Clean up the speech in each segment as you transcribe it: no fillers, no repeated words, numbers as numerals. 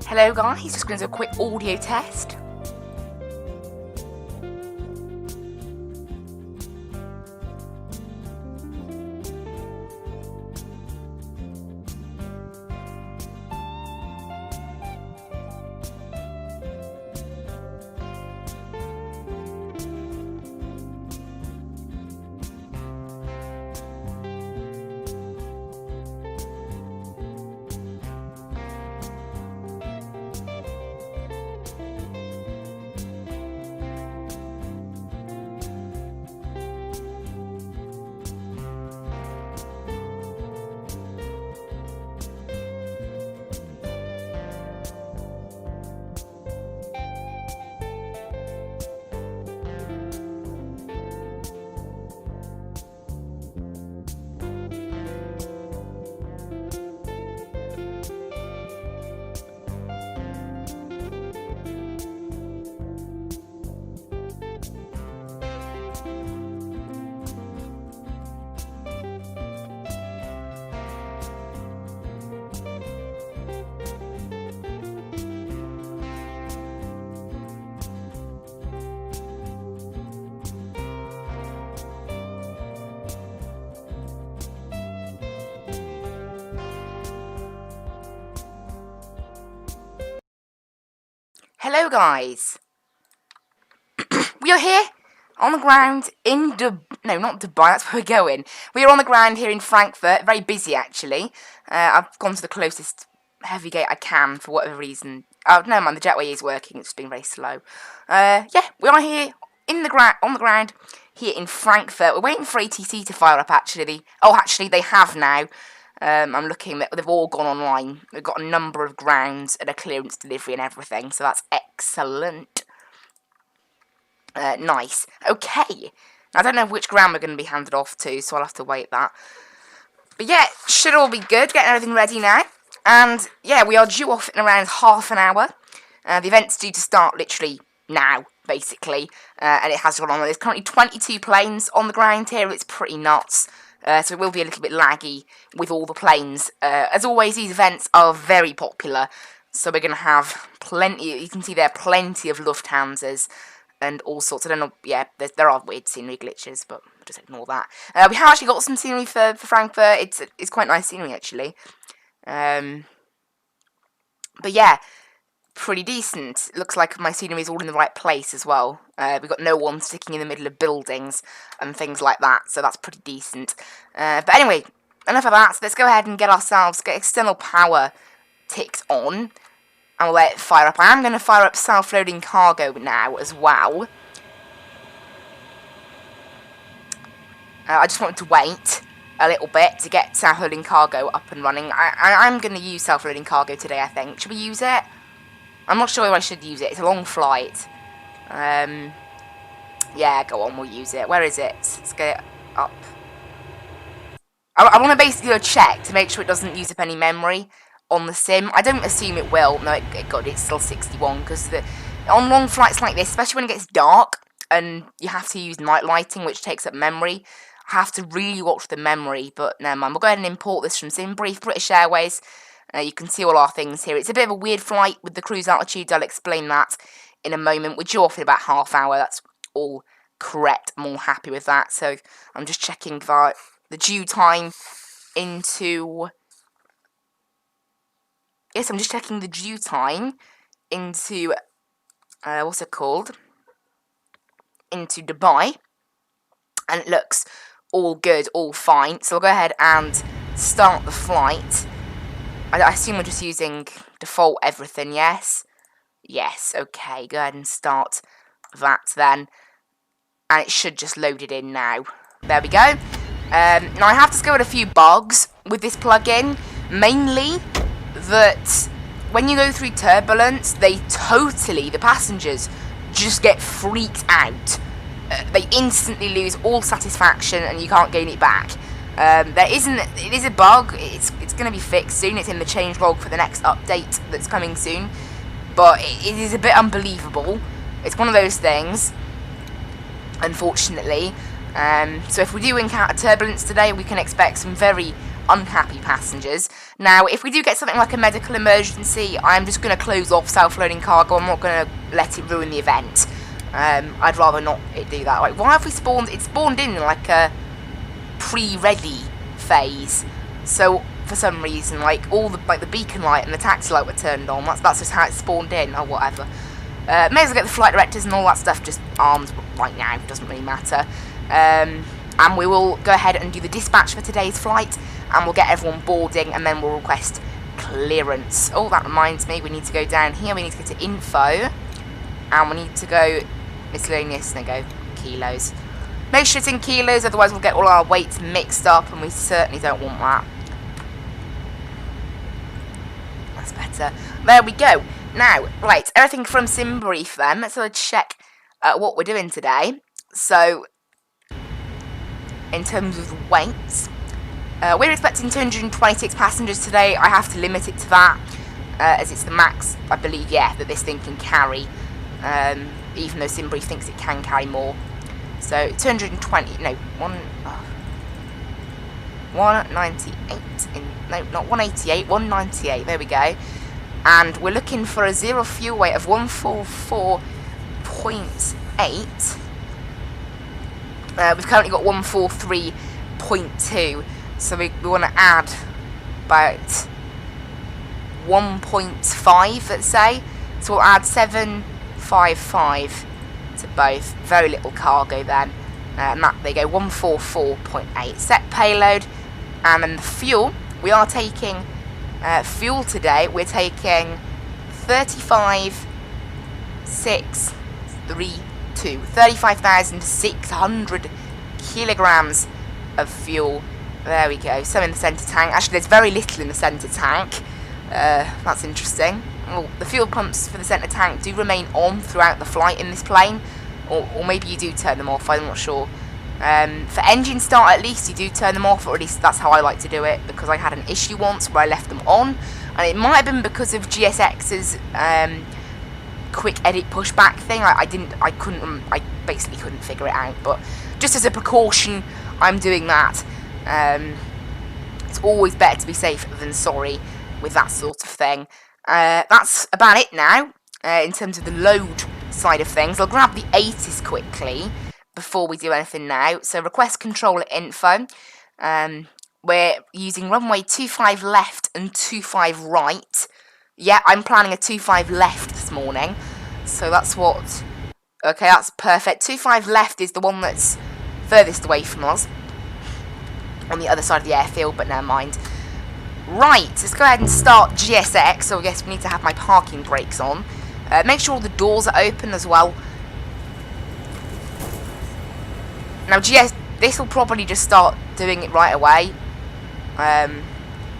Hello guys, just going to do a quick audio test. Hello guys, we are here on the ground in not Dubai, that's where we're going. We are on the ground here in Frankfurt, very busy actually. I've gone to the closest heavy gate I can for whatever reason. Oh, never mind, the jetway is working, it's been very slow. Yeah, we are here on the ground here in Frankfurt. We're waiting for ATC to fire up actually. Actually they have now. I'm looking, they've all gone online. We've got a number of grounds and a clearance delivery and everything, so that's excellent. Nice. Okay. I don't know which ground we're going to be handed off to, so I'll have to wait that. But yeah, should all be good. Getting everything ready now. And yeah, we are due off in around half an hour. The event's due to start literally now, basically. And it has gone on. There's currently 22 planes on the ground here. It's pretty nuts. So it will be a little bit laggy with all the planes. As always, these events are very popular. So we're going to have plenty, you can see there are plenty of Lufthansas and all sorts. I don't know, yeah, there are weird scenery glitches, but just ignore that. We have actually got some scenery for Frankfurt. It's quite nice scenery, actually. But yeah, pretty decent. Looks like my scenery is all in the right place as well. We've got no one sticking in the middle of buildings and things like that, so that's pretty decent. But anyway, enough of that. So let's go ahead and get external power ticked on, and we'll let it fire up. I am going to fire up self-loading cargo now as well. I just wanted to wait a little bit to get self-loading cargo up and running. I'm going to use self-loading cargo today, I think. Should we use it? I'm not sure if I should use it. It's a long flight. Yeah, go on, we'll use it. Where is it? Let's get it up. I want to basically do a check to make sure it doesn't use up any memory on the sim. I don't assume it will. No, it's still 61, because on long flights like this, especially when it gets dark and you have to use night lighting, which takes up memory, I have to really watch the memory. But never mind, we'll go ahead and import this from SimBrief, British Airways. You can see all our things here. It's a bit of a weird flight with the cruise altitude. I'll explain that in a moment. We're due off in about half hour. That's all correct. I'm all happy with that. So I'm just checking the due time into... Yes, I'm just checking the due time into... what's it called? Into Dubai. And it looks all good, all fine. So I'll go ahead and start the flight. I assume we're just using default everything, yes? Yes, okay, go ahead and start that then. And it should just load it in now. There we go. Now I have discovered a few bugs with this plugin. Mainly that when you go through turbulence, the passengers just get freaked out. They instantly lose all satisfaction and you can't gain it back. It is a bug. It's going to be fixed soon. It's in the changelog for the next update that's coming soon. But it is a bit unbelievable. It's one of those things, unfortunately. So if we do encounter turbulence today, we can expect some very unhappy passengers. Now, if we do get something like a medical emergency, I'm just going to close off self-loading cargo. I'm not going to let it ruin the event. I'd rather not it do that. Like, why have we spawned? It spawned in like a pre-ready phase. So for some reason, like all the the beacon light and the taxi light were turned on. That's just how it spawned in, or whatever. May as well get the flight directors and all that stuff just armed right now. Doesn't really matter. And we will go ahead and do the dispatch for today's flight, and we'll get everyone boarding, and then we'll request clearance. Oh, that reminds me, we need to go down here. We need to go to info, and we need to go miscellaneous, and then go kilos. Make sure it's in kilos, otherwise we'll get all our weights mixed up, and we certainly don't want that. That's better. There we go. Now, right, everything from SimBrief then. Let's have a check what we're doing today. So, in terms of weights, we're expecting 226 passengers today. I have to limit it to that, as it's the max, I believe, yeah, that this thing can carry, even though SimBrief thinks it can carry more. So, 220, no, 198, no, not 188, 198, there we go. And we're looking for a zero fuel weight of 144.8. We've currently got 143.2, so we want to add about 1.5, let's say. So we'll add 755 to both. Very little cargo then. And that, there you go, 144.8. Set payload. And then the fuel, we are taking fuel today. We're taking 35,600 kilograms of fuel. There we go. Some in the centre tank. Actually, there's very little in the centre tank. That's interesting. Well, the fuel pumps for the centre tank do remain on throughout the flight in this plane. Or maybe you do turn them off, I'm not sure. For engine start, at least, you do turn them off, or at least that's how I like to do it, because I had an issue once where I left them on, and it might have been because of GSX's quick edit pushback thing. I basically couldn't figure it out, but just as a precaution, I'm doing that. It's always better to be safe than sorry with that sort of thing. That's about it now, in terms of the load side of things. I'll grab the ATIS quickly before we do anything now. So request controller info. We're using runway 25 left and 25 right. Yeah, I'm planning a 25 left this morning. So that's what... Okay, that's perfect. 25 left is the one that's furthest away from us, on the other side of the airfield, but never mind. Right, let's go ahead and start GSX. So yes, we need to have my parking brakes on. Make sure all the doors are open as well. Now, this will probably just start doing it right away,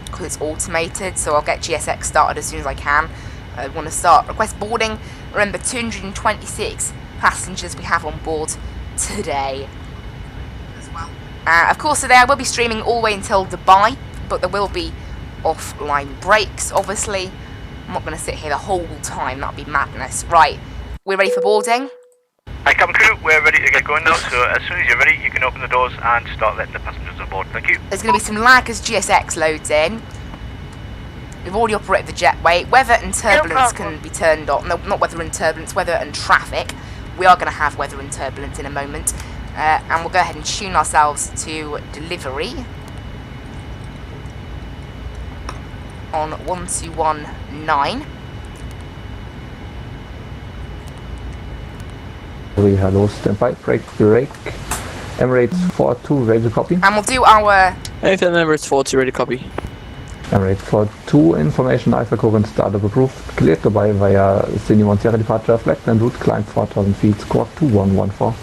because it's automated, so I'll get GSX started as soon as I can. I want to start request boarding. Remember, 226 passengers we have on board today as well. Of course, today I will be streaming all the way until Dubai, but there will be offline breaks, obviously. I'm not going to sit here the whole time, that would be madness. Right, we're ready for boarding? Hi, cabin crew, we're ready to get going now, so as soon as you're ready, you can open the doors and start letting the passengers on board. Thank you. There's going to be some lag as GSX loads in. We've already operated the jetway. Weather and turbulence can be turned on. No, not weather and turbulence, weather and traffic. We are going to have weather and turbulence in a moment. And we'll go ahead and tune ourselves to delivery on 1219. Hello, standby, brake. Emirates 42, ready to copy. And we'll do our... Anything Emirates 42, ready to copy. Emirates 42, information Alpha current startup approved. Cleared Dubai via Cindy 1 Sierra departure, flight and route, climb 4000 feet, squawk 2114.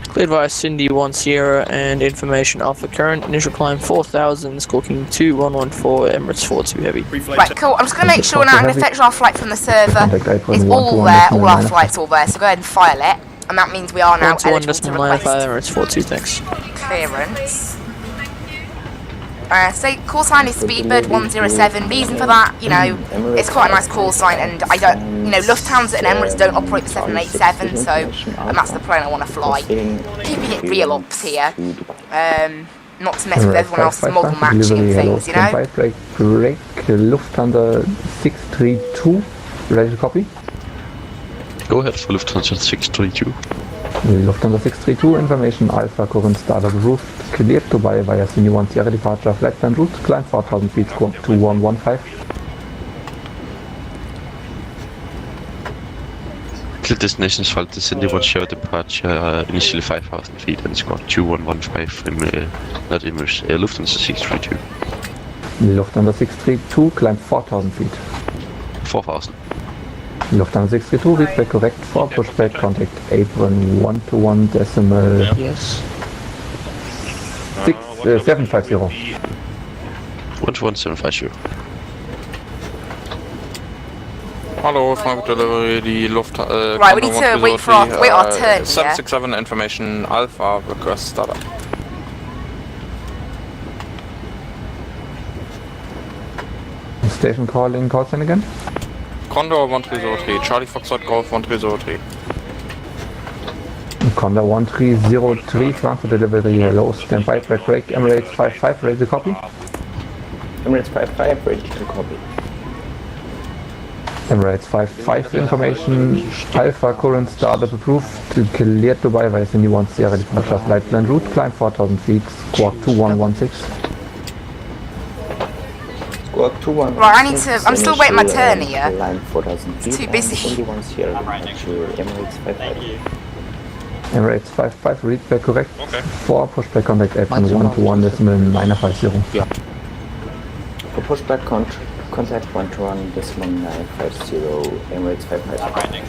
Cleared via Cindy 1 Sierra and information Alpha current, initial climb 4000, squawking 2114, Emirates 42 heavy. Right, cool. I'm just going to make sure now I'm going to fetch our flight from the server. It's all there, all our flights all there, so go ahead and file it. And that means we are now eligible to request Emirates 42, thanks. clearance. So call sign is Speedbird 107. Reason for that, you know, it's quite a nice call sign, and I don't, you know, Lufthansa and Emirates don't operate the 787, so that's the plane I want to fly. Keeping it real ops here, not to mess with everyone else's model matching and things, you know. Break, Lufthansa 632, ready to copy? Go ahead for Lufthansa 632. Lufthansa 632, information Alpha, current startup roof, cleared to buy via Sydney 1 Sierra departure, flight plan route, climb 4000 feet, squawk 2115. Clear destinations flight to Sydney 1 Sierra departure, initially 5000 feet and squawk 2115 not Emirates, Lufthansa 632. Lufthansa 632, climb 4000 feet. 4000. Lufthansa 632, read back correct for pushback, contact apron 121 decimal Yes. 750. 11750. Hello, Frankfurt delivery, the Lufthansa. Right, we need to wait our turn here. 767 information Alpha request startup. Station calling, call sign again. Condor 1303, Charlie Foxtrot Golf 1303. Condor 1303, Frankfurt delivery, hello, standby, break, Emirates 55, ready to copy? Emirates 55, ready to copy. Emirates 55, information, Alpha, current startup approved, cleared to buy via Sydney 1 Sierra departure, flight plan route, climb 4000 feet, squawk 2116. Squawk 2116. Right, I need to, I'm still waiting my turn here. Line 4000 feet. Too busy. Sydney 1 Sierra departure, Emirates 55. Emirates 55, read back correct, Okay. 4, pushback contact apron 121 decimal 950. For pushback contact 121 decimal 950, Emirates 55.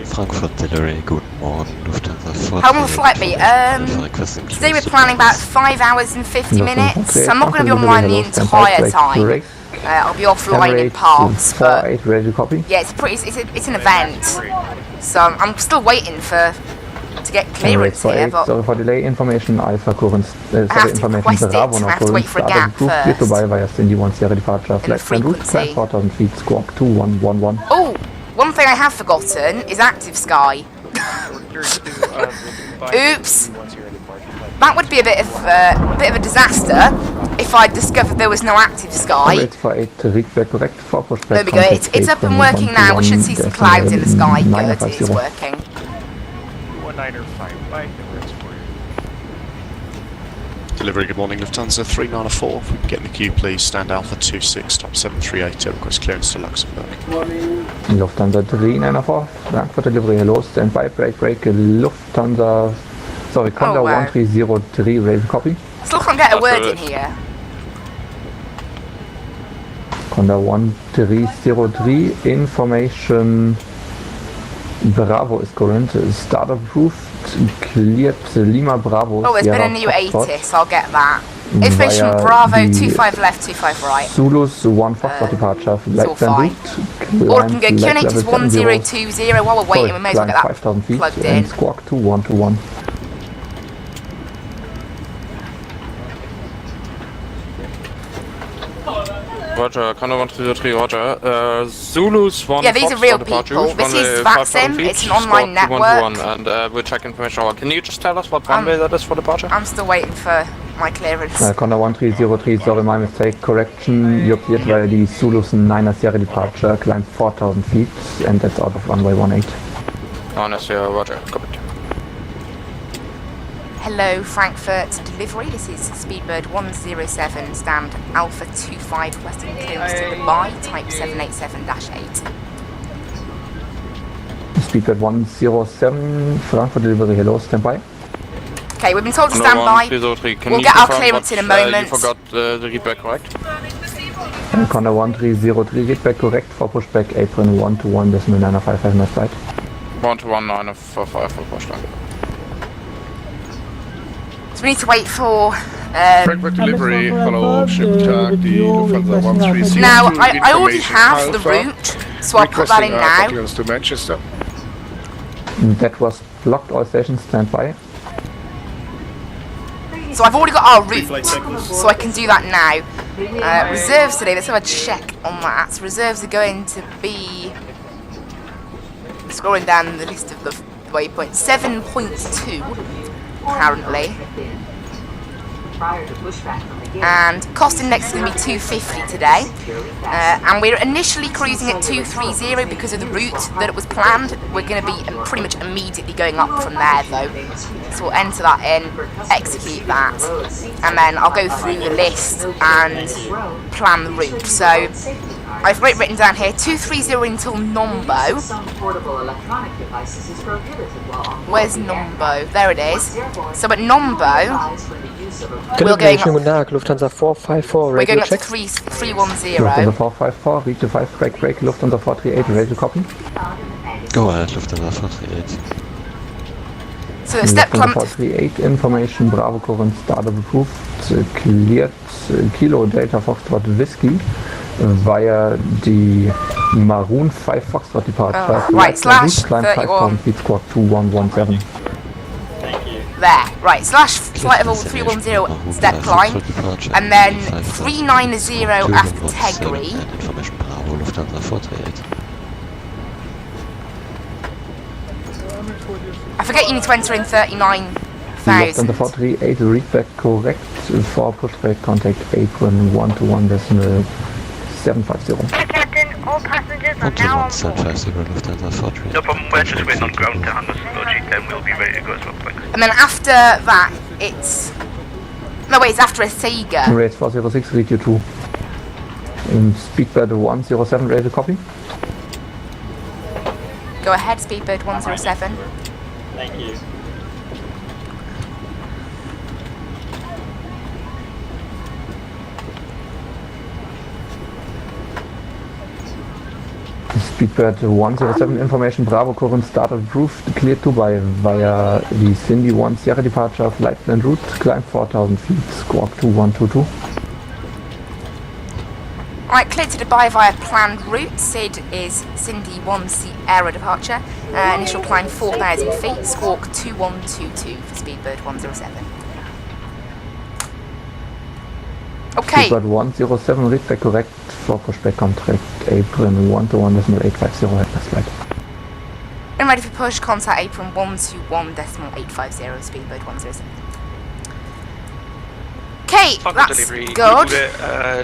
Frankfurt delivery, guten Morgen, Lufthansa 4. How long will the flight be? Today we're planning about 5 hours and 50 minutes. So I'm not going to be online the entire time. I'll be offline in parts, but 48, ready to copy? yeah, it's an event. So I'm still waiting to get clearance here, Emirates but sorry for delay, information Alpha current, have sorry, to information request it, Bravo, so I now have to wait current for a startup gap approved, clear to first. buy via Sydney 1 Sierra departure, flight plan route, climb frequency. 4000 feet, squawk 2111. oh, one thing I have forgotten is Active Sky. Oops. That would be a bit of a disaster if I discovered there was no Active Sky. Emirates 48, read back correct, 4 pushback. There we go. It's up and working now. We should see some clouds in the sky. Good, it is working. 1955, Delivery, good morning, Lufthansa 394. If we can get in the queue, please. Stand Alpha 26, top 738, request clearance to Luxembourg. Lufthansa 394, Frankfurt delivery, hello, standby, break, Lufthansa, sorry, Condor 1303, ready to copy? Still can't get a word in here. Condor 1303, information Bravo is current, startup approved, cleared Lima Bravo. Oh, there's been a Sierra new Foxtrot, 80, so I'll get that. Information via Bravo, the 25 left, 25 right. Zulus 1 Foxtrot departure, all flight plan fine. route, Or we can go climb QNH is level 70, 1020. While we're waiting, we may as well climb get 5000 that feet plugged and in. squawk 2121. Roger, Condor 1303, Roger. Zulus 1 Yeah, these are Foxtrot real departure, people. This runway is 5000 Vatsim. feet, It's an online squawk 211, network. and we'll check information hour. Can you just tell us what runway that is for departure? I'm still waiting for my clearance. Condor 1303, sorry, my mistake, correction, you're cleared via the Zulus 9 Sierra departure, climb 4000 feet, and that's out of runway 18. Honest, yeah, Roger. Copy. Hello, Frankfurt delivery. This is Speedbird 107, stand Alpha 25, requesting clearance to Dubai, type 787-8. Speedbird 107, Frankfurt delivery, hello, standby. Okay, we've been told to Condor stand by. 1303, can We'll you get our confirm clearance what, in a moment. You forgot the readback, correct? Condor 1303, read back correct for pushback, apron 121 decimal 955, nice flight. 121 for pushback. So we need to wait for... Frankfurt delivery, hello, ship tag, the Lufthansa 130. now, I already have the route, so I'll put that in now. Clearance to Manchester. That was blocked, all stations, standby. So I've already got our route, so I can do that now. Reserves today, let's have a check on that. Reserves are going to be, scrolling down the list of the waypoints, 7.2 apparently. And cost index is going to be 250 today. And we're initially cruising at 230 because of the route that it was planned. We're going to be pretty much immediately going up from there though. So we'll enter that in, execute that, and then I'll go through the list and plan the route. So I've written down here 230 until Nombo. Where's Nombo? There it is. So at Nombo, we're going up, Lufthansa 454, we're going radio up to check. 310. Lufthansa 454, reach the 5 break, Lufthansa 438, radio copy. Go ahead, Lufthansa 438. So the step Lufthansa climb 438, information, Bravo current startup approved, cleared, Kilo Delta Foxtrot Whiskey, via the Maroon 5 Foxtrot departure. Right, slash climb 31. 5,000 feet, squawk 2117. There, right, slash flight level 310 step climb, and then 390 after Tegri. Information Bravo, Lufthansa 438. I forget you need to enter in 39,000. Lufthansa 438, read back correct for pushback contact apron 121.750. Captain, all passengers are now on board. 121.750, Lufthansa 438. No problem, we're just waiting on ground to handle some logic, then we'll be ready to go as well, thanks. And then after that, it's... No, wait, it's after a Sega. Race 406, read you 2. In speedbird 107, radio copy. Go ahead, Speedbird 107. Thank you. Speedbird 107, information, Bravo current startup approved, cleared Dubai via the Cindy 1 Sierra departure, flight plan route, climb 4,000 feet, squawk 2122. Alright, cleared to Dubai via planned route. SID is Cindy 1 Sierra departure. Initial climb 4,000 feet, squawk 2122 for Speedbird 107. Okay. Speedbird 107, read back correct for pushback contract apron 121.850, headless flight. And ready for push, contact apron 121.850, Speedbird 107. Okay, that's good.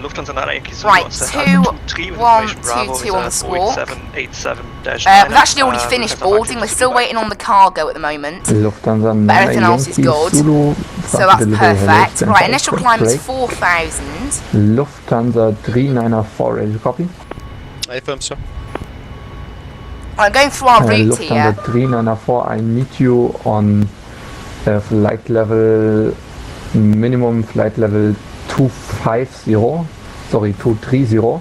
Lufthansa 9 Yankee Zulu Right, on set 2122 on the score. We've actually already finished boarding, we're still waiting on the cargo at the moment. Lufthansa 9 But everything else is Yankee good. Zulu, So that's perfect. hello, Right, initial climb is break. 4,000. Lufthansa 394, radio copy. Affirm, sir. I'm going through our route Lufthansa here. 394, I meet you on flight level, minimum flight level 250, sorry, 230.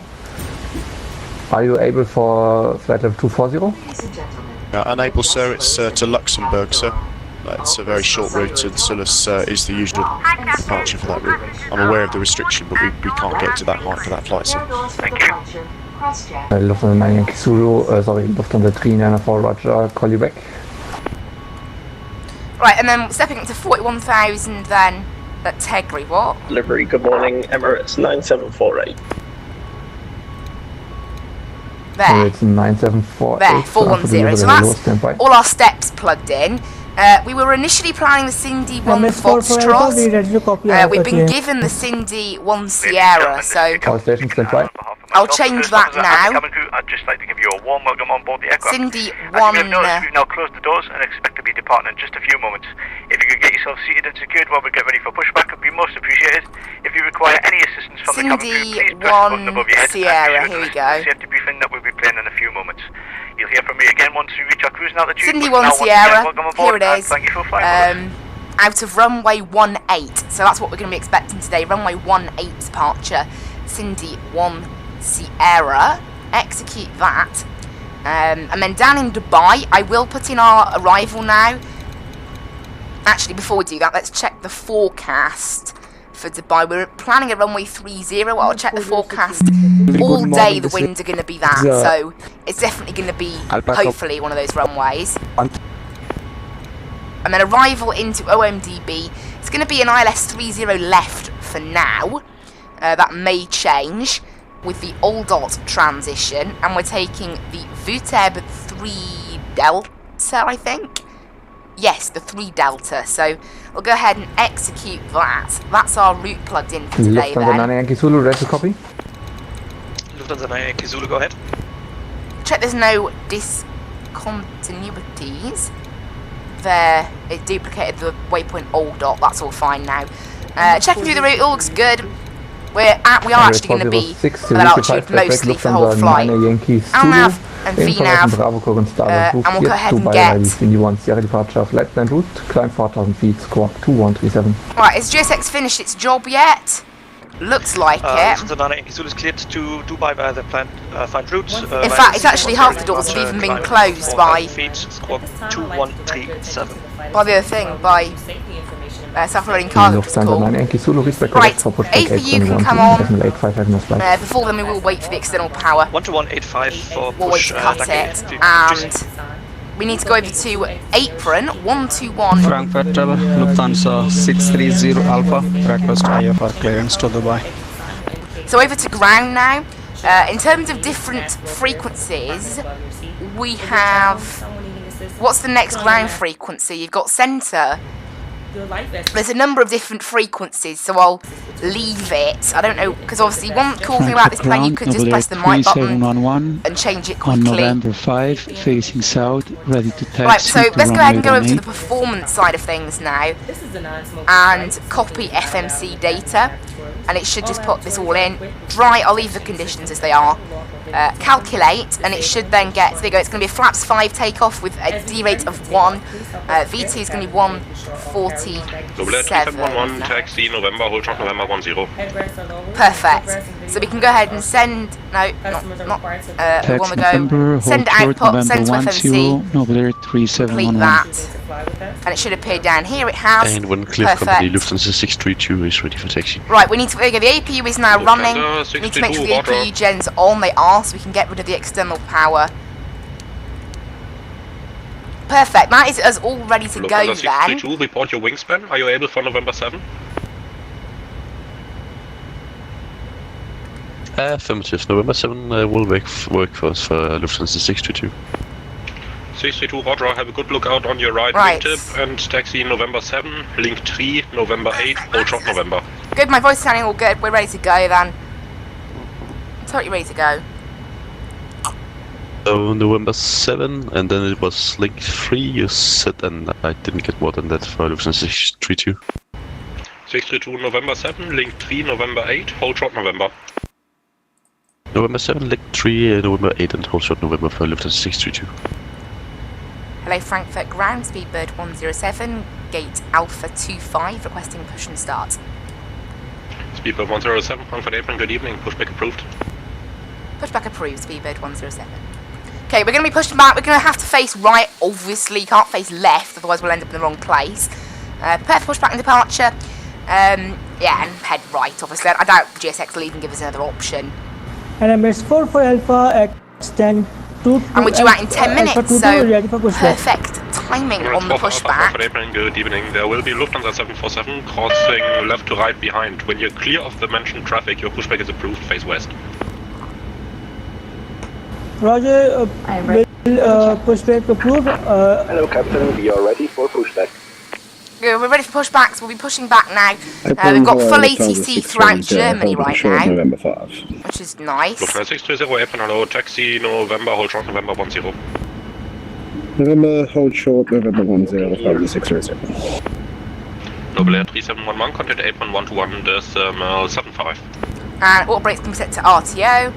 Are you able for flight level 240? Unable, sir. It's to Luxembourg, sir. It's a very short route, and Sulis is the usual departure for that route. I'm aware of the restriction, but we can't get to that height for that flight, sir. Thank you. Lufthansa 9 Yankee Zulu, sorry, Lufthansa 394, roger, call you back. Right, and then stepping up to 41,000 then at Tegri, what? Delivery, good morning, Emirates 9748. There. It's 9748. There, 410. So that's all our steps plugged in. We were initially planning the Cindy 1 Foxtrot. We've been given the Cindy 1 Sierra, so Power station, stand by. I'll change that now. I'd just like to give you a warm welcome on board the aircraft. Cindy As 1... you may have noticed, we've now closed the doors and expect to be departing in just a few moments. If you could get yourself seated and secured while we get ready for pushback, it would be most appreciated. If you require any assistance from the cabin crew, please press the button above your head. Sierra, here we go. Safety briefing that we'll be playing in a few moments. You'll hear from me again once we reach our cruising altitude. Cindy But 1 now, once Sierra, again, welcome aboard here it and is. Thank you for flying with us. Out of runway 18, so that's what we're going to be expecting today. Runway 18 departure, Cindy 1 Sierra. Execute that. And then down in Dubai, I will put in our arrival now. Actually, before we do that, let's check the forecast for Dubai. We're planning a runway 30. I'll check the forecast. All day the winds are going to be that, so it's definitely going to be, hopefully, one of those runways. and then arrival into OMDB. It's going to be an ILS 30 left for now. That may change with the Oldot transition, and we're taking the VTEB 3 Delta, I think. Yes, the 3 Delta. So we'll go ahead and execute that. That's our route plugged in for today. Lufthansa 9 Yankee Zulu, ready to copy? Lufthansa 9 Yankee Zulu, go ahead. Check there's no discontinuities. There, it duplicated the waypoint Oldot. That's all fine now. Checking through the route, it all looks good. We are actually going to be at altitude mostly for the whole flight. ALNAV and VNAV, and we'll go ahead and get... Flight plan route, climb 4,000 feet, squawk 2137. Right, has GSX finished its job yet? Looks like it. Lufthansa 9 Yankee Zulu is cleared to Dubai via the planned find route. In fact, it's actually half the doors have even been closed by... Squawk 2137. By the other thing, by... self-loading cargo call. Right, APU can come on. Before then we will wait for the external power. 12185 for we'll wait to cut it, and we need to go over to apron 121. Frankfurt Lufthansa 630 Alpha, request IFR clearance to Dubai. So over to ground now. In terms of different frequencies, we have... What's the next ground frequency? You've got centre. There's a number of different frequencies, so I'll leave it. I don't know, because obviously one cool thing about this plane, you could just press the mic button and change it quickly. On November 5, facing south, ready to taxi. Right, so let's go ahead and go over to the performance side of things now and copy FMC data, and it should just put this all in. Dry, I'll leave the conditions as they are. Calculate, and it should then get, so there you go, it's going to be a flaps 5 takeoff with a D rate of 1. VT is going to be 147. Taxi November, hold short November 10. Perfect. So we can go ahead and send, no, not we want to go, send output, send to FMC, complete that, and it should appear down here, it has. And when clear company Lufthansa 632 is ready for taxi. Right, we need to, there you go, the APU is now running, we need to make sure the APU gens on, they are, so we can get rid of the external power. Perfect, that is us all ready to go then. 632, report your wingspan, are you able for November 7? Affirmative, November 7 will work for us for Lufthansa 632. 632, Roger, have a good lookout on your right wingtip and taxi November 7, link 3, November 8, hold short November. Good, my voice is sounding all good, we're ready to go then. Totally ready to go. So November 7, and then it was link 3 you said, and I didn't get more than that for Lufthansa 632. 632, November 7, link 3, November 8, hold short November. November 7, link 3, November 8, and hold short November for Lufthansa 632. Hello Frankfurt ground, Speedbird 107, gate Alpha 25, requesting push and start. Speedbird 107, Frankfurt apron, good evening, pushback approved. Pushback approved, Speedbird 107. Okay, we're going to be pushing back, we're going to have to face right, obviously, can't face left, otherwise we'll end up in the wrong place. Prepare for pushback and departure, yeah, and head right, obviously. I doubt GSX will even give us another option. And MS4 for Alpha, extend. And we're due out in 10 minutes, so perfect timing on the pushback. Good evening. There will be Lufthansa 747 crossing left to right behind. When you're clear of the mentioned traffic, your pushback is approved. Face west. Roger, pushback approved. Hello, Captain. We are ready for pushback. Good, we're ready for pushbacks. We'll be pushing back now. We've got full ATC throughout Germany right now, which is nice. Lufthansa 630, apron, hello, taxi November, hold short November 10. November, hold short November 10, Frankfurt 630. Noble Air 3711, contact apron 121, decimal 75. And auto brakes can be set to RTO.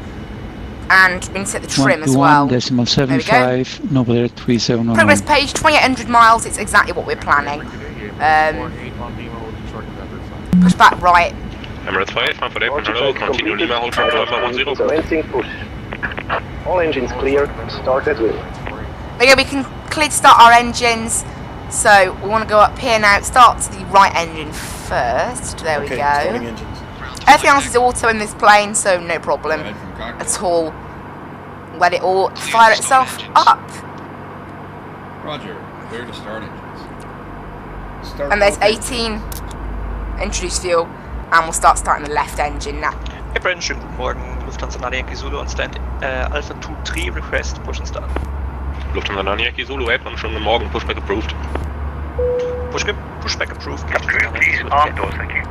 And we need to set the trim as well. Decimal 75, Noble Air 3711. Progress page, 2800 miles, it's exactly what we're planning. Push back right. Emirates 5, Frankfurt apron, hello, continue Lima, hold short November 10. Commencing push. All engines clear, start at will. There you go, we can clear to start our engines. So we want to go up here now, start the right engine first. There we go. Everything else is auto in this plane, so no problem at all. Let it all fire itself up. Roger, clear to start engines. And there's 18. Introduce fuel. And we'll start starting the left engine now. Hey Brandon, schönen guten Morgen. Lufthansa 9 Yankee Zulu on stand. Alpha 23 request push and start. Lufthansa 9 Yankee Zulu, apron, schönen guten Morgen, pushback approved. Pushback approved. Approved, please. Arm doors, thank you.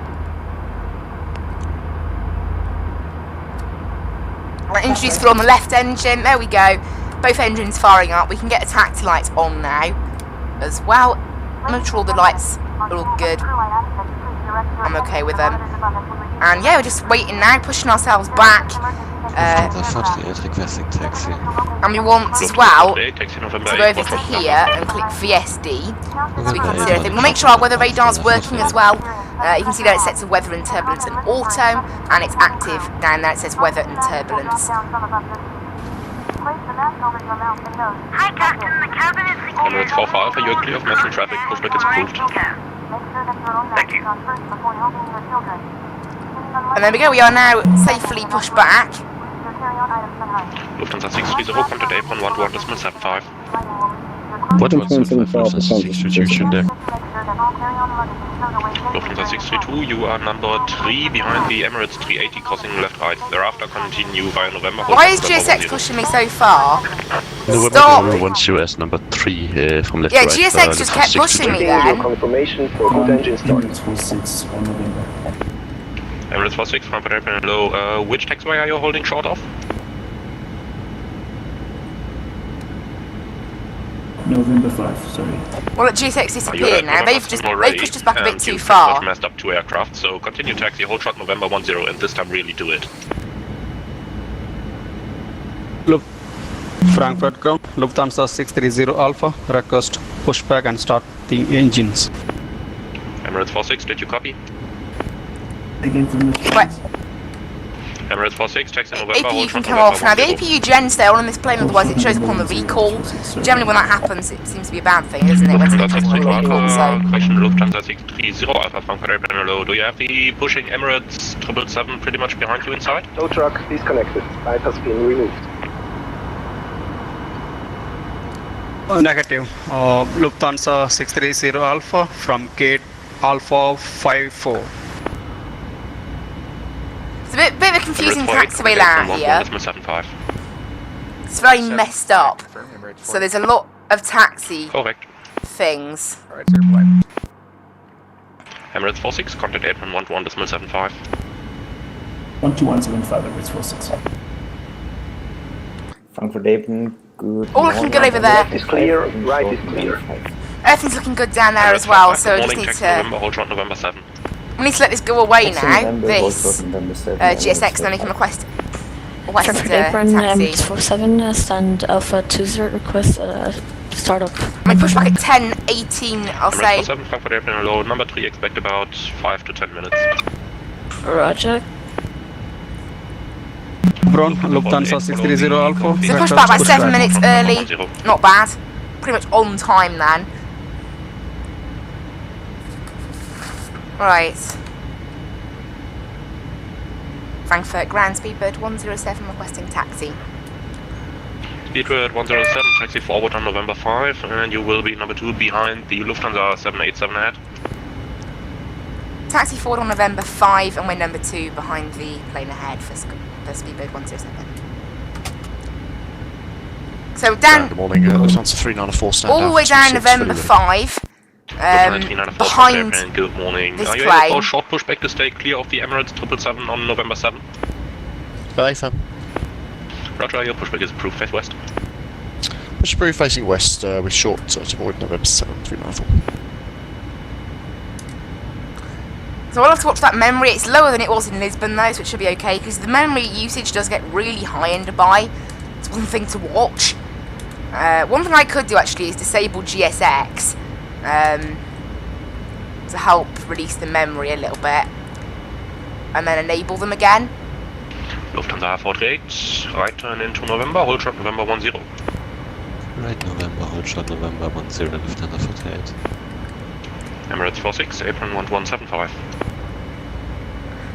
Right, introduce fuel on the left engine. There we go. Both engines firing up. We can get the taxi lights on now as well. Make sure all the lights are all good. I'm okay with them. And yeah, we're just waiting now, pushing ourselves back. Requesting taxi. And we want as well to go over to here and click VSD so we can see everything. We'll make sure our weather radar's working as well. You can see that it sets the weather and turbulence and auto, and it's active down there. It says weather and turbulence. Hi, Captain. The cabin is secure. Emirates 4 for Alpha, you're clear of metro traffic. Pushback is approved. Thank you. And there we go. We are now safely pushed back. Lufthansa 630, contact apron 11.75. 1175, Lufthansa 632, schön there. Lufthansa 632, you are number 3 behind the Emirates 380 crossing left-right. Thereafter continue via November. Why is GSX pushing me so far? November wants you as number 3 from left yeah, to right. Yeah, GSX just kept pushing me then. Confirmation for good engine start. Emirates 46, Frankfurt airplane low. Which taxiway are you holding short of? November 5, sorry. Well, GSX disappeared now. They've pushed us back a bit too far. Messed up 2 aircraft, so continue taxi, hold short November 10, and this time really do it. Look, Frankfurt ground, Lufthansa 630 Alpha, request pushback and start the engines. Emirates 46, did you copy? Again from the Emirates 46, taxi November. APU can come off now. The APU gens stay on this plane, otherwise it shows up on the recall. Generally, when that happens, it seems to be a bad thing, isn't it? When something comes on the recall, so. Lufthansa 630 Alpha Frankfurt airplane low. Do you have the pushing Emirates 777 pretty much behind you inside? Tow truck disconnected. Light has been removed. Negative. Lufthansa 630 Alpha from gate Alpha 54. It's a bit of a confusing taxiway layout here. It's very messed up. So there's a lot of taxi things. Emirates 46, contact apron 11.75. 12175, Emirates 46. Frankfurt apron, good. All looking good over there. Left is clear, right is clear. Everything's looking good down there as well, so we just need to... November 7. We need to let this go away now. This GSX, then we can request a west taxi. 47, stand Alpha 20 request startup. I push back at 10:18, I'll say. 7, Frankfurt airplane low, number 3, expect about 5 to 10 minutes. Roger. Bron, Lufthansa 630 Alpha. So push back by 7 minutes early. Not bad. Pretty much on time then. Right. Frankfurt ground speedbird 107 requesting taxi. Speedbird 107, taxi forward on November 5, and you will be number 2 behind the Lufthansa 787 ahead. Taxi forward on November 5, and we're number 2 behind the plane ahead for speedbird 107. So down. Good morning, Lufthansa 394 stand all the way down November 5. Behind good morning. this Are you plane. able for a short pushback to stay clear of the Emirates 777 on November 7? Roger, your pushback is approved, face west. Push approved facing west with short to avoid November 7, 394. So I'll have to watch that memory. It's lower than it was in Lisbon though, so it should be okay, because the memory usage does get really high in Dubai. It's one thing to watch. One thing I could do actually is disable GSX. To help release the memory a little bit, and then enable them again. Lufthansa 48, right turn into November, hold short November 10. Right November, hold short November 10, Lufthansa 48. Emirates 46, apron 1175.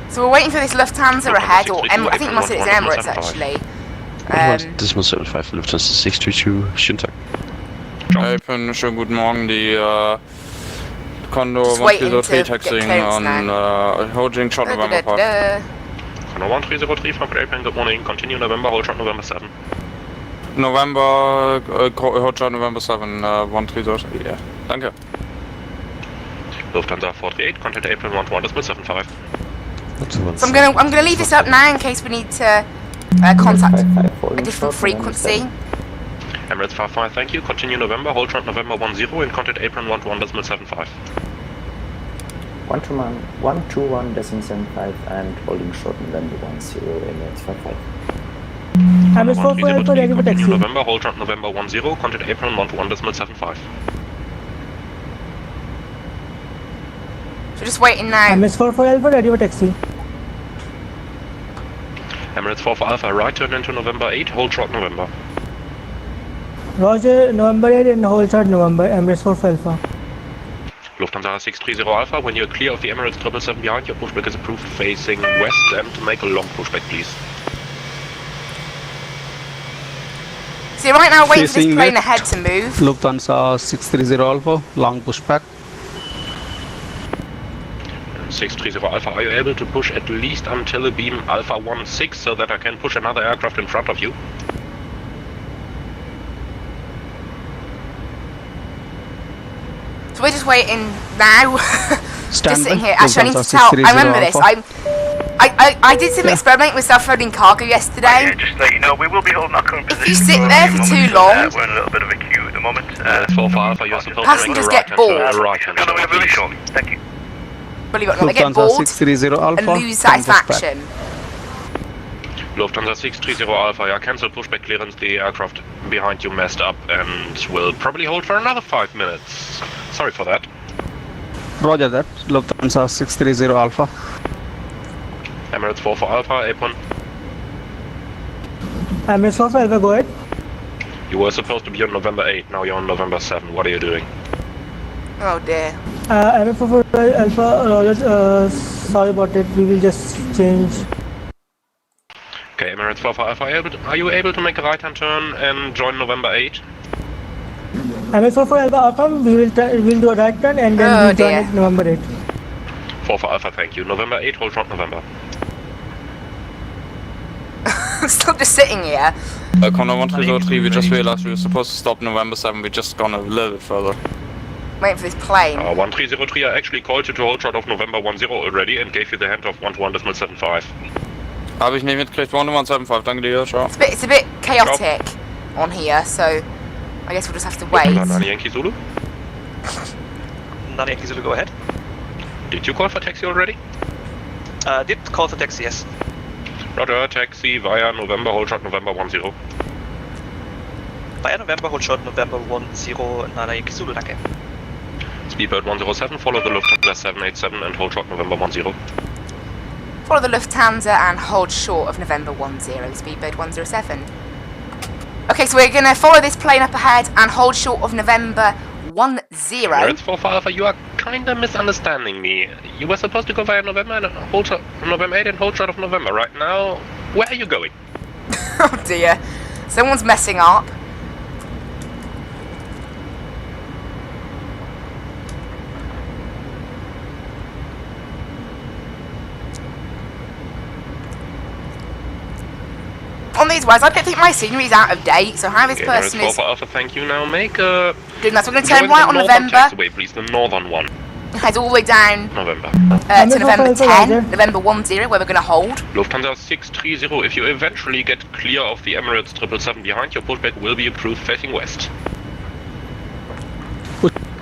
So we're waiting for this Lufthansa ahead, or I think it must say it's Emirates actually. This was 75 Lufthansa 632, schönen Tag. Alpen, schönen guten Morgen. Die Condor Just waiting 1303 to taxiing get clearance on holding short November 5. Condor 1303, Frankfurt Airplane, good morning. Continue November, hold short November 7. November, hold short November 7, 1303, yeah. Danke. Lufthansa 438, contact April 11 decimal 75. So I'm gonna leave this up now in case we need to contact a different frequency. Emirates 55, thank you. Continue November, hold short November 10 and contact April 11 decimal 75. 121.75 and holding short November 10 Emirates 55. Emirates 44 Alpha ready for Continue taxi. November, hold short November 10, contact April 11 decimal 75. So just waiting now. Emirates 44 Alpha ready for taxi. Emirates 4 for Alpha, right turn into November 8, hold short November. Roger, November 8 and hold short November. Emirates 44 Alpha. Lufthansa 630 Alpha, when you're clear of the Emirates 777 behind, your pushback is approved facing west and to make a long pushback, please. See, right now waiting for this Facing plane left. ahead to move. Lufthansa 630 Alpha, long pushback. 630 Alpha, are you able to push at least until a beam Alpha 16 so that I can push another aircraft in front of you? So we're just waiting now. Just sitting here. Actually, I need to Lufthansa tell. I 630 remember this. Alpha. I did some experimenting with self-loading cargo yesterday. Yeah, just to let you know, we will be holding our current position. If you sit there for too We're long, in a little bit of a queue at the moment. 4 for Alpha, you're supposed to make a passengers right get bored. hand turn, right hand No, turn, we have really please. shortly. Thank you. believe it or not, they get Lufthansa bored 630 Alpha, and lose long pushback. satisfaction. Lufthansa 630 Alpha, yeah, cancel pushback clearance. The aircraft behind you messed up and will probably hold for another 5 minutes. Sorry for that. Roger that. Lufthansa 630 Alpha. Emirates 4 for Alpha, apron. Emirates 44 Alpha, go ahead. You were supposed to be on November 8, now you're on November 7. What are you doing? Oh dear. Emirates 44 Alpha, Roger, sorry about it, we will just change. Okay, Emirates 4 for Alpha, are you able to make a right-hand turn and join November 8? Emirates 44 Alpha, we'll do a right turn and then we'll join at November 8. 4 for Alpha, thank you. November 8, hold front November. Still just sitting here. Condor 1303, we just realized we were supposed to stop November 7, we're just gone a little bit further. Waiting for this plane. 1303, I actually called you to hold short of November 10 already and gave you the hand of 121.75. Habe ich nicht mitgekriegt, 1175, danke dir, ciao. It's a bit chaotic on here, so I guess we'll just have to wait. Nani Yankee Zulu? Nani Yankee Zulu, go ahead. Did you call for taxi already? Did call for taxi, yes. Roger, taxi via November, hold short November 10. Via November, hold short November 10, Nana Yankee Zulu, danke. Speedbird 107, follow the Lufthansa 787 and hold short November 10. Follow the Lufthansa and hold short of November 10, Speedbird 107. Okay, so we're going to follow this plane up ahead and hold short of November 10. Emirates 4 for Alpha, you are kinda misunderstanding me. You were supposed to go via November and hold short November 8 and hold short of November. Right now, where are you going? Oh dear. Someone's messing up. On these words, I don't think my scenery is out of date, so how this Okay, person Emirates 4 is for Alpha, thank you. Now make a... doing that. So we're going to turn join right the on northern November, taxiway, please, the northern one. head all the way down November. to November 10, November 10, where we're going to hold. Lufthansa 630, if you eventually get clear of the Emirates 777 behind, your pushback will be approved facing west.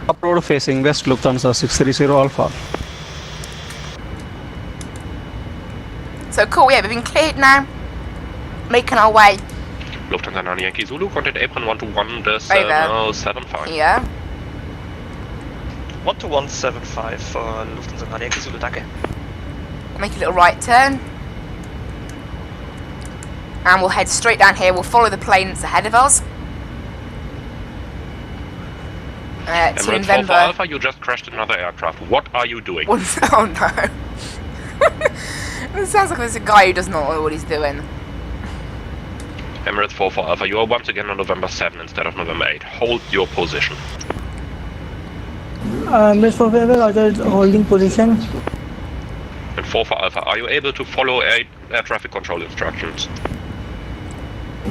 Upload facing west, Lufthansa 630 Alpha. So cool, yeah, we've been cleared now. Making our way. Lufthansa 9 Yankee Zulu, contact apron 121.75. Here. 121.75 for Lufthansa 9 Yankee Zulu, danke. Make a little right turn. And we'll head straight down here. We'll follow the plane that's ahead of us. To Emirates 4 November. for Alpha, you just crashed another aircraft. What are you doing? Oh no. It sounds like there's a guy who does not know what he's doing. Emirates 4 for Alpha, you are once again on November 7 instead of November 8. Hold your position. Emirates 45 Alpha holding position. And 4 for Alpha, are you able to follow air traffic control instructions?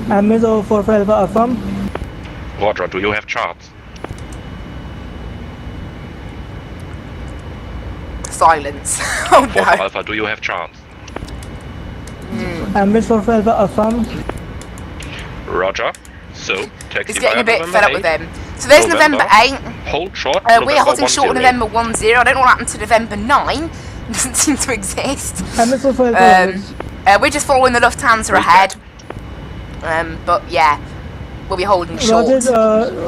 Emirates 45 Alpha affirm. Roger, do you have charts? Silence. Oh 4 no. for Alpha, do you have charts? Emirates 45 Alpha affirm. Roger. So, taxi He's getting a bit November fed up 8. with him. So there's November 8. Hold short. We're holding short November 10. I don't know what happened to November 9. It doesn't seem to exist. Emirates 45 we're just following the Lufthansa ahead. But yeah, we'll be holding short. Roger,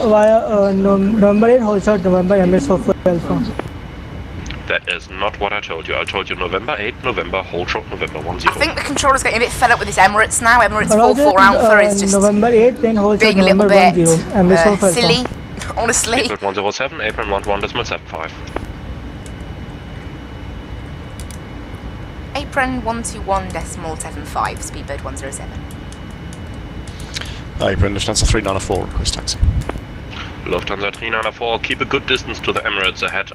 via November 8, hold short November Emirates 45 Alpha. That is not what I told you. I told you November 8, November, hold short November 10. I think the controller's getting a bit fed up with this Emirates now. Emirates 44 Alpha is just November 8, then hold short being a little November bit 10. Emirates 45 silly, honestly. April 107, April 11.75. Apron 121.75, Speedbird 107. Apron Lufthansa 394, request taxi. Lufthansa 394, keep a good distance to the Emirates ahead.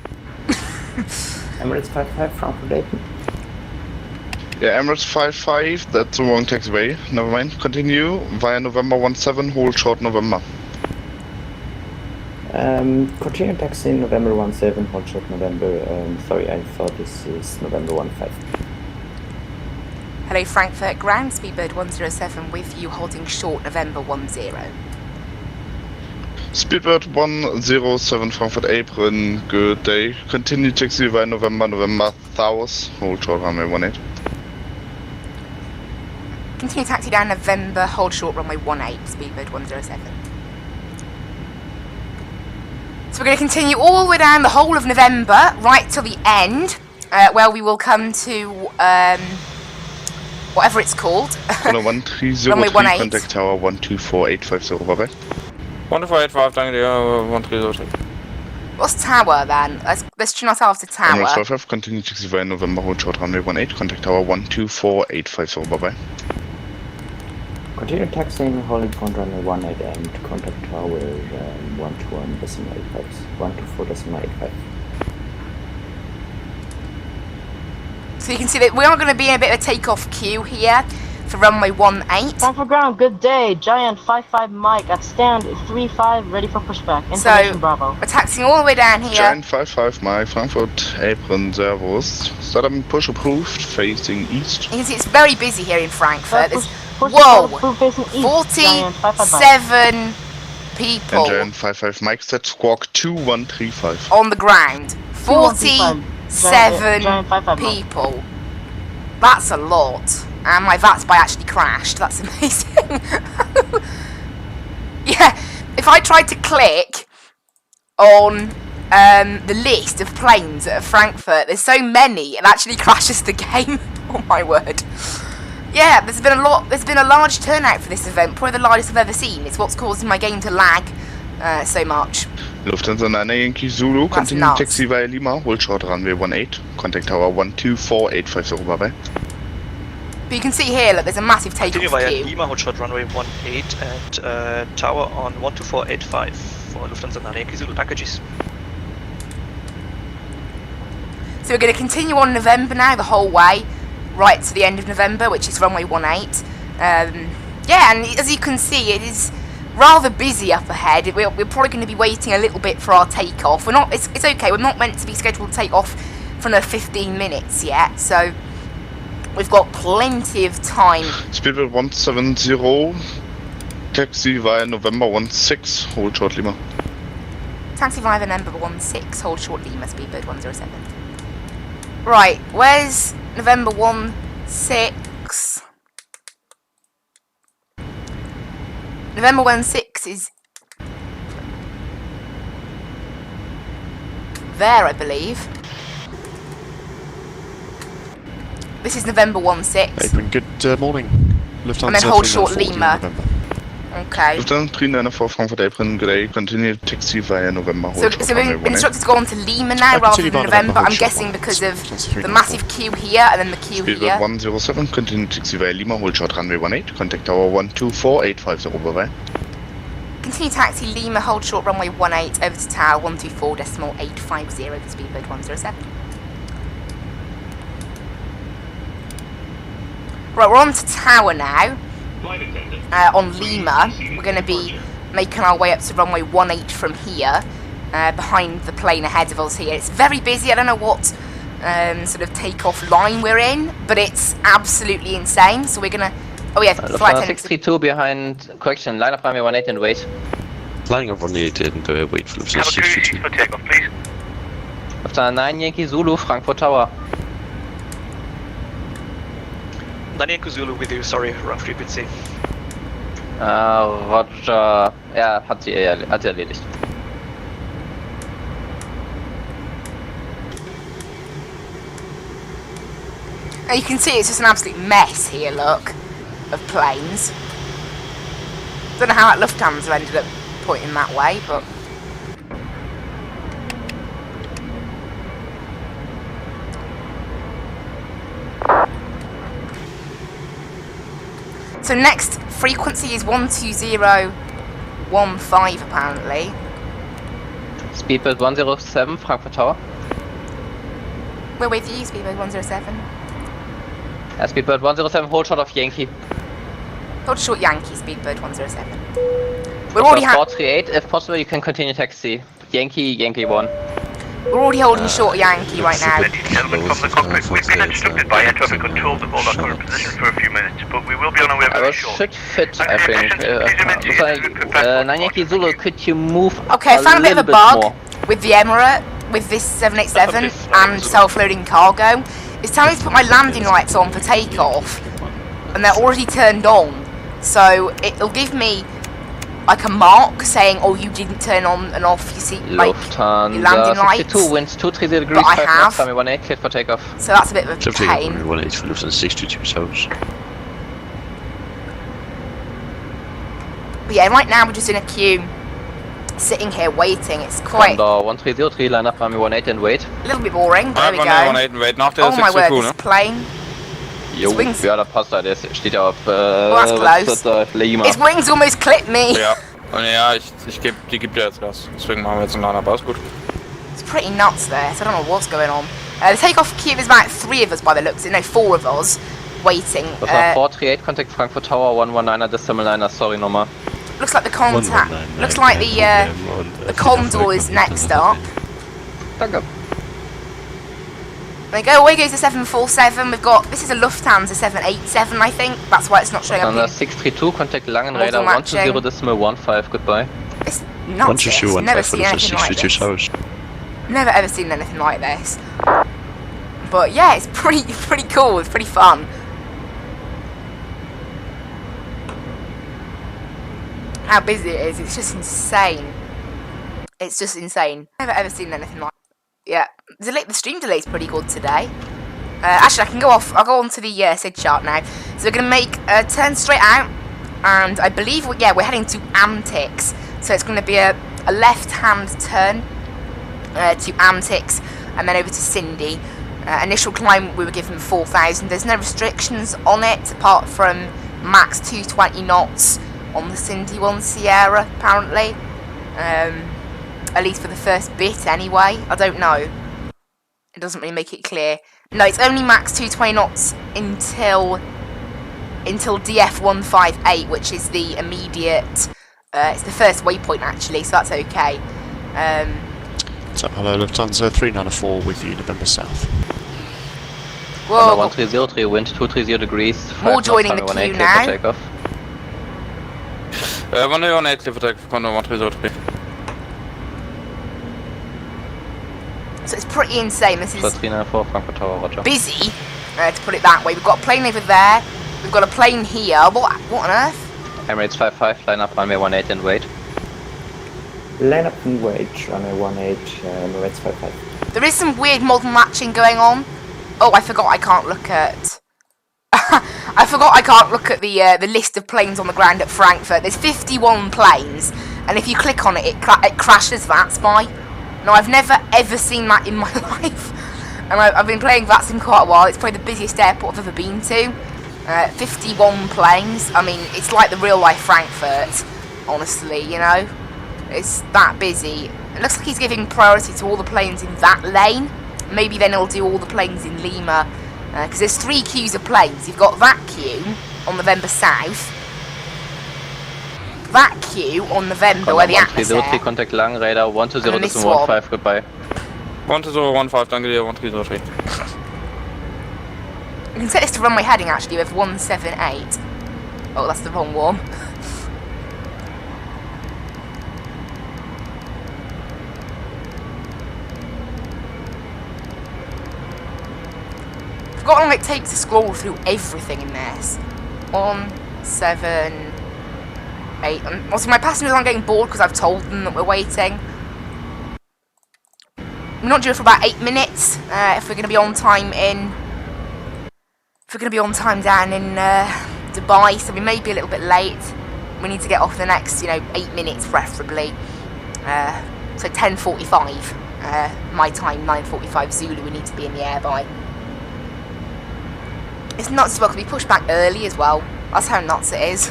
Emirates 55 Frankfurt Apron. Yeah, Emirates 55, that's the wrong taxiway. Never mind. Continue via November 17, hold short November. Continue taxi November 17, hold short November. Sorry, I thought this is November 15. Hello Frankfurt ground, Speedbird 107 with you holding short November 10. Speedbird 107 Frankfurt Apron, good day. Continue taxi via November 1000, hold short runway 18. Continue taxi down November, hold short runway 18, Speedbird 107. So we're going to continue all the way down the whole of November, right till the end, where we will come to, whatever it's called. Runway 1303, contact tower 124850, bye bye. 1485, danke dir, 1303. What's tower then? Let's tune ourselves to tower. Emirates 55, continue taxi via November, hold short runway 18, contact tower 124850, bye bye. Continue taxiing, holding front runway 18 and contact tower 124.85. So you can see that we are going to be in a bit of a takeoff queue here for runway 18. Frankfurt ground, good day. Giant 55 Mike at stand 35, ready for pushback. Information Bravo. We're taxiing all the way down here. Giant 55 Mike, Frankfurt Apron, servus. Startup push approved, facing east. You can see it's very busy here in Frankfurt. There's, push whoa, facing east. 47 people. And Giant 55 Mike, set squawk 2135. On the ground. 47 people. That's a lot. And my VATS by actually crashed. That's amazing. Yeah, if I tried to click on the list of planes at Frankfurt, there's so many, it actually crashes the game. Oh my word. Yeah, there's been a large turnout for this event, probably the largest I've ever seen. It's what's causing my game to lag so much. Lufthansa 9 Yankee Zulu, continue taxi via Lima, hold short runway 18, contact tower 124850, bye bye. But you can see here, look, there's a massive takeoff Continue via queue. Lima, hold short runway 18 and tower on 12485 for Lufthansa 9 Yankee Zulu. Danke, tschüss. So we're going to continue on November now, the whole way, right to the end of November, which is runway 18. Yeah, and as you can see, it is rather busy up ahead. We're probably going to be waiting a little bit for our takeoff. It's okay, we're not meant to be scheduled to take off for another 15 minutes yet, so we've got plenty of time. Speedbird 170, taxi via November 16, hold short Lima. Taxi via November 16, hold short Lima, Speedbird 107. Right, where's November 16? November 16 is there, I believe. This is November 16. Apron, good morning. Lufthansa And then hold short 394 Lima. November. Okay. Lufthansa 394 Frankfurt Apron, good day. Continue taxi via November, hold So short we've runway been 18. instructed to go on to Lima now rather than November. I'm guessing because of the massive queue here and then the queue Speedbird here. 107, continue taxi via Lima, hold short runway 18, contact tower 124850, bye bye. continue taxi Lima, hold short runway 18 over to tower 124.850 to speedbird 107. Right, we're on to tower now. On Lima, we're going to be making our way up to runway 18 from here, behind the plane ahead of us here. It's very busy. I don't know what sort of takeoff line we're in, but it's absolutely insane. So we're going to... Oh yeah, flight attendant. 632 behind, correction, line up runway 18 and wait. Line up runway 18 and wait for Have a cruise for takeoff, please. After 9 Yankee Zulu, Frankfurt Tower. 9 Yankee Zulu with you, sorry, wrong frequency. Roger, ja, hat sie erledigt. And you can see it's just an absolute mess here, look, of planes. Don't know how that Lufthansa ended up pointing that way, but... So next frequency is 12015 apparently. Speedbird 107, Frankfurt Tower. We're with you, Speedbird 107. Speedbird 107, hold short of Yankee. Hold short Yankee, Speedbird 107. We're already 438, if possible you can continue taxi. Yankee 1. We're already holding short Yankee right now. Ladies and gentlemen, from the cockpit, we've been instructed by air traffic control to hold our current position for a few minutes, but we will be on our way very shortly. Should fit, I think. 9 Yankee Zulu, could you move Okay, I found a bit of a bug more? with the Emirate, with this 787 and self-loading cargo. It's telling me to put my landing lights on for takeoff, and they're already turned on. So it'll give me like a mark saying, "Oh, you didn't turn on and off your seat, like your landing lights." 62 winds 230 degrees. But I have. Runway 18 cleared for takeoff. So that's a bit of a pain. Runway 18 for Lufthansa 622 South. But yeah, right now we're just in a queue, sitting here waiting. It's quite Condor 1303, line up runway 18 and wait. a little bit boring. But there we go. 18 wait, nach der Oh my word, 622, this ne? plane. Jo, Wings. ja, da passt halt. Der steht ja auf that's close. Lima. His wings almost clipped me. Ja. Und ja, die gibt ja jetzt Gas. Deswegen machen wir jetzt einen Line-Up, alles gut. It's pretty nuts there, so I don't know what's going on. The takeoff queue is about 3 of us by the looks of it. No, 4 of us waiting. 438, contact Frankfurt Tower, 119er, decimal liner, sorry nochmal. Looks like the contact. Looks like the Condor is next up. Danke. There we go, away goes the 747. We've got, this is a Lufthansa 787, I think. That's why it's not showing up. Thunder 632, contact Langenräder 120.15, goodbye. It's nuts. I've never seen anything like this. South. Never ever seen anything like this. But yeah, it's pretty cool. It's pretty fun. How busy it is, it's just insane. It's just insane. Never ever seen anything like. Yeah, the stream delay is pretty good today. Actually, I can go off. I'll go on to the SID chart now. So we're gonna make a turn straight out, and I believe we're heading to Antics. So it's gonna be a left-hand turn to Antics, and then over to Cindy. Initial climb we were given 4,000. There's no restrictions on it apart from max 220 knots on the Cindy 1 Sierra apparently. At least for the first bit anyway. I don't know. It doesn't really make it clear. No, it's only max 220 knots until DF158, which is the immediate... it's the first waypoint actually, so that's okay. So hello Lufthansa 394 with you, November South. Whoa. 1303, wind 230 degrees. More joining the queue now. 118 clear for takeoff, Condor 1303. So it's pretty insane. This is 394, Frankfurt Tower, roger. Busy, to put it that way. We've got a plane over there. We've got a plane here. What on earth? Emirates 55, line up runway 18 and wait. Line up and wait, runway 18, Emirates 55. There is some weird model matching going on. Oh, I forgot I can't look at... I forgot I can't look at the list of planes on the ground at Frankfurt. There's 51 planes, and if you click on it, it crashes Vatsim. No, I've never ever seen that in my life. And I've been playing Vatsim quite a while. It's probably the busiest airport I've ever been to. 51 planes. I mean, it's like the real life Frankfurt. honestly, you know. It's that busy. It looks like he's giving priority to all the planes in that lane. Maybe then he'll do all the planes in Lima. Because there's 3 queues of planes. You've got that queue on November South. That queue on November where the atmosphere. Contact lang, radar 120 15, goodbye. 12015, danke dir, 130. You can set this to runway heading actually with 178. Oh, that's the wrong one. I've forgotten how long it takes to scroll through everything in this. 1, 7, 8. Also, my passengers aren't getting bored because I've told them that we're waiting. We're not due for about 8 minutes if we're going to be on time in. If we're going to be on time down in Dubai, so we may be a little bit late. We need to get off the next, 8 minutes preferably. So 10:45 my time, 9:45 Zulu. We need to be in the air by. It's nuts as well because we pushed back early as well. That's how nuts it is.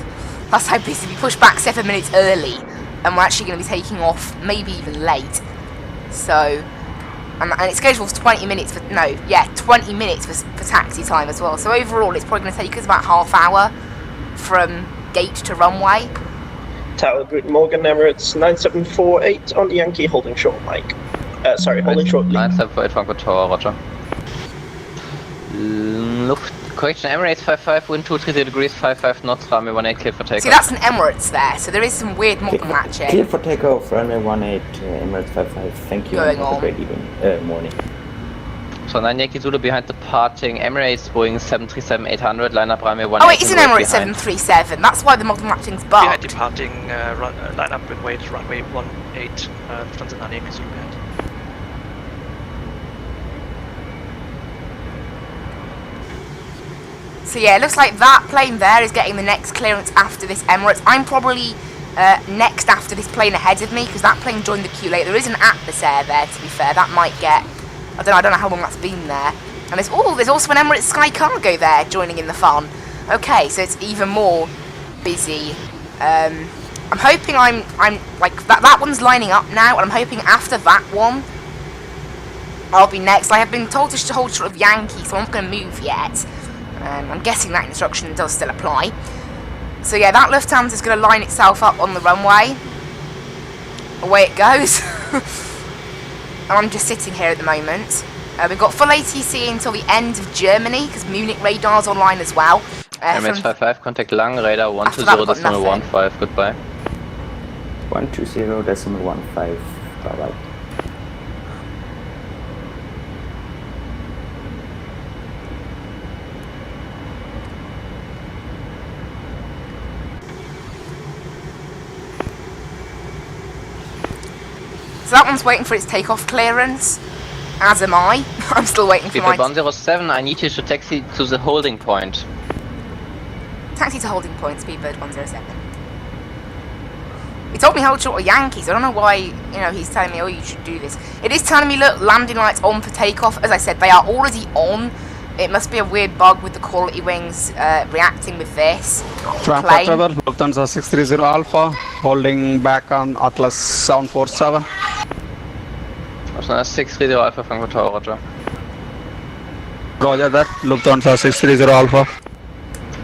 That's how busy we pushed back 7 minutes early, and we're actually going to be taking off maybe even late. So. And it's scheduled for 20 minutes for 20 minutes for taxi time as well. So overall, it's probably going to take us about half hour from gate to runway. Tower, Guten Morgen, Emirates 9748 on the Yankee, holding short, Mike. Holding short. 9748 Frankfurt Tower, roger. Luft correction, Emirates 55, wind 230 degrees, 55 knots, runway 18, clear for takeoff. See, that's an Emirates there, so there is some weird model matching. Clear for takeoff, runway 18, Emirates 55. Thank you. Going and have a great evening, morning. So 9 Yankee Zulu behind departing Emirates, Boeing 737-800, line up runway 18. Oh, it is an Emirates 737. That's why the model matching's bugged. Behind departing, line up and wait, runway 18, Lufthansa 9 Yankee Zulu behind. So yeah, it looks like that plane there is getting the next clearance after this Emirates. I'm probably next after this plane ahead of me because that plane joined the queue late. There is an Atlas Air there, to be fair. That might get, I don't know how long that's been there. And there's also an Emirates Sky Cargo there joining in the fun. Okay, so it's even more busy. I'm hoping I'm like that one's lining up now, and I'm hoping after that one I'll be next. I have been told to hold short of Yankee, so I'm not going to move yet. I'm guessing that instruction does still apply. So yeah, that Lufthansa is going to line itself up on the runway. Away it goes. And I'm just sitting here at the moment. We've got full ATC until the end of Germany, because Munich radar's online as well. Emirates 55, contact lang, radar 120.15, goodbye. 120.15, bye-bye. So that one's waiting for its takeoff clearance, as am I. I'm still waiting for my... 107, I need you to taxi to the holding point. Taxi to holding point, Speedbird 107. He told me hold short of Yankees. I don't know why, he's telling me, oh, you should do this. It is telling me, look, landing lights on for takeoff. As I said, they are already on. It must be a weird bug with the quality wings reacting with this Frankfurt Tower, Lufthansa 630 Alpha, holding back on Atlas 747. Lufthansa 630 Alpha, Frankfurt Tower, roger. Roger that, Lufthansa 630 Alpha.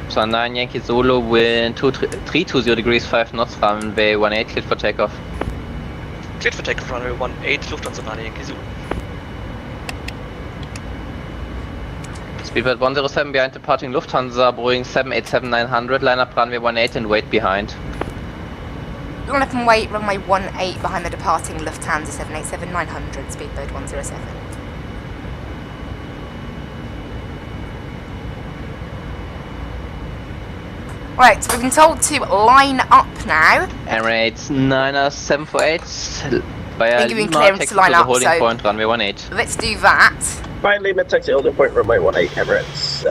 So 9 Yankee Zulu, wind 320 degrees, 5 knots, runway 18, cleared for takeoff. Cleared for takeoff, runway 18, Lufthansa 9 Yankee Zulu. Speedbird 107 behind departing Lufthansa, Boeing 787-900, line up runway 18 and wait behind. Line up and wait, runway 18 behind the departing Lufthansa 787-900, Speedbird 107. Right, so we've been told to line up now. Emirates 9748, via Lima, clearance to line the up, holding so point, runway 18. Let's do that. Right, Lima, taxi holding point, runway 18, Emirates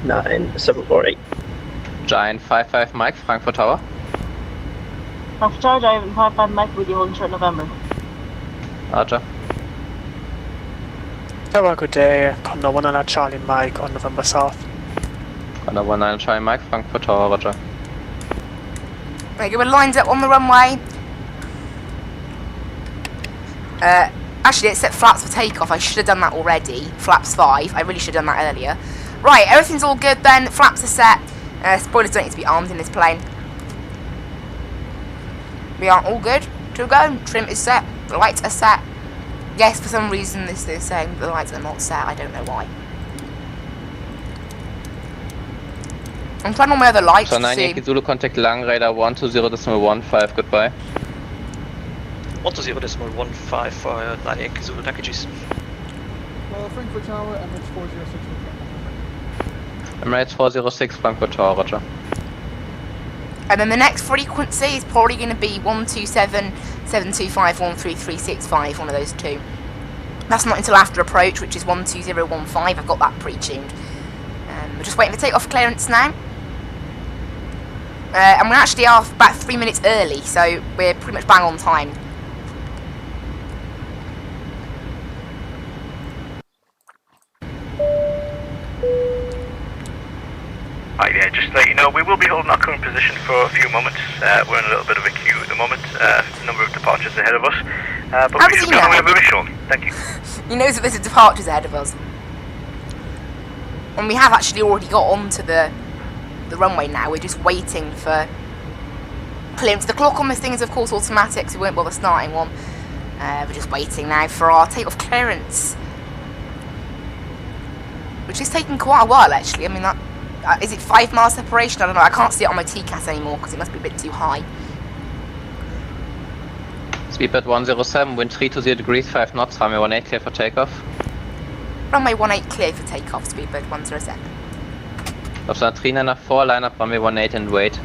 9748. Giant 55 Mike, Frankfurt Tower. Frankfurt Tower, Giant 55 Mike with you holding short November. Roger. Tower, good day. Condor 19 Charlie Mike on November South. Condor 19 Charlie Mike, Frankfurt Tower, roger. There you go, we're lined up on the runway. Actually, it's set flaps for takeoff. I should have done that already. Flaps 5. I really should have done that earlier. Right, everything's all good then. Flaps are set. Spoilers don't need to be armed in this plane. We are all good to go. Trim is set. The lights are set. Yes, for some reason this is saying the lights are not set. I don't know why. I'm trying on my other lights So to 9 see. Yankee Zulu, contact Lang Radar 120.15, goodbye. 120.15 for 9 Yankee Zulu, danke, tschüss. Frankfurt Tower, Emirates 406. Emirates 406, Frankfurt Tower, roger. And then the next frequency is probably going to be 127.725.13365, one of those two. That's not until after approach, which is 12015. I've got that pre-tuned. We're just waiting for takeoff clearance now. And we actually are about 3 minutes early, so we're pretty much bang on time. Hi there, just to let you know, we will be holding our current position for a few moments. We're in a little bit of a queue at the moment, a number of departures ahead of us. But we should be on our way very shortly. Thank you. He knows that there's departures ahead of us. And we have actually already got onto the runway now. We're just waiting for clearance. The clock on this thing is of course automatic, so we won't bother starting one. We're just waiting now for our takeoff clearance, which is taking quite a while actually. I mean, that is it 5 mile separation? I don't know. I can't see it on my TCAS anymore because it must be a bit too high. Speedbird 107, wind 320 degrees, 5 knots, runway 18 clear for takeoff. Runway 18 clear for takeoff, Speedbird 107. Lufthansa 394, line up runway 18 and wait.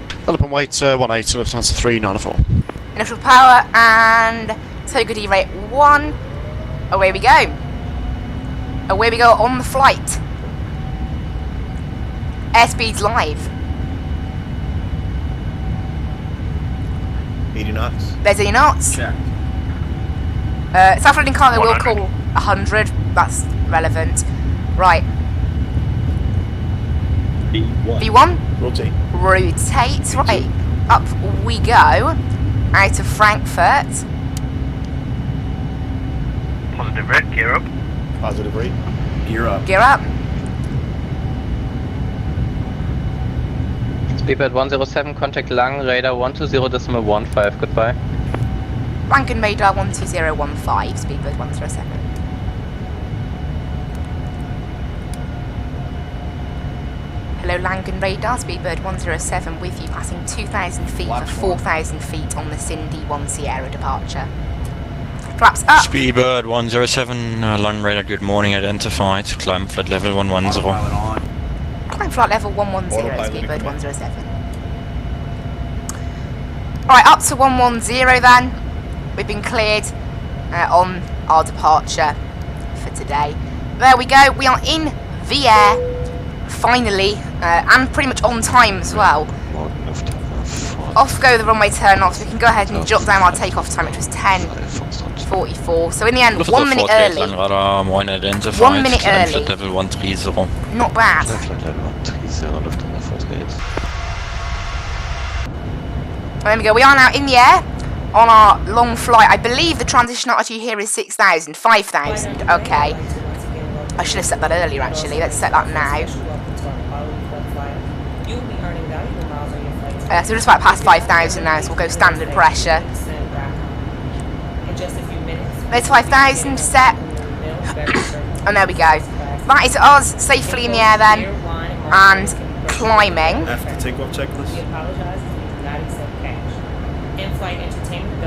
Develop and wait 18, Lufthansa 394. Initial power and Togo D rate 1. Away we go. Away we go on the flight. Airspeed's live. 80 knots. There's 80 knots. Check. South London Cargo will call 100. That's relevant. Right. V1. Rotate. Rotate. Right. Up we go. Out of Frankfurt. Positive rate, gear up. Positive rate. Gear up. Gear up. Speedbird 107, contact Lang Radar 120.15, goodbye. Lankan Radar 12015, Speedbird 107. Hello Lankan Radar, Speedbird 107 with you, passing 2,000 feet for 4,000 feet on the Cindy 1 Sierra departure. Flaps up. Speedbird 107, Lang Radar, good morning, identified, climb flight level 110. Climb flight level 110, Speedbird 107. Alright, up to 110 then. We've been cleared on our departure for today. There we go, we are in the air, finally, and pretty much on time as well. Off go the runway turn-offs. We can go ahead and jot down our takeoff time, which was 10:44. So in the end, 1 minute early. 1 minute early. Not bad. There we go. We are now in the air on our long flight. I believe the transition altitude here is 6,000, 5,000. Okay. I should have set that earlier actually. Let's set that now. So we're just about past 5,000 now, so we'll go standard pressure. There's 5,000 set. And there we go. That is us safely in the air then. And climbing. After takeoff checklist.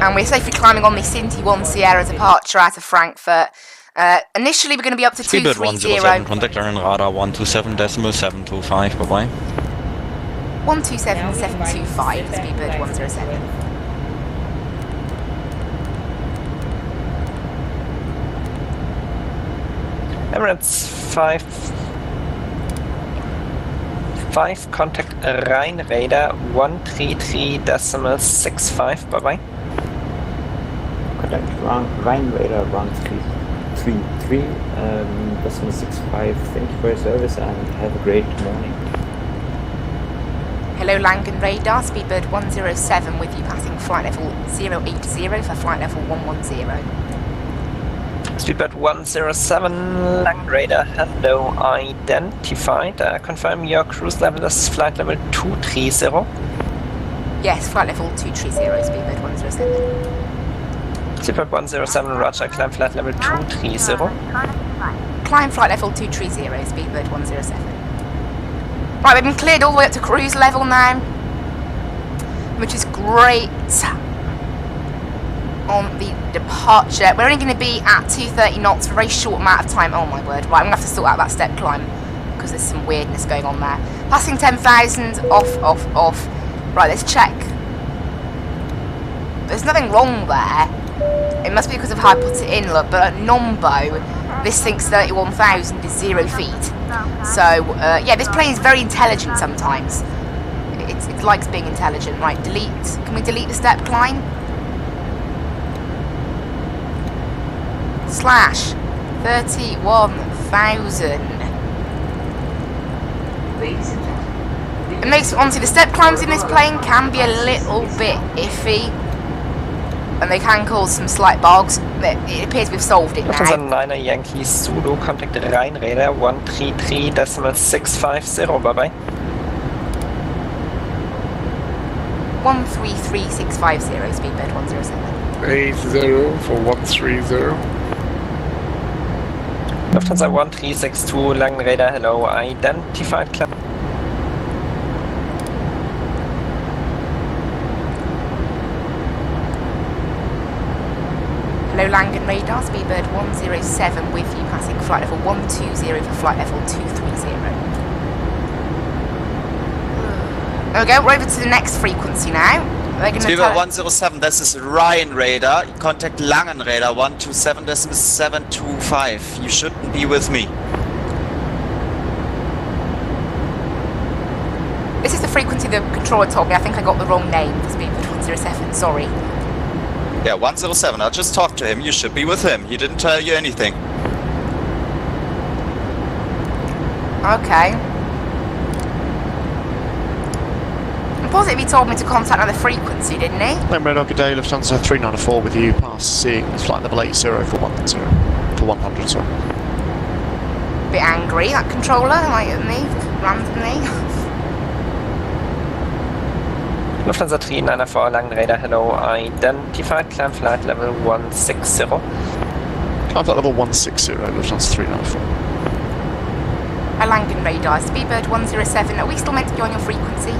And we're safely climbing on the Cindy 1 Sierra departure out of Frankfurt. Initially we're going to be up to 230. Speedbird 107, contact Aaron Radar 127.725, bye-bye. 127.725, Speedbird 107. Emirates 5, contact Rhine Radar 133.65, bye-bye. Contact Rhine Radar 1333.65. Thank you for your service and have a great morning. Hello Langan Radar, Speedbird 107 with you passing flight level 080 for flight level 110. Speedbird 107, Langan Radar, hello, identified. Confirm your cruise level is flight level 230. Yes, flight level 230, Speedbird 107. Speedbird 107, roger, climb flight level 230. Climb flight level 230, Speedbird 107. Right, we've been cleared all the way up to cruise level now, which is great. On the departure, we're only going to be at 230 knots for a very short amount of time. Oh my word, right, I'm going to have to sort out that step climb, because there's some weirdness going on there. Passing 10,000, off. Right, let's check. There's nothing wrong there. It must be because of how I put it in, look, but at Nombo, this thinks 31,000 is 0 feet. So, yeah, this plane is very intelligent sometimes. It likes being intelligent. Right, delete. Can we delete the step climb? Slash 31,000. It makes, honestly, the step climbs in this plane can be a little bit iffy. And they can cause some slight bogs, but it appears we've solved it now. Lufthansa 9er Yankee Zulu, contact Rheinräder 133.650, bye bye. 133650, Speedbird 107. 80 for 130. Lufthansa 1362, Langenräder, hello, identified climb. Hello Langan Radar, Speedbird 107 with you passing flight level 120 for flight level 230. There we go, we're over to the next frequency now. Speedbird 107, this is Ryan Radar. Contact Langan Radar 127.725. You shouldn't be with me. This is the frequency the controller told me. I think I got the wrong name for Speedbird 107, sorry. Yeah, 107, I just talked to him. You should be with him. He didn't tell you anything. Okay. I'm positive he told me to contact another frequency, didn't he? Radar, good day, Lufthansa 394 with you, passing flight level 80 for 100, sorry. Bit angry, that controller, like at me, randomly. Lufthansa 394, Langenräder, hello, identified, climb flight level 160. Climb flight level 160, Lufthansa 394. A Langan Radar, Speedbird 107, are we still meant to be on your frequency?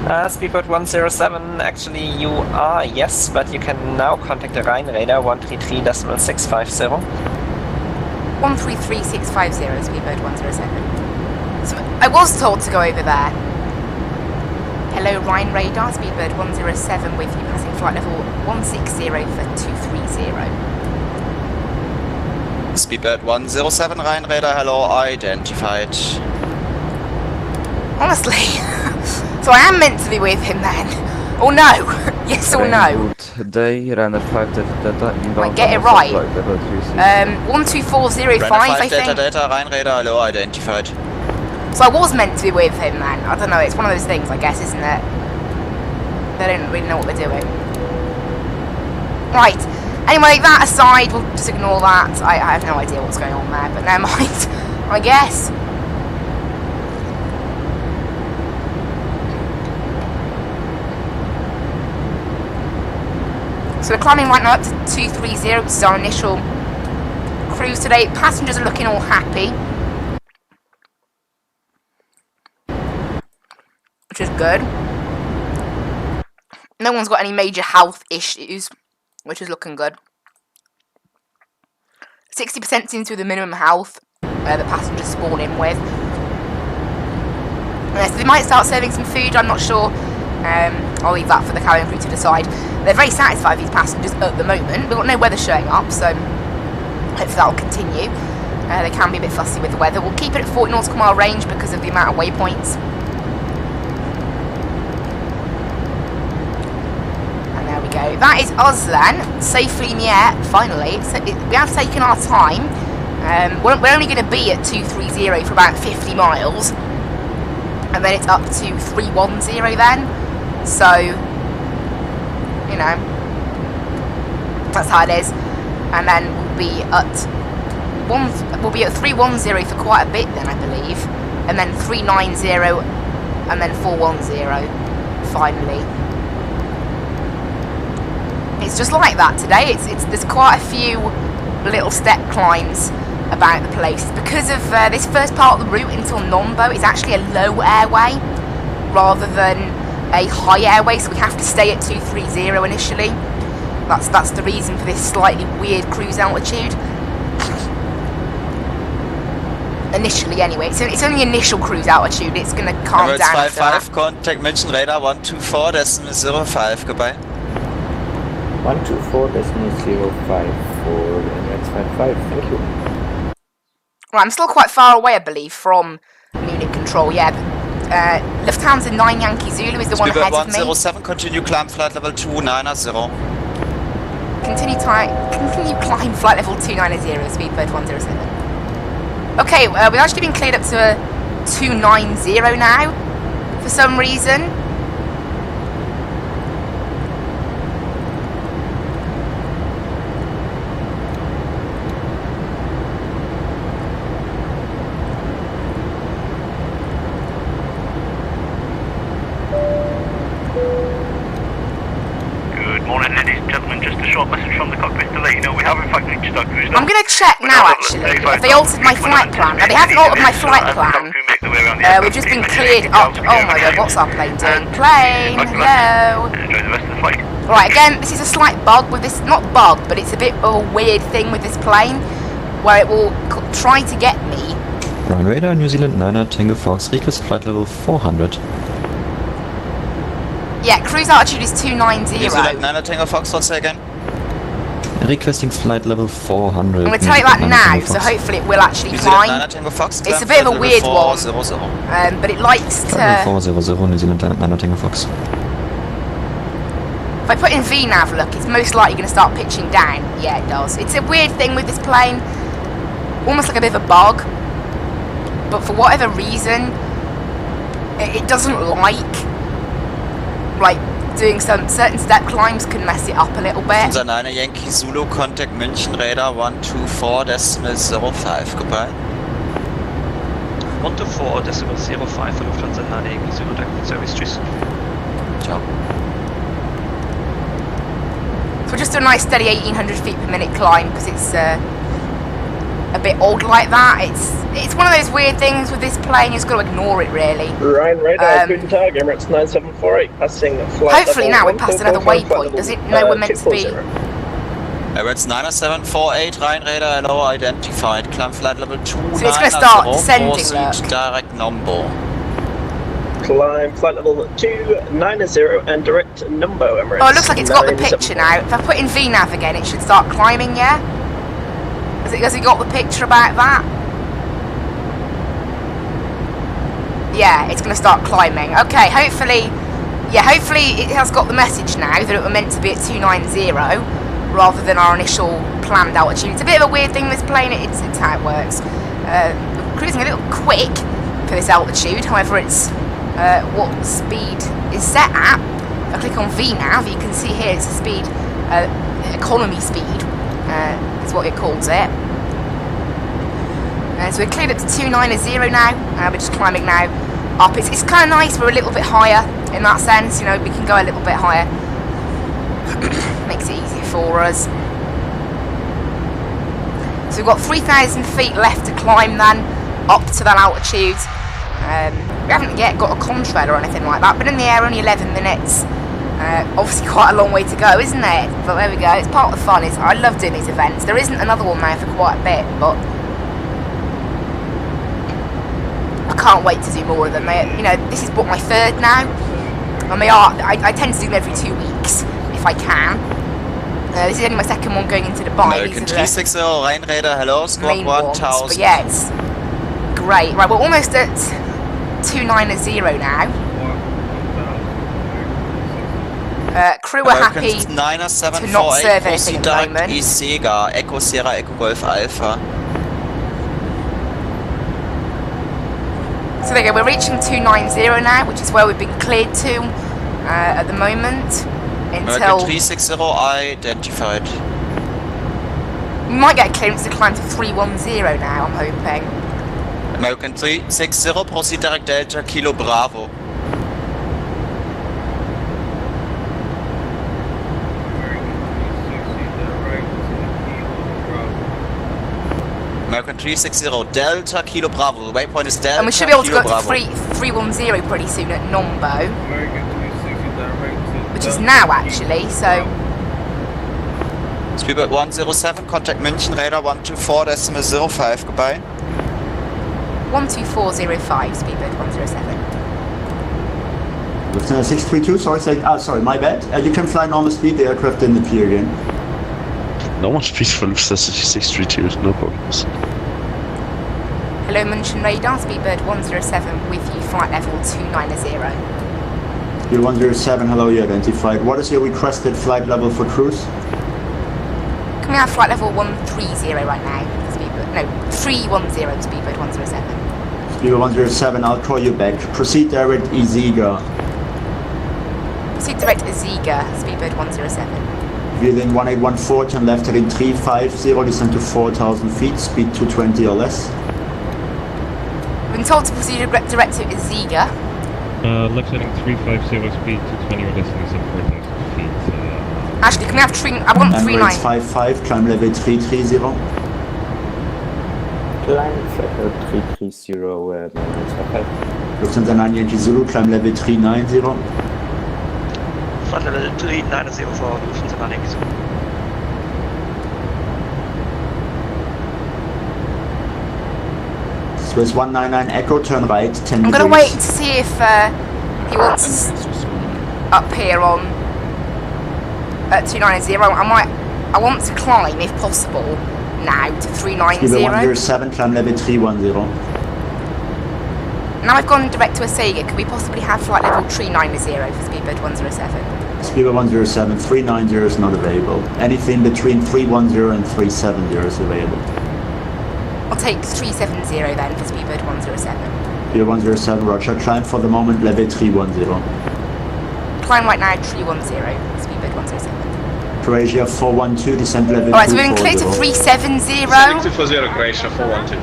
Speedbird 107, actually you are, yes, but you can now contact the Rheinräder 133.650. 133650, Speedbird 107. So I was told to go over there. Hello Rhine Radar, Speedbird 107 with you passing flight level 160 for 230. Speedbird 107, Ryan Radar, hello, identified. Honestly, so I am meant to be with him then? Or no? Yes or no? Day, runner 5 Delta, inbound. Get it right. 12405, I think. Delta, Ryan Radar, hello, identified. So I was meant to be with him then. I don't know, it's one of those things, I guess, isn't it? They don't really know what they're doing. Right. Anyway, that aside, we'll just ignore that. I have no idea what's going on there, but never mind, I guess. So we're climbing right now up to 230. This is our initial cruise today. Passengers are looking all happy, which is good. No one's got any major health issues, which is looking good. 60% seems to be the minimum health that passengers spawn in with. So they might start serving some food, I'm not sure. I'll leave that for the cabin crew to decide. They're very satisfied with these passengers at the moment. We've got no weather showing up, so hopefully that will continue. They can be a bit fussy with the weather. We'll keep it at 40 nautical mile range because of the amount of waypoints. Go. That is us then, safely in the air, finally. So we have taken our time. We're only going to be at 230 for about 50 miles. and then it's up to 310 then. So, you know, that's how it is. And then we'll be at 310 for quite a bit then, I believe, and then 390, and then 410 finally. It's just like that today. There's quite a few little step climbs about the place. Because of this first part of the route until Nombo is actually a low airway rather than a high airway, so we have to stay at 230 initially. That's the reason for this slightly weird cruise altitude. Initially, anyway. It's only initial cruise altitude. It's going to calm Emirates down after 55, that. contact München radar 124.05, goodbye. 124.05 for Emirates 55, thank you. Right, I'm still quite far away, I believe, from Munich control, yeah. Lufthansa 9 Yankee Zulu is the one ahead of me. 107, continue climb flight level 290. Continue climb flight level 290, speedbird 107. Okay, we've actually been cleared up to a 290 now, for some reason. I'm going to check now, actually, if they altered my flight plan. Now, they haven't altered my flight plan. We've just been cleared up. Oh my god, what's our plane doing? Plane, hello. Right, again, this is a slight bug with this. Not bug, but it's a bit of a weird thing with this plane, where it will try to get me. Ryan Radar, New Zealand 9er, Tango Fox, request flight level 400. Yeah, cruise altitude is 290. New Zealand 9er, Tango Fox, what's that again? Requesting flight level 400. I'm going to tell you that now, so hopefully it will actually climb. It's a bit of a weird one, but it likes to... 400, New Zealand 9er, Tango Fox. If I put in VNav, look, it's most likely going to start pitching down. Yeah, it does. It's a weird thing with this plane, almost like a bit of a bug, but for whatever reason, it doesn't like doing some certain step climbs can mess it up a little bit. Unser 9 Yankee Zulu, contact München radar 124.05, goodbye. 124.05 for Lufthansa 9 Yankee Zulu, direct service, tschüss. Ciao. So just a nice steady 1800 feet per minute climb, because it's a bit old like that. It's one of those weird things with this plane, you just got to ignore it really. Ryan radar, guten Tag, Emirates 9748, passing flight hopefully now we're past another waypoint. Does it know we're meant to be? Emirates 9748, Ryan radar, hello, identified, climb flight level 290. So it's going to start descending, look. Direct Nombo. Climb flight level 290 and direct Nombo, Emirates. Oh, it looks like it's got the picture now. If I put in VNav again, it should start climbing, yeah? Has it got the picture about that? Yeah, it's going to start climbing. Okay, hopefully it has got the message now that it was meant to be at 290 rather than our initial planned altitude. It's a bit of a weird thing, this plane, it's how it works. Cruising a little quick for this altitude, however it's what speed is set at. If I click on VNav, you can see here it's a speed, economy speed. Is what it calls it. So we're cleared up to 290 now. We're just climbing now up. It's kind of nice. We're a little bit higher in that sense. You know, we can go a little bit higher. Makes it easier for us. So we've got 3,000 feet left to climb then up to that altitude. We haven't yet got a contrail or anything like that. Been in the air only 11 minutes. Obviously quite a long way to go, isn't it? But there we go, it's part of the fun. I love doing these events. There isn't another one now for quite a bit, but I can't wait to do more of them. This is what my third now, and I tend to do them every 2 weeks if I can. This is only my second one going into Dubai. American 360, Ryan radar, hello, squawk 1000. But yeah, it's great. Right, we're almost at 290 now. Crew are happy to not serve anything at the moment. Sega, Echo Sierra, Echo Golf Alpha. So there you go, we're reaching 290 now, which is where we've been cleared to at the moment. Until... American 360 identified. We might get a clearance to climb to 310 now, I'm hoping. American 360, proceed direct Delta, Kilo Bravo. American 360, Delta, Kilo Bravo. The waypoint is Delta, and we should be able to Kilo go Bravo. to 310 pretty soon at Nombo. Which is now actually, so... Speedbird 107, contact München, radar 124.05, goodbye. 12405, Speedbird 107. Lufthansa 632, sorry, my bad. You can fly normal speed, the aircraft didn't appear again. Normal speed for Lufthansa 632, no problems. Hello München radar, Speedbird 107 with you, flight level 290. Speed 107, hello, you identified. What is your requested flight level for cruise? Can we have flight level 130 right now? Speedbird, no, 310, Speedbird 107. Speedbird 107, I'll call you back. Proceed direct Eziga. Proceed direct Eziga, Speedbird 107. Wheeling 1814, turn left heading 350, descend to 4,000 feet, speed 220 or less. We've been told to proceed direct to Eziga. Left heading 350, speed 220 or less, descend 4,000 feet. Actually, can we have I want 39. Emirates 55, climb level 330. Climb level 330, Lufthansa 9 Yankee Zulu, climb level 390. Flight level 390 for Lufthansa 9 Yankee Zulu. Swiss 199 Echo, turn right 10 I'm degrees. going to wait to see if he wants us up here on at 290. I want to climb, if possible, now to 390. Speedbird 107, climb level 310. Now I've gone direct to Eziga, could we possibly have flight level 390 for Speedbird 107? Speedbird 107, 390 is not available. Anything between 310 and 370 is available. I'll take 370 then for Speedbird 107. Speedbird 107, roger. Climb for the moment level 310. Climb right now 310, Speedbird 107. Croatia 412, descend level 240. Alright, so we've been cleared to 370. 240, Croatia 412.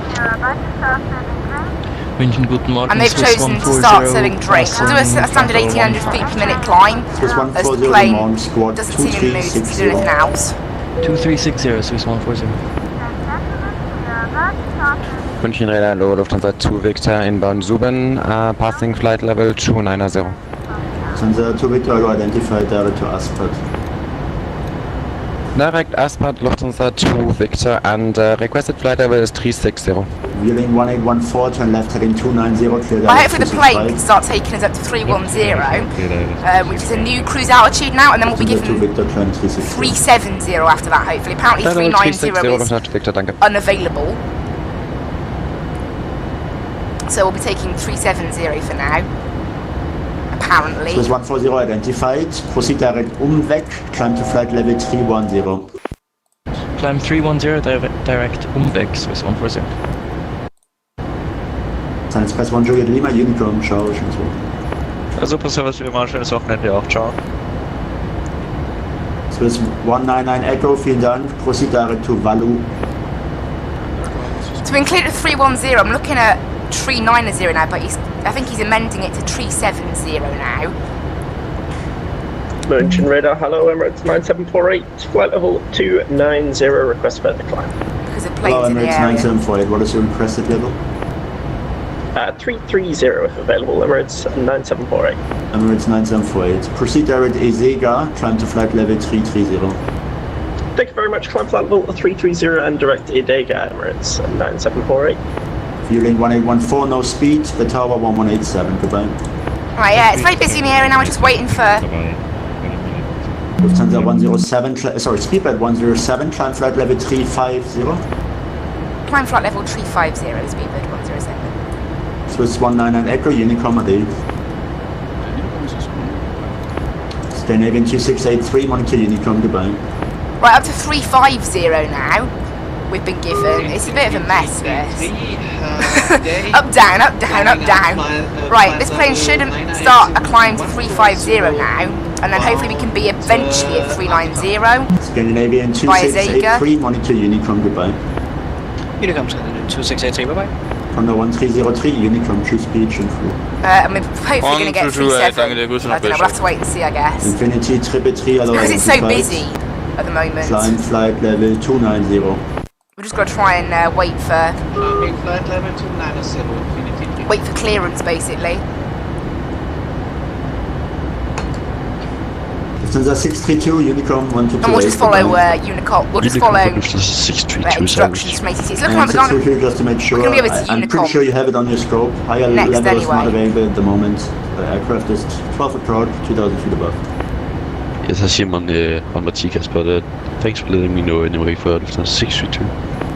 München, guten Morgen. And they've chosen to start serving drinks. We'll do a standard 1800 feet per minute climb. Swiss As the 140, plane Morning Squad doesn't seem in the mood to do anything else. 2360, Swiss 140. München Radar, hello, Lufthansa 2 Victor, inbound Zuben, passing flight level 290. Lufthansa 2 Victor, hello, identified direct to Aspat. Direct Aspat, Lufthansa 2 Victor, and requested flight level is 360. Wheeling 1814, turn left heading 290, clear Well, hopefully the plane can start taking us up to 310, which is a new cruise altitude now, and then we'll be given 370 after that, hopefully. Apparently 390 is unavailable. So we'll be taking 370 for now. Apparently. Swiss 140 identified. Proceed direct weg. Climb to flight level 310. Climb 310, direct weg, Swiss 140. San Express 1 Juliet Lima, Unicom, ciao, schönes Wochenende. Ja, super Service, wie immer, schönes Wochenende auch, ciao. Swiss 199 Echo, vielen Dank. Proceed direct to Valu. So we included 310. I'm looking at 390 now, but I think he's amending it to 370 now. München radar, hello, Emirates 9748, flight level 290, request further climb. Because of Hello, planes in the Emirates area. 9748, what is your requested level? 330 if available, Emirates 9748. Emirates 9748. Proceed direct Eziga, climb to flight level 330. Thank you very much, climb flight level 330 and direct Edega, Emirates 9748. Fueling 1814, no speed, the tower 1187, goodbye. Right, yeah, it's very busy in the area now, we're just waiting for... Lufthansa 107, Speedbird 107, climb flight level 350. Climb flight level 350, Speedbird 107. Swiss 199 Echo, Unicom, Ade. Scandinavian 2683, monitor Unicom, goodbye. Right, up to 350 now. we've been given. It's a bit of a mess, this. Up, down, up, down, up, down. Right, this plane should start a climb to 350 now, and then hopefully we can be eventually at 390. Scandinavian 2683, monitor Unicron, goodbye. Unicron 2683, bye-bye. On the 1303, Unicron, true speech and through. And we're hopefully going to get 37. I don't know, we'll have to wait and see, I guess. Infinity 333, because it's so busy at the moment. Flying flight level 290. We're just going to try and wait for... flight level 290, Infinity 3. Wait for clearance, basically. Lufthansa 632, Unicron 122. And we'll just follow Unicron. We'll just follow instructions from ATC. It's looking like we're going to... Just to make sure, we're going to be over to I'm pretty sure you have it on your scope. Higher level is not available at the moment. The aircraft is 12 approach, 2,000 feet above. Yes, I see him on Matikas, but thanks for letting me know anyway for Lufthansa 632.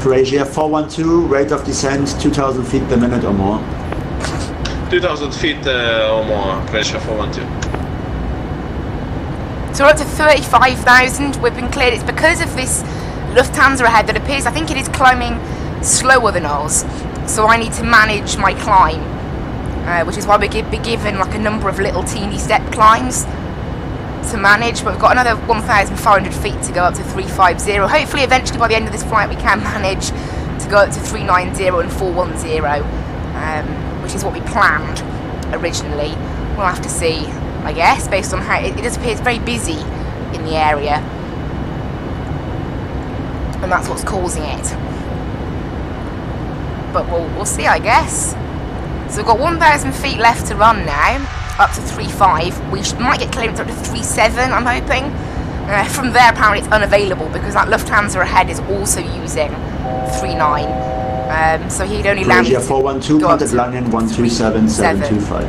Croatia 412, rate of descent 2,000 feet per minute or more. 2,000 feet or more, Croatia 412. So we're up to 35,000. We've been cleared. It's because of this Lufthansa ahead that appears, I think it is climbing slower than us. So I need to manage my climb, which is why we'll be given like a number of little teeny step climbs to manage. But we've got another 1,500 feet to go up to 350. Hopefully, eventually by the end of this flight, we can manage to go up to 390 and 410, which is what we planned originally. We'll have to see, I guess, based on how it does appear it's very busy in the area, and that's what's causing it. But we'll see, I guess. So we've got 1,000 feet left to run now, up to 3.5. We might get clearance up to 3.7, I'm hoping. From there, apparently it's unavailable because that Lufthansa ahead is also using 3.9. So he'd only land. Croatia 412, contact London 127725.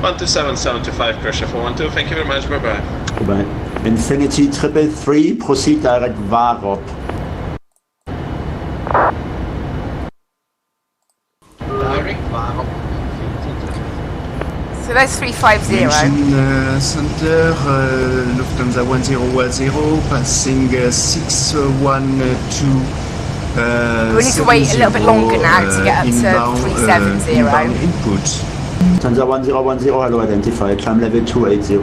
127725, Croatia 412, thank you very much, bye-bye. Goodbye. Infinity 333, proceed direct Varop. Direct Varop. So there's 350. Center, Lufthansa 1010, passing 612. We need to wait a little bit longer now to get up to 370. Input. Lufthansa 1010, hello, identified, climb level 280.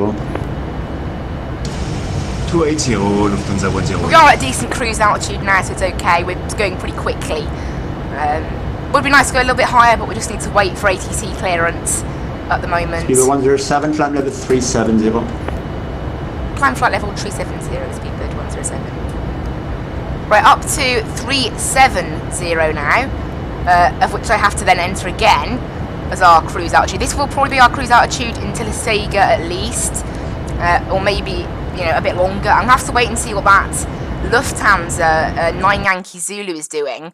280, Lufthansa 10. We are at a decent cruise altitude now, so it's okay. We're going pretty quickly. Would be nice to go a little bit higher, but we just need to wait for ATC clearance at the moment. Speedbird 107, climb level 370. Climb flight level 370, Speedbird 107. Right, up to 370 now, of which I have to then enter again as our cruise altitude. This will probably be our cruise altitude until Asega at least, or maybe, you know, a bit longer. I'm going to have to wait and see what that Lufthansa 9 Yankee Zulu is doing.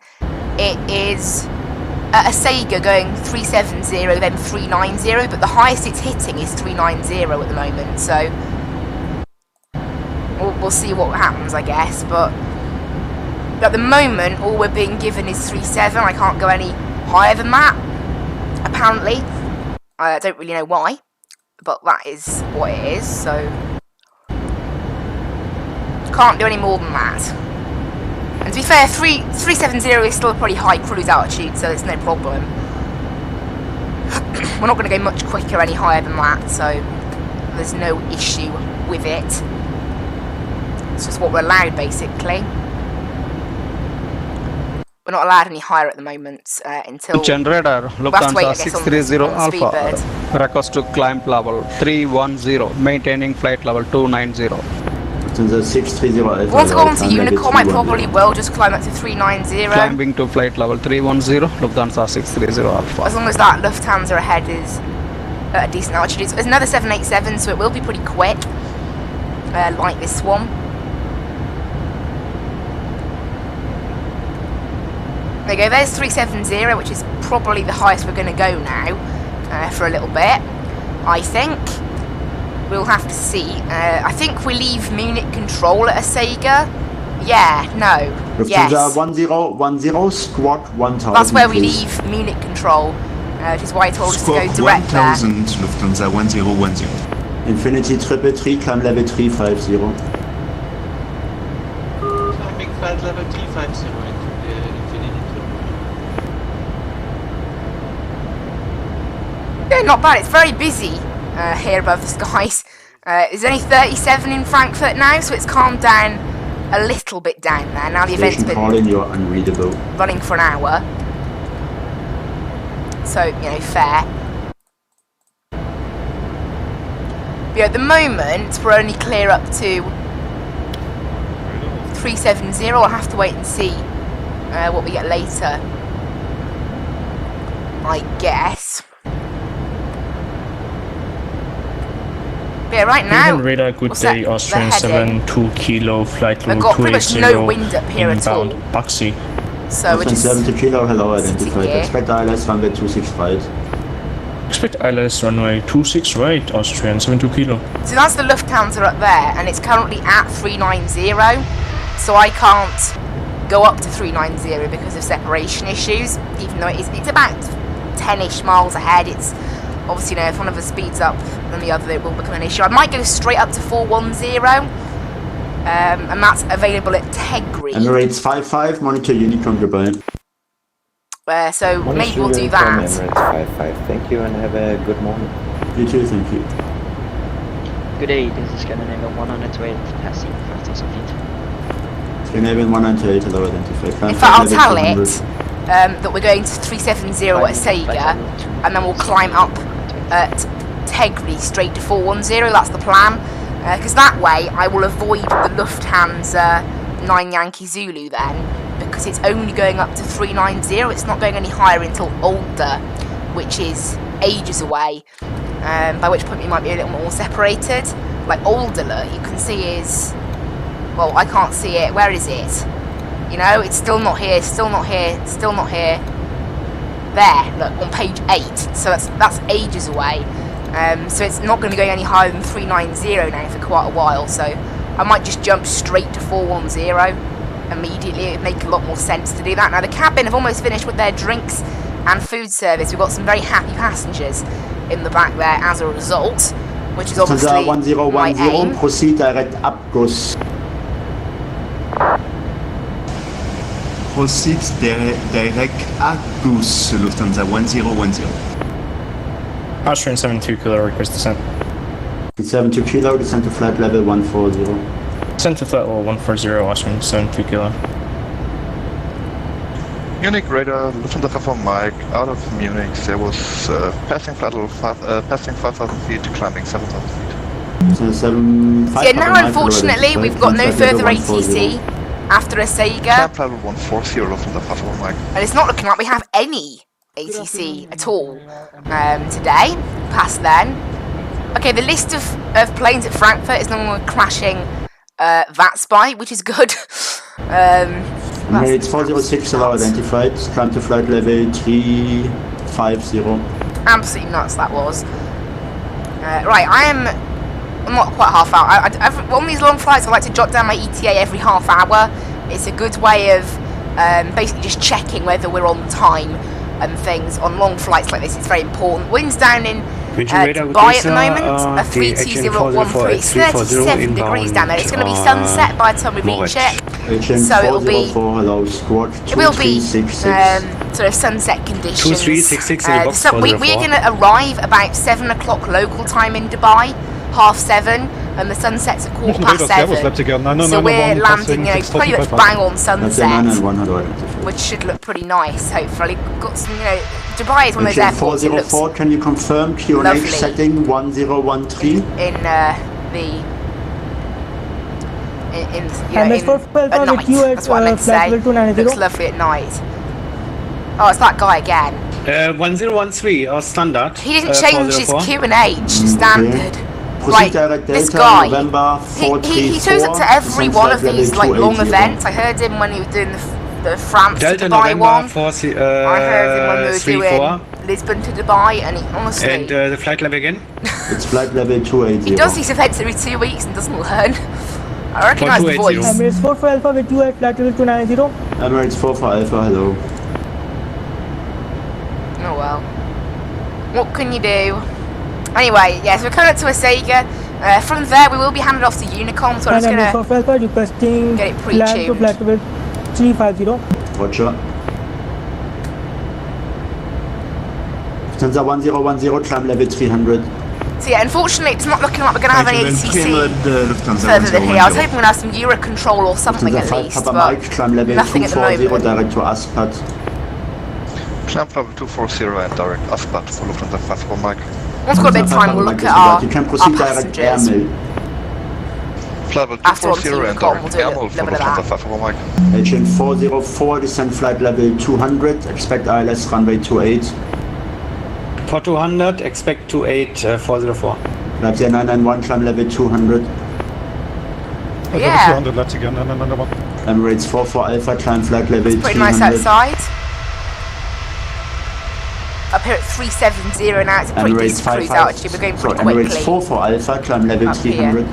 It is Asega going 370, then 390, but the highest it's hitting is 390 at the moment, so we'll see what happens, I guess. But at the moment, all we're being given is 3.7. I can't go any higher than that, apparently. I don't really know why, but that is what it is, so can't do any more than that. And to be fair, 370 is still a pretty high cruise altitude, so it's no problem. We're not going to go much quicker any higher than that, so there's no issue with it. It's just what we're allowed, basically. We're not allowed any higher at the moment until... Generator, Lufthansa 630 Alpha, request to climb level 310, maintaining flight level 290. Lufthansa 630 Alpha. Once I go on to Unicom, I probably will just climb up to 390. Climbing to flight level 310, Lufthansa 630 Alpha. As long as that Lufthansa ahead is at a decent altitude. There's another 787, so it will be pretty quick, like this one. There you go, there's 370, which is probably the highest we're going to go now for a little bit, I think. We'll have to see. I think we leave Munich control at Asega. Yeah, no, yes. Lufthansa 1010, squawk 1000. That's where we leave Munich control, which is why I told us to go direct there. 1000, Lufthansa 1010. Infinity 333, climb level 350. Climbing flight level 350. Yeah, not bad. It's very busy here above the skies. There's only 37 in Frankfurt now, so it's calmed down a little bit down there. Now the event's been running for an hour. So, you know, fair. But yeah, at the moment, we're only clear up to 370. I'll have to wait and see what we get later, I guess. But yeah, right now, radar, good day, Austrian 7, 2 kilo, flight level 280. We've got pretty much no wind up here at all. Baxi. So we're just 70 kilo, hello, identified. Expect ILS runway 26 right. Expect ILS runway 26 right, Austrian 72 kilo. So that's the Lufthansa up there, and it's currently at 390. So I can't go up to 390 because of separation issues, even though it's about 10-ish miles ahead. It's obviously, you know, if one of us speeds up than the other, it will become an issue. I might go straight up to 410, and that's available at Tegri. Emirates 55, monitor Unicron goodbye. So maybe we'll do that. Emirates 55, thank you and have a good morning. You too, thank you. Good day, this is Scandinavian 128 passing 5,000 feet. Scandinavian 198, hello, identified. In fact, I'll tell it that we're going to 370 at Sega, and then we'll climb up at Tegri straight to 410. That's the plan, because that way I will avoid the Lufthansa 9 Yankee Zulu then, because it's only going up to 390. It's not going any higher until Older, which is ages away, by which point we might be a little more separated. Like Olderler, you can see is, well, I can't see it. Where is it? You know, it's still not here, still not here, still not here. There, look, on page 8. So that's ages away. So it's not going to be going any higher than 390 now for quite a while. So I might just jump straight to 410 immediately. It'd make a lot more sense to do that. Now the cabin have almost finished with their drinks and food service. We've got some very happy passengers in the back there as a result, which is obviously 1010, my aim. Proceed direct Abguss. Proceed direct Abguss, Lufthansa 1010. Austrian 72 kilo, request descent. 72 kilo, descent to flight level 140. Descent to flight level 140, Austrian 72 kilo. Munich radar, Lufthansa for Mike, out of Munich, there was passing flight level 5,000 feet, climbing 7,000 feet. Yeah, now unfortunately we've got no further ATC after a Sega. Climb flight level 140, Lufthansa for Mike. And it's not looking like we have any ATC at all today, past then. Okay, the list of planes at Frankfurt is no longer crashing Vatsim, which is good. It's 406 allow identified, climb to flight level 350. Absolutely nuts that was. Right, I'm not quite half hour. On these long flights I like to jot down my ETA every half hour. It's a good way of basically just checking whether we're on time and things. On long flights like this, it's very important. Wind's down in Dubai at the moment, a 32013. It's 37 degrees down there. It's going to be sunset by the time we reach it. So it'll be, sort of sunset conditions. We're going to arrive about 7 o'clock local time in Dubai, 7:30, and the sunset's at 7:15. So we're landing, you know, pretty much bang on sunset, which should look pretty nice. Hopefully, got some, you know, Dubai is one of those airports. 404, can you confirm QNH setting 1013? In at night. That's what I meant to say. Looks lovely at night. Oh, it's that guy again. 1013 or standard. He didn't change his QNH to standard. Right, this guy, he shows up to every one of these like long events. I heard him when he was doing the France to Dubai one. I heard him when we were doing Lisbon to Dubai, and he honestly... And the flight level again? It's flight level 280. He does these events every 2 weeks and doesn't learn. I recognise the voice. Emirates 4 for Alpha with you at flight level 290. Emirates 4 for Alpha, hello. Oh well. What can you do? Anyway, yes, we're coming up to a Sega. From there, we will be handed off to Unicom, so I'm just going to get it pre-tuned. Flight level 350. Roger. Lufthansa 1010, climb level 300. So yeah, unfortunately it's not looking like we're going to have any ACC Lufthansa further than here. I was hoping we're going to have some Euro control or something Lufthansa at 5 least, Papa but Mike, climb level nothing at the 240, moment. direct to Aspat. Climb level 240 and direct Aspat for Lufthansa 5 Papa Mike. Once we've got a bit of time, we'll look at our You can proceed direct passengers. airmail. Level After on 240 and Unicom, we'll direct do a airmail for little bit of Lufthansa that. 5 Papa Mike. Agent 404, descend flight level 200, expect ILS runway 28. For 200, expect 28 404. Leipzig 991, climb level 200. Yeah, Leipzig 991. Emirates 44 Alpha, climb flight level 300. pretty nice outside. Up here at 370 now, it's a pretty Emirates decent cruise 55 altitude, we're going pretty Emirates quickly. 44 Alpha, climb level Up here. 300.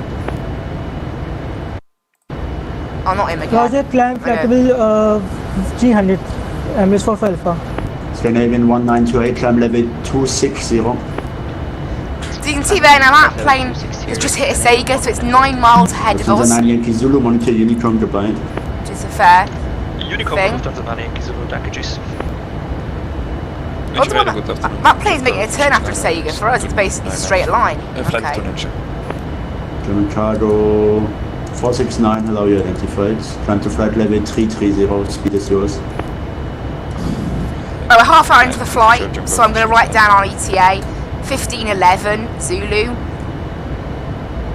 Oh, not him again. Roger, climb flight level 300. Emirates 4 Alpha. Scandinavian 1928, climb level 260. So you can see there now that plane has just hit a Sega, so it's 9 miles ahead of Lufthansa us, 9 Yankee Zulu, monitor Unicom goodbye. which is a fair Unicom thing. Lufthansa 9 Yankee Zulu, danke, tschüss. That plane's making a turn after a Sega. For us, it's basically a straight line. Okay. German cargo 469, hello, you identified. Climb to flight level 330, speed is yours. Well, we're half hour into the flight, so I'm going to write down our ETA. 1511 Zulu,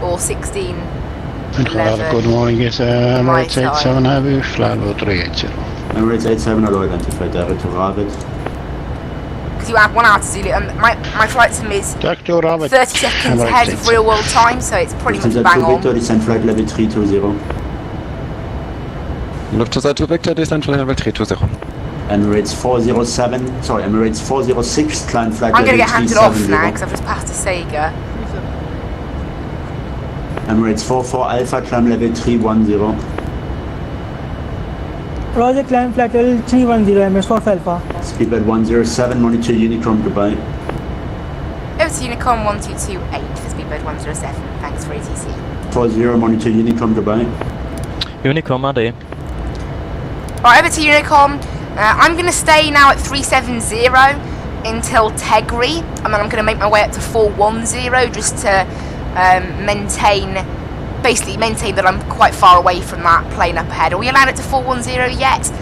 or 1611. Good morning, it's Emirates My 87 Heavy, flight level 380. Emirates 87, hello, identified, direct to Rabbit. Because you have 1 hour to Zulu, and my flight sim is Direct to Rabbit. 30 seconds ahead of real world time, so it's pretty much Lufthansa bang 2 on. Victor, descend flight level 320. Lufthansa 2 Victor, descend flight level 320. Emirates 407, sorry, Emirates 406, climb flight I'm level going to get handed off 370. now, because I've just passed a Sega. Emirates 44 Alpha, climb level 310. Roger, climb flight level 310. Emirates 4 Alpha. Speedbird 107, monitor Unicom goodbye. Over to Unicom 1228 for Speedbird 107. Thanks for ATC. 40, monitor Unicom goodbye. Unicom AD. Right, over to Unicom. I'm going to stay now at 370 until Tegri, and then I'm going to make my way up to 410 just to maintain that I'm quite far away from that plane up ahead. Are we allowed it to 410 yet?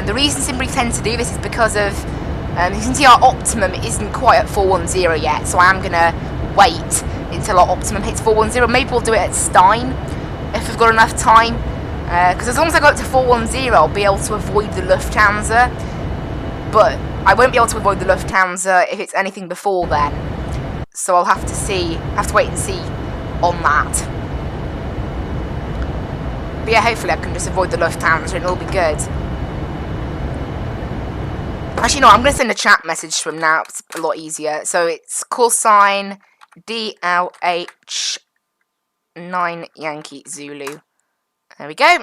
The reason Simbri tend to do this is because of, you can see our optimum isn't quite at 410 yet, so I am going to wait until our optimum hits 410. Maybe we'll do it at Stein if we've got enough time. Because as long as I go up to 410, I'll be able to avoid the Lufthansa. But I won't be able to avoid the Lufthansa if it's anything before then. So I'll have to wait and see on that. But yeah, hopefully I can just avoid the Lufthansa and it'll be good. Actually, no, I'm going to send a chat message from now. It's a lot easier. So it's call sign DLH 9 Yankee Zulu. There we go.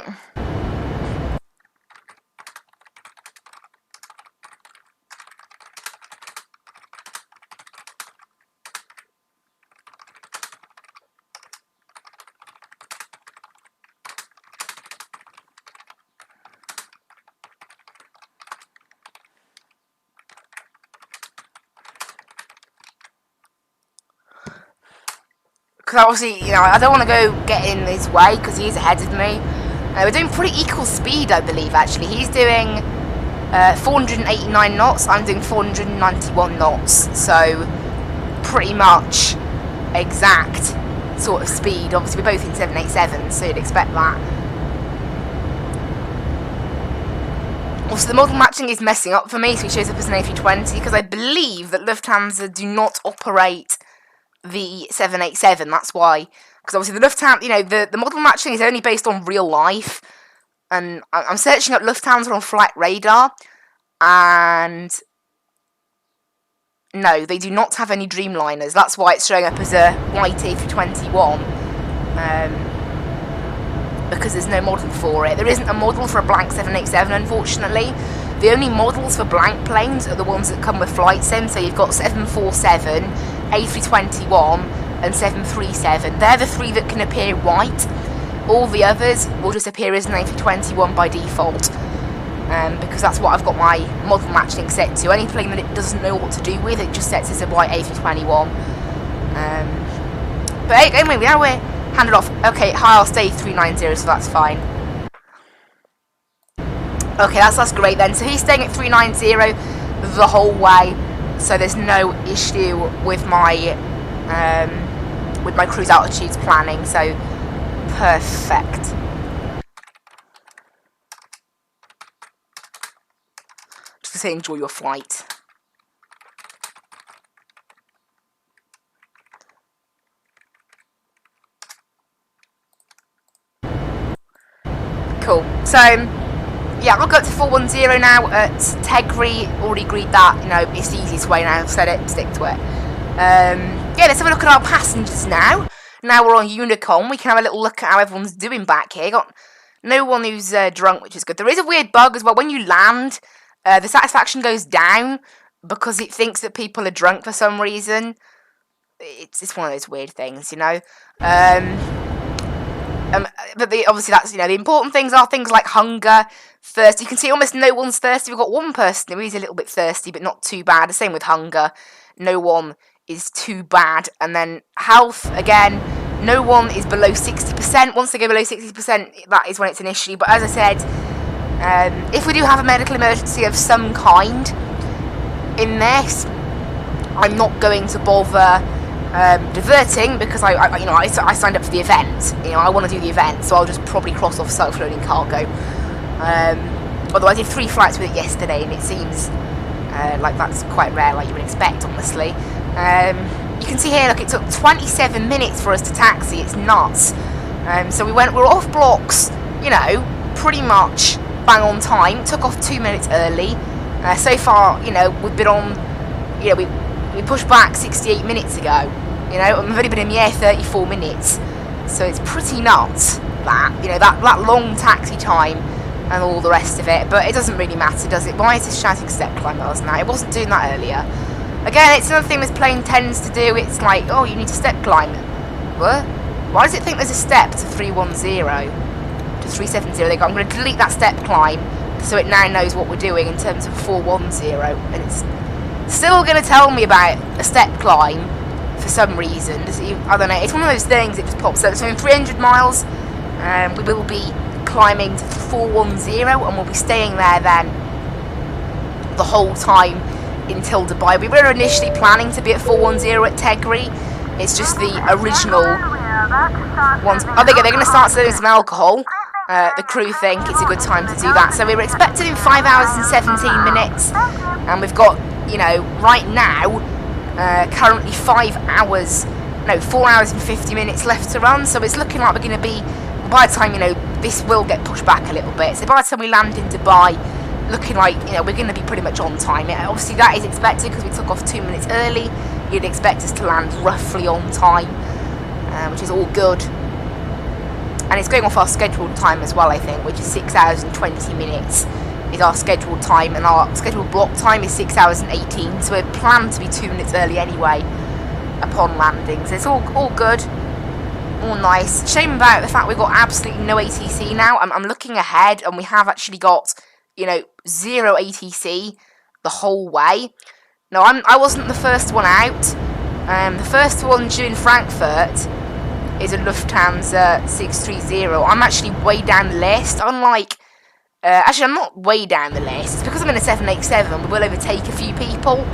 Because obviously, you know, I don't want to go get in his way because he is ahead of me. We're doing pretty equal speed, I believe, actually. He's doing 489 knots, I'm doing 491 knots. So, pretty much exact sort of speed. Obviously, we're both in 787, so you'd expect that. Also, the model matching is messing up for me, so he shows up as an A320, because I believe that Lufthansa do not operate the 787, that's why. Because obviously the Lufthansa, you know, the model matching is only based on real life. And I'm searching up Lufthansa on flight radar. And no, they do not have any Dreamliners. That's why it's showing up as a white A321. Because there's no model for it. There isn't a model for a blank 787, unfortunately. The only models for blank planes are the ones that come with flight sim. So you've got 747, A321, and 737. They're the three that can appear white. All the others will just appear as an A321 by default. because that's what I've got my model matching set to. Any plane that it doesn't know what to do with, it just sets as a white A321. But anyway, now we're handed off. Okay, hi, I'll stay 390, so that's fine. Okay, that's great then. So he's staying at 390 the whole way, so there's no issue with my cruise altitudes planning. So perfect. Just to say, enjoy your flight. Cool. So, yeah, I'll go up to 410 now at Tegri. Already agreed that, you know, it's the easiest way now. I've said it, stick to it. Yeah, let's have a look at our passengers now. Now we're on Unicom. We can have a little look at how everyone's doing back here. Got no one who's drunk, which is good. There is a weird bug as well. When you land, the satisfaction goes down because it thinks that people are drunk for some reason. It's one of those weird things, you know. But obviously that's, you know, the important things are things like hunger, thirst. You can see almost no one's thirsty. We've got one person who is a little bit thirsty, but not too bad. The same with hunger. No one is too bad. And then health, again, no one is below 60%. Once they go below 60%, that is when it's an issue. But as I said, if we do have a medical emergency of some kind in this, I'm not going to bother diverting, because I signed up for the event. You know, I want to do the event, so I'll just probably cross off self-loading cargo. Although I did 3 flights with it yesterday, and it seems like that's quite rare, like you would expect, honestly. You can see here, look, it took 27 minutes for us to taxi. It's nuts. So we're off blocks, you know, pretty much bang on time. Took off 2 minutes early. So far, you know, we've been on, you know, we pushed back 68 minutes ago, you know, and we've only been in the air 34 minutes, so it's pretty nuts, that, you know, that long taxi time and all the rest of it. But it doesn't really matter, does it? Why is this shouting step climb us now? It wasn't doing that earlier. Again, it's another thing this plane tends to do. It's like, oh, you need to step climb. What? Why does it think there's a step to 310? To 370? There you go. I'm going to delete that step climb, so it now knows what we're doing in terms of 410, and it's still going to tell me about a step climb for some reason. I don't know. It's one of those things, it just pops up. So in 300 miles, we will be climbing to 410, and we'll be staying there then the whole time until Dubai. We were initially planning to be at 410 at Tegri. It's just the original ones. Oh, they're going to start serving some alcohol. The crew think it's a good time to do that. So we were expected in 5 hours and 17 minutes, and we've got, you know, right now, currently 4 hours and 50 minutes left to run. So it's looking like we're going to be, by the time, you know, this will get pushed back a little bit. So by the time we land in Dubai, looking like, you know, we're going to be pretty much on time. Obviously that is expected because we took off 2 minutes early. You'd expect us to land roughly on time, which is all good. And it's going off our scheduled time as well, I think, which is 6 hours and 20 minutes is our scheduled time, and our scheduled block time is 6 hours and 18, so we're planned to be 2 minutes early anyway upon landing. So it's all good, all nice. Shame about the fact we've got absolutely no ATC now. I'm looking ahead, and we have actually got, you know, 0 ATC the whole way. No, I wasn't the first one out. The first one due in Frankfurt is a Lufthansa 630. I'm actually way down the list. Unlike, actually I'm not way down the list. It's because I'm in a 787. We will overtake a few people.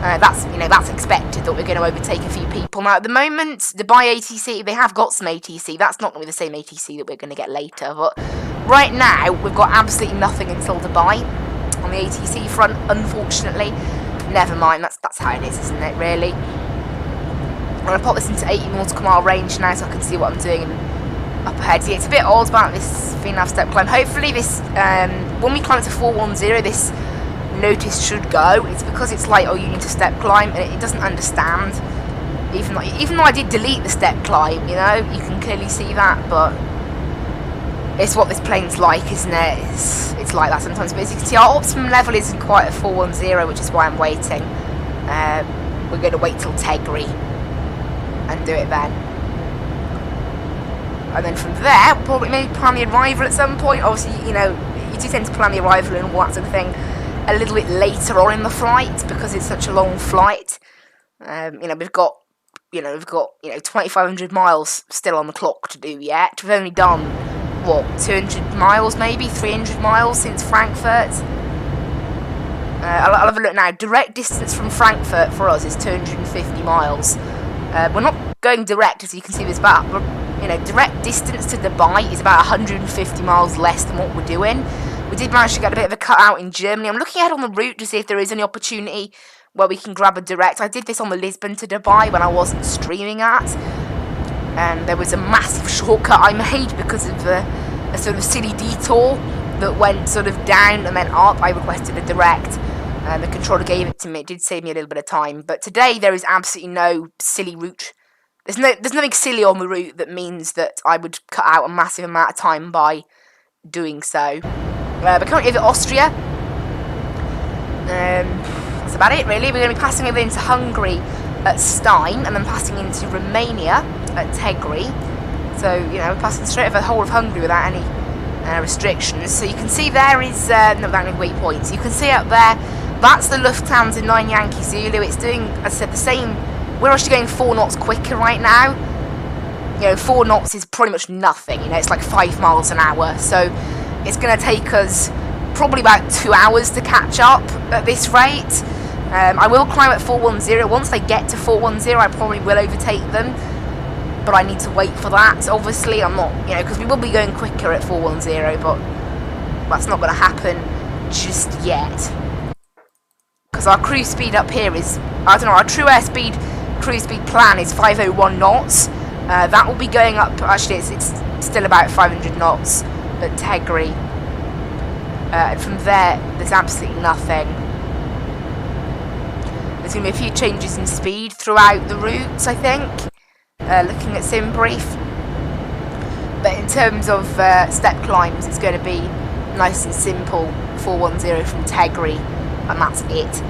That's expected that we're going to overtake a few people. Now at the moment, Dubai ATC, they have got some ATC. That's not going to be the same ATC that we're going to get later. But right now, we've got absolutely nothing until Dubai on the ATC front, unfortunately. Never mind, that's how it is, isn't it, really? I'm going to pop this into 80 nautical mile range now so I can see what I'm doing up ahead. Yeah, it's a bit odd about this VNAV step climb. Hopefully this, when we climb to 410, this notice should go. It's because it's like, oh, you need to step climb, and it doesn't understand. Even though I did delete the step climb, you know, you can clearly see that, but it's what this plane's like, isn't it? It's like that sometimes. But as you can see, our optimum level isn't quite at 410, which is why I'm waiting. We're going to wait till Tegri and do it then. And then from there, we'll probably maybe plan the arrival at some point. Obviously, you know, you do tend to plan the arrival and all that sort of thing a little bit later on in the flight because it's such a long flight. We've got 2,500 miles still on the clock to do yet. We've only done, 200 miles maybe, 300 miles since Frankfurt. I'll have a look now. Direct distance from Frankfurt for us is 250 miles. We're not going direct, as you can see this back. Direct distance to Dubai is about 150 miles less than what we're doing. We did manage to get a bit of a cutout in Germany. I'm looking ahead on the route to see if there is any opportunity where we can grab a direct. I did this on the Lisbon to Dubai when I wasn't streaming at. And there was a massive shortcut I made because of a sort of silly detour that went sort of down and then up. I requested a direct. The controller gave it to me. It did save me a little bit of time. But today there is absolutely no silly route. There's nothing silly on the route that means that I would cut out a massive amount of time by doing so. We're currently over Austria. That's about it, really. We're going to be passing over into Hungary at Stein, and then passing into Romania at Tegri. So, we're passing straight over the whole of Hungary without any restrictions. So you can see there is, without any waypoints. You can see up there, that's the Lufthansa 9 Yankee Zulu. It's doing, as I said, the same. We're actually going 4 knots quicker right now. 4 knots is pretty much nothing. It's like 5 miles an hour. So it's going to take us probably about 2 hours to catch up at this rate. I will climb at 410. Once they get to 410, I probably will overtake them. But I need to wait for that. Obviously, I'm not, because we will be going quicker at 410, but that's not going to happen just yet. Because our cruise speed up here is, our true airspeed cruise speed plan is 501 knots. That will be going up, actually it's still about 500 knots at Tegri. And from there's absolutely nothing. There's going to be a few changes in speed throughout the routes, I think. Looking at sim brief. But in terms of step climbs, it's going to be nice and simple. 410 from Tegri, and that's it.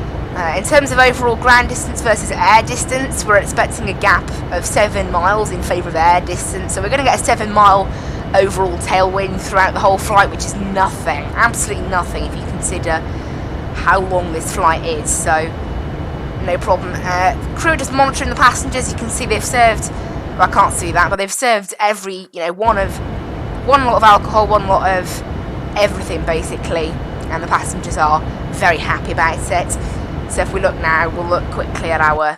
In terms of overall ground distance versus air distance, we're expecting a gap of 7 miles in favour of air distance. So we're going to get a 7-mile overall tailwind throughout the whole flight, which is nothing, absolutely nothing if you consider how long this flight is. So no problem. Crew just monitoring the passengers. You can see they've served, well, I can't see that, but they've served every, one lot of alcohol, one lot of everything basically, and the passengers are very happy about it. So if we look now, we'll look quickly at our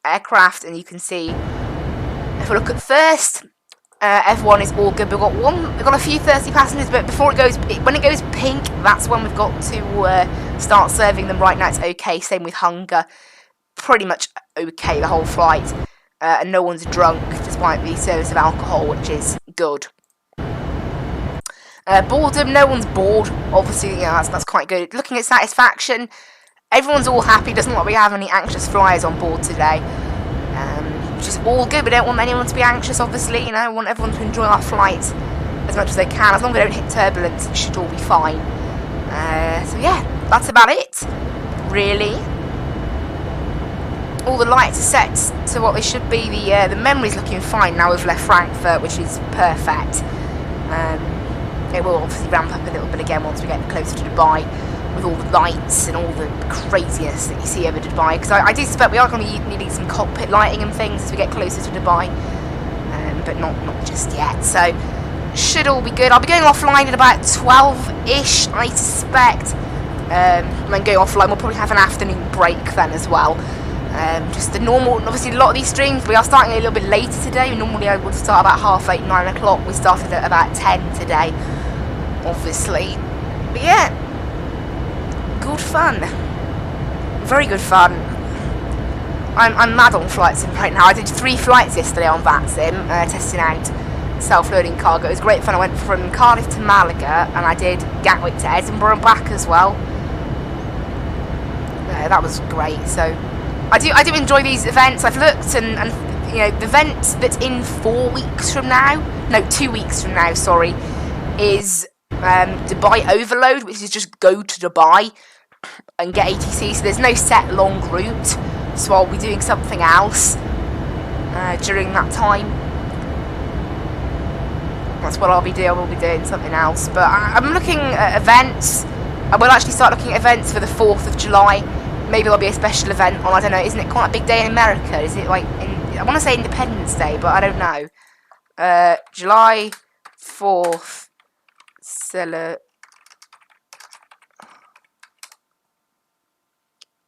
aircraft, and you can see, if we look at first, everyone is all good. We've got a few thirsty passengers, but when it goes pink, that's when we've got to start serving them. Right now it's okay. Same with hunger, pretty much okay the whole flight, and no one's drunk despite the service of alcohol, which is good. Boredom, no one's bored. Obviously, that's quite good. Looking at satisfaction, everyone's all happy. Doesn't look like we have any anxious flyers on board today. Which is all good. We don't want anyone to be anxious, obviously. We want everyone to enjoy our flight as much as they can. As long as they don't hit turbulence, it should all be fine. So yeah, that's about it, really. All the lights are set to what they should be. The memory's looking fine now we've left Frankfurt, which is perfect. It will obviously ramp up a little bit again once we get closer to Dubai, with all the lights and all the craziness that you see over Dubai, because I do suspect we are going to be needing some cockpit lighting and things as we get closer to Dubai, but not just yet. So should all be good. I'll be going offline at about 12-ish, I suspect. And then going offline, we'll probably have an afternoon break then as well. Just the normal, obviously a lot of these streams, we are starting a little bit later today. Normally I would start about 8:30, 9 o'clock. We started at about 10 today, obviously. But yeah, good fun. Very good fun. I'm mad on flight sim right now. I did 3 flights yesterday on Vatsim, testing out self-loading cargo. It was great fun. I went from Cardiff to Malaga, and I did Gatwick to Edinburgh and back as well. That was great. So I do enjoy these events. I've looked, and the event that's in 4 weeks from now, no, 2 weeks from now, sorry, is Dubai Overload, which is just go to Dubai and get ATC. So there's no set long route, so I'll be doing something else during that time. That's what I'll be doing. I will be doing something else. But I'm looking at events. I will actually start looking at events for the 4th of July. Maybe there'll be a special event on, I don't know, isn't it quite a big day in America? Is it like, I want to say Independence Day, but I don't know. July 4th.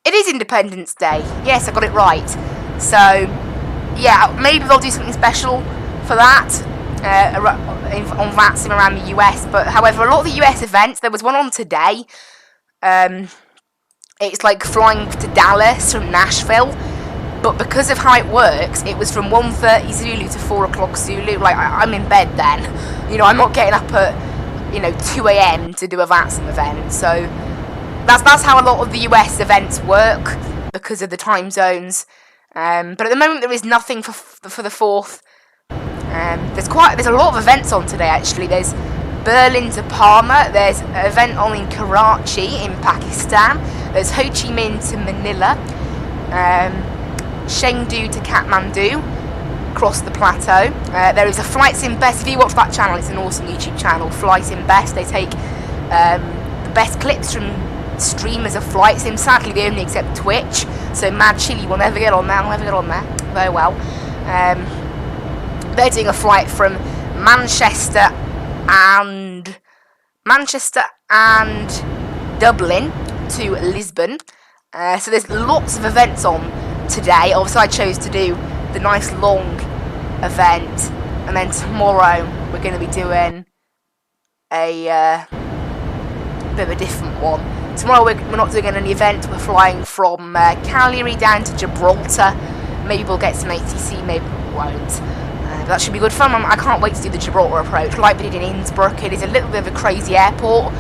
It is Independence Day. Yes, I got it right. So, yeah, maybe they'll do something special for that on Vatsim around the US. But, however, a lot of the US events, there was one on today. It's like flying to Dallas from Nashville. But because of how it works, it was from 1:30 Zulu to 4 o'clock Zulu. Like, I'm in bed then. You know, I'm not getting up at, 2 a.m. to do a Vatsim event. So, that's how a lot of the US events work, because of the time zones. But at the moment, there is nothing for the 4th. There's a lot of events on today, actually. There's Berlin to Palma. There's an event on in Karachi in Pakistan. There's Ho Chi Minh to Manila. Chengdu to Kathmandu, across the plateau. There is a Flights in Best. If you watch that channel, it's an awesome YouTube channel, Flights in Best. They take the best clips from streamers of flight sim. Sadly, they only accept Twitch, so Mad Chili will never get on there. Very well. They're doing a flight from Manchester and Dublin to Lisbon. So there's lots of events on today. Obviously, I chose to do the nice long event, and then tomorrow we're going to be doing a bit of a different one. Tomorrow we're not doing any event. We're flying from Cagliari down to Gibraltar. Maybe we'll get some ATC, maybe we won't. But that should be good fun. I can't wait to do the Gibraltar approach, like we did in Innsbruck. It is a little bit of a crazy airport.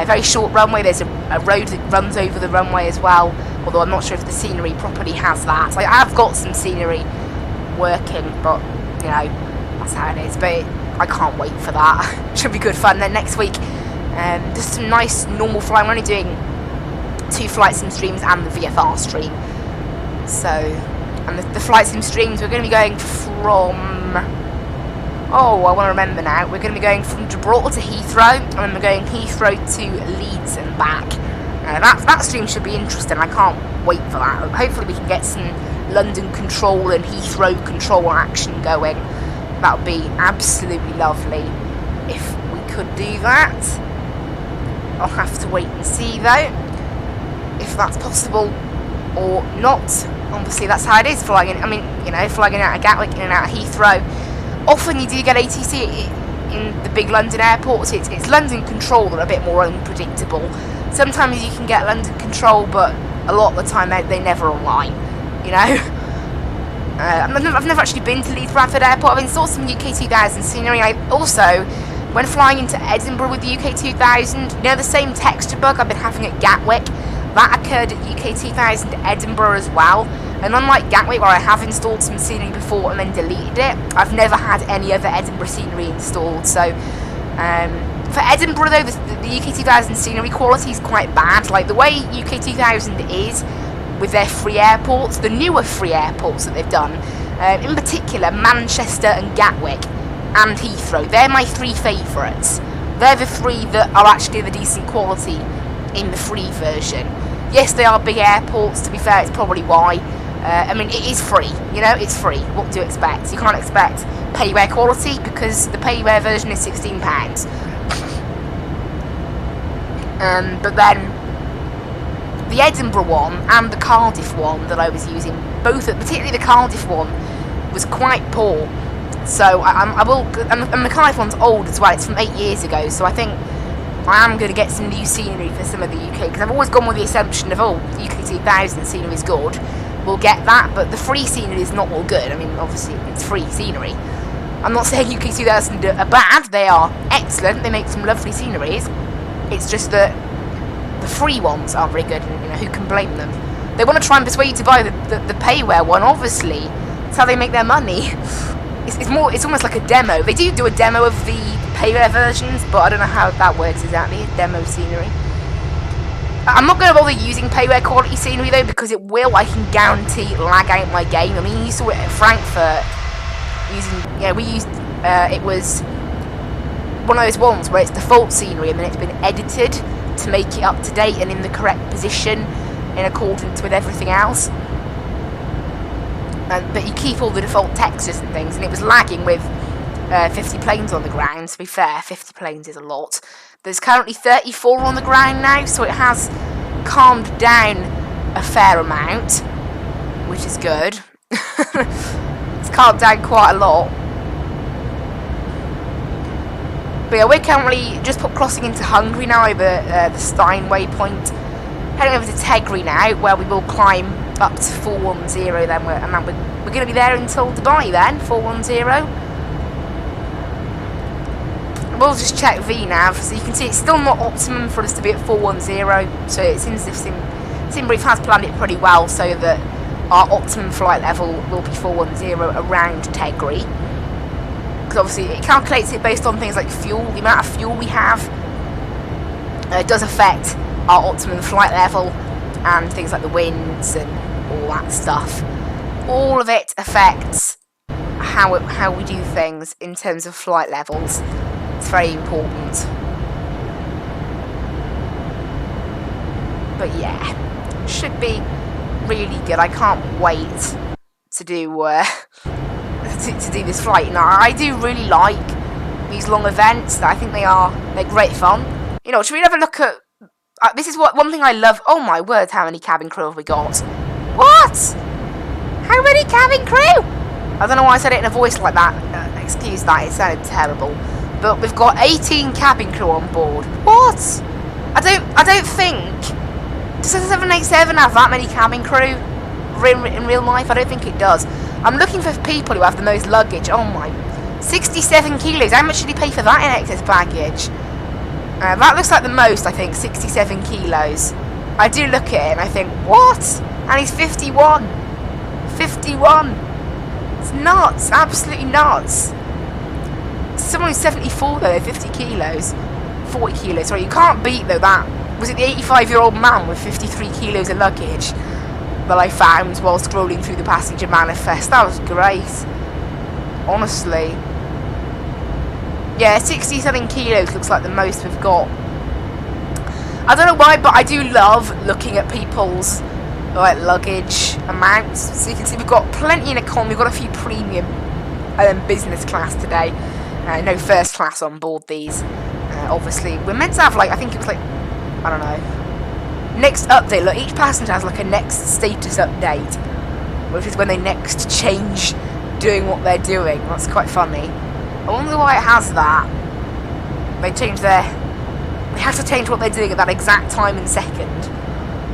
Very short runway. There's a road that runs over the runway as well. Although I'm not sure if the scenery properly has that. So I have got some scenery working, but that's how it is. But I can't wait for that. Should be good fun. Then next week, just some nice normal flying. We're only doing 2 flight sim streams and the VFR stream. So, and the flight sim streams, we're going to be going from... Oh, I want to remember now. We're going to be going from Gibraltar to Heathrow, and then we're going Heathrow to Leeds and back. That stream should be interesting. I can't wait for that. Hopefully we can get some London control and Heathrow control action going. That would be absolutely lovely if we could do that. I'll have to wait and see though, if that's possible or not. Obviously that's how it is flying. Flying out of Gatwick, in and out of Heathrow. Often you do get ATC in the big London airports. It's London control that are a bit more unpredictable. Sometimes you can get London control, but a lot of the time they never align. I've never actually been to Leeds Bradford Airport. I've installed some UK 2000 scenery. I also, when flying into Edinburgh with the UK 2000, the same texture bug I've been having at Gatwick, that occurred at UK 2000 Edinburgh as well. And unlike Gatwick, where I have installed some scenery before and then deleted it, I've never had any other Edinburgh scenery installed. So, for Edinburgh though, the UK 2000 scenery quality is quite bad. Like the way UK 2000 is with their free airports, the newer free airports that they've done, in particular Manchester and Gatwick and Heathrow, they're my 3 favourites. They're the 3 that are actually the decent quality in the free version. Yes, they are big airports, to be fair, it's probably why. It is free, it's free. What do you expect? You can't expect payware quality because the payware version is £16. But then the Edinburgh one and the Cardiff one that I was using, particularly the Cardiff one, was quite poor. So and the Cardiff one's old as well. It's from 8 years ago. So I think I am going to get some new scenery for some of the UK, because I've always gone with the assumption of UK 2000 scenery is good. We'll get that, but the free scenery is not all good. Obviously it's free scenery. I'm not saying UK 2000 are bad. They are excellent. They make some lovely sceneries. It's just that the free ones aren't very good, and who can blame them? They want to try and persuade you to buy the payware one, obviously. That's how they make their money. It's almost like a demo. They do a demo of the payware versions, but I don't know how that works exactly. Demo scenery. I'm not going to bother using payware quality scenery though, because I can guarantee, lag out my game. You saw it at Frankfurt. We used, it was one of those ones where it's default scenery and then it's been edited to make it up to date and in the correct position in accordance with everything else. But you keep all the default textures and things, and it was lagging with 50 planes on the ground. To be fair, 50 planes is a lot. There's currently 34 on the ground now, so it has calmed down a fair amount, which is good. It's calmed down quite a lot. But yeah, we're currently just crossing into Hungary now over the Steinway point. Heading over to Tegri now, where we will climb up to 410 then, we're going to be there until Dubai then, 410. We'll just check VNav, so you can see it's still not optimum for us to be at 410, so it seems as if Simbrief has planned it pretty well so that our optimum flight level will be 410 around Tegri. Because obviously it calculates it based on things like fuel, the amount of fuel we have. It does affect our optimum flight level and things like the winds and all that stuff. All of it affects how we do things in terms of flight levels. It's very important. But yeah, should be really good. I can't wait to do to do this flight. Now, I do really like these long events. I think they're great fun. You know, should we have a look at? This is one thing I love. Oh my word, how many cabin crew have we got? What? How many cabin crew? I don't know why I said it in a voice like that. Excuse that, it sounded terrible. But we've got 18 cabin crew on board. What? I don't think. Does the 787 have that many cabin crew in real life? I don't think it does. I'm looking for people who have the most luggage. Oh my. 67 kilos. How much did he pay for that in excess baggage? That looks like the most, I think. 67 kilos. I do look at it and I think, what? And he's 51. 51. It's nuts. Absolutely nuts. Someone who's 74 though, 50 kilos. 40 kilos. Sorry, you can't beat though that. Was it the 85-year-old man with 53 kilos of luggage that I found while scrolling through the passenger manifest? That was great. Honestly. Yeah, 67 kilos looks like the most we've got. I don't know why, but I do love looking at people's like luggage amounts. So you can see we've got plenty in economy. We've got a few premium business class today. No first class on board these. Obviously, we're meant to have like, I think it was like, I don't know. Next update. Look, each passenger has like a next status update, which is when they next change doing what they're doing. That's quite funny. I wonder why it has that. They have to change what they're doing at that exact time and second.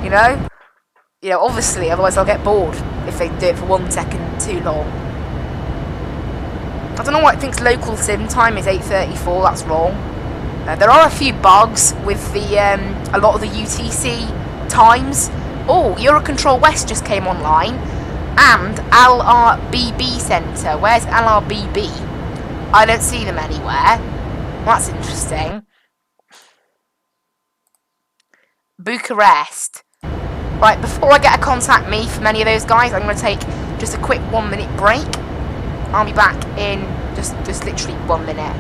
You know? You know, obviously, otherwise they'll get bored if they do it for 1 second too long. I don't know why it thinks local sim time is 8:34, that's wrong. There are a few bugs with the a lot of the UTC times. Oh, Eurocontrol West just came online. And LRBB Centre. Where's LRBB? I don't see them anywhere. That's interesting. Bucharest. Right, before I get a contact me from any of those guys, I'm going to take just a quick 1 minute break. I'll be back in just literally 1 minute.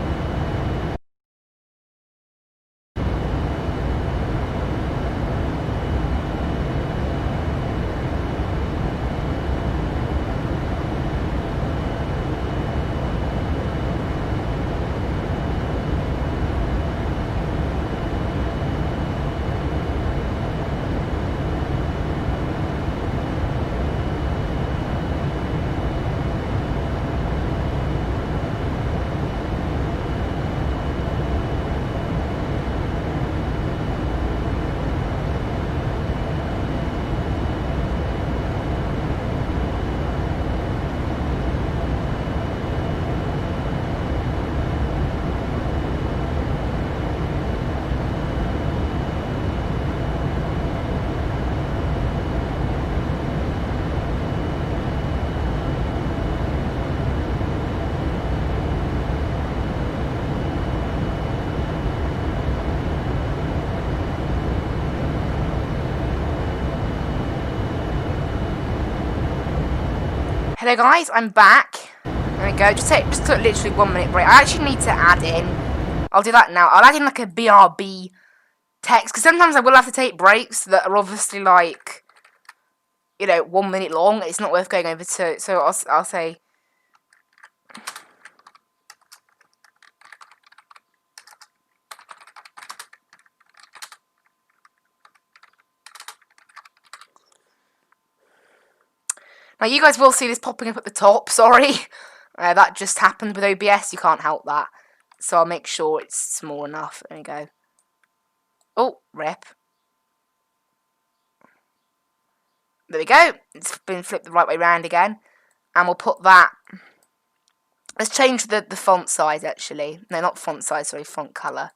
Hello guys, I'm back. There we go. Just took literally 1 minute break. I actually need to add in I'll do that now. I'll add in like a BRB text, because sometimes I will have to take breaks that are obviously like, you know, 1 minute long. It's not worth going over to, so I'll say... Now, you guys will see this popping up at the top, sorry. That just happened with OBS, you can't help that. So I'll make sure it's small enough. There we go. Oh, rip. There we go. It's been flipped the right way round again. And we'll put that... Let's change the font size, actually. No, not font size, sorry, font colour.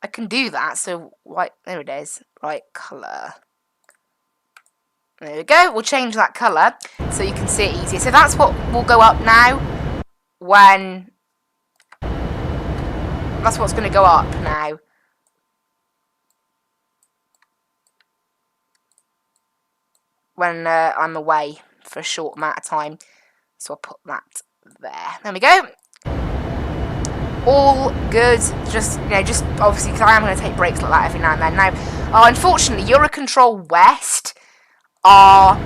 I can do that, so white... There it is. Right colour. There we go, we'll change that colour so you can see it easier. So that's what will go up now when... That's what's going to go up now. When I'm away for a short amount of time. So I'll put that there. There we go. All good. Just, you know, just obviously because I am going to take breaks like that every now and then. Now, unfortunately, Eurocontrol West... are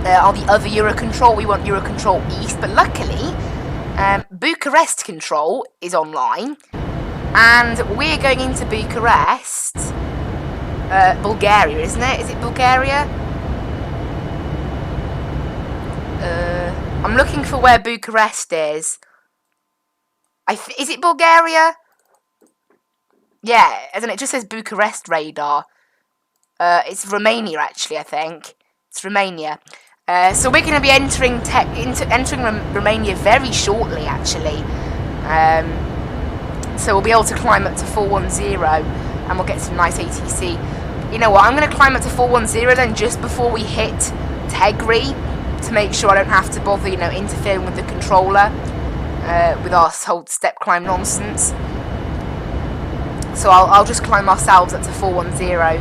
the other Eurocontrol. We want Eurocontrol East, but luckily Bucharest Control is online, and we're going into Bucharest, Bulgaria, isn't it? Is it Bulgaria? I'm looking for where Bucharest is. Is it Bulgaria? Yeah, isn't it? It just says Bucharest radar. It's Romania, actually, I think. It's Romania. So we're going to be entering Romania very shortly, actually. So we'll be able to climb up to 410, and we'll get some nice ATC. You know what, I'm going to climb up to 410 then just before we hit Tegri, to make sure I don't have to bother, you know, interfering with the controller, with our whole step climb nonsense. So I'll just climb ourselves up to 410.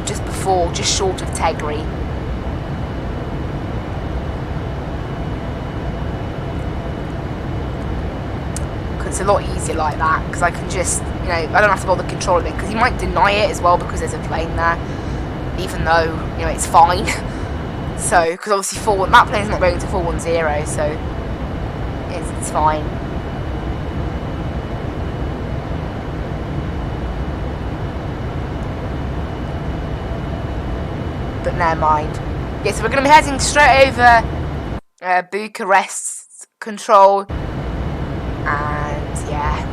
Just short of Tegri. It's a lot easier like that, because I can just, you know, I don't have to bother controlling it, because he might deny it as well because there's a plane there, even though, you know, it's fine. So, because obviously that plane's not going to 410, so it's fine. But never mind. Yeah, so we're going to be heading straight over Bucharest Control, and yeah,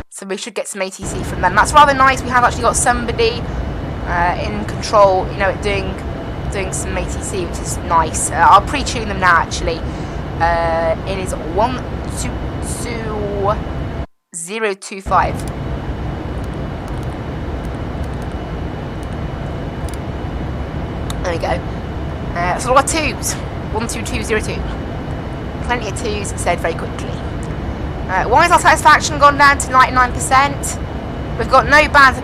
so we should get some ATC from them. That's rather nice. We have actually got somebody in control, you know, doing some ATC, which is nice. I'll pre-tune them now, actually. It is 122025. There we go. So a lot of twos. 12202. Plenty of twos said very quickly. Why has our satisfaction gone down to 99%? We've got no bad.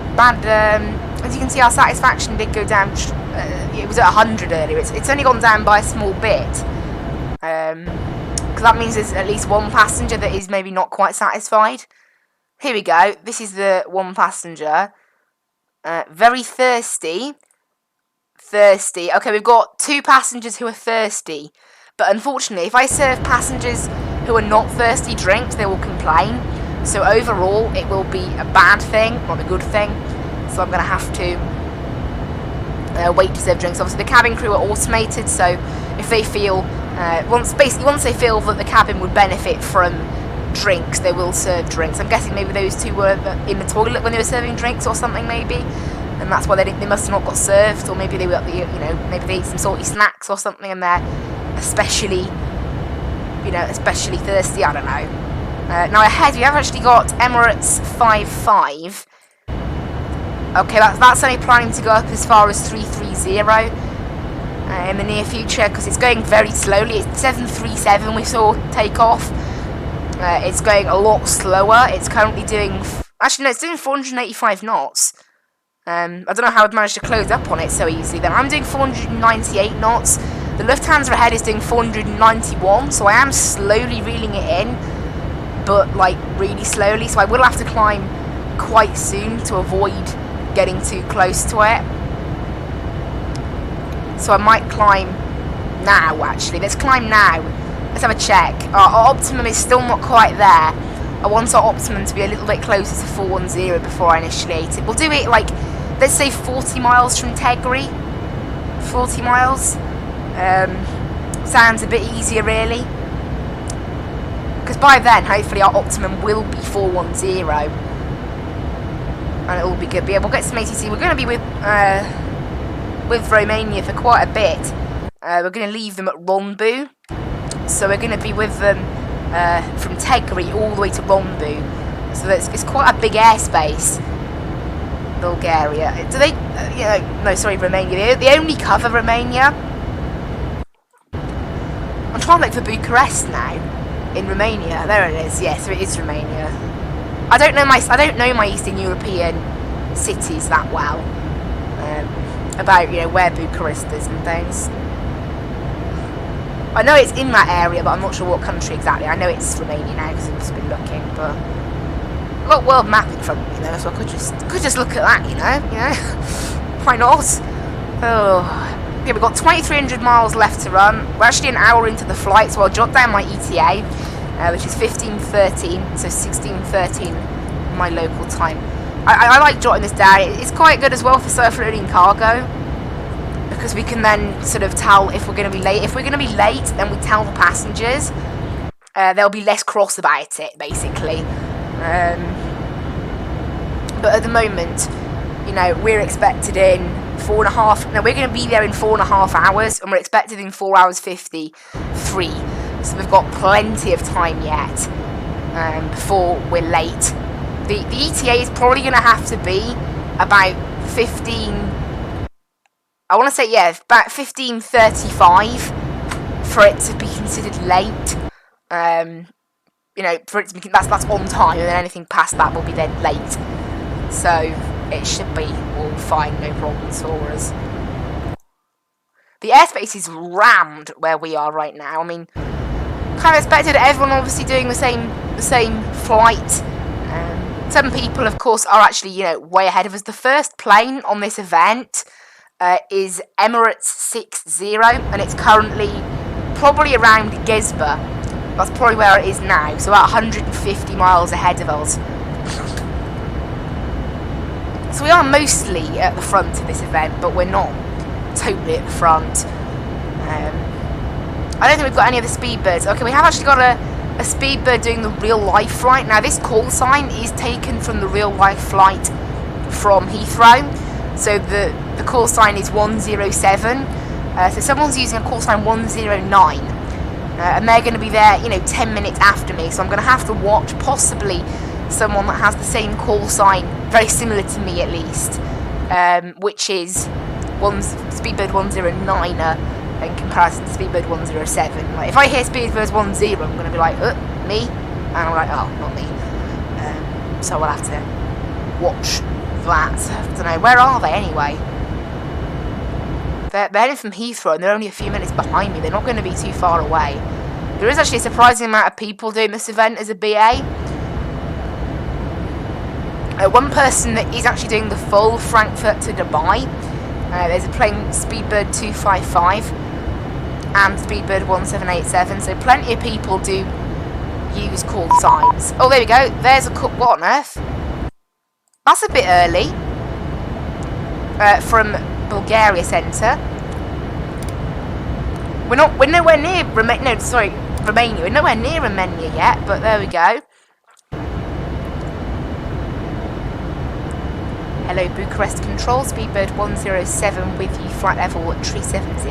As you can see, our satisfaction did go down. It was at 100 earlier. It's only gone down by a small bit. Because that means there's at least one passenger that is maybe not quite satisfied. Here we go. This is the one passenger. Very thirsty. Okay, we've got 2 passengers who are thirsty. But unfortunately, if I serve passengers who are not thirsty drinks, they will complain. So overall, it will be a bad thing, not a good thing. So I'm going to have to wait to serve drinks. Obviously, the cabin crew are automated, so if they feel once they feel that the cabin would benefit from drinks, they will serve drinks. I'm guessing maybe those 2 were in the toilet when they were serving drinks or something, maybe, and that's why they must have not got served, or maybe they were, you know, maybe they ate some salty snacks or something, and they're especially thirsty. I don't know. Now ahead, we have actually got Emirates 55. Okay, that's only planning to go up as far as 330 in the near future, because it's going very slowly. It's 737 we saw take off. It's going a lot slower. It's currently doing... Actually, no, it's doing 485 knots. I don't know how I'd managed to close up on it so easily then. I'm doing 498 knots. The Lufthansa ahead is doing 491, so I am slowly reeling it in, but like really slowly, so I will have to climb quite soon to avoid getting too close to it. So I might climb now, actually. Let's climb now. Let's have a check. Our optimum is still not quite there. I want our optimum to be a little bit closer to 410 before I initiate it. We'll do it like, let's say 40 miles from Tegri. 40 miles. Sounds a bit easier, really. Because by then, hopefully, our optimum will be 410. And it will be good. But yeah, we'll get some ATC. We're going to be with Romania for quite a bit. We're going to leave them at Ronbu. So we're going to be with them from Tegri all the way to Ronbu. So it's quite a big airspace. Bulgaria. Do they... no, sorry, Romania. They only cover Romania. I'm trying to look for Bucharest now. In Romania. There it is. Yes, it is Romania. I don't know my Eastern European cities that well. About, where Bucharest is and things. I know it's in that area, but I'm not sure what country exactly. I know it's Romania now because I've just been looking, but I've got a world map in front of me, so I could just look at that, Why not? Oh, yeah, we've got 2,300 miles left to run. We're actually an hour into the flight, so I'll jot down my ETA, which is 15:13, so 16:13 my local time. I like jotting this down. It's quite good as well for surf-loading cargo, because we can then sort of tell if we're going to be late. If we're going to be late, then we tell the passengers. They'll be less cross about it, basically. But at the moment, we're expected in 4.5... No, we're going to be there in 4.5 hours, and we're expected in 4 hours 53. So we've got plenty of time yet before we're late. The ETA is probably going to have to be about 15... I want to say, yeah, about 15:35 for it to be considered late. For it to be, that's on time, and then anything past that will be then late. So it should be all fine, no problems for us. The airspace is rammed where we are right now. I mean, kind of expected everyone obviously doing the same flight. Some people, of course, are actually way ahead of us. The first plane on this event is Emirates 60, and it's currently probably around Gezba. That's probably where it is now, so about 150 miles ahead of us. So we are mostly at the front of this event, but we're not totally at the front. I don't think we've got any of the Speedbirds. Okay, we have actually got a Speedbird doing the real-life flight. Now, this call sign is taken from the real-life flight from Heathrow. So the call sign is 107. So someone's using a call sign 109. And they're going to be there, 10 minutes after me. So I'm going to have to watch possibly someone that has the same call sign, very similar to me at least, which is Speedbird 109er in comparison to Speedbird 107. Like, if I hear Speedbird 10, I'm going to be like, me? And I'm like, oh, not me. So I'll have to watch that. I don't know, where are they anyway? They're heading from Heathrow and they're only a few minutes behind me. They're not going to be too far away. There is actually a surprising amount of people doing this event as a BA. One person that is actually doing the full Frankfurt to Dubai. There's a plane Speedbird 255 and Speedbird 1787. So plenty of people do use call signs. Oh, there we go. There's a what on earth? That's a bit early. From Bulgaria Centre. We're nowhere near Romania. We're nowhere near Romania yet, but there we go. Hello, Bucharest Control, Speedbird 107 with you, flight level 370.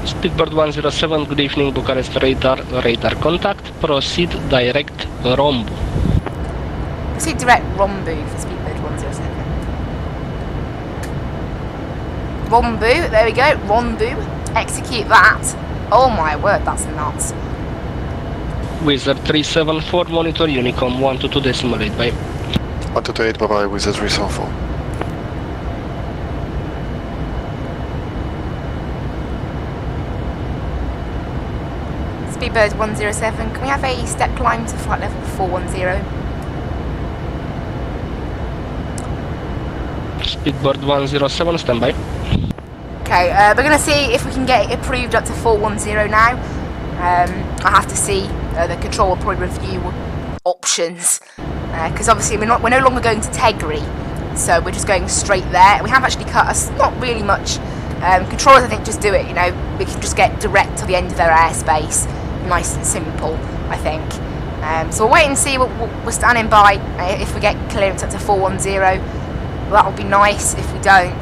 Speedbird 107, good evening, Bucharest radar contact, proceed direct Rombu. Proceed direct Rombu for Speedbird 107. Rombu, there we go, Rombu, execute that. Oh my word, that's nuts. Wizard 374, monitor Unicom 122.8, bye. 128, bye bye, Wizard 374. Speedbird 107, can we have a step climb to flight level 410? Speedbird 107, standby. Okay, we're going to see if we can get it approved up to 410 now. I have to see, the control will probably review options, because obviously we're no longer going to Tegri, so we're just going straight there. We have actually cut us not really much. Controllers, I think, just do it, you know, we can just get direct to the end of their airspace, nice and simple, I think. So we'll wait and see what we're standing by. If we get clearance up to 410, that'll be nice. If we don't,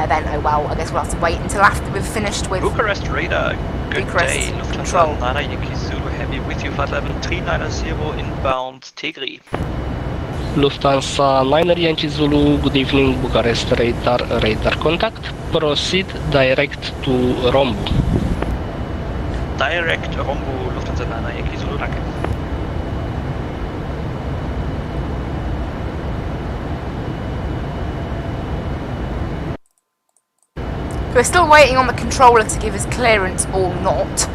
then oh well, I guess we'll have to wait until after we've finished with Bucharest radar, good Bucharest day, Lufthansa control. 9 Yankee Zulu Heavy with you, flight level 390 inbound Tegri. Lufthansa 9 Yankee Zulu, good evening, Bucharest radar contact. Proceed direct to Rombu. Direct Rombu, Lufthansa 9 Yankee Zulu, danke. We're still waiting on the controller to give us clearance or not.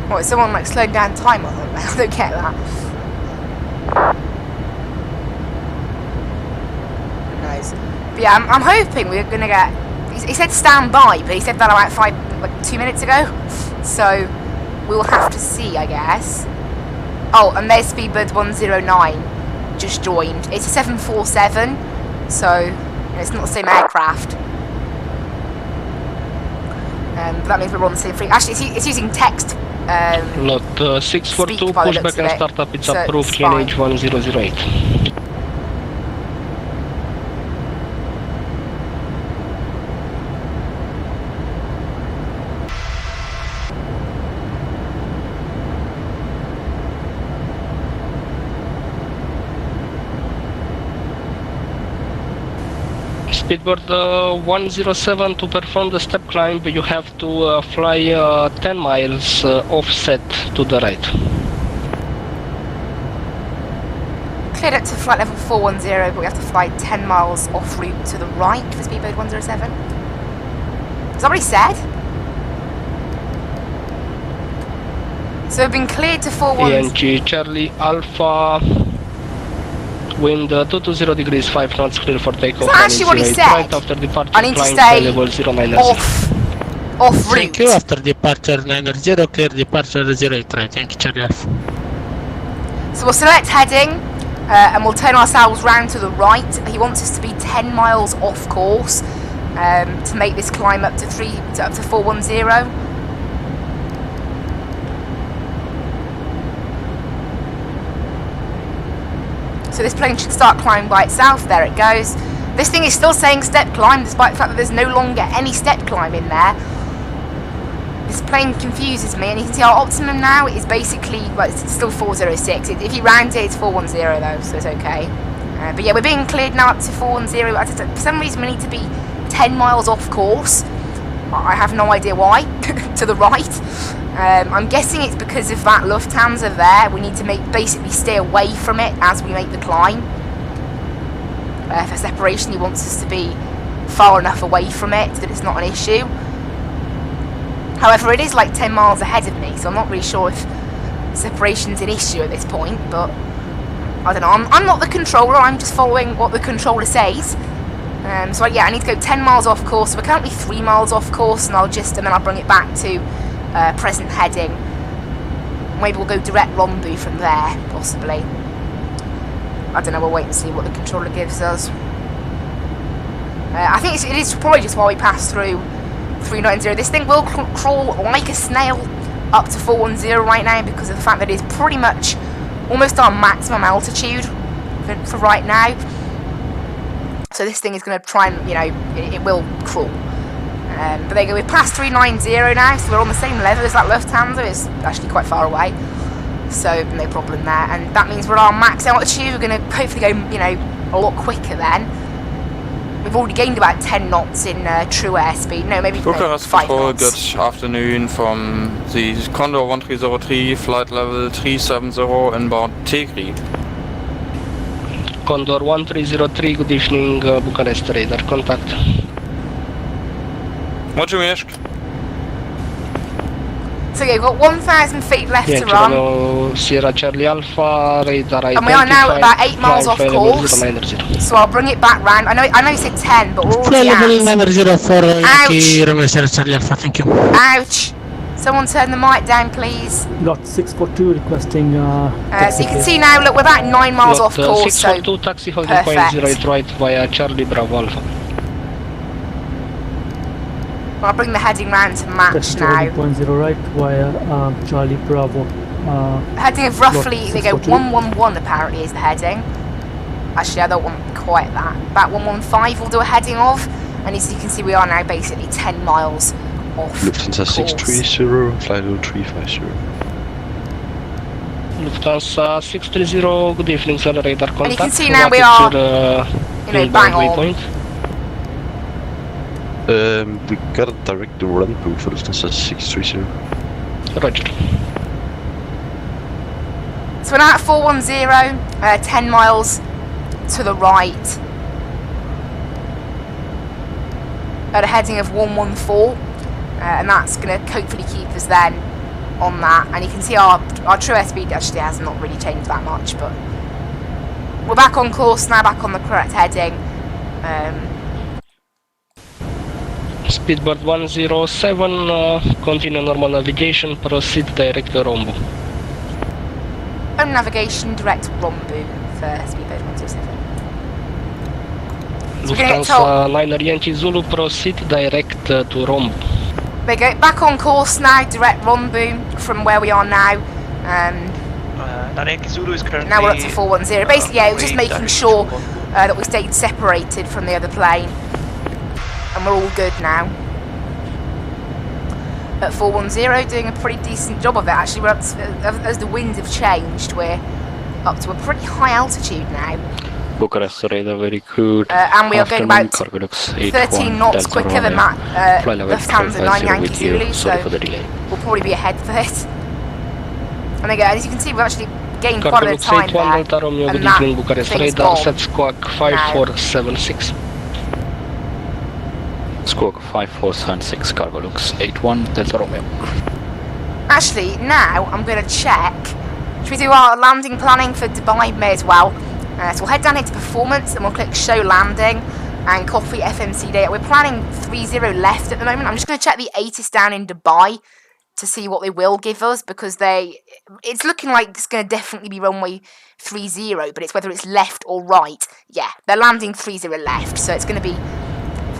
What, is someone like slowing down time or something? I don't get that. Who knows? But yeah, I'm hoping we're gonna get. He said stand by, but he said that about 2 minutes ago. So we'll have to see, I guess. Oh, and there's Speedbird 109 just joined. It's a 747, so you know, it's not the same aircraft. But that means we're on the same frequency. Actually, it's using text. Lot 642, pushback and startup, it's so approved, it's fine. QNH 1008. Speedbird 107, to perform the step climb you have to fly 10 miles offset to the right. Cleared up to flight level 410, but we have to fly 10 miles off route to the right for Speedbird 107. Is that what he said? So we've been cleared to 410. ENG Charlie Alpha, wind 220 degrees, 5 knots, clear for takeoff. Is that actually what he said? Right after departure, I need to flying stay level 090. off route. Thank you. After departure 90, clear departure 083. Thank you, Charlie Alpha. So we'll select heading, and we'll turn ourselves round to the right. He wants us to be 10 miles off course to make this climb up to 410. So this plane should start climbing by itself. There it goes. This thing is still saying step climb, despite the fact that there's no longer any step climb in there. This plane confuses me, and you can see our optimum now is basically, well, it's still 406. If you round it, it's 410 though, so it's okay. But yeah, we're being cleared now up to 410. For some reason, we need to be 10 miles off course. I have no idea why. To the right. I'm guessing it's because of that Lufthansa there. We need to basically stay away from it as we make the climb. For separation, he wants us to be far enough away from it that it's not an issue. However, it is like 10 miles ahead of me, so I'm not really sure if separation's an issue at this point, but I don't know. I'm not the controller, I'm just following what the controller says. So yeah, I need to go 10 miles off course. So we're currently 3 miles off course, and then I'll bring it back to present heading. Maybe we'll go direct Rombu from there, possibly. I don't know, we'll wait and see what the controller gives us. I think it is probably just while we pass through 390. This thing will crawl like a snail up to 410 right now because of the fact that it is pretty much almost our maximum altitude for right now. So this thing is going to try and, you know, it will crawl. But there you go, we're past 390 now, so we're on the same level as that Lufthansa. It's actually quite far away, so no problem there. And that means we're at our max altitude. We're going to hopefully go, you know, a lot quicker then. We've already gained about 10 knots in true airspeed. No, maybe Bucharest 5 Control, knots. good afternoon from the Condor 1303, flight level 370, inbound Tegri. Condor 1303, good evening, Bucharest radar contact. Roger, Mieszk. So yeah, we've got 1,000 feet left to run. Sierra Charlie Alpha, radar And we are now about 8 miles off course. So I'll bring it back round. I know you said 10, but we're already level at. 904, Ouch! Charlie Alpha, thank you. Ouch! Someone turn the mic down, please. Lot 642 requesting. So you can see now, look, we're about 9 miles off course, so 642 taxi holding point 08 right via Charlie Bravo Alpha. I'll bring the heading round to match now. 0 right via Charlie Bravo. Heading of roughly, they go 111 apparently is the heading. Actually, I don't want quite that. About 115 we'll do a heading of. And as you can see, we are now basically 10 miles off Lufthansa 630, flight 0350. Lufthansa 630, good evening, sir, radar contact. And you can see now we are, bang on. We got a direct run through for Lufthansa 630. Roger. So we're now at 410, 10 miles to the right. At a heading of 114. And that's going to hopefully keep us then on that. And you can see our true airspeed actually has not really changed that much. But we're back on course now, back on the correct heading. Speedbird 107, continue normal navigation, proceed direct to Rombo. Own navigation, direct Rombo for Speedbird 107. Lufthansa Liner Yankee Zulu, proceed direct to Rombo. There you go, back on course now, direct Rombo from where we are now. Yankee Zulu is currently... Now we're up to 410. Basically, yeah, it was just making sure that we stayed separated from the other plane. And we're all good now. At 410, doing a pretty decent job of it. Actually, we're up to, as the winds have changed, we're up to a pretty high altitude now. Bucharest radar, very good. And we are going about 13 knots quicker than that Lufthansa 9 Yankee Zulu, so we'll probably be ahead for it. And again, as you can see, we've actually gained quite a bit of time there. And that Bucharest thing's radar, gone. set squawk 5476. Squawk 5476, cargo looks 81 Delta Romeo. Actually, now I'm going to check. Should we do our landing planning for Dubai? May as well. So we'll head down into performance and we'll click show landing and copy FMC data. We're planning 30 left at the moment. I'm just going to check the ATIS down in Dubai to see what they will give us, because it's looking like it's going to definitely be runway 30, but it's whether it's left or right. Yeah, they're landing 30 left, so it's going to be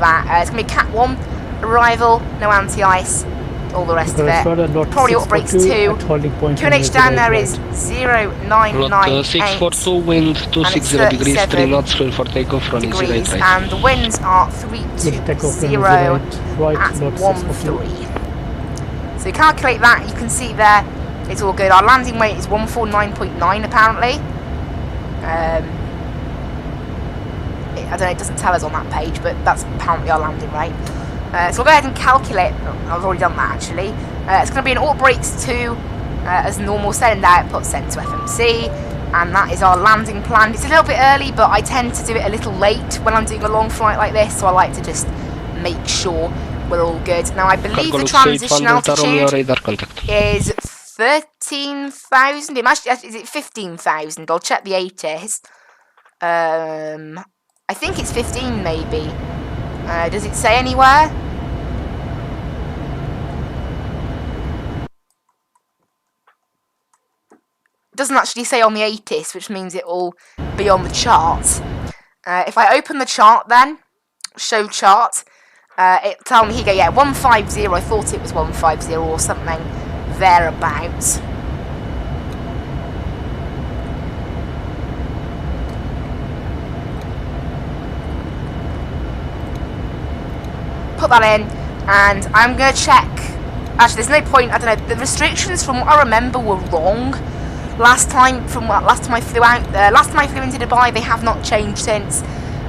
that. It's going to be Cat 1, arrival, no anti-ice, all the rest of it. Probably auto brakes 2. QNH down there is 0998. 642, wind 260 degrees, 3 knots, fuel for takeoff, running 08 right. And the winds are 320 at 13. So you calculate that, you can see there, it's all good. Our landing weight is 149.9 apparently. I don't know, it doesn't tell us on that page, but that's apparently our landing rate. So we'll go ahead and calculate. I've already done that actually. It's going to be an auto brakes 2 as normal, send output sent to FMC, and that is our landing plan. It's a little bit early, but I tend to do it a little late when I'm doing a long flight like this, so I like to just make sure we're all good. Now I believe the transition altitude is 13,000. Is it 15,000? I'll check the ATIS. I think it's 15 maybe. Does it say anywhere? It doesn't actually say on the ATIS, which means it will be on the chart. If I open the chart then, show chart, it'll tell me here, yeah, 150, I thought it was 150 or something thereabouts. Put that in, and I'm going to check. Actually, there's no point, I don't know, the restrictions from what I remember were wrong. Last time I flew into Dubai, they have not changed since.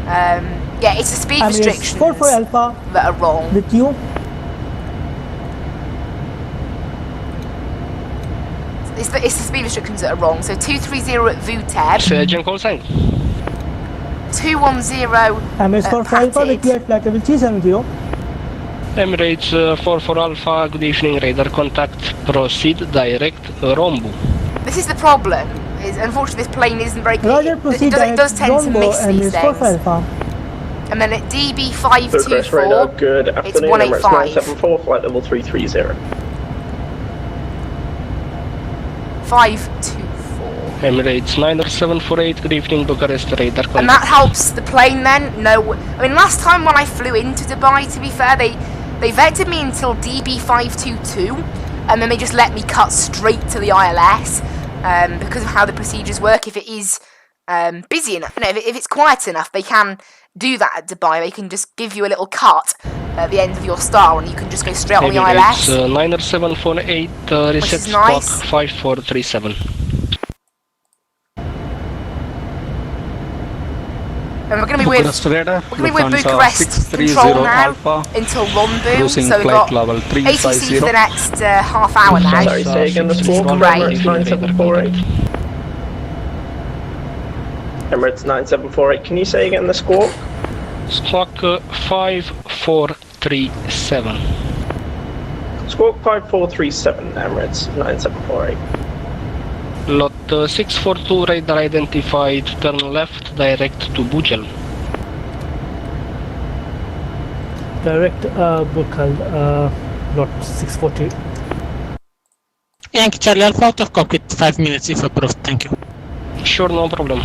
Yeah, it's the speed restrictions that are wrong. With you. It's the speed restrictions that are wrong. So 230 at VUTEB. Sergeant call sign. 210. MS4 Alpha with cleared flight level 370. Emirates 44 Alpha, good evening, radar contact, proceed direct Rombu. This is the problem. Is unfortunately this plane isn't very good. Roger, proceed It does tend to miss these MS4 things. Alpha. And then at Bucharest DB524, radar, good it's afternoon, Emirates 185. 974, flight level 330. 524. Emirates 9748, good evening, Bucharest, radar contact. And that helps the plane then know. I mean, last time when I flew into Dubai, to be fair, they vetted me until DB522, and then they just let me cut straight to the ILS because of how the procedures work. If it is busy enough, no, if it's quiet enough, they can do that at Dubai. They can just give you a little cut at the end of your star, and you can just go straight on the ILS. 9748, reset is nice. squawk 5437. And we're going to be with Bucharest control now until Rombu, so we've got ATC for the next half hour now. Sorry, say again the squawk. Emirates 9748. Emirates 9748, can you say again the squawk? Squawk 5437. Squawk 5437, Emirates 9748. Lot 642, radar identified, turn left, direct to Bujel. Direct Bukal, lot 640. Yankee Charlie Alpha out of cockpit, 5 minutes if approved, thank you. Sure, no problem.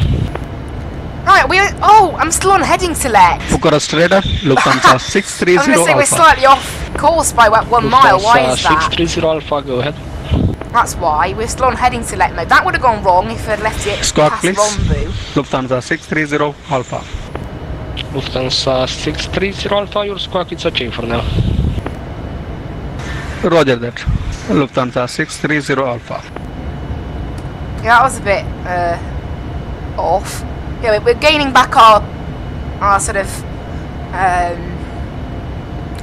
Alright, I'm still on heading select. Bucharest radar, Lufthansa 630 I'm going to say we're slightly off course by 1 mile. Why is that? 630 Alpha, go ahead. That's why. We're still on heading select mode. That would have gone wrong if I'd left it Squawk, past please. Rombu. Lufthansa 630 Alpha. Lufthansa 630 Alpha, your squawk is achieved for now. Roger that. Lufthansa 630 Alpha. Yeah, that was a bit off. Yeah, we're gaining back our sort of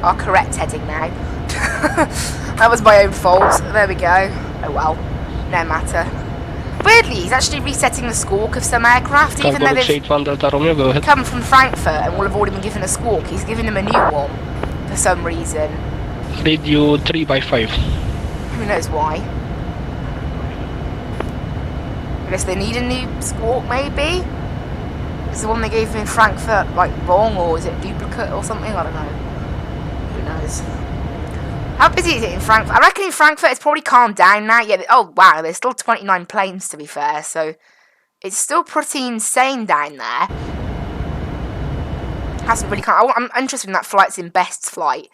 our correct heading now. That was my own fault. There we go. Oh well, no matter. Weirdly, he's actually resetting the squawk of some aircraft, even though they've come from Frankfurt and will have already been given a squawk. He's giving them a new one for some reason. Radio 3x5. Who knows why? I guess they need a new squawk, maybe? Is the one they gave me in Frankfurt like wrong, or is it duplicate or something? I don't know. Who knows? How busy is it in Frankfurt? I reckon in Frankfurt it's probably calmed down now. Yeah. Oh wow, there's still 29 planes to be fair, so it's still pretty insane down there. Hasn't really calmed. I'm interested in that flight's in Best's flight.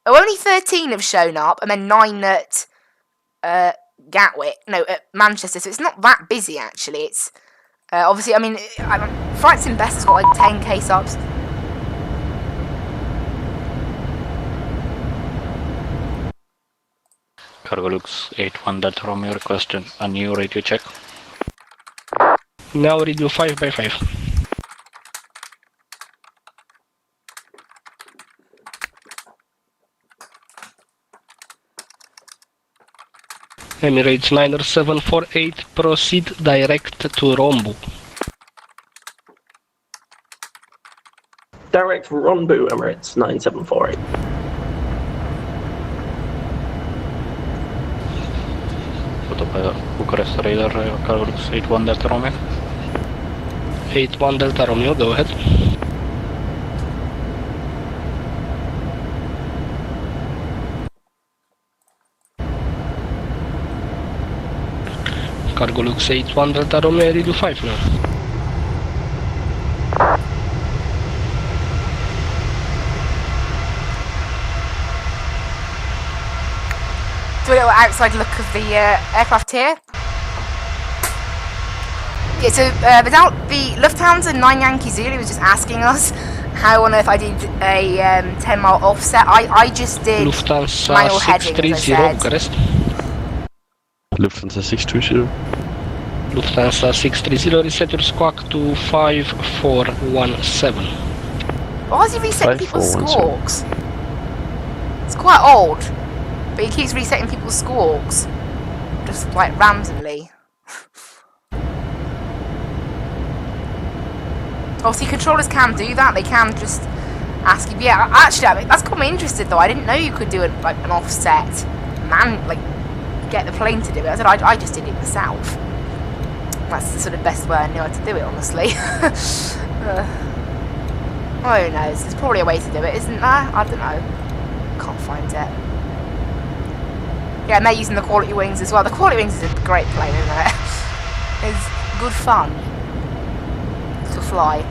Oh, only 13 have shown up, and then 9 at Gatwick. No, at Manchester. So it's not that busy actually. It's obviously, I mean, flights in Best has got like 10k subs. Cargo looks 81 Delta Romeo requested a new radio check. Now radio 5x5. Emirates 9748, proceed direct to Rombu. Direct Rombu, Emirates 9748. Bucharest radar, cargo looks 81 Delta Romeo. 81 Delta Romeo, go ahead. Cargo looks 81 Delta Romeo, radio 5 now. Do a little outside look of the aircraft here. Yeah, so the Lufthansa 9 Yankee Zulu was just asking us how on earth I did a 10-mile offset. I just did Lufthansa manual heading, 630 Bucharest. Lufthansa 620. Lufthansa 630, reset your squawk to 5417. Why is he resetting people's squawks? It's quite odd, but he keeps resetting people's squawks. Just like randomly. Obviously, controllers can do that. They can just ask you. Yeah, actually, I mean, that's got me interested though. I didn't know you could do it like an offset get the plane to do it. I said I just did it myself. That's the sort of best way I knew how to do it, honestly. Who knows? There's probably a way to do it, isn't there? I don't know. Can't find it. Yeah, and they're using the Quality Wings as well. The Quality Wings is a great plane, isn't it? It's good fun to fly.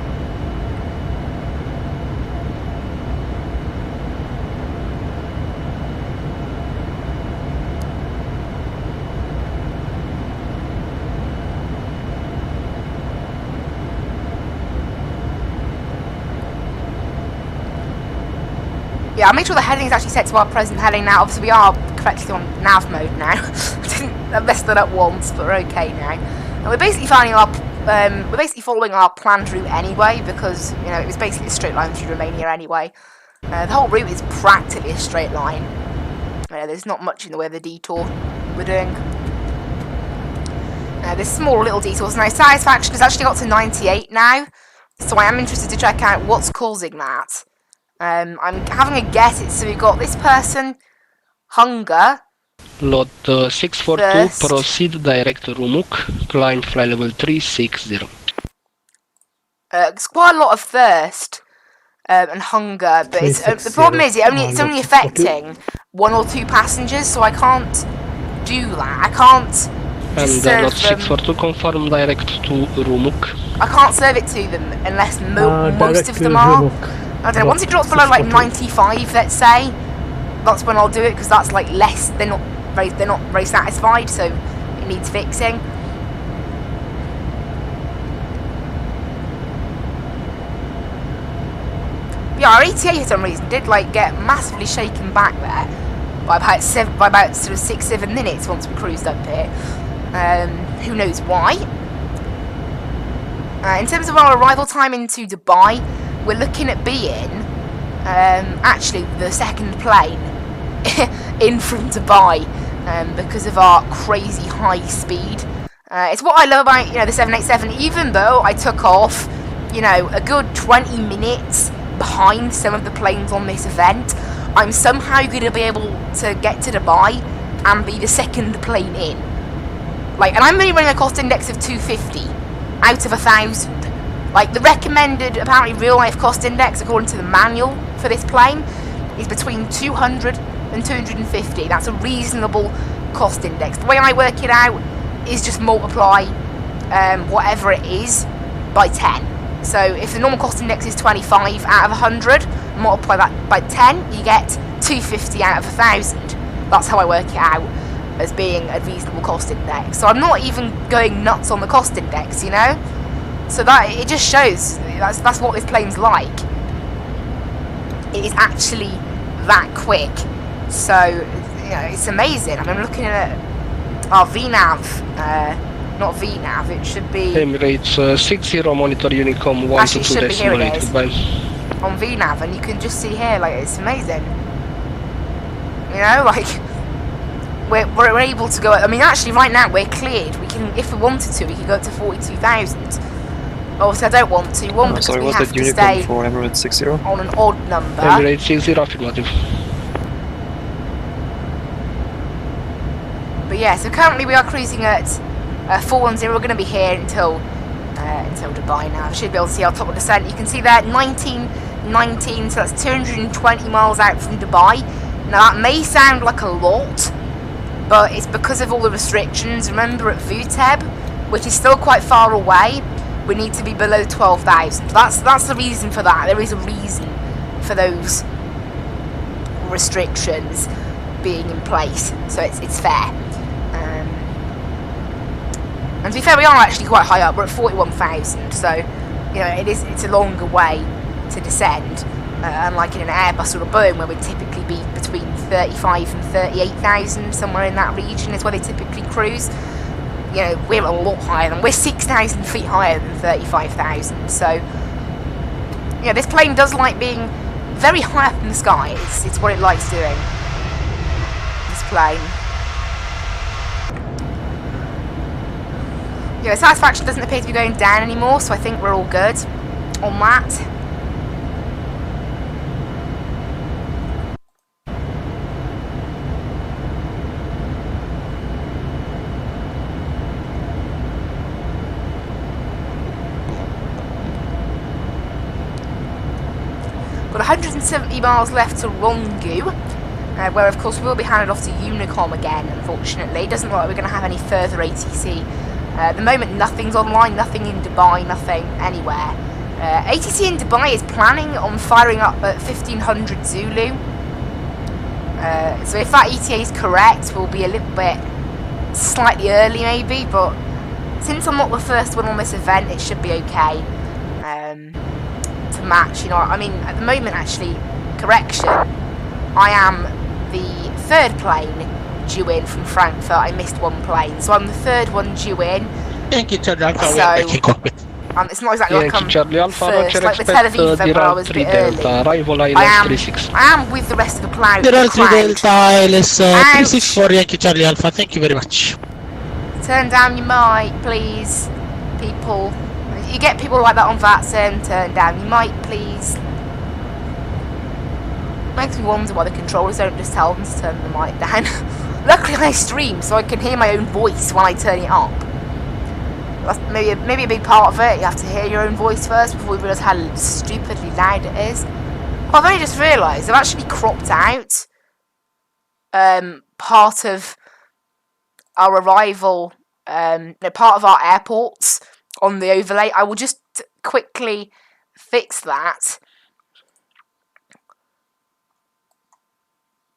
Yeah, I'll make sure the heading is actually set to our present heading now. Obviously, we are correctly on nav mode now. I messed that up once, but we're okay now. And we're basically following our planned route anyway, because you know it was basically a straight line through Romania anyway. The whole route is practically a straight line. There's not much in the way of the detour we're doing. There's small little detours. Now, satisfaction has actually got to 98 now, so I am interested to check out what's causing that. I'm having a guess. So we've got this person, Hunger. Lot 642, proceed direct to Rumuk, climb fly level 360. It's quite a lot of thirst and hunger, but the problem is it's only affecting 1 or 2 passengers, so I can't do that. I can't. And lot 642 confirm direct to Rumuk. I can't serve it to them unless most of them are. I don't know, once it drops below like 95, let's say, that's when I'll do it, because that's like less, they're not very satisfied, so it needs fixing. Yeah, our ETA for some reason did like get massively shaken back there by about sort of 6-7 minutes once we cruised up here. Who knows why? In terms of our arrival time into Dubai, we're looking at being actually the second plane in from Dubai because of our crazy high speed. It's what I love about the 787. Even though I took off a good 20 minutes behind some of the planes on this event, I'm somehow going to be able to get to Dubai and be the second plane in. And I'm only running a cost index of 250 out of 1,000. The recommended, apparently, real-life cost index, according to the manual for this plane, is between 200 and 250. That's a reasonable cost index. The way I work it out is just multiply whatever it is by 10. So if the normal cost index is 25 out of 100, multiply that by 10, you get 250 out of 1,000. That's how I work it out as being a reasonable cost index. So I'm not even going nuts on the cost index, So that it just shows that's what this plane's like. It is actually that quick. So it's amazing. I'm looking at our VNAV, not VNAV. It should be Emirates 60 monitor Unicom 122 decimal 8 goodbye. On VNAV, and you can just see here it's amazing. We're able to go. Actually, right now we're cleared. We can, if we wanted to, we could go up to 42,000. Obviously, I don't want to. Because we have to stay for Emirates 60? On an odd number. Emirates 60 affirmative. But yeah, so currently we are cruising at 410. We're going to be here until Dubai now. I should be able to see our top of descent. You can see there 19, so that's 220 miles out from Dubai. Now that may sound like a lot, but it's because of all the restrictions. Remember, at Vatsim, which is still quite far away, we need to be below 12,000. That's the reason for that. There is a reason for those restrictions being in place, so it's fair. And to be fair, we are actually quite high up. We're at 41,000, so it's a longer way to descend. Unlike in an Airbus or a Boeing, where we'd typically be between 35 and 38,000, somewhere in that region is where they typically cruise. We're a lot higher than, we're 6,000 feet higher than 35,000. So, this plane does like being very high up in the sky. It's what it likes doing. This plane. Satisfaction doesn't appear to be going down anymore, so I think we're all good. on that. Got 170 miles left to Rongu, where of course we'll be handed off to Unicom again, unfortunately. Doesn't look like we're going to have any further ATC. At the moment nothing's online, nothing in Dubai, nothing anywhere. ATC in Dubai is planning on firing up at 1500 Zulu. So if that ETA is correct, we'll be a little bit slightly early maybe, but since I'm not the first one on this event, it should be okay. To match, you know, I mean, at the moment, actually, correction, I am the third plane due in from Frankfurt. I missed one plane, so I'm the third one due in. Thank you, Charlie Alpha. So, it's not exactly like I'm first, like the Tel Aviv event where I was a bit early. I am with the rest of the crowd. Delta ILS 364 Yankee Charlie Alpha, thank you very much. Turn down your mic, please, people. You get people like that on Vatsim, turn down your mic, please. Makes me wonder why the controllers don't just tell them to turn the mic down. Luckily I stream, so I can hear my own voice when I turn it up. That's maybe a big part of it. You have to hear your own voice first before you realise how stupidly loud it is. Oh, I've only just realised I've actually cropped out part of our arrival, part of our airports on the overlay. I will just quickly fix that.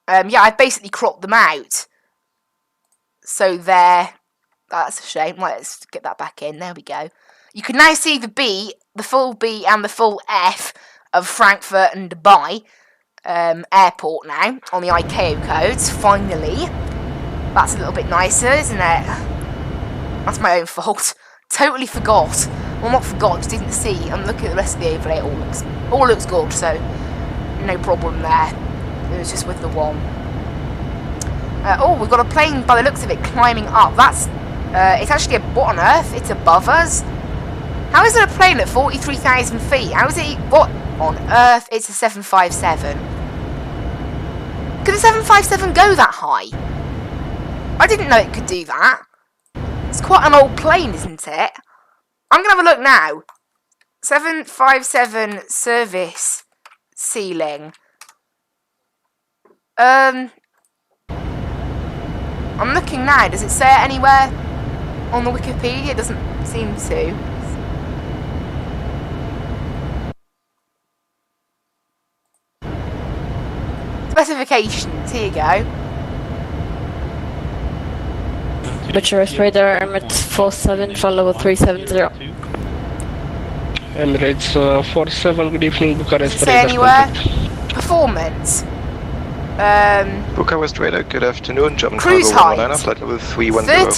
Yeah, I've basically cropped them out. So there. That's a shame. Let's get that back in. There we go. You can now see the B, the full B and the full F of Frankfurt and Dubai airport now on the ICAO codes. Finally. That's a little bit nicer, isn't it? That's my own fault. Totally forgot. Well, not forgot, just didn't see. I'm looking at the rest of the overlay. It all looks good, so no problem there. It was just with the one. Oh, we've got a plane by the looks of it climbing up. That's it's actually what on earth? It's above us. How is there a plane at 43,000 feet? How is it? What on earth? It's a 757. Could a 757 go that high? I didn't know it could do that. It's quite an old plane, isn't it? I'm going to have a look now. 757 service ceiling. I'm looking now. Does it say it anywhere on the Wikipedia? It doesn't seem to. Specifications. Here you go. Bucharest radar, Emirates 47 for level 370. Emirates 47, good evening, Bucharest radar. Anywhere? Performance. Bucharest radar, good afternoon, German cruise cargo height. 119, flight level 310.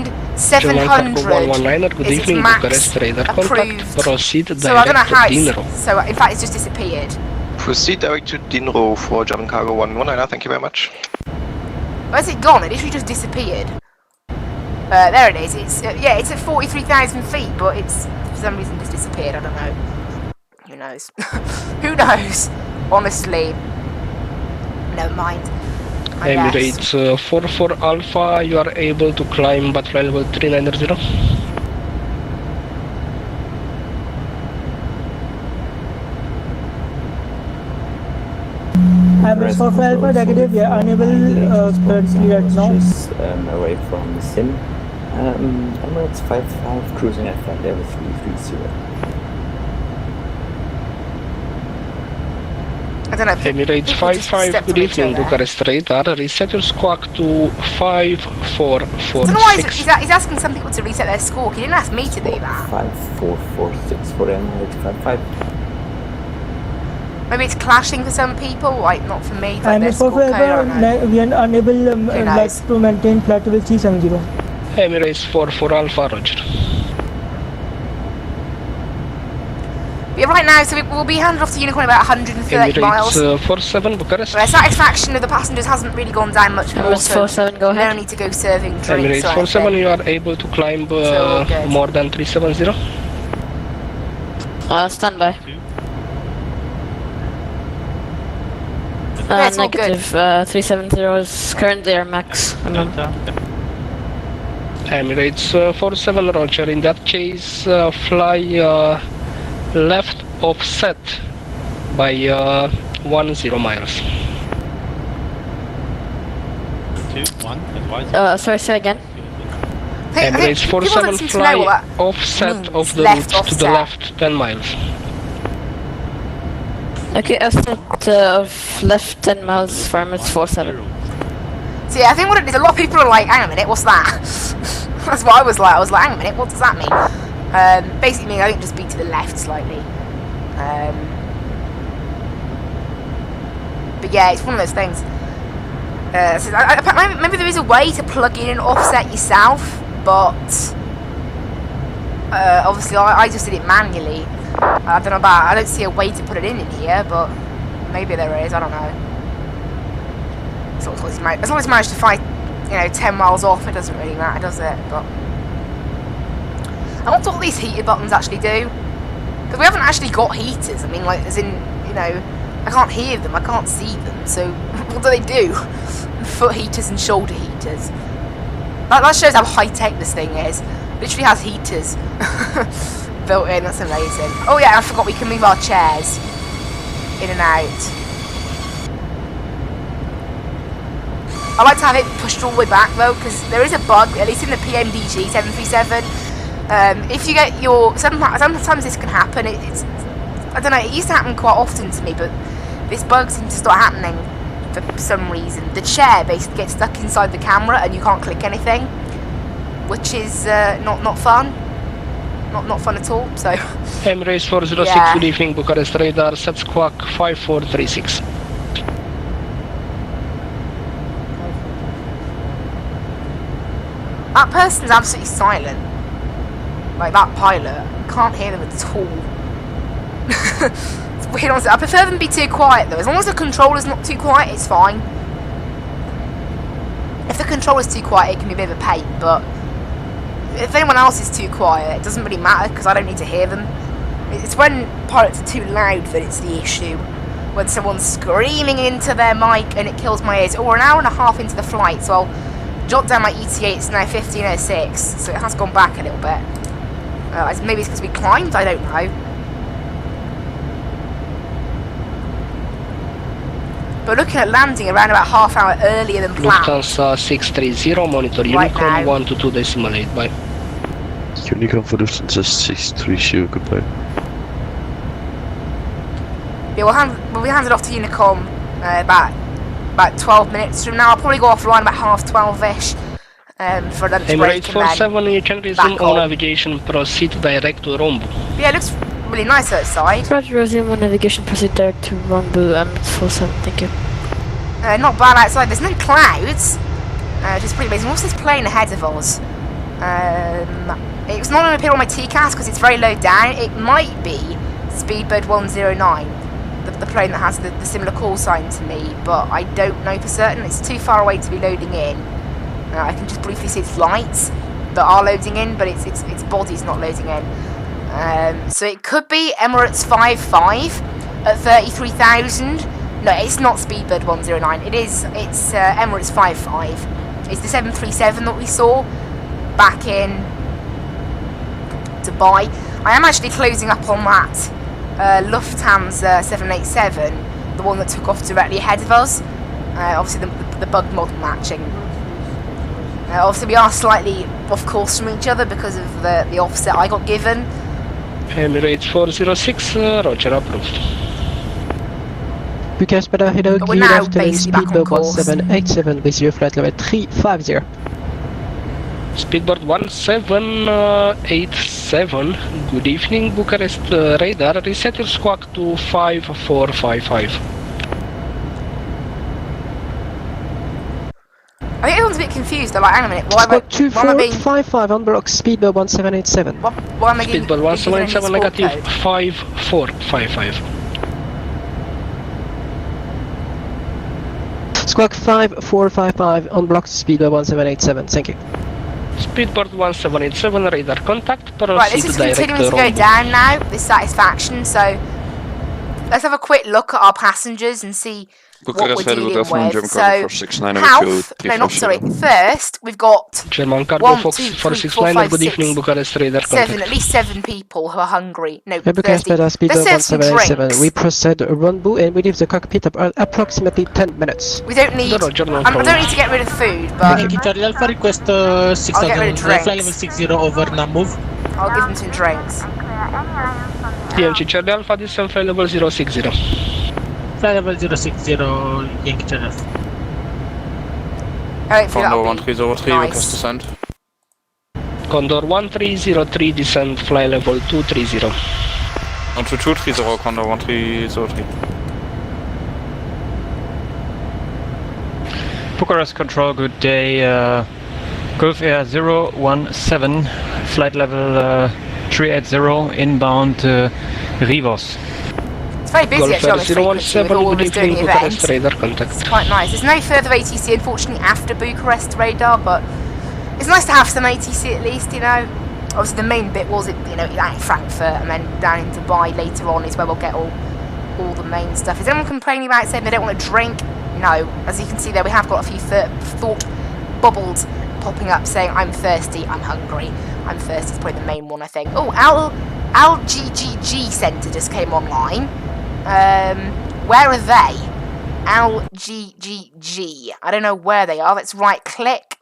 38,700 good is evening, max Bucharest radar approved. Contact. Proceed So I don't know how Dinro. So in fact it's just disappeared. Proceed direct to Dinro for German cargo 119, thank you very much. Where's it gone? It literally just disappeared. There it is. It's yeah, it's at 43,000 feet, but it's for some reason just disappeared. I don't know. Who knows? Who knows? Honestly, never mind. Emirates 44 Alpha, you are able to climb butterfly level 390. Emirates 44 Alpha, negative, yeah, unable currently right now. Away from the sim. Emirates 55 cruising at flight level 330. I don't know. Emirates 55, good evening, Bucharest radar. Reset your squawk to 5446. I don't know why he's asking some people to reset their squawk. He didn't ask me to do that. 5446 for Emirates 55. Maybe it's clashing for some people, like not for me. Like Emirates 44 Alpha, we are unable to maintain flight level 370. Emirates 44 Alpha, roger. Yeah, right now, so we'll be handed off to Unicorn about 130 miles. Emirates 47 Bucharest. The satisfaction of the passengers hasn't really gone down much more, so 47, go ahead. no need to go serving drinks. Emirates 47, you are able to climb more than 370. Standby. Yeah, it's all good. Negative 370 is currently our max. Emirates 47 Roger. In that case, fly left offset by 10 miles. 2, 1, advise. Sorry, say again. Emirates 47 fly offset of the route to the left 10 miles. Okay, offset of left 10 miles for Emirates 47. So yeah, I think what it is, a lot of people are like, hang on a minute, what's that? That's what I was like, hang on a minute, what does that mean? Basically, I think just be to the left slightly. But yeah, it's one of those things. So maybe there is a way to plug in and offset yourself, but obviously I just did it manually. I don't know about, I don't see a way to put it in here, but maybe there is, I don't know. As long as it's managed to fight, 10 miles off, it doesn't really matter, does it? But I wonder what these heater buttons actually do. Because we haven't actually got heaters. I mean, like, as in, I can't hear them, I can't see them. So, what do they do? Foot heaters and shoulder heaters. That shows how high-tech this thing is. Literally has heaters built in, that's amazing. Oh yeah, I forgot we can move our chairs in and out. I like to have it pushed all the way back though, because there is a bug, at least in the PMDG 737. If you get your, sometimes this can happen. It's I don't know. It used to happen quite often to me, but this bug seems to start happening for some reason. The chair basically gets stuck inside the camera, and you can't click anything, which is not fun. Not fun at all. So. Emirates 406. Yeah. Good evening, Bucharest radar. Set squawk 5436. That person's absolutely silent. Like, that pilot. Can't hear them at all. It's weird, honestly. I prefer them be too quiet, though. As long as the controller's not too quiet, it's fine. If the controller's too quiet, it can be a bit of a pain, but if anyone else is too quiet, it doesn't really matter, because I don't need to hear them. It's when pilots are too loud that it's the issue. When someone's screaming into their mic and it kills my ears. Or an hour and a half into the flight, so I'll jot down my ETA, it's now 15:06, so it has gone back a little bit. Maybe it's because we climbed, I don't know. But looking at landing around about half hour earlier than planned. Lufthansa 630, monitor Right Unicron now. 122.8, bye. Unicron for Lufthansa 630, goodbye. Yeah, we'll be handed off to Unicom about 12 minutes from now. I'll probably go offline about 12:30ish for a lunch break. Emirates And then 47, you can resume all navigation, proceed direct to Rombu. yeah, it looks really nice outside. Roger, resume on navigation, proceed direct to Rombu, Emirates 47, thank you. Not bad outside. There's no clouds. Just pretty amazing. What's this plane ahead of us? It's not going to appear on my TCAS because it's very low down. It might be Speedbird 109, the plane that has the similar call sign to me, but I don't know for certain. It's too far away to be loading in. I can just briefly see its lights that are loading in, but its body's not loading in. So it could be Emirates 55 at 33,000. No, it's not Speedbird 109. It's Emirates 55. It's the 737 that we saw back in Dubai. I am actually closing up on that Lufthansa 787, the one that took off directly ahead of us. Obviously the bug model matching. Obviously we are slightly off course from each other because of the offset I got given. Emirates 406, Roger, approved. Bucharest Radar, hello, But we're good now afternoon, basically back on Speedbird course. 1787 with your flight level 350. Speedbird 1787, good evening, Bucharest radar, reset your squawk to 5455. I think everyone's a bit confused. They're like, hang a minute, why am I being... 2455 on block, Speedbird 1787. Why am I getting... Speedbird 1787, negative 5455. Squawk 5455 on block, Speedbird 1787, thank you. Speedbird 1787, radar contact. Proceed Right, this is direct continuing to go rendezvous. down now, this satisfaction, so let's have a quick look at our passengers and see what we're Bucharest Red dealing Bull German with. Cargo So, 469 Half, no, not sorry, first, we've got German Cargo 1, Fox 2, 3, 4, 469, 5, good evening, 6, Bucharest radar 7, contact. at least 7 people who are hungry. No, Bucharest thirsty. Radar Speedbird Let's have some 1787. drinks. We proceed rendezvous and we leave the cockpit approximately 10 minutes. We don't need, I don't need to get rid of food, but Yankee Charlie Alpha request I'll get rid 6000, of fly level drinks. 60 over, now move. I'll give them some drinks. Yankee Charlie Alpha, descent flight level 060. Fly level 060, Yankee Charlie Alpha. Hopefully Condor that'll be 1303, nice. request descent. Condor 1303, descent flight level 230. On to 230, Condor 1303. Bucharest Control, good day. Gulf Air 017, flight level 380, inbound Rivos. It's very busy actually on this frequency with all of us doing the event. Radar contact. It's quite nice. There's no further ATC unfortunately after Bucharest radar, but it's nice to have some ATC at least, you know. Obviously the main bit was, you know, out in Frankfurt and then down in Dubai later on is where we'll get all the main stuff. Is anyone complaining about saying they don't want to drink? No. As you can see there, we have got a few thought bubbles popping up saying I'm thirsty, I'm hungry, I'm thirsty. It's probably the main one, I think. Oh, LGGG Centre just came online. Where are they? LGGG. I don't know where they are. Let's right click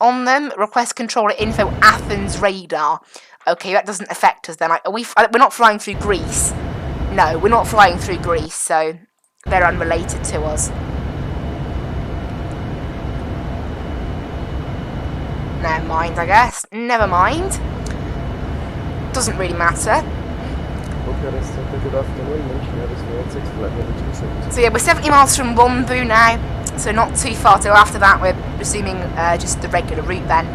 on them. Request controller info Athens radar. Okay, that doesn't affect us then. We're not flying through Greece. No, we're not flying through Greece, so they're unrelated to us. Never mind, I guess. Never mind. Doesn't really matter. So yeah, we're 70 miles from Wombu now, so not too far. So after that, we're resuming just the regular route then.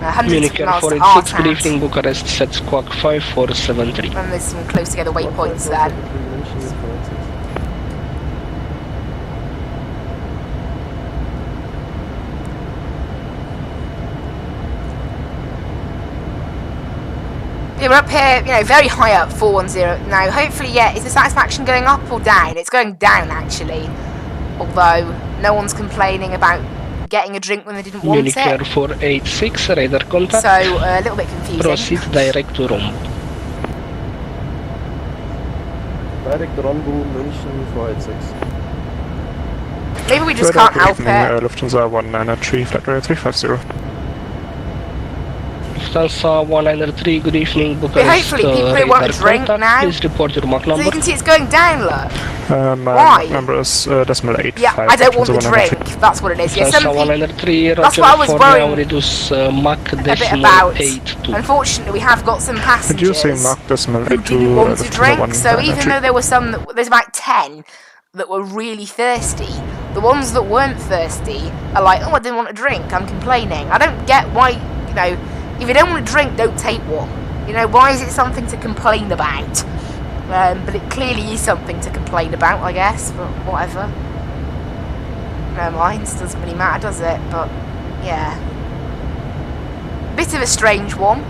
100 Munich Air miles to 486, good Artat. evening, Bucharest, set squawk 5473. And there's some close together waypoints then. Yeah, we're up here, you know, very high up, 410. Now, hopefully, yeah, is the satisfaction going up or down? It's going down, actually. Although, no one's complaining about getting a drink when they didn't want Munich it. Air 486, radar contact. So, a little bit confusing. Proceed direct to Rome. Direct rendezvous, München 486. Maybe we just can't help it. Lufthansa 193, flight level 350. Lufthansa 193, good evening, Bucharest. Hopefully people who want a drink now. Please report your Mach So number. you can see it's going down, look. My Why? number is decimal 8. Yeah, I don't want the drink. That's what it is. Yeah, some Lufthansa people, 193, that's Roger what I was 4, worrying now reduce Mach a bit decimal about. 82. Unfortunately, we have got some passengers Mach decimal who 82. didn't want to drink. So even though there were some, there's about 10 that were really thirsty. The ones that weren't thirsty are like, oh, I didn't want to drink. I'm complaining. I don't get why, you know, if you don't want to drink, don't take one. You know, why is it something to complain about? But it clearly is something to complain about, I guess. But whatever. Never mind. It doesn't really matter, does it? But yeah, bit of a strange one.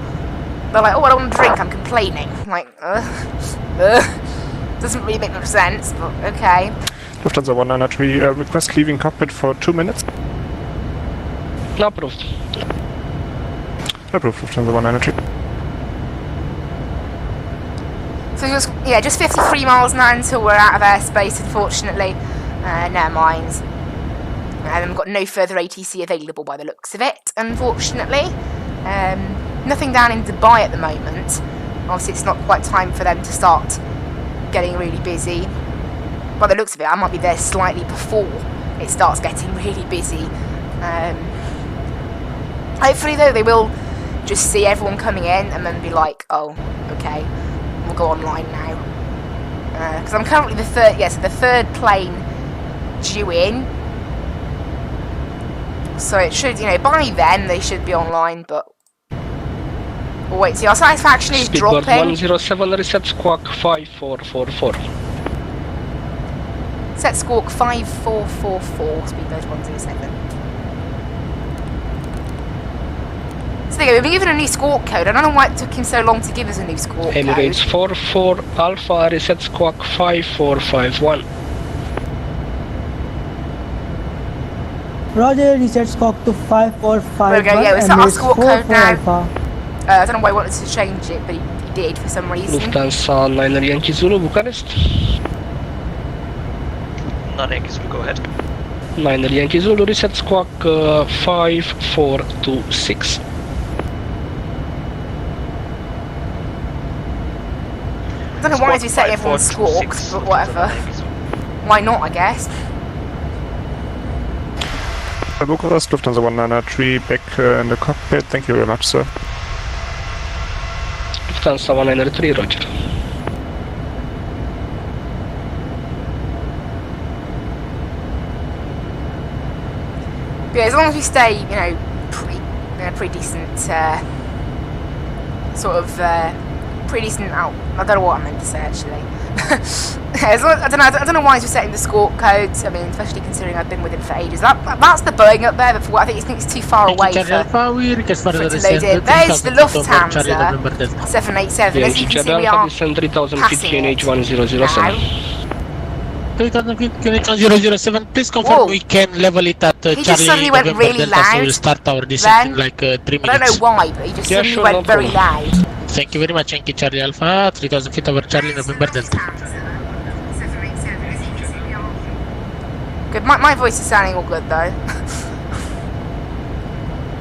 They're like, oh, I don't want to drink. I'm complaining. Like, doesn't really make much sense. But okay. Lufthansa 193, request leaving cockpit for 2 minutes. Approved. Approved, Lufthansa 193. So just 53 miles now until we're out of airspace, unfortunately. Never mind. And we've got no further ATC available by the looks of it, unfortunately. Nothing down in Dubai at the moment. Obviously it's not quite time for them to start getting really busy. By the looks of it, I might be there slightly before it starts getting really busy. Hopefully though, they will just see everyone coming in and then be like, oh, okay, we'll go online now. Because I'm currently the third plane due in. So it should, you know, by then they should be online, but we'll wait. See, our satisfaction is Speedbird dropping. 107, reset squawk 5444. Set squawk 5444, Speedbird 107. there you go, we've been given a new squawk code. I don't know why it took him so long to give us a new squawk code. Emirates 44 Alpha, reset squawk 5451. Roger, reset squawk to 5451. There we go, yeah, it's our squawk code now. Alpha. I don't know why he wanted to change it, but he did for some reason. Lufthansa 9 Yankee Zulu, Bucharest. 9 Yankee Zulu, go ahead. 9 Yankee Zulu, reset squawk 5426. I don't know why he's resetting everyone's squawks, but whatever. Why not, I guess. Bucharest, Lufthansa 193, back in the cockpit. Thank you very much, sir. Lufthansa 193, roger. Yeah, as long as we stay, you know, pretty decent, pretty decent out. I don't know what I meant to say actually. I don't know why he's resetting the squawk codes. I mean, especially considering I've been with him for ages. That's the Boeing up there, but for what I think it's too far away for it to load in. There's the Lufthansa 787. As you can see, we are passing it now. 3007, please confirm we can level it at He just suddenly went really loud. So we'll start our descent in like 3 minutes. I don't know why, but he just suddenly went very loud. Thank you very much, Yankee Charlie Alpha, 3000 feet over Charlie November Delta. Good, my voice is sounding all good though.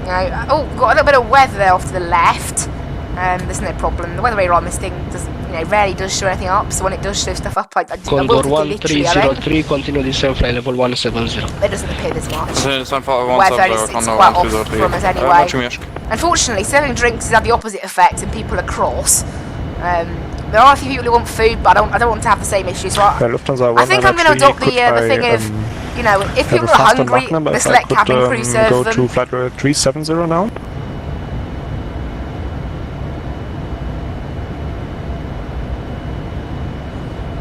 You know, oh, got a little bit of weather there off to the left. There's no problem. The weather radar on this thing doesn't, you know, rarely does show anything up. So when it does show stuff up, I Condor 1303, continue descent, fly level 170. It doesn't appear this much. It's Weather is quite off from us anyway. Unfortunately, serving drinks has had the opposite effect and people are cross. There are a few people who want food, but I don't want to have the same issue. So I think I'm going to adopt the thing of, you know, if people are hungry, let's let cabin crew serve go them. to flight 370 now.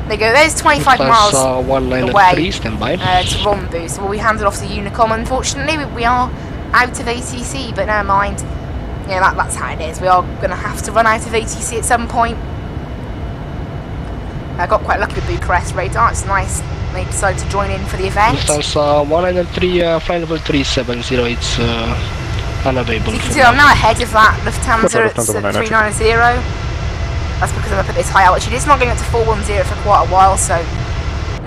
There you go, there's 25 miles away to Rombu, so we'll be handed off to Unicom. Unfortunately, we are out of ATC, but never mind. Yeah, that's how it is. We are going to have to run out of ATC at some point. I got quite lucky with Bucharest radar, it's nice they decided to join in for the event. Lufthansa 193, flight level 370, it's unavailable. As you can see, I'm now ahead of that Lufthansa at 390. That's because I'm up at this high altitude. It's not going up to 410 for quite a while, so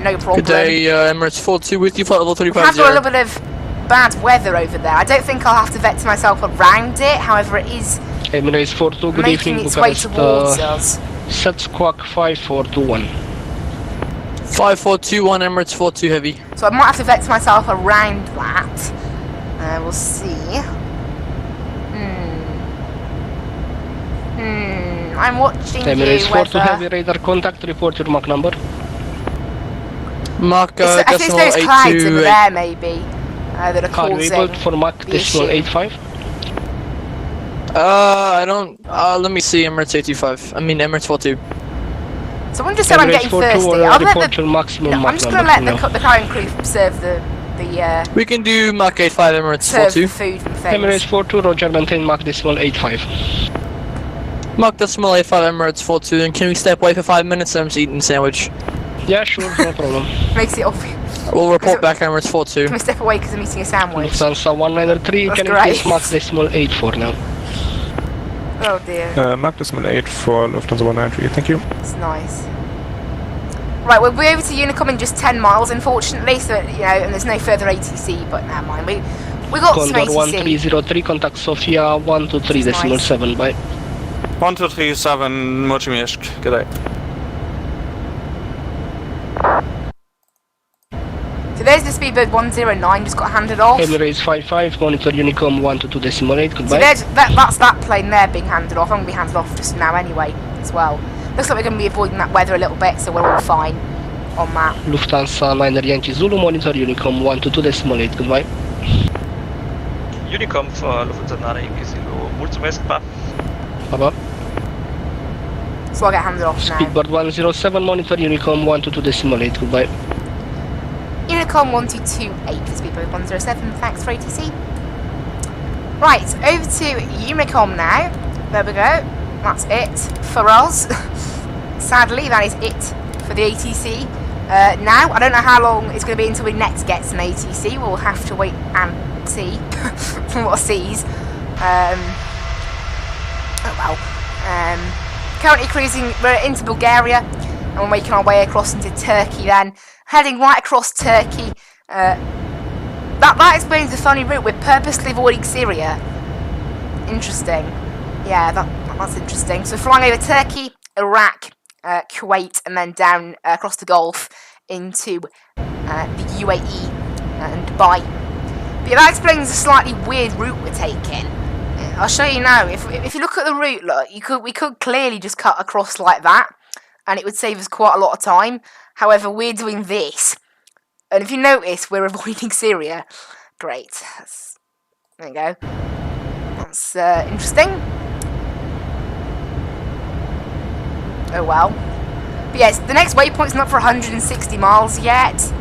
no problem. Good day, Emirates 42 with you, flight level 350. We've had a little bit of bad weather over there. I don't think I'll have to vector myself around it, however it is Emirates 42, good making evening, its way Bucharest, towards us. set squawk 5421. 5421, Emirates 42 heavy. So I might have to vector myself around that. We'll see. I'm watching Emirates you, 42 weather. heavy radar contact, report your Mach number. Mach I think there's clouds over there maybe that are causing Able for Mach decimal 85. I don't, let me see, Emirates 85, I mean Emirates 42. Someone just said I'm getting thirsty. I'll let the, I'm just going to let the cabin crew serve the we can do Mach 85, Emirates 42. Food and things. Emirates 42, roger, maintain Mach decimal 85. Mach decimal 85, Emirates 42, and can we step away for 5 minutes? I'm just eating a sandwich. Yeah, sure, no problem. Makes it obvious. We'll report back, Emirates 42. Can we step away because I'm eating a sandwich? Lufthansa 193, That's can you great. please Mach decimal 84 now? Oh dear. Mach decimal 8 for Lufthansa 193, thank you. It's nice. Right, we'll be over to Unicom in just 10 miles, unfortunately, so, you know, and there's no further ATC, but never mind. We got some Condor ATC. 1303, contact Sofia 123.7, bye. 1237, Mochimiesk, good day. So there's the Speedbird 109, just got handed off. Emirates 55, monitor Unicom 122.8, So goodbye. that's that plane there being handed off. I'm going to be handed off just now anyway, as well. Looks like we're going to be avoiding that weather a little bit, so we're all fine on that. Lufthansa 9 Yankee Zulu, monitor Unicom 122.8, goodbye. Unicom for Lufthansa 9 Yankee Zulu, mulțumesc, pa. Bye-bye. So I'll get handed off now. Speedbird 107, monitor Unicom 122.8, goodbye. Unicom 1228 for Speedbird 107, thanks for ATC. Right, over to Unicom now. There we go. That's it for us. Sadly, that is it for the ATC. Now, I don't know how long it's going to be until we next get an ATC. We'll have to wait and see from what sees. Oh well. Currently cruising, we're into Bulgaria, and we're making our way across into Turkey then. Heading right across Turkey. That explains the funny route. We're purposely avoiding Syria. Interesting. Yeah, that's interesting. So flying over Turkey, Iraq, Kuwait, and then down across the Gulf into the UAE and Dubai. But yeah, that explains the slightly weird route we're taking. I'll show you now. If you look at the route, look, we could clearly just cut across like that, and it would save us quite a lot of time. However, we're doing this, and if you notice, we're avoiding Syria. Great. There you go. That's interesting. Oh well. But yes, the next waypoint's not for 160 miles yet.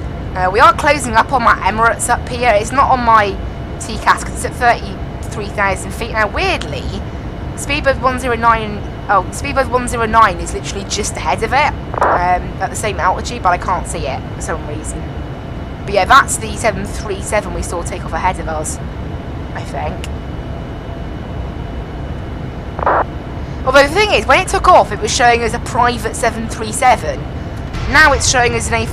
We are closing up on my Emirates up here. It's not on my TCAS because it's at 33,000 feet. Now, weirdly, Speedbird 109. Oh, Speedbird 109 is literally just ahead of it at the same altitude, but I can't see it for some reason. But yeah, that's the 737 we saw take off ahead of us, I think. Although the thing is, when it took off, it was showing as a private 737. Now it's showing as an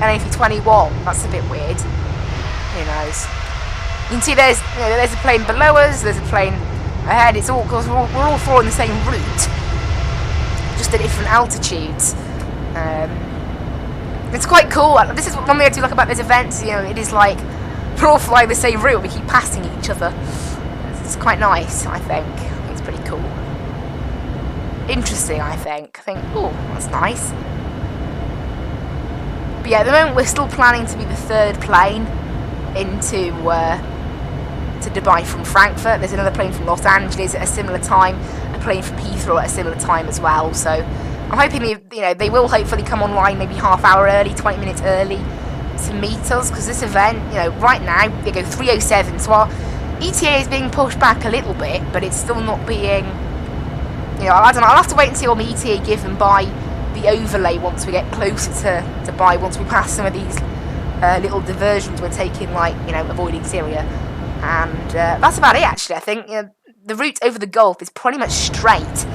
A321. That's a bit weird. Who knows? You can see there's a plane below us. There's a plane ahead. It's all because we're all following the same route, just at different altitudes. It's quite cool. This is one thing I do like about these events. You know, it is like we're all flying the same route. We keep passing each other. It's quite nice, I think. It's pretty cool. Interesting, I think. Oh, that's nice. But yeah, at the moment we're still planning to be the third plane into to Dubai from Frankfurt. There's another plane from Los Angeles at a similar time, a plane from Heathrow at a similar time as well. So I'm hoping they will hopefully come online maybe half hour early, 20 minutes early to meet us, because this event, right now they go 3:07. So our ETA is being pushed back a little bit, but it's still not being. I don't know. I'll have to wait and see what the ETA given by the overlay once we get closer to Dubai. Once we pass some of these little diversions we're taking, like avoiding Syria, and that's about it. Actually, I think the route over the Gulf is pretty much straight.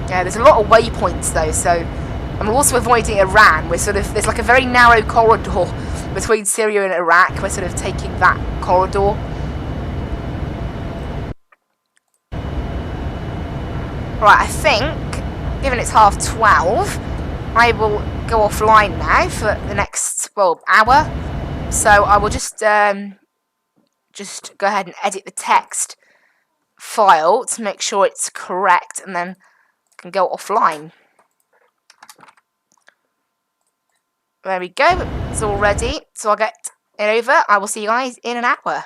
There's a lot of waypoints though, so I'm also avoiding Iran. There's like a very narrow corridor between Syria and Iraq. We're sort of taking that corridor. Right, I think, given it's 12:30, I will go offline now for the next, hour. So I will just go ahead and edit the text file to make sure it's correct, and then I can go offline. There we go, it's all ready. So I'll get it over. I will see you guys in an hour.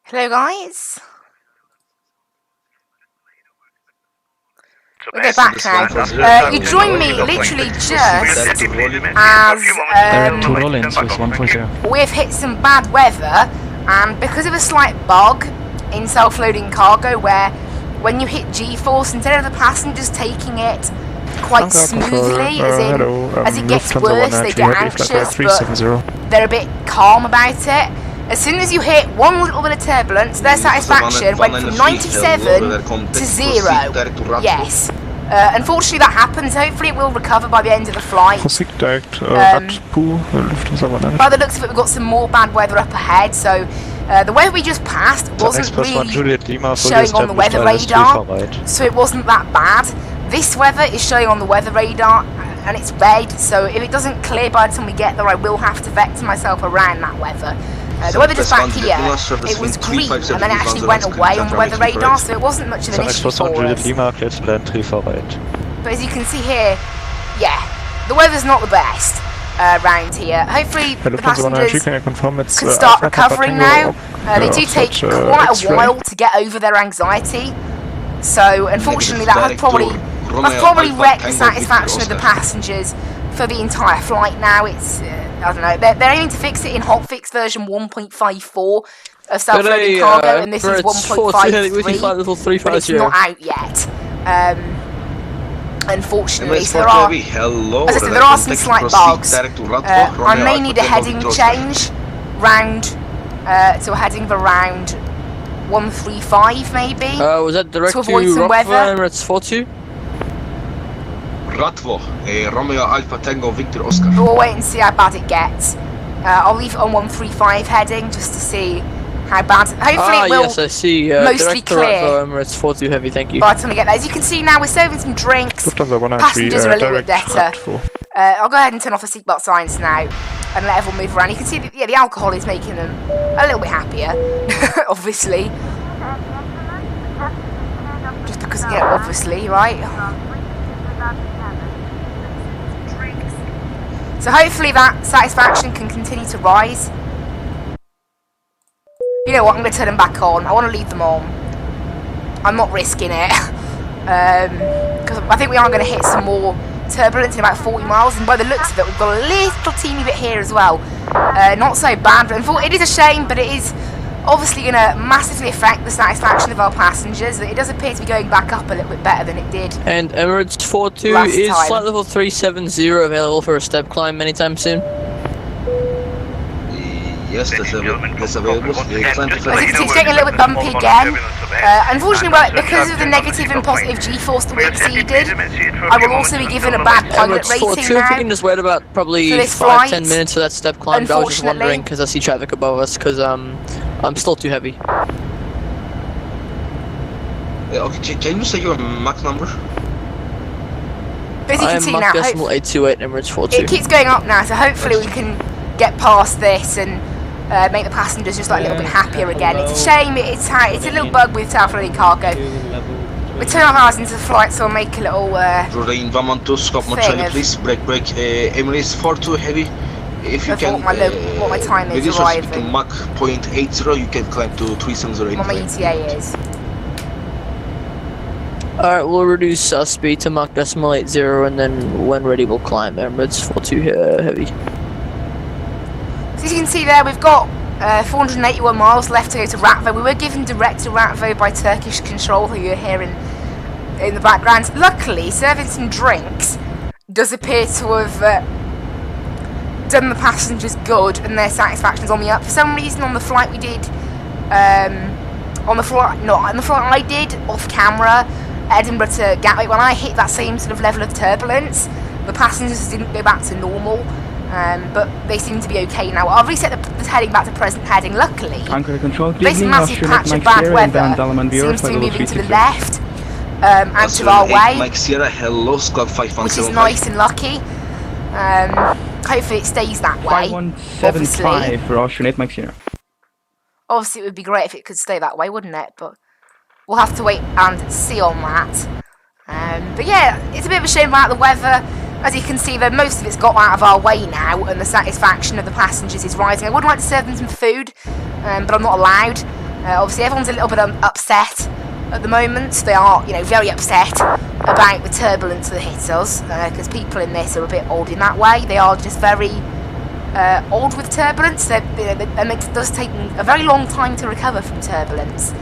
Hello guys. We'll go back now. You joined me literally just as we've hit some bad weather, and because of a slight bug in self-loading cargo where when you hit G-force, instead of the passengers taking it quite smoothly, as it gets worse, they get anxious, but they're a bit calm about it. As soon as you hit one little bit of turbulence, their satisfaction went from 97 to 0. Yes. Unfortunately that happens. Hopefully it will recover by the end of the flight. By the looks of it, we've got some more bad weather up ahead, so the weather we just passed wasn't really showing on the weather radar, so it wasn't that bad. This weather is showing on the weather radar, and it's red, so if it doesn't clear by the time we get there, I will have to vector myself around that weather. The weather just back here, it was green, and then it actually went away on the weather radar, so it wasn't much of an issue for us. But as you can see here, yeah, the weather's not the best around here. Hopefully the passengers can start recovering now. They do take quite a while to get over their anxiety, so unfortunately that has probably wrecked the satisfaction of the passengers for the entire flight now. It's I don't know, they're aiming to fix it in hotfix version 1.54 of self-loading cargo, and this is 1.53, but it's not out yet. Unfortunately, so there are, as I said, there are some slight bugs. I may need a heading change round to a heading of around 135 maybe. Was that direct to avoid some weather? Emirates 42? Ratvo, Romeo Alpha Tango Victor Oscar. We'll wait and see how bad it gets. I'll leave it on 135 heading just to see how bad. Hopefully it will yes, I see. mostly clear. Emirates 42 heavy, thank you. By the time we get there, as you can see now, we're serving some drinks. Passengers are a little bit better. I'll go ahead and turn off the seatbelt signs now and let everyone move around. You can see that the alcohol is making them a little bit happier, obviously. Just because, obviously, right? So hopefully that satisfaction can continue to rise. You know what, I'm going to turn them back on. I want to leave them on. I'm not risking it. Because I think we are going to hit some more turbulence in about 40 miles. And by the looks of it, we've got a little teeny bit here as well. Not so bad. But it is a shame, but it is obviously going to massively affect the satisfaction of our passengers. It does appear to be going back up a little bit better than it did. And Emirates 42 is flight level 370 available for a step climb anytime soon? Yes, that's available. As you can see, it's getting a little bit bumpy again. Unfortunately, because of the negative and positive G-force that we exceeded, I will also be given a bad pilot rating now. If we can just wait about probably 5-10 minutes for that step climb, I was just wondering because I see traffic above us, because I'm still too heavy. Okay, can you say your Mach number? As you can see now, decimal 828 Emirates 42. It keeps going up now, so hopefully we can get past this and make the passengers just like a little bit happier again. It's a shame, it's a little bug with self-loading cargo. We turn our hours into the flight, so I'll make a little Rodain Vamanto, Scott Mochani, please, break, Emirates 42 heavy. If you can what my time is arriving. To Mach 0.80, you can climb to 370. What my ETA is. Alright, we'll reduce our speed to Mach decimal 80, and then when ready we'll climb Emirates 42 heavy. So as you can see there, we've got 481 miles left to go to Ratvo. We were given direct to Ratvo by Turkish Control, who you're hearing in the background. Luckily, serving some drinks does appear to have done the passengers good, and their satisfaction's on the up. For some reason, on the flight we did, on the flight I did off camera, Edinburgh to Gatwick, when I hit that same sort of level of turbulence, the passengers didn't go back to normal. But they seem to be okay now. I'll reset the heading back to present heading. Luckily, this massive patch of bad weather seems to be moving to the left, out of our way, which is nice and lucky. Hopefully it stays that way. 5175 for Ocean 8 Mike Sierra. Obviously it would be great if it could stay that way, wouldn't it? But we'll have to wait and see on that. But yeah, it's a bit of a shame about the weather. As you can see, though, most of it's got out of our way now, and the satisfaction of the passengers is rising. I would like to serve them some food, but I'm not allowed. Obviously, everyone's a little bit upset at the moment. They are, very upset about the turbulence that hits us, because people in this are a bit old in that way. They are just very old with turbulence. And it does take a very long time to recover from turbulence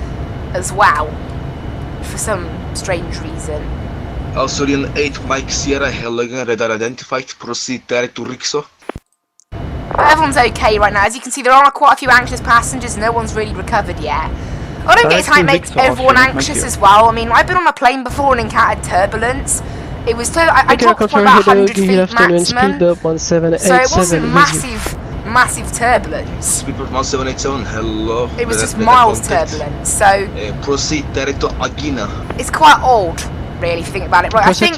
as well, for some strange reason. Australian 8 Mike Sierra Helligan radar identified. Proceed direct to Rixo. But everyone's okay right now. As you can see, there are quite a few anxious passengers. No one's really recovered yet. I don't get how it makes everyone anxious as well. I mean, I've been on a plane before and encountered turbulence. It was I dropped for about 100 feet maximum, so it wasn't massive turbulence. Speedbird 1787, hello. It was just mild turbulence, so... proceed direct to Agina. It's quite old, really, if you think about it. Right, I think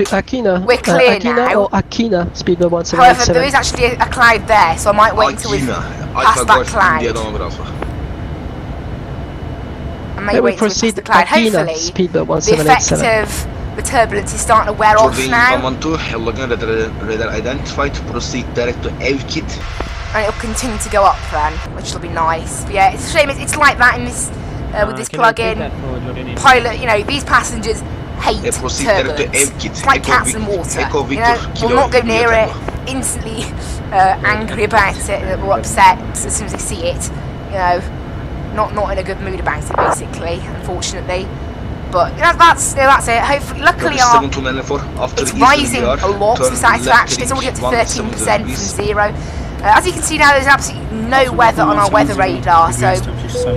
we're clear now. Or Akina, Speedbird 1787. However, there is actually a cloud there, so I might wait until we've passed that cloud. I may wait until we pass the cloud. Hopefully, the effect of the turbulence is starting to wear off now. Radar identified, proceed direct to Evkid. And it'll continue to go up then, which will be nice. But yeah, it's a shame it's like that in this with this plug-in pilot. These passengers hate turbulence. It's like cats and water. Will not go near it. Instantly angry about it or upset as soon as they see it. Not in a good mood about it, basically. Unfortunately. But that's it. Hopefully, luckily, it's rising a lot. The satisfaction is already up to 13% from 0. As you can see now, there's absolutely no weather on our weather radar, so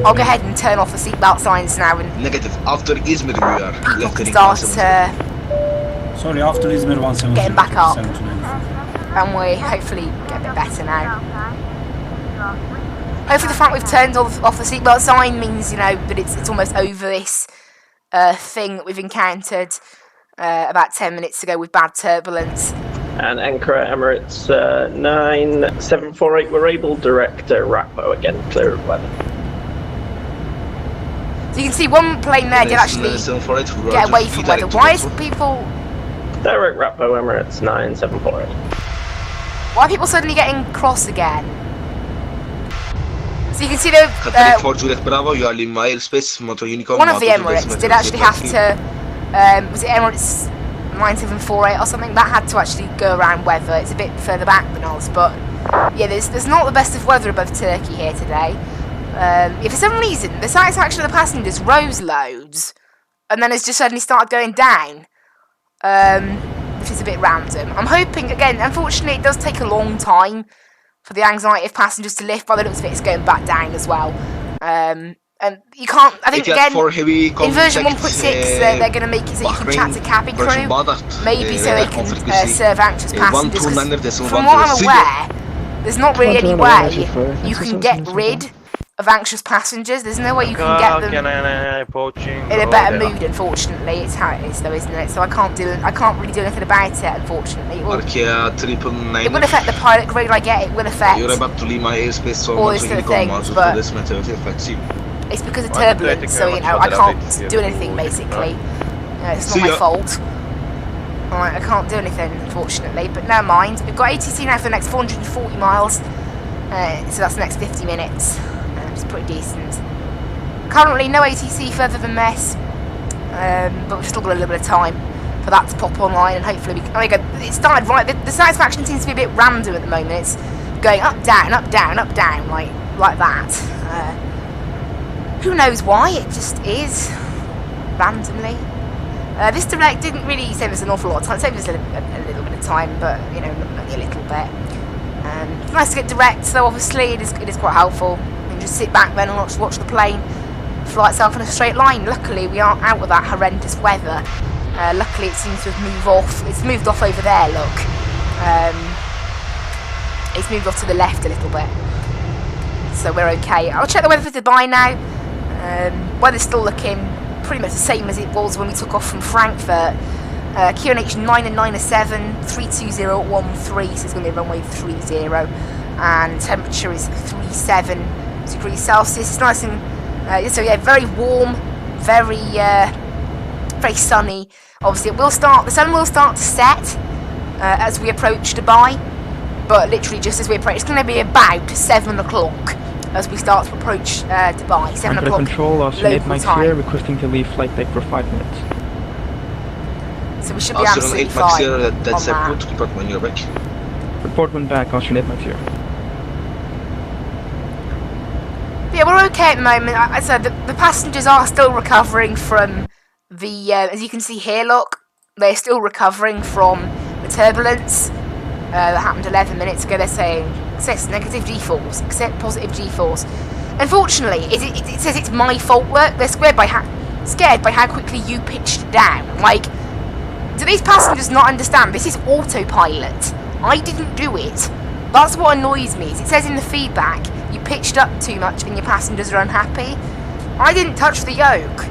I'll go ahead and turn off the seatbelt signs now, and negative. After Izmir, we are people can start sorry, after Izmir 170. Getting back up, and we hopefully get a bit better now. Hopefully, the fact we've turned off the seatbelt sign means that it's almost over this thing that we've encountered about 10 minutes ago with bad turbulence. And Ankara Emirates 9748, we're able direct Ratbo again, clear of weather. So you can see one plane there did actually get away from weather. Why is people... Direct Ratbo Emirates 9748. Why are people suddenly getting cross again? So you can see one of the Emirates did actually have to... was it Emirates 9748 or something? That had to actually go around weather. It's a bit further back than us, but yeah, there's not the best of weather above Turkey here today. For some reason, the satisfaction of the passengers rose loads, and then has just suddenly started going down, which is a bit random. I'm hoping, again, unfortunately, it does take a long time for the anxiety of passengers to lift. By the looks of it, it's going back down as well. And you can't, I think again, in version 1.6 they're going to make it so you can chat to cabin crew, maybe so they can serve anxious passengers, because from what I'm aware, there's not really any way you can get rid of anxious passengers. There's no way you can get them in a better mood, unfortunately. It's how it is though, isn't it? So I can't really do anything about it, unfortunately. It will affect the pilot grade I get, it will affect all these sort of things, but it's because of turbulence, so I can't do anything basically. It's not my fault. Alright, I can't do anything, unfortunately, but never mind. We've got ATC now for the next 440 miles, so that's the next 50 minutes, which is pretty decent. Currently, no ATC further than Mess, but we've still got a little bit of time for that to pop online, and hopefully it started right. The satisfaction seems to be a bit random at the moment. It's going up, down, like that. Who knows why, it just is, randomly. This direct didn't really save us an awful lot of time, it saved us a little bit of time, but, only a little bit. It's nice to get direct, so obviously it is quite helpful. You can just sit back then and watch the plane fly itself in a straight line. Luckily, we aren't out of that horrendous weather. Luckily, it seems to have moved off. It's moved off over there, look. It's moved off to the left a little bit. So we're okay. I'll check the weather for Dubai now. Weather's still looking pretty much the same as it was when we took off from Frankfurt. QNH 997, 32013, so it's going to be runway 30, and temperature is 37 degrees Celsius. It's nice and so yeah, very warm, very sunny. Obviously, the sun will start to set as we approach Dubai, but literally just as we approach, it's going to be about 7 o'clock as we start to approach Dubai. 7 Under o'clock control, Austrian 8 local Mike time. here, requesting to leave flight deck for 5 minutes. So we should be Austrian absolutely 8 Max fine here, that's on a that. good report when you're back. Report when back, Austrian 8 Mike here. But yeah, we're okay at the moment. I said the passengers are still recovering from the, as you can see here, look, they're still recovering from the turbulence that happened 11 minutes ago. They're saying, access negative G-force, accept positive G-force. Unfortunately, it says it's my fault work. They're scared by how quickly you pitched down. Like, do these passengers not understand? This is autopilot. I didn't do it. That's what annoys me. Is it says in the feedback, you pitched up too much and your passengers are unhappy. I didn't touch the yoke.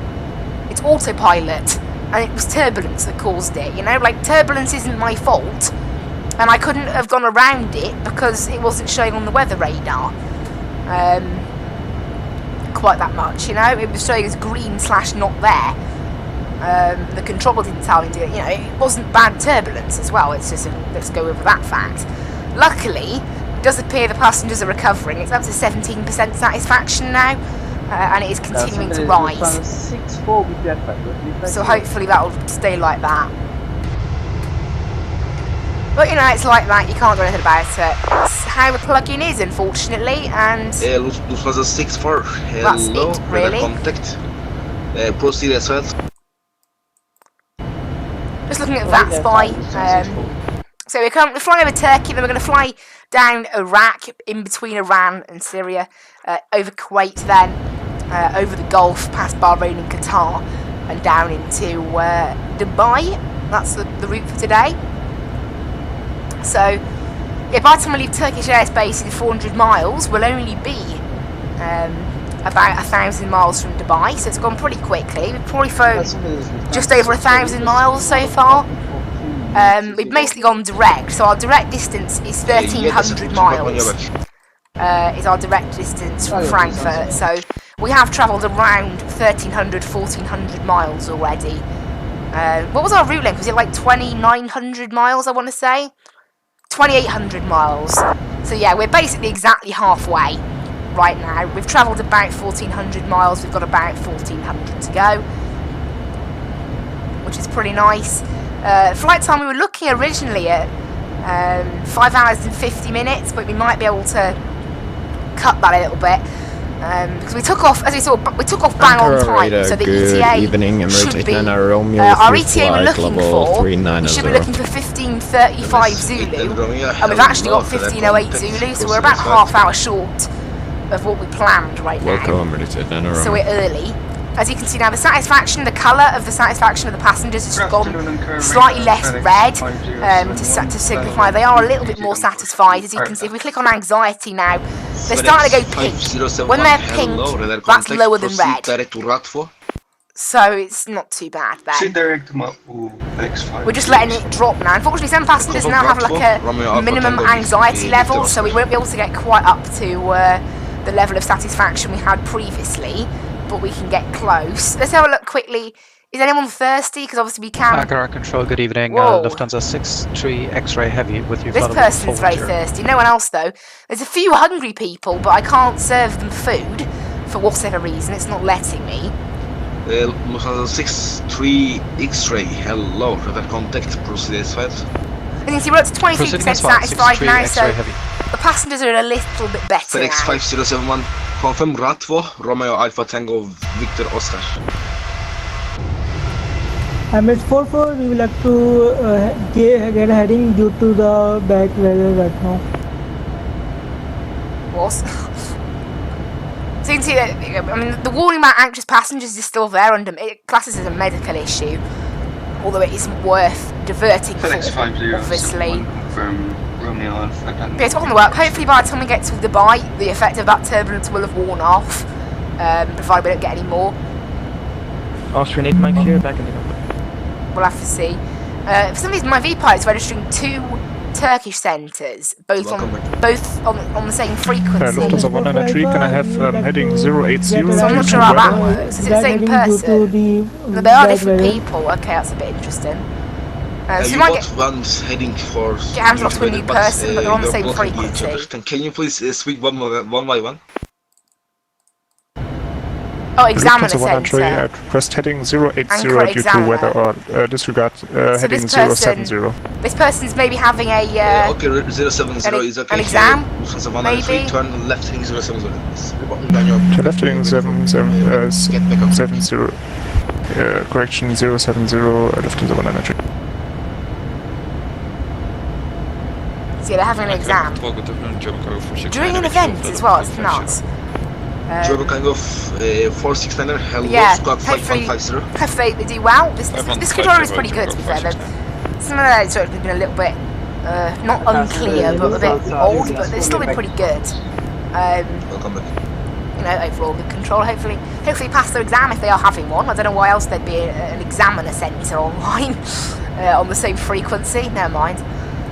It's autopilot. And it was turbulence that caused it, you know? Like, turbulence isn't my fault. And I couldn't have gone around it because it wasn't showing on the weather radar. Quite that much, you know? It was showing as green / not there. The controller didn't tell me to, you know, it wasn't bad turbulence as well. It's just, let's go over that fact. Luckily, it does appear the passengers are recovering. It's up to 17% satisfaction now. And it is continuing to rise. So hopefully that will stay like that. But you know, it's like that, you can't do anything about it. It's how the plug-in is, unfortunately, and Lufthansa 64, hello, that's it, really. Contact. Proceed as well. Just looking at that spy. So we're flying over Turkey, then we're going to fly down Iraq, in between Iran and Syria, over Kuwait then, over the Gulf, past Bahrain and Qatar, and down into Dubai. That's the route for today. So, yeah, by the time we leave Turkish airspace in 400 miles, we'll only be about 1,000 miles from Dubai, so it's gone pretty quickly. We've probably flown just over 1,000 miles so far. We've basically gone direct, so our direct distance is 1,300 miles. Is our direct distance from Frankfurt, so we have travelled around 1,300, 1,400 miles already. What was our route length? Was it like 2,900 miles, I want to say? 2,800 miles. So yeah, we're basically exactly halfway right now. We've travelled about 1,400 miles. We've got about 1,400 to go, which is pretty nice. Flight time, we were looking originally at 5 hours and 50 minutes, but we might be able to cut that a little bit. Because we took off, as we saw, we took off bang on time, so the ETA should be, our ETA we're looking for, we should be looking for 15:35 Zulu, and we've actually got 15:08 Zulu, so we're about half hour short of what we planned right now, so we're early. As you can see now, the satisfaction, the colour of the satisfaction of the passengers has gone slightly less red to signify they are a little bit more satisfied. As you can see, if we click on anxiety now, they're starting to go pink. When they're pink, that's lower than red. So it's not too bad then. We're just letting it drop now. Unfortunately, some passengers now have like a minimum anxiety level, so we won't be able to get quite up to the level of satisfaction we had previously. But we can get close. Let's have a look quickly. Is anyone thirsty? Because obviously we can. Ankara Control, good evening. Lufthansa 63 X-ray heavy with you. This person's very thirsty. No one else though. There's a few hungry people, but I can't serve them food for whatever reason. It's not letting me. Lufthansa 63 X-ray, hello. Radar contact, proceed as well. As you can see, we're up to 23% satisfied now, so the passengers are a little bit better now. FedEx 5071, confirm Ratvo, Romeo Alpha Tango, Victor Oscar. Emirates 44, we will have to get heading due to the bad weather right now. What? So you can see that, I mean, the warning about anxious passengers is still there under it classes as a medical issue, although it isn't worth diverting for, obviously. But it's on the work. Hopefully by the time we get to Dubai, the effect of that turbulence will have worn off, provided we don't get any more. Austrian 8 Mike here, back in the number. We'll have to see. For some reason my V-Pilot is registering 2 Turkish centres, both on the same frequency. Lufthansa 193, can I have heading 080? So I'm not sure how that works. Is it the same person? No, they are different people. Okay, that's a bit interesting. So you might get heading for hands off to a new person, but they're on the same frequency. Can you please speak one by one? Oh, examiner Lufthansa 193 centre. at request heading 080 Anchor due to examiner. weather or disregard heading this person, 070. This person's maybe having a Okay, 070 is okay. an exam, Lufthansa 193, maybe. turn left heading 070. To left heading 70, correction 070, Lufthansa 193. So they're having an exam. During an event as well, it's nuts. Driver kind of 469er, hello, yeah, squawk hopefully 5150. they do well. This controller is pretty good to be fair. Some of those sort of been a little bit, not unclear, but a bit old, but they're still pretty good. Welcome back. You know, overall the controller hopefully pass their exam if they are having one. I don't know why else there'd be an examiner centre online on the same frequency. Never mind.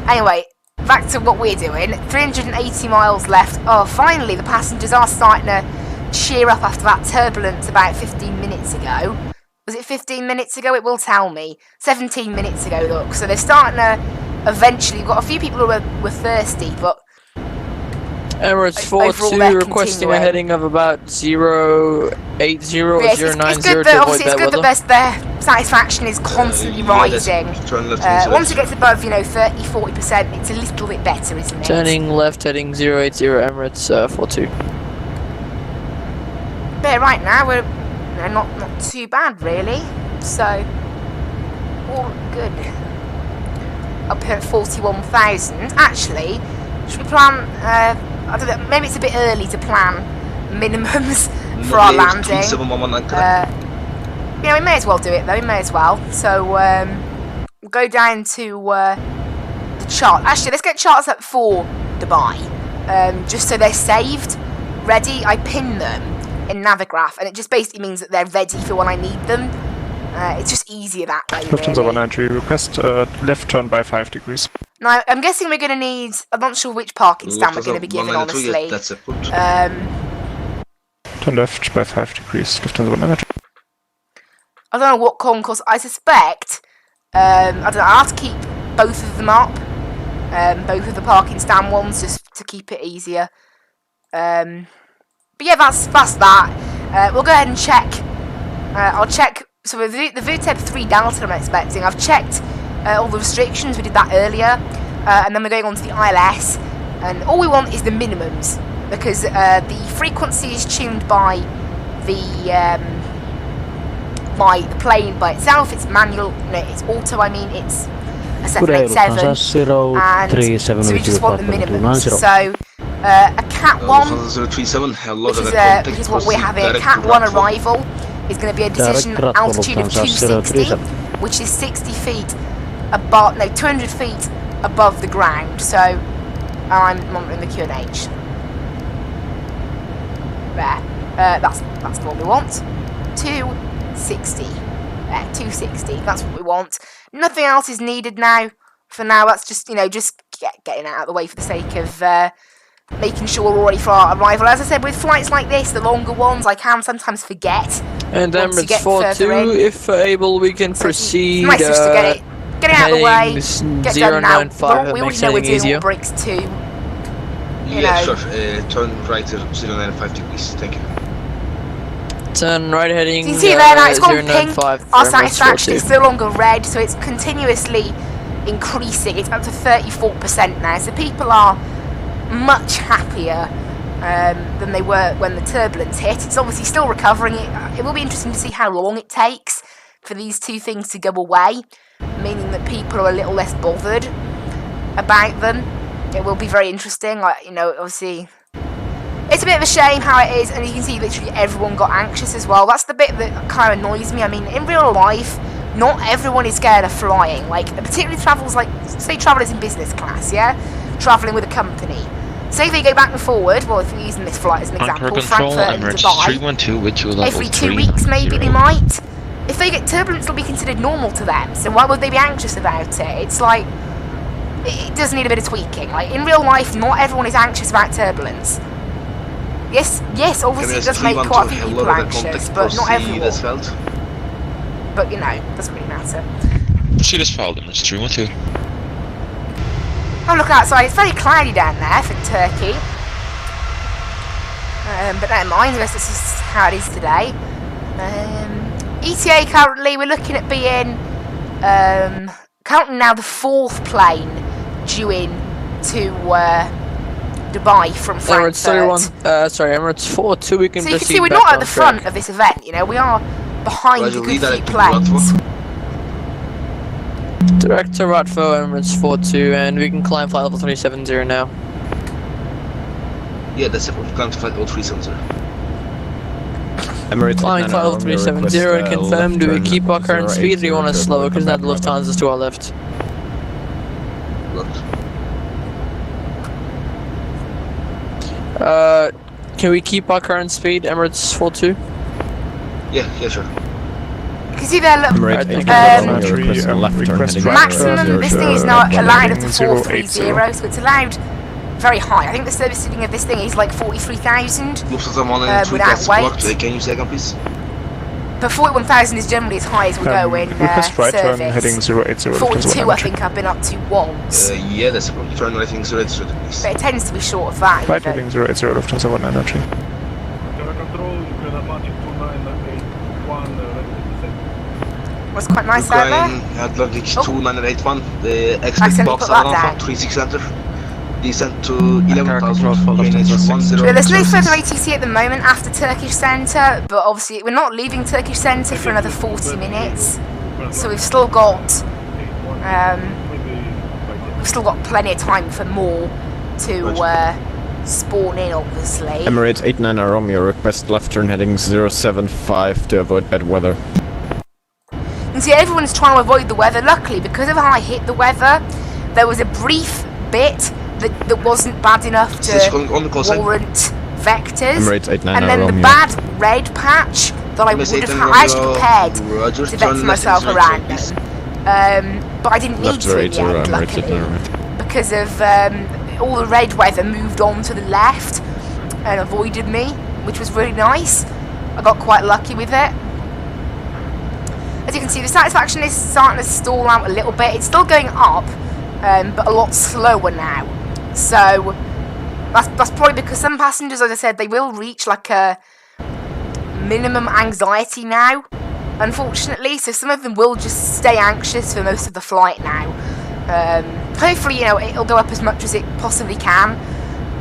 Anyway, back to what we're doing. 380 miles left. Oh, finally the passengers are starting to cheer up after that turbulence about 15 minutes ago. Was it 15 minutes ago? It will tell me. 17 minutes ago, look. So they're starting to eventually... We've got a few people who were thirsty, but... Emirates 42 requesting a heading of about 080 or 090 it's to avoid good bad that their satisfaction is constantly rising. Once it gets above, 30-40%, it's a little bit better, isn't it? Turning left heading 080 Emirates 42. But right now we're not too bad really. So all good. Up here at 41,000. Actually, should we plan? I don't know. Maybe it's a bit early to plan minimums for our landing. We may as well do it though. We may as well. So we'll go down to the chart. Actually, let's get charts up for Dubai, just so they're saved, ready. I pin them in Navigraph, and it just basically means that they're ready for when I need them. It's just easier that way. Lufthansa 193, request left turn by 5 degrees. Now, I'm guessing we're going to need... I'm not sure which parking stand we're going to be given, honestly. Turn left by 5 degrees, Lufthansa 193. I don't know what concourse. I suspect... I don't know, I'll have to keep both of them up. Both of the parking stand ones, just to keep it easier. But yeah, that's that. We'll go ahead and check. I'll check... So with the VTEB 3 Delta I'm expecting, I've checked all the restrictions, we did that earlier, and then we're going on to the ILS, and all we want is the minimums, because the frequency is tuned by the plane by itself. It's manual, it's auto, it's a 787, and so we just want the minimums. So a Cat 1, which is what we're having, a Cat 1 arrival is going to be a decision altitude of 260, which is 60 feet above, 200 feet above the ground. So I'm monitoring the QNH. There, that's what we want. 260. There, 260. That's what we want. Nothing else is needed now. For now, that's just just getting it out of the way for the sake of making sure we're ready for our arrival. As I said, with flights like this, the longer ones, I can sometimes forget. And Emirates 42, if able, we can proceed. Nice just to get it out of the way. Get done now. 095, We already know we're doing all bricks too. Sure. Turn right 095 degrees. Thank you. Turn right heading. You can see there now, it's gone pink. 095 Our satisfaction is no longer red, so it's continuously increasing. It's up to 34% now. So people are much happier than they were when the turbulence hit. It's obviously still recovering. It will be interesting to see how long it takes for these two things to go away, meaning that people are a little less bothered about them. It will be very interesting. Obviously, it's a bit of a shame how it is, and you can see literally everyone got anxious as well. That's the bit that kind of annoys me. In real life, not everyone is scared of flying. Particularly say travellers in business class, travelling with a company. Say they go back and forward, well, if we're using this flight as an example, Frankfurt and Dubai, every 2 weeks maybe they might. If they get turbulence, it'll be considered normal to them, so why would they be anxious about it? It's it does need a bit of tweaking. In real life, not everyone is anxious about turbulence. Yes, obviously it does make quite a few people anxious, but not everyone. But, doesn't really matter. Emirates 312. Oh, look outside. It's very cloudy down there for Turkey. But never mind. I guess this is how it is today. ETA currently, we're looking at being, currently now the 4th plane due in to Dubai from Frankfurt. Emirates 4-2, we can so you can see we're not at the front of this event, you know, we are behind the good few planes. Direct to Ratfo, Emirates 4-2, and we can climb flight level 370 now. Yeah, that's it, we've climbed to flight level 370. Emirates flying flight level 370 and confirm, do we keep our current speed or do you want to slow because now the Lufthansa's to our left? Can we keep our current speed, Emirates 4-2? Yeah, sure. You can see there, look, maximum, this thing is now allowed up to 430, so it's allowed very high. I think the service ceiling of this thing is like 43,000 without weight. Can you say again, please? But 41,000 is generally as high as we go in service. 42 I think I've been up to once. Yeah, that's a turn I think 080, please. But it tends to be short of that. Flight heading 080, Lufthansa 193. Was quite nice out there. Atlantic 2981, the expect box Alpha 36 center. Descent to 11,000. There's no further ATC at the moment after Turkish Centre, but obviously we're not leaving Turkish Centre for another 40 minutes. So we've still got plenty of time for more to spawn in, obviously. Emirates 89 Romeo, request left turn heading 075 to avoid bad weather. You see, everyone's trying to avoid the weather. Luckily, because of how I hit the weather, there was a brief bit that wasn't bad enough to warrant vectors. And then the bad red patch that I would have actually prepared to vector myself around them. But I didn't need to in the end, luckily. Because of all the red weather moved on to the left and avoided me, which was really nice. I got quite lucky with it. As you can see, the satisfaction is starting to stall out a little bit. It's still going up, but a lot slower now. So that's probably because some passengers, as I said, they will reach like a minimum anxiety now, unfortunately. So some of them will just stay anxious for most of the flight now. Hopefully, you know, it'll go up as much as it possibly can.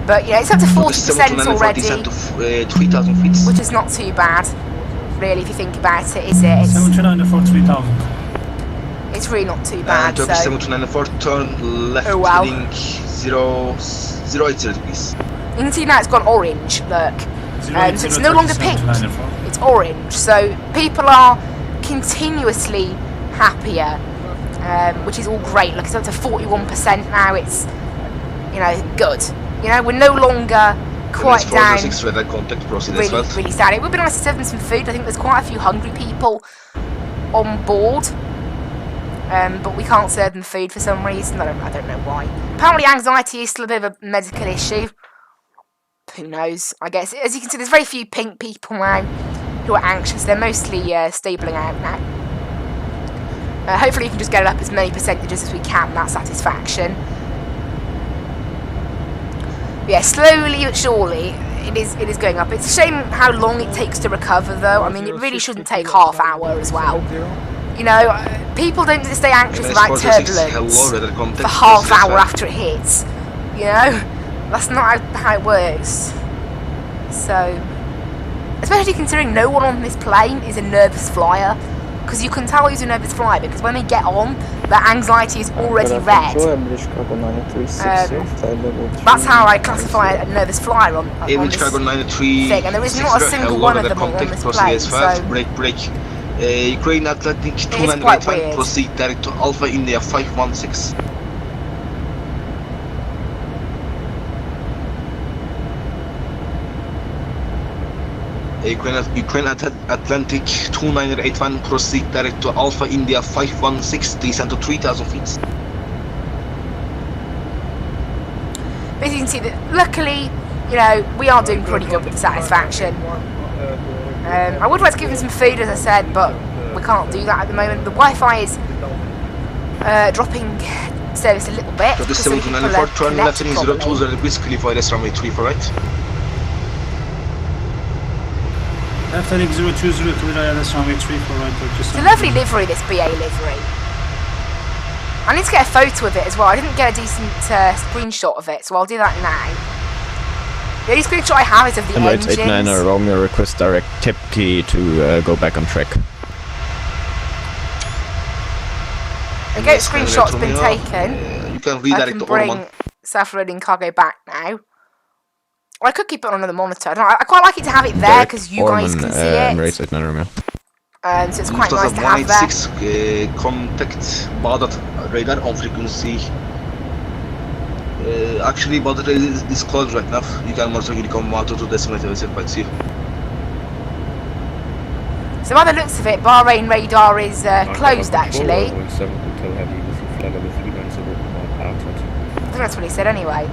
But, you know, it's up to 40% already, 3,000 feet. which is not too bad. Really, if you think about it, is it? 794 3000. It's really not too bad. Turkish 7294, turn left heading 080, please. You can see now it's gone orange, look. So it's no longer pink, it's orange. So people are continuously happier, which is all great. Look, it's up to 41% now. It's, you know, good. You know, we're no longer quite down. Really sad. It would be nice to serve them some food. I think there's quite a few hungry people on board, but we can't serve them food for some reason. I don't know why. Apparently, anxiety is still a bit of a medical issue. Who knows? I guess, as you can see, there's very few pink people now who are anxious. They're mostly stabling out now. Hopefully, you can just get it up as many percentages as we can. That satisfaction. Yeah, slowly but surely, it is going up. It's a shame how long it takes to recover, though. I mean, it really shouldn't take half hour as well. You know, people don't stay anxious about turbulence for half hour after it hits. You know, that's not how it works. So, especially considering no one on this plane is a nervous flyer. Because you can tell who's a nervous flyer, because when they get on, their anxiety is already red. That's how I classify a nervous flyer on this thing, and there is not a single one of them on this plane, so break. Ukraine Atlantic 2985, proceed direct to Alpha India 516. Ukraine Atlantic 2981, proceed direct to Alpha India 516, descent to 3,000 feet. But you can see that, luckily, you know, we are doing pretty good with satisfaction. I would like to give them some food, as I said, but we can't do that at the moment. The Wi-Fi is dropping service a little bit. So this 794, turn left in 020, please qualify this runway 3 for right. FSX 020, clear ILS runway 34 right, Turkish. It's a lovely livery, this BA livery. I need to get a photo of it as well. I didn't get a decent screenshot of it, so I'll do that now. The only screenshot I have is of the Emirates engines. 89 Romeo request direct tip key to go back on track. The gate screenshot's been taken. You can redirect I can to bring Orman. self-loading cargo back now. Or I could keep it on another monitor. I quite like it to have it there because you guys can see it. Emirates 89 Romeo. So it's quite nice to have there. 186 contact Baghdad radar on frequency. Actually, Baghdad is closed right now. You can monitor Unicom 122 decimal 7.0. So by the looks of it, Bahrain radar is closed actually. I think that's what he said anyway.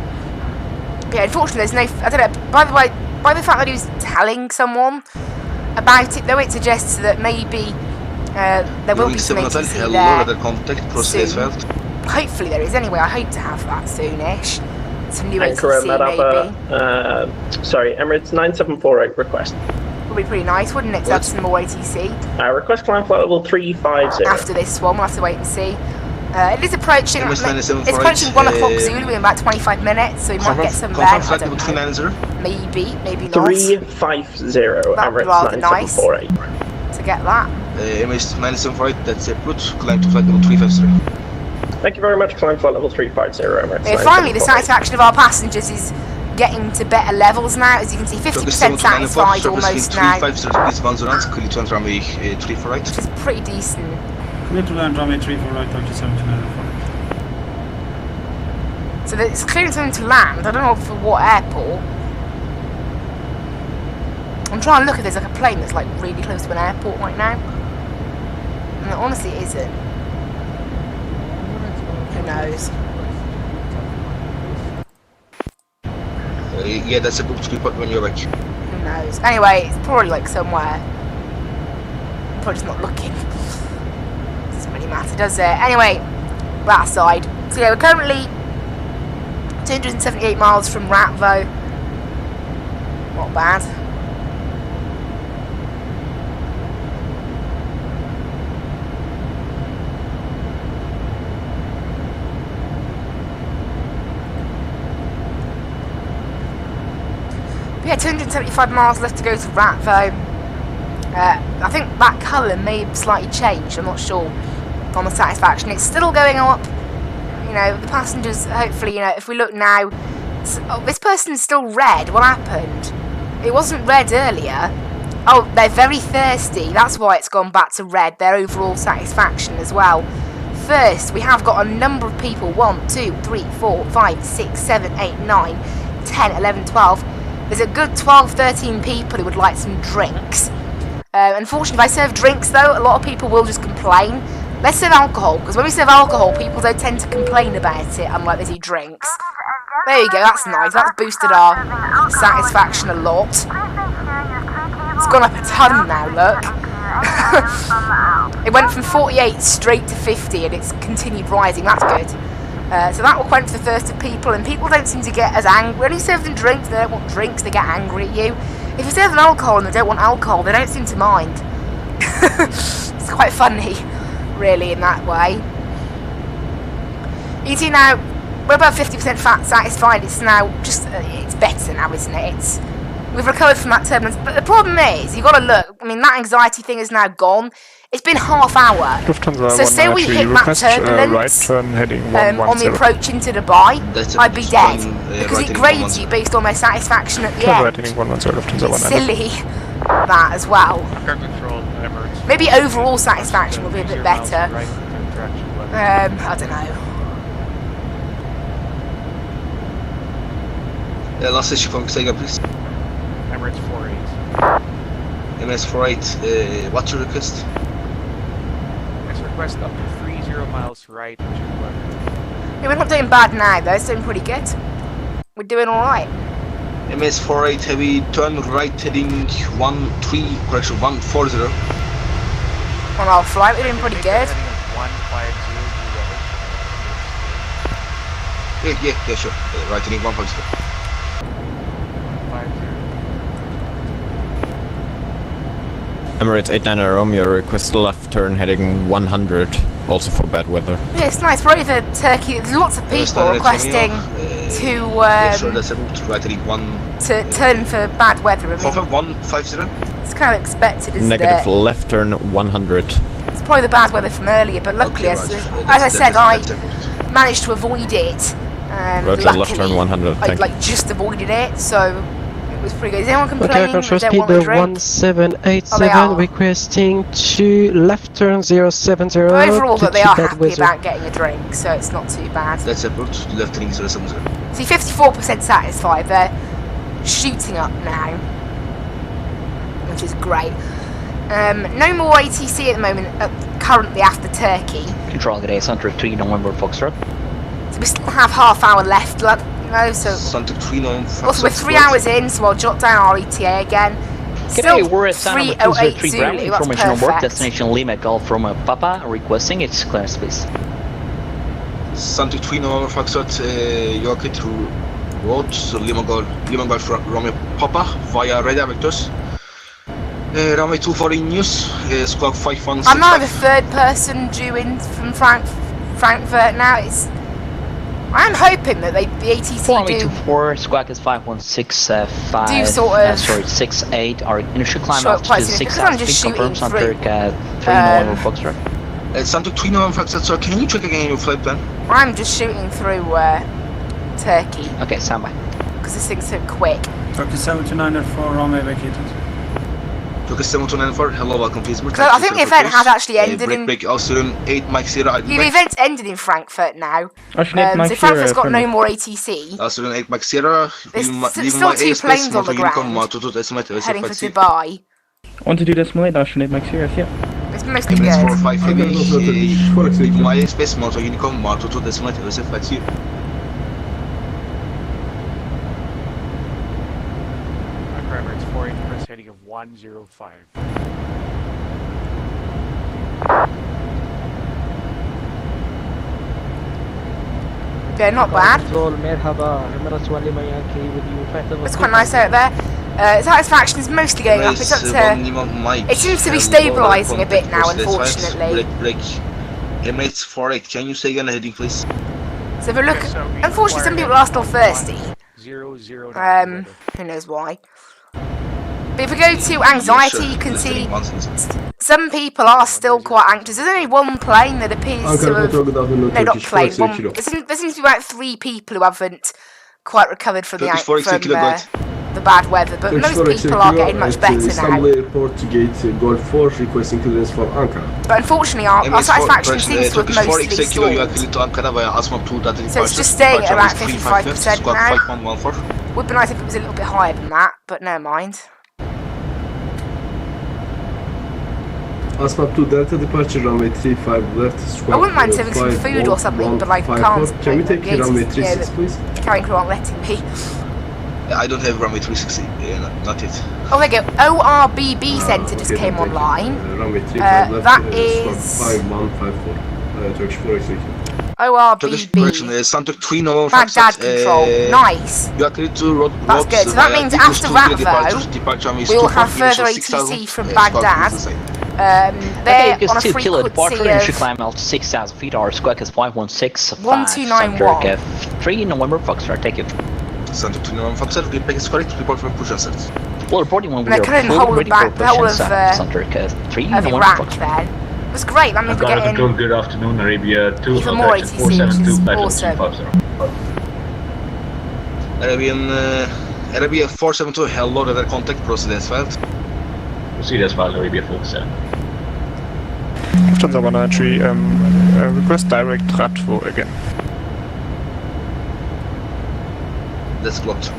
But yeah, unfortunately there's no, I don't know, by the way, by the fact that he was telling someone about it though, it suggests that maybe there will be some ATC there soon. Hopefully there is anyway, I hope to have that soonish. Some new ATC maybe. Sorry, Emirates 9748 request. Would be pretty nice, wouldn't it, to have some more ATC? Request climb flight level 350. After this one, we'll have to wait and see. It is approaching, it's approaching 1 o'clock Zulu in about 25 minutes, so we might get some then, I don't know. Maybe, maybe not. 350, That'd be rather nice to get that. Emirates 9748, that's a put, climb to flight level 353. Thank you very much, climb flight level 350, Emirates. Finally, the satisfaction of our passengers is getting to better levels now. As you can see, 50% satisfied almost now. Which is pretty decent. Clear to land runway 34 right, Turkish 79. So it's clearing something to land. I don't know for what airport. I'm trying to look if there's like a plane that's like really close to an airport right now. And honestly, it isn't. Who knows? Yeah, that's a book to put when you're back. Who knows? Anyway, it's probably like somewhere. I'm probably just not looking. Doesn't really matter, does it? Anyway, that aside. So yeah, we're currently 278 miles from Ratvo. Not bad. Yeah, 275 miles left to go to Ratvo. I think that colour may have slightly changed, I'm not sure, on the satisfaction. It's still going up. You know, the passengers, hopefully, you know, if we look now, this person's still red. What happened? It wasn't red earlier. Oh, they're very thirsty. That's why it's gone back to red, their overall satisfaction as well. First, we have got a number of people. 1, 2, 3, 4, 5, 6, 7, 8, 9, 10, 11, 12. There's a good 12, 13 people who would like some drinks. Unfortunately, if I serve drinks, though, a lot of people will just complain. Let's serve alcohol, because when we serve alcohol, people don't tend to complain about it, unlike they do drinks. There you go, that's nice. That's boosted our satisfaction a lot. It's gone up a ton now, look. It went from 48 straight to 50, and it's continued rising. That's good. So that will quench the thirst of people, and people don't seem to get as angry. When you serve them drinks, they don't want drinks, they get angry at you. If you serve them alcohol and they don't want alcohol, they don't seem to mind. It's quite funny, really, in that way. You see now, we're about 50% fat satisfied. It's now just, it's better now, isn't it? We've recovered from that turbulence. But the problem is, you've got to look, I mean, that anxiety thing is now gone. It's been half hour. So say we hit that turbulence right turn heading on the approach into Dubai, I'd be dead. Because it grades you based on my satisfaction at the end. It's silly, that as well. Maybe overall satisfaction will be a bit better. I don't know. Last session from Sega, please. Emirates 48. Emirates 48, what's your request? Request up to 30 miles right. Yeah, we're not doing bad now though, it's doing pretty good. We're doing alright. MS48 heavy turn right heading 140. On our flight, we're doing pretty good. Yeah, sure. Right heading 150. Emirates 89 Romeo, request left turn heading 100, also for bad weather. Yeah, it's nice. We're over Turkey. There's lots of people requesting to turn for bad weather. I mean, 150. it's kind of expected, isn't Negative it? left turn 100. It's probably the bad weather from earlier, but luckily, as I said, I managed to avoid it. Roger, luckily, left turn 100, I thank you. just avoided it, so it was pretty good. Is anyone complaining Okay, control that they speed want a drink? 1787, requesting to left turn 070. But overall, to that they are bad happy weather. about getting a drink, so it's not too bad. That's approach, left turning 070. See, 54% satisfied. They're shooting up now, which is great. No more ATC at the moment, currently after Turkey. Control today, Center 3 November Foxtrot. So we still have half hour left, so Center 3 November also we're 3 hours in, so I'll jot down our ETA again. G'day, we're at San 308 Zulu, Zulu, that's information on board, perfect. destination Lima Golf from Papa, requesting its clearance please. Center 3 November Foxtrot, you are clear to road, so Lima Golf Romeo Papa via radar vectors. Runway 24 in use, squawk 5165. I'm now the third person due in from Frankfurt now. I'm hoping that the ATC Runway do 24, squawk is 5165. do sort of sorry, 68. Our initial climb short altitude pricing, is because I'm 6,000 just feet. Confirmed, shooting Center through. 3 November Foxtrot. Center 3 November Foxtrot, sir, can you check again your flight plan? I'm just shooting through Turkey. Okay, stand by. Because this thing's so quick. Turkey 729 runway vacated. Turkey 729 hello, welcome please. So I think the event has actually ended in... Break, Austrian 8 Mike Sierra. The event's ended in Frankfurt now. So Mike Frankfurt's got Sierra, no more ATC. Austrian 8 Mike Sierra. There's still 2 planes on the ground heading for Dubai. Want to do decimal 8, Austrian 8 Mike Sierra, yeah. It's mostly good. 4-5 heavy. My airspace motor Unicom motor to decimal 8 FSX. Emirates 48, press heading of 105. Yeah, not bad. It's quite nice out there. Satisfaction is mostly going up. It's up to. It seems to be stabilising a bit now, unfortunately. Emirates 48, can you say again the heading, please? So if we look, unfortunately, some people are still thirsty. Who knows why? But if we go to anxiety, you can see some people are still quite anxious. There's only one plane that appears to have... No, not plane. There seems to be about 3 people who haven't quite recovered from the bad weather, but most people are getting much better now. Airport to gate Golf 4 requesting clearance for Ankara. But unfortunately, our satisfaction seems to have mostly stalled. So it's just staying at about 55% now. Would be nice if it was a little bit higher than that, but never mind. Asmap 2 Delta departure runway 35 left. Squawk I wouldn't mind having some food or something, but I can't. Can we take runway 36, please? Carrying crew aren't letting me. I don't have runway 360, not yet. Oh, there you go. ORBB Centre just came online. Runway 35 left. That is 5154. Turkish 4 ORBB. Santa 3 November Baghdad control. Nice. You are clear to road. That's good. So that means after that, though, we will have further ATC from Baghdad. They're on a frequency initial of climb altitude 6,000 feet. Our squawk is 516. 1291. 3 November Foxtrot, take it. Santa 3 November Foxtrot, repeat is correct. Report from push answers. Well, reporting when we are fully ready for push Center 3 November Foxtrot. It was great. That means we're getting good afternoon, Arabia 2, even more ATC, which is awesome. Arabia 472, hello, radar contact, proceed as filed. Proceed as filed, Arabia 47. Lufthansa 193, request direct RATVO again. That's blocked.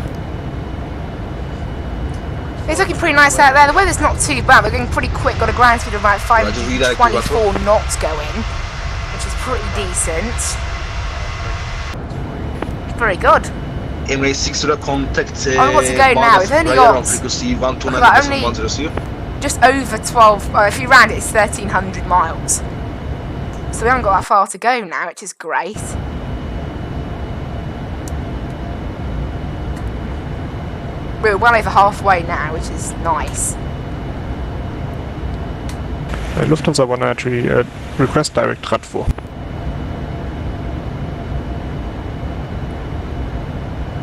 It's looking pretty nice out there. The weather's not too bad. We're going pretty quick. Got a ground speed of about 524 knots going, which is pretty decent. Very good. Emirates 6 contact. I want to go now. We've only got just over 12. If you round it, it's 1,300 miles. So we haven't got that far to go now, which is great. We're well over halfway now, which is nice. Lufthansa 193, request direct RAT4.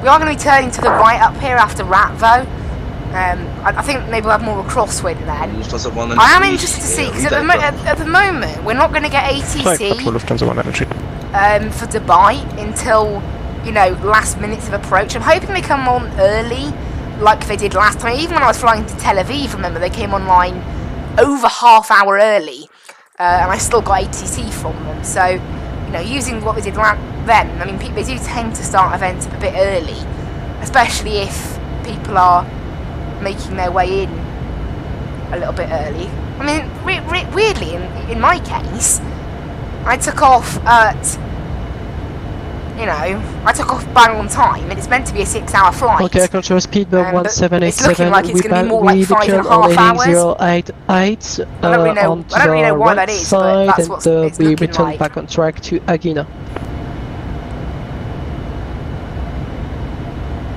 We are going to be turning to the right up here after Rat though. I think maybe we'll have more of a crosswind then. I am interested to see, because at the moment we're not going to get ATC for Dubai until, you know, last minutes of approach. I'm hoping they come on early like they did last time. Even when I was flying to Tel Aviv, remember, they came online over half hour early, and I still got ATC from them. So, you know, using what we did then, I mean, they do tend to start events a bit early, especially if people are making their way in a little bit early. I mean, weirdly, in my case, I took off at, you know, I took off bang on time, and it's meant to be a 6-hour flight. Okay, control speed 1787. It's looking like it's going to be more like 5.5 hours. 088 I don't really know why that is, but that's what it's we looking return like. back on track to Agina.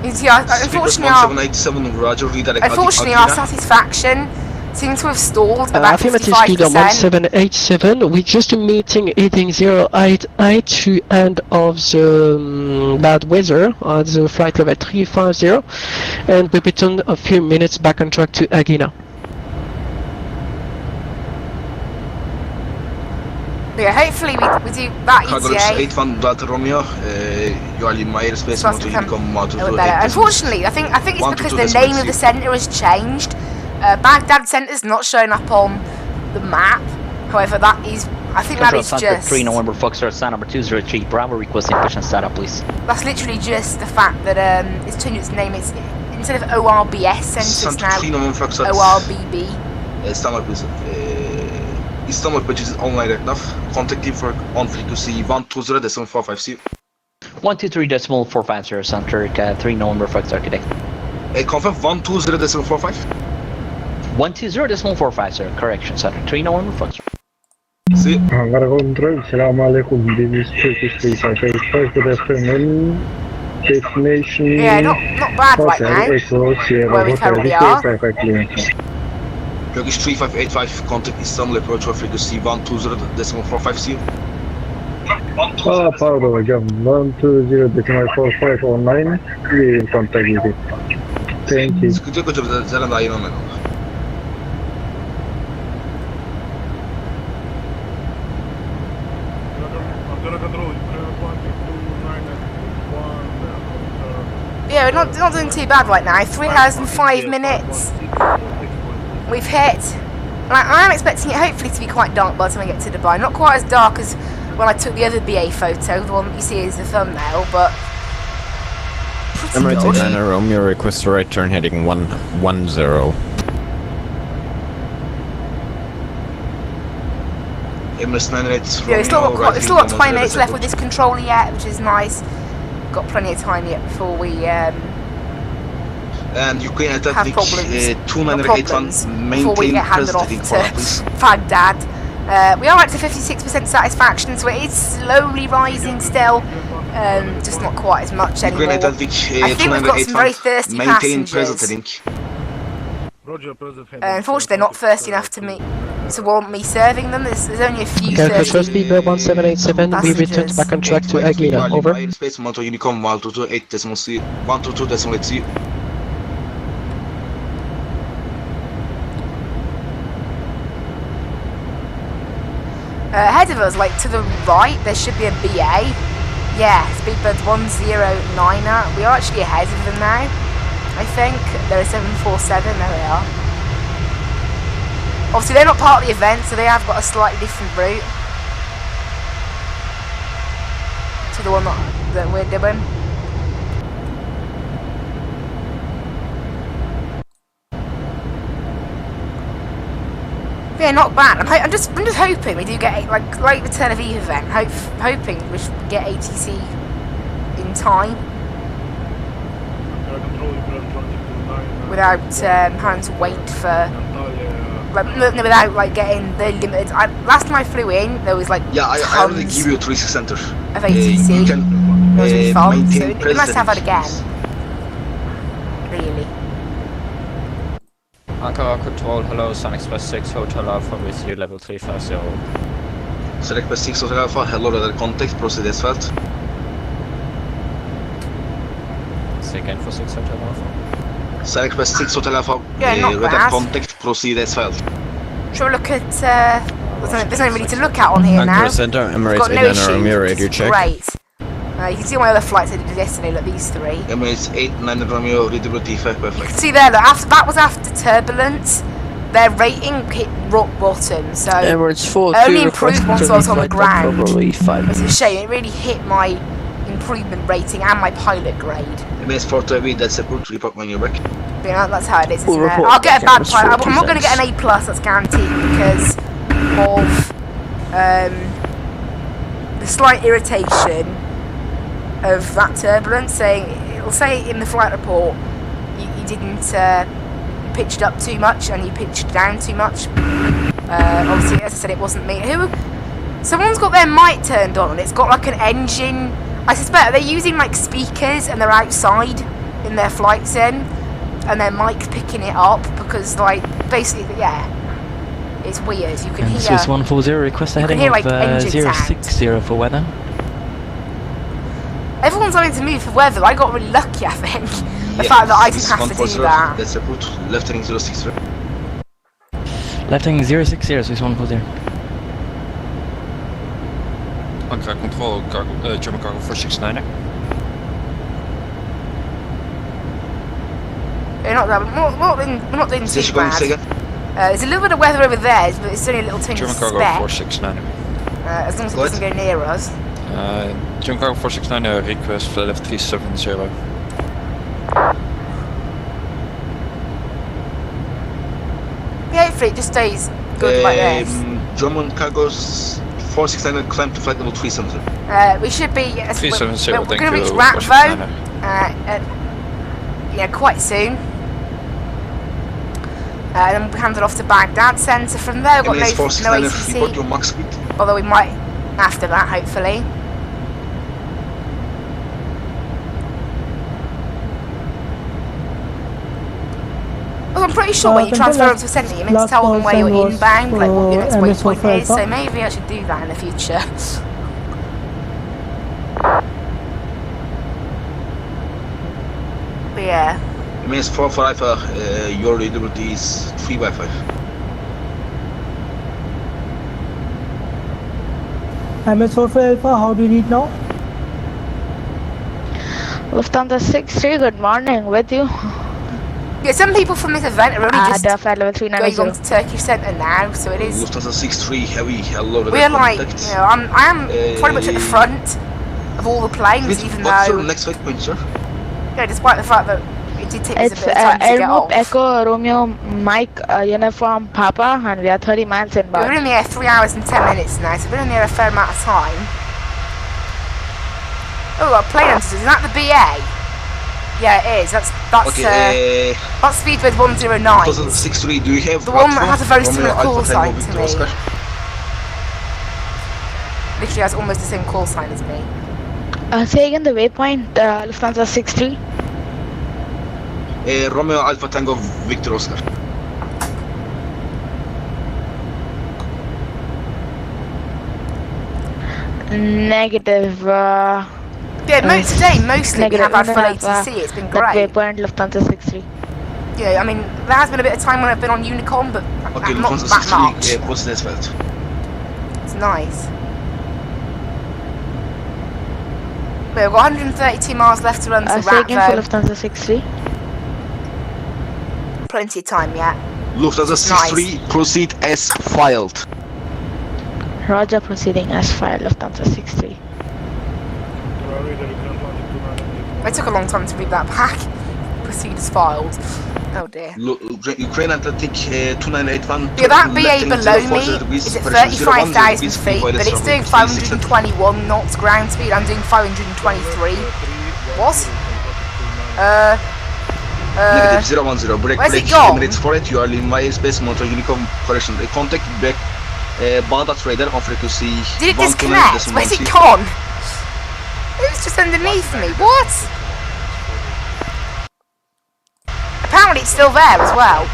Unfortunately, our satisfaction seems to have stalled about affirmative speed 1787. We're just meeting heading 088 to end of the bad weather at the flight level 350, and we return a few minutes back on track to Agina. Yeah, hopefully we do that ETA. Unfortunately, I think it's because the name of the centre has changed. Baghdad Centre's not showing up on the map. However, I think that is just 3 November Foxtrot, stand number 203 Bravo, requesting push and startup, please. That's literally just the fact that it's changed its name. It's instead of ORBS Centre, it's now ORBB. Standby, please. Istanbul patch is online right now. Contact team for on frequency 120.450. 123.450 center 3 November Foxtrot Quebec. Confirm 120.45. 120.45 sir, correction center 3 November Foxtrot. See. Hangar control, Assalamu alaikum. This is Turkish 3585. Good afternoon. Destination. Yeah, not bad right now. Where we currently are. Turkish 3585, contact Istanbul approach for frequency 120.450. Pardon hocam, 120.4509, we will contact you. Thank you. Sıkıntı yok hocam, zaten daha yeni olmadı. Yeah, we're not doing too bad right now. 3 hours and 5 minutes. We've hit. I am expecting it hopefully to be quite dark by the time I get to Dubai. Not quite as dark as when I took the other BA photo, the one that you see as the thumbnail, but Emirates 89 Romeo, request a right turn heading 110. Emirates 98 Romeo, yeah, we've still got 20 minutes left with this controller yet, which is nice. Got plenty of time yet before we and Ukraine Atlantic 2981 before we get handed off to Baghdad. We are up to 56% satisfaction, so it is slowly rising still, just not quite as much anymore. I think we've got some very thirsty passengers. Unfortunately, they're not thirsty enough to want me serving them. There's only a few thirsty speed 1787, we return back on track to Agina, over. Space Moto Unicom 122.8.8. Ahead of us, like to the right, there should be a BA. Yeah, Speedbird 109er. We are actually ahead of them now, I think. They're a 747, there they are. Obviously, they're not part of the event, so they have got a slightly different route to the one that we're doing. Yeah, not bad. I'm just hoping we do get like the Tel Aviv event. Hoping we should get ATC in time without having to wait for without like getting the limited. Last time I flew in, there was like I already give you a 3 center of ATC. You can it was really fun, so we must have that again. Really. Ankara Control, hello, Sun Express 6, Hotel Alpha with you, level 350. Sun Express 6, Hotel Alpha, hello, radar contact, proceed as felt. Say again for 6 Hotel Alpha. Sun Express 6, Hotel Alpha, not radar bad. contact, proceed as felt. Shall we look at, there's nothing really to look at on here now. Ankara Center, Emirates Got no 89 Romeo, radio check. Great. You can see all my other flights I did yesterday, look, these three. Emirates 89 Romeo, readable T5, perfect. You can see there, look, that was after turbulence. Their rating hit rock bottom, so Emirates 4 only improved once I was on the ground. Probably 5. It's a shame, it really hit my improvement rating and my pilot grade. Emirates 4 to AB, that's a good report when you're back. Yeah, that's how it is, isn't it? I'll get a bad pilot. I'm not going to get an A+, that's guaranteed, because of the slight irritation of that turbulence, it'll say in the flight report you didn't pitched up too much and you pitched down too much. Obviously, as I said, it wasn't me. Someone's got their mic turned on and it's got like an engine. I suspect they're using like speakers and they're outside in their flight sim and their mic's picking it up because like basically, yeah, it's weird. You can hear. Swiss 140 request a heading hear, like, of engine 060 for weather. Everyone's having to move for weather. I got really lucky, I think. The fact that I didn't have to do that. That's a good left heading 060. Left heading 060, Swiss 140. Ankara Control, German Cargo 469. We're not doing too bad. There's a little bit of weather over there, but it's only a little tinge German speck. Cargo 469. As long as it doesn't go near us. German Cargo 469 request for left 370. Yeah, hopefully it just stays good like this. German Cargo's 469 climb to flight level 370. We should be. 370, we're going to reach Ratvo quite soon. Then we'll hand it off to Baghdad Centre. From there, we've got no ATC. Although we might after that, hopefully. Well, I'm pretty sure when you transfer them to a centre, you meant to tell them where you're inbound, like what your next waypoint is. So maybe I should do that in the future. But yeah. It means 4 for Alpha, your readability is 3 by 5. MS4 for Alpha, how do you read now? Lufthansa 63, good morning, with you. Yeah, some people from this event are only just level 390. going on to Turkish Centre now, so it is. Lufthansa 63 heavy, hello. We're like, you know, I am pretty much at the front of all the planes, even what's though. Your next waypoint, sir? Yeah, despite the fact that it did take us a bit of time to get off. Echo Romeo Mike Uniform Papa, and we are 30 miles inbound. We're in the air 3 hours and 10 minutes now, so we've been in the air a fair amount of time. Oh, we've got plane hunters. Is that the BA? Yeah, it is. That's okay, that's Speedbird 109. 2063, do you have the one that has a very similar call sign to me? Literally has almost the same call sign as me. Say again the waypoint, Lufthansa 63. Romeo Alpha Tango Victor Oscar. Negative. Yeah, today mostly we have had full ATC. It's been great. Waypoint Lufthansa 63. Yeah, I mean there has been a bit of time when I've been on Unicom, but okay, not that much. What's this felt? It's nice. We've got 132 miles left to run to Ratvo. Lufthansa 63. Plenty of time yet. Lufthansa 63, proceed as filed. Roger, proceeding as filed, Lufthansa 63. It took a long time to read that back. Proceed as filed. Oh dear. Ukraine Atlantic 2981. Yeah, that BA below me is at 35,000 feet, but it's doing 521 knots ground speed. I'm doing 523. What? Negative 010. Break. Where's it gone? Minutes for it. You are leaving my space. Motor Unicom correction. Contact back. Baghdad radar on frequency. Did it disconnect? Where's it gone? It was just underneath me. What? Apparently it's still there as well.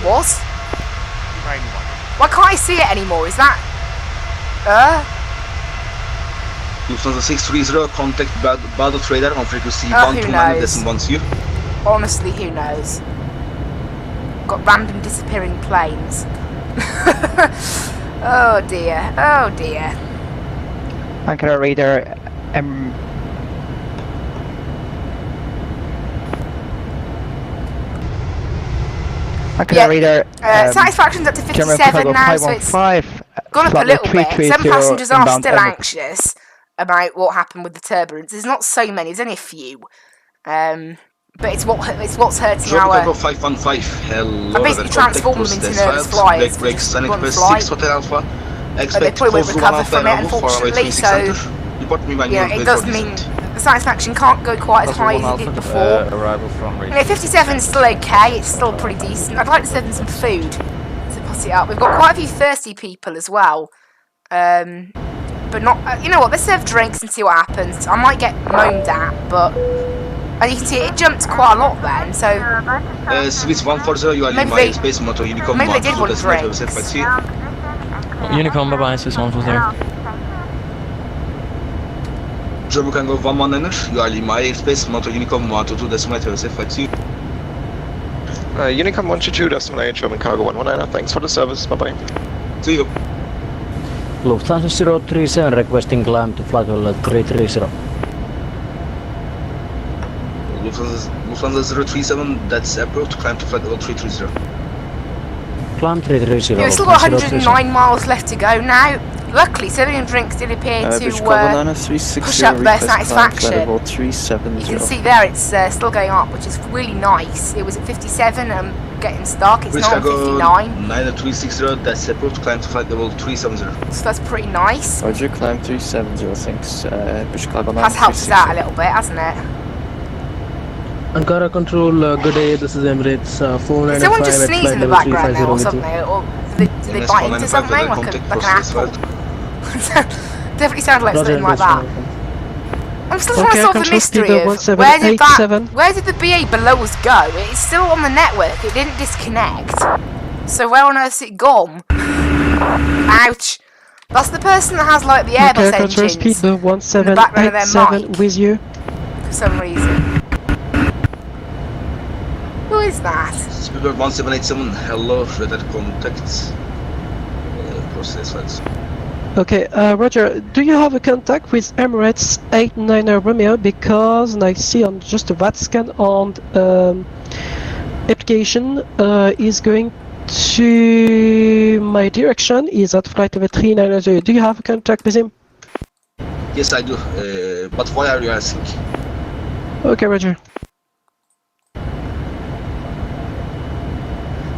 What? 91. Why can't I see it anymore? Is that... Lufthansa 630, contact Battle Trader on frequency Oh, who knows? 129.10. Honestly, who knows? Got random disappearing planes. Oh dear, oh dear. Ankara radar, Ankara radar. Satisfaction's up to 57 now, so it's gone up a little bit. Some passengers are still anxious about what happened with the turbulence. There's not so many, there's only a few. But it's what's hurting our... 515, hello. I basically transformed them into nervous flyers. Break standing One press flight. 6 Hotel Alpha. They Expect probably won't close to 1 recover half from an it, hour for unfortunately, 36 so... center. Report me when Yeah, it does mean the satisfaction can't go quite as high as it did before. Arrival from 57 is still okay, it's still pretty decent. I'd like to serve them some food to put it up. We've got quite a few thirsty people as well. But not, you know what, let's serve drinks and see what happens. I might get moaned at, but as you can see, it jumped quite a lot then, so... Swiss 140, you are in my space motor, Unicom. Maybe they did want drinks. Unicom, bye-bye, Swiss 140. Jobu can go 119, you are in my airspace, motor Unicom 122.7 Unicom 122.8, German Cargo 119, thanks for the service, bye-bye. See you. Lufthansa 037 requesting climb to flight level 330. Lufthansa 037, that's approach, climb to flight level 330. Climb 330. Yeah, we've still got 109 miles left to go now. Luckily, serving and drinks did appear to push up their satisfaction. You can see there it's still going up, which is really nice. It was at 57 and getting stuck. It's now on 59. 9360, that's approach, climb to flight level 370. So that's pretty nice. Roger, climb 370, thanks. That's helped us out a little bit, hasn't it? Ankara Control, good day, this is Emirates 495 Did someone just sneeze in the background now or something? Or did they bite into something? Like an apple? Definitely sounded like something like that. I'm still trying to solve the mystery of where did the BA below us go? It's still on the network, it didn't disconnect. So where on earth's it gone? Ouch. That's the person that has like the Airbus engines in the background of their mic. With you. For some reason. Who is that? Speedbird 1787, hello, radar contacts. Process files. Okay, Roger, do you have a contact with Emirates 89 Romeo? Because I see on just a VAT scan on application is going to my direction, is at flight level 390. Do you have a contact with him? Yes, I do, but why are you asking? Okay, Roger.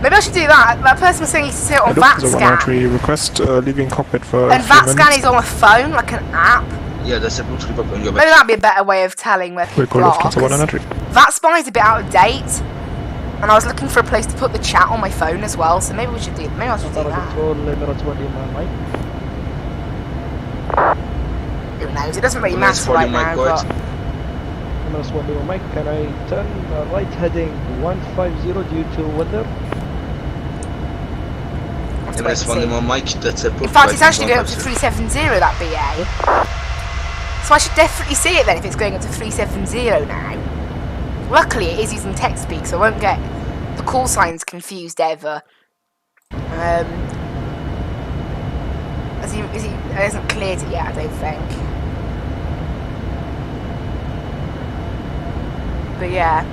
Maybe I should do that. That person was saying he sit on VAT scan. Request leaving cockpit for and VAT scan is on a phone, like an app. Yeah, that's a blue trip on your back. Maybe that'd be a better way of telling where people are. VAT spy is a bit out of date, and I was looking for a place to put the chat on my phone as well. So maybe we should do. Maybe I should do that. Who knows? It doesn't really matter right now. But Mike, can I turn right heading 150 due to weather? In fact, it's actually going up to 370, that BA. So I should definitely see it then if it's going up to 370 now. Luckily, it is using text speak, so I won't get the call signs confused ever. It hasn't cleared it yet, I don't think. But yeah,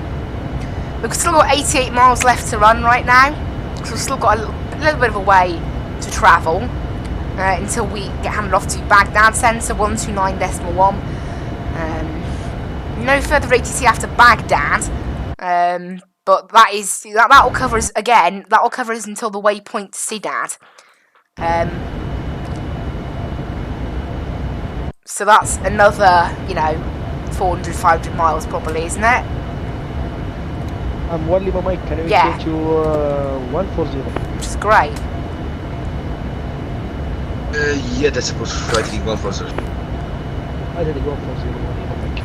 we've still got 88 miles left to run right now, so we've still got a little bit of a way to travel until we get handed off to Baghdad Centre 129.1. No further ATC after Baghdad, but that'll cover us again. That'll cover us until the waypoint to Sidad. So that's another, 400-500 miles probably, isn't it? I'm 1 Lima Mike, can you get to 140? Which is great. Yeah, that's supposed to fly to 140. I did 140, 1 Lima Mike.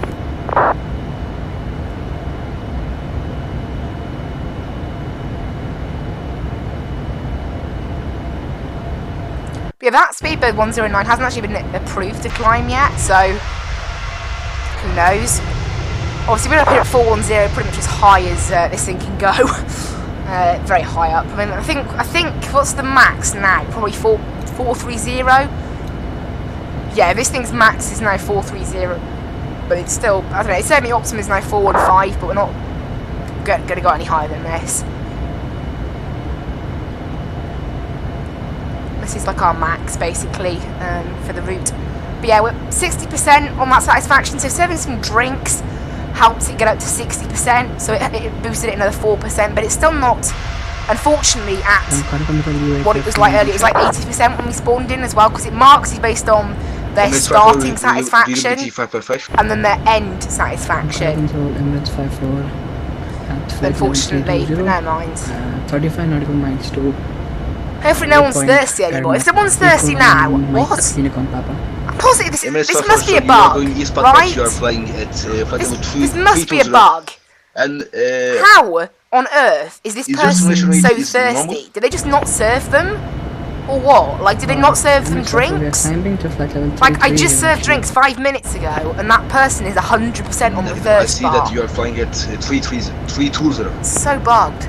But yeah, that Speedbird 109 hasn't actually been approved to climb yet, so who knows? Obviously, we're up here at 410, pretty much as high as this thing can go. Very high up. I mean, I think what's the max now? Probably 430. Yeah, this thing's max is now 430, but it's still, I don't know. It's certainly optimum is now 415, but we're not going to go any higher than this. This is like our max, basically, for the route. But yeah, we're 60% on that satisfaction, so serving some drinks helps it get up to 60%, so it boosted it another 4%, but it's still not, unfortunately, at what it was like earlier. It was like 80% when we spawned in as well, because it marks it based on their starting satisfaction and then their end satisfaction. Unfortunately, but never mind. 35 nautical miles to. Hopefully no one's thirsty anymore. If someone's thirsty now, what? I'm positive this must be a bug, right? This must be a bug. And how on earth is this person so thirsty? Did they just not serve them? Or what? Like, did they not serve them drinks? Like, I just served drinks 5 minutes ago, and that person is 100% on the thirst bar. I see that you are flying at 320. So bugged.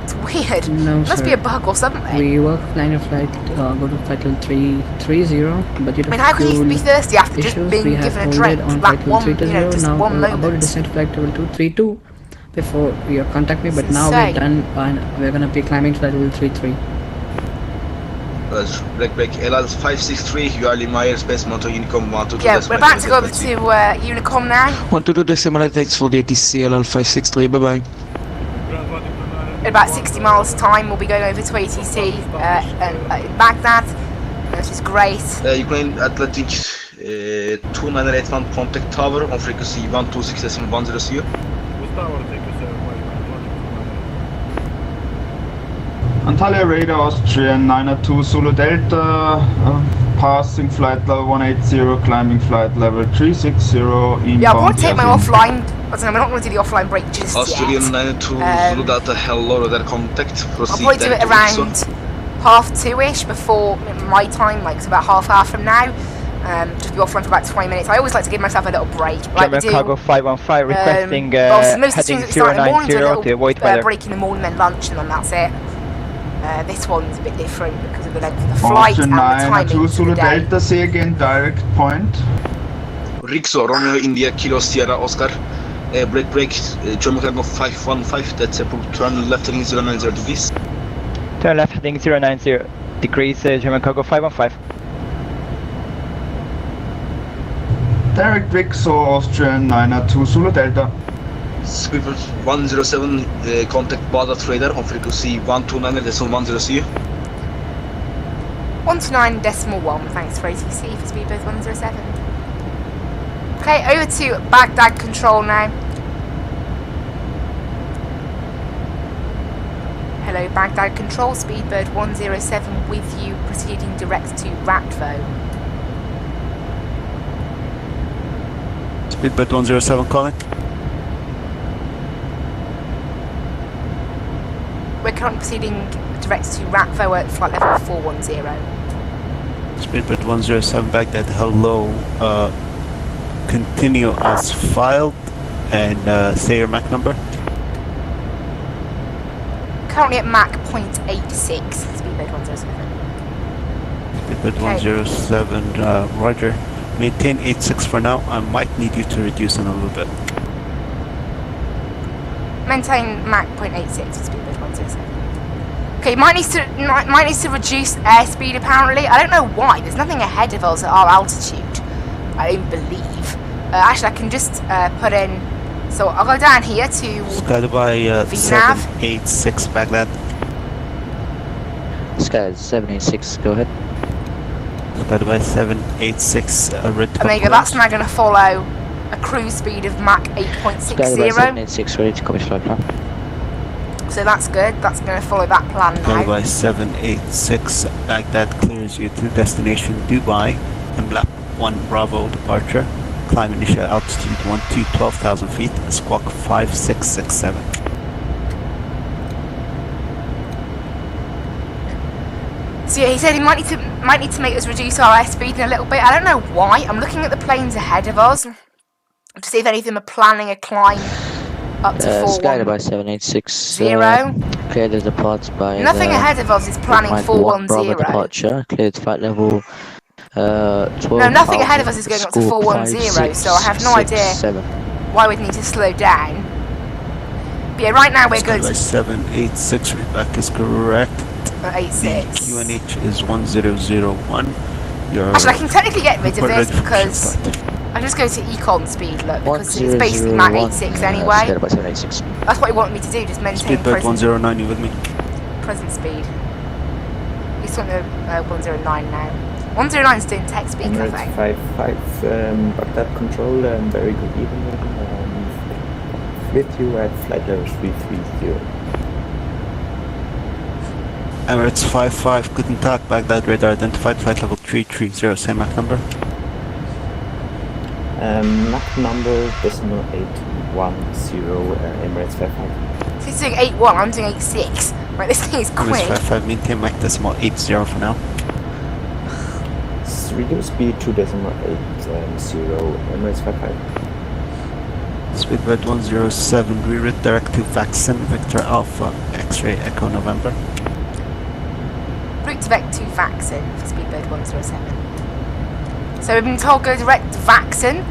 It's weird. No, must be a bug or something. We work line of flight, go to flight level 330, but you I mean, how can you be thirsty after just being given a drink? Like one, just now one moment. About to descend to flight level 232 before you contact me, but now we're done and we're gonna be climbing to flight level 33. Break LL 563, you are Lima space motor Unicom 122. Yeah, we're about to go over to Unicom now. 122 decimal thanks for the ATC LL 563, bye bye. In about 60 miles time, we'll be going over to ATC in Baghdad, which is great. Ukraine Atlantic 2981 contact tower on frequency 126.10 CU. Antalya Radar Austrian 902 Zulu Delta, passing flight level 180, climbing flight level 360, inbound. Yeah, I want to take my offline. I don't know, we're not going to do the offline break just Australian yet. 902 Zulu Delta, hello, their contact. Proceed. I'll probably do it around 2:30ish before my time, like it's about half hour from now. Just be offline for about 20 minutes. I always like to give myself a little break. Like we do. Cargo 515 requesting most heading of the 090 to avoid weather. Break in the morning, then lunch, and then that's it. This one's a bit different because of the length of the flight and the timing. Zulu Delta, say again, direct point. Rixo, Romeo India, Kilo Sierra Oscar. Break, German Cargo 515, that's approved. Turn left heading 090 degrees. Turn left heading 090 degrees, German Cargo 515. Direct Rixo, Austrian 902 Zulu Delta. Sweeper 107, contact border trader on frequency 129.10 CU. 129.1, thanks for ATC for Speedbird 107. Okay, over to Baghdad control now. Hello, Baghdad control, Speedbird 107 with you, proceeding direct to Ratvo. Speedbird 107 calling. We're currently proceeding direct to Ratvo at flight level 410. Speedbird 107 Baghdad, hello. Continue as filed and say your MAC number. Currently at Mach 0.86, Speedbird 107. Speedbird 107, Roger. Maintain 86 for now. I might need you to reduce in a little bit. Maintain Mach 0.86 for Speedbird 107. Okay, might need to reduce airspeed apparently. I don't know why. There's nothing ahead of us at our altitude. I don't believe. Actually, I can just put in. So I'll go down here to Skyby 786 Baghdad. Sky 786, go ahead. Skyby 786 red. And there you go. That's now going to follow a cruise speed of Mach 8.60. Skyby 786 ready to copy flight plan. So that's good. That's going to follow that plan now. Skyby 786 Baghdad clears you to destination Dubai and lap 1 Bravo departure. Climb initial altitude 12,000 feet, squawk 5667. So he said he might need to make us reduce our airspeed in a little bit. I don't know why. I'm looking at the planes ahead of us to see if any of them are planning a climb up to 410. Sky by 786. Cleared the departs by. Nothing ahead of us is planning 410. Bravo departure. Cleared flight level. 12. No, nothing ahead of us is going up to 410. So I have no idea why we'd need to slow down. But yeah, right now we're good. Sky by 786. Reback is correct. 86. The QNH is 1001. Actually, I can technically get rid of this because I just go to econ speed, look, because it's basically Mach 86 anyway. That's what he wanted me to do, just maintain Speedbird 109, you with me? Present speed. He's on the 109 now. 109 is doing tech speed, I think. 55, Baghdad control, very good evening. With you at flight level 330. Emirates 55, guten Tag, Baghdad radar identified, flight level 330, same Mach number? Mach number decimal 810, Emirates 55. So he's doing 81, I'm doing 86. Right, this thing is quick. Emirates 55, maintain Mach decimal 80 for now. Reduce speed to decimal 80, Emirates 55. Speedbird 107, reroute direct to Vatsim, Victor Alpha, X-ray Echo November. Route to Vec to Vatsim for Speedbird 107. So we've been told go direct to Vatsim,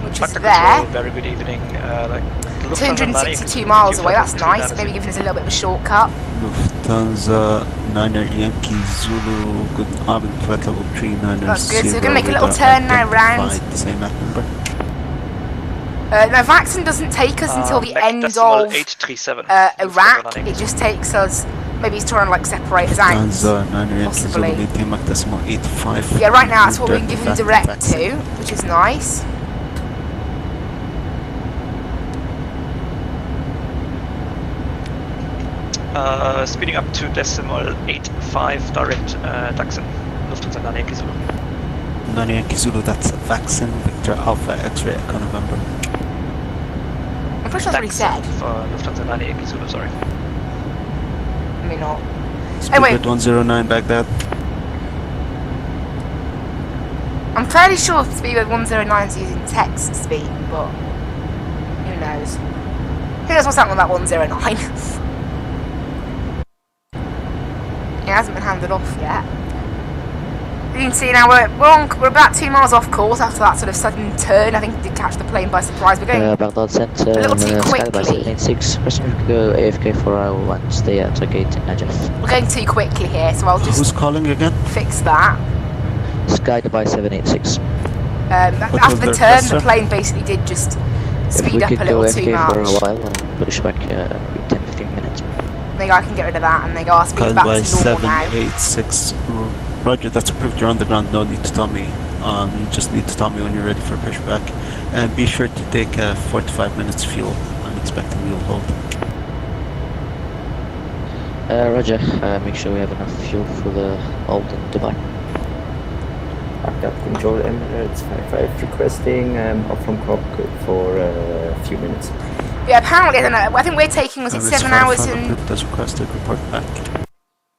which is there. Very good evening. 262 miles away, that's nice. Maybe giving us a little bit of a shortcut. Lufthansa 9er Yankee Zulu, guten Abend, flight level 390. That's good, so we're going to make a little turn now round. Same Mach number. No, Vatsim doesn't take us until the end of Iraq. It just takes us. Maybe he's trying to like separate us out. Possibly. Yeah, right now that's what we've been given direct to, which is nice. Speeding up to decimal 85 direct Daxon, Lufthansa 9 Yankee Zulu. 9 Yankee Zulu, that's Vatsim, Victor Alpha, X-ray Echo November. I'm pretty sure that's what he said. For Lufthansa 9 Yankee Zulu, sorry. Maybe not. Anyway. 109 Baghdad. I'm fairly sure Speedbird 109 is using text speed, but who knows? Who knows what's happening with that 109? It hasn't been handed off yet. You can see now we're about 2 miles off course after that sort of sudden turn. I think we did catch the plane by surprise. We're going Baghdad Center, a little too quickly. By 786, go AFK for hour 1, stay at gate Najaf. We're going too quickly here, so I'll just Who's calling again? Fix that. Sky by 786. After the turn, the plane basically did just speed up a little too much. For a while and push back 10-15 minutes. There you go, I can get rid of that, and there you go, I'll speed back to normal now. 786, Roger, that's approved, you're on the ground, no need to tell me. You just need to tell me when you're ready for pushback. And be sure to take 45 minutes fuel. I'm expecting you'll hold. Roger, make sure we have enough fuel for the hold in Dubai. Baghdad Control Emirates 55 requesting off from cockpit for a few minutes. Yeah, apparently, I don't know, I think we're taking, was it 7 hours and... Does requested, report back.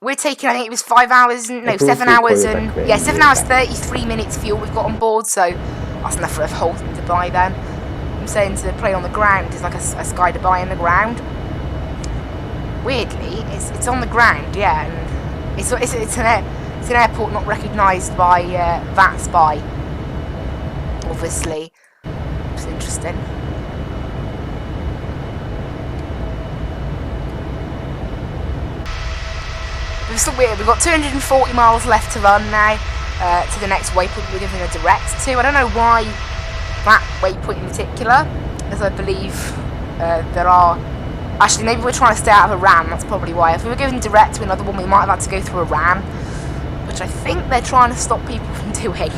We're taking, I think it was 5 hours and, no, 7 hours and, yeah, 7 hours 33 minutes fuel we've got on board, so that's enough for a hold in Dubai then. I'm saying to play on the ground, it's like a Sky Dubai on the ground. Weirdly, it's on the ground, yeah, and it's an airport not recognised by VATSPY, obviously. It's interesting. It's still weird. We've got 240 miles left to run now to the next waypoint we're giving a direct to. I don't know why that waypoint in particular, as I believe there are... Actually, maybe we're trying to stay out of Iran, that's probably why. If we were giving direct to another one, we might have had to go through Iran, which I think they're trying to stop people from doing.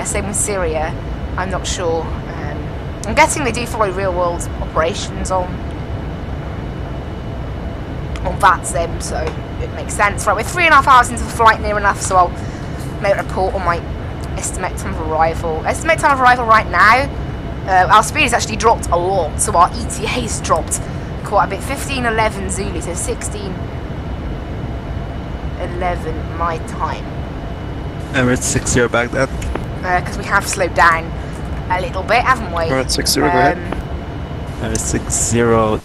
Same with Syria, I'm not sure. I'm guessing they do follow real-world operations on Vatsim, so it makes sense. Right, we're 3.5 hours into the flight, near enough, so I'll make a report on my estimate time of arrival. Estimate time of arrival right now, our speed has actually dropped a lot, so our ETA has dropped quite a bit. 1511 Zulu, so 16 11 my time. Emirates 60 Baghdad. Because we have slowed down a little bit, haven't we? Emirates 60, go ahead. Emirates 60,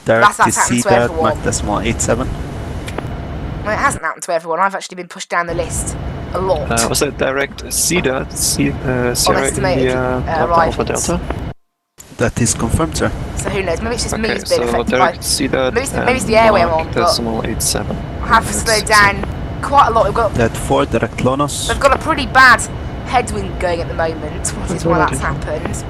direct to CDAT, Mach decimal 87. Well, it hasn't happened to everyone. I've actually been pushed down the list a lot. Was that direct CDAT, Sierra India, Alpha Delta? That is confirmed, sir. So who knows? Maybe it's just me Okay, who's been so affected direct by... CDAT Maybe it's the airway I'm on, but decimal 87. I have slowed down quite a lot. We've got... That 4, direct Lonos. We've got a pretty bad headwind going at the moment, which is why that's happened.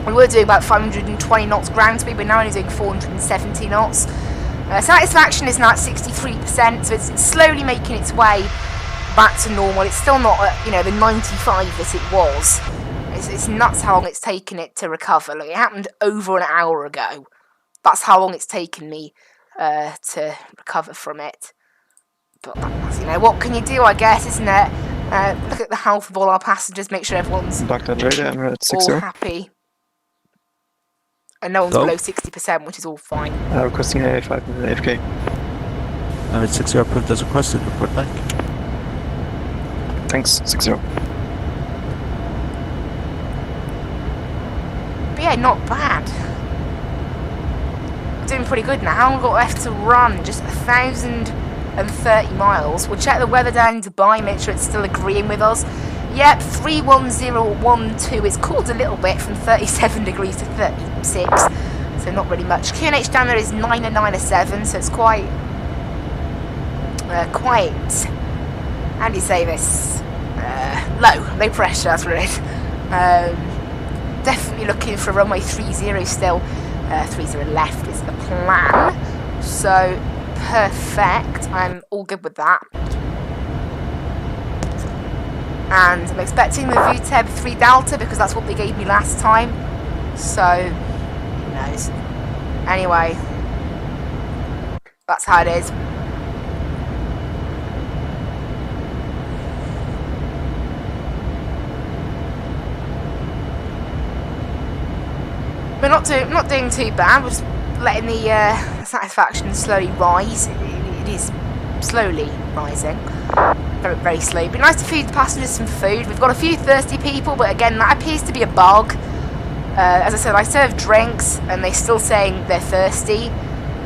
We were doing about 520 knots ground speed, but now only doing 470 knots. Satisfaction is now at 63%, so it's slowly making its way back to normal. It's still not at, you know, the 95 that it was. It's nuts how long it's taken it to recover. Like, it happened over an hour ago. That's how long it's taken me to recover from it. But, you know, what can you do, I guess, isn't it? Look at the health of all our passengers, make sure everyone's Baghdad radar, Emirates all 60. happy. And no one's below 60%, which is all fine. Requesting a 5-minute AFK. Emirates 60 approved as requested, report back. Thanks, 60. But yeah, not bad. Doing pretty good now. We've got left to run just 1,030 miles. We'll check the weather down in Dubai, make sure it's still agreeing with us. Yep, 31012. It's cooled a little bit from 37 degrees to 36, so not really much. QNH down there is 997, so it's quite, how do you say this? Low pressure, that's what it is. Definitely looking for runway 30 still. 30 left is the plan, so perfect. I'm all good with that. And I'm expecting the VTEB 3 Delta because that's what they gave me last time. So, who knows? Anyway, that's how it is. We're not doing too bad. We're just letting the satisfaction slowly rise. It is slowly rising. Very, very slow. It'd be nice to feed the passengers some food. We've got a few thirsty people, but again, that appears to be a bug. As I said, I served drinks, and they're still saying they're thirsty.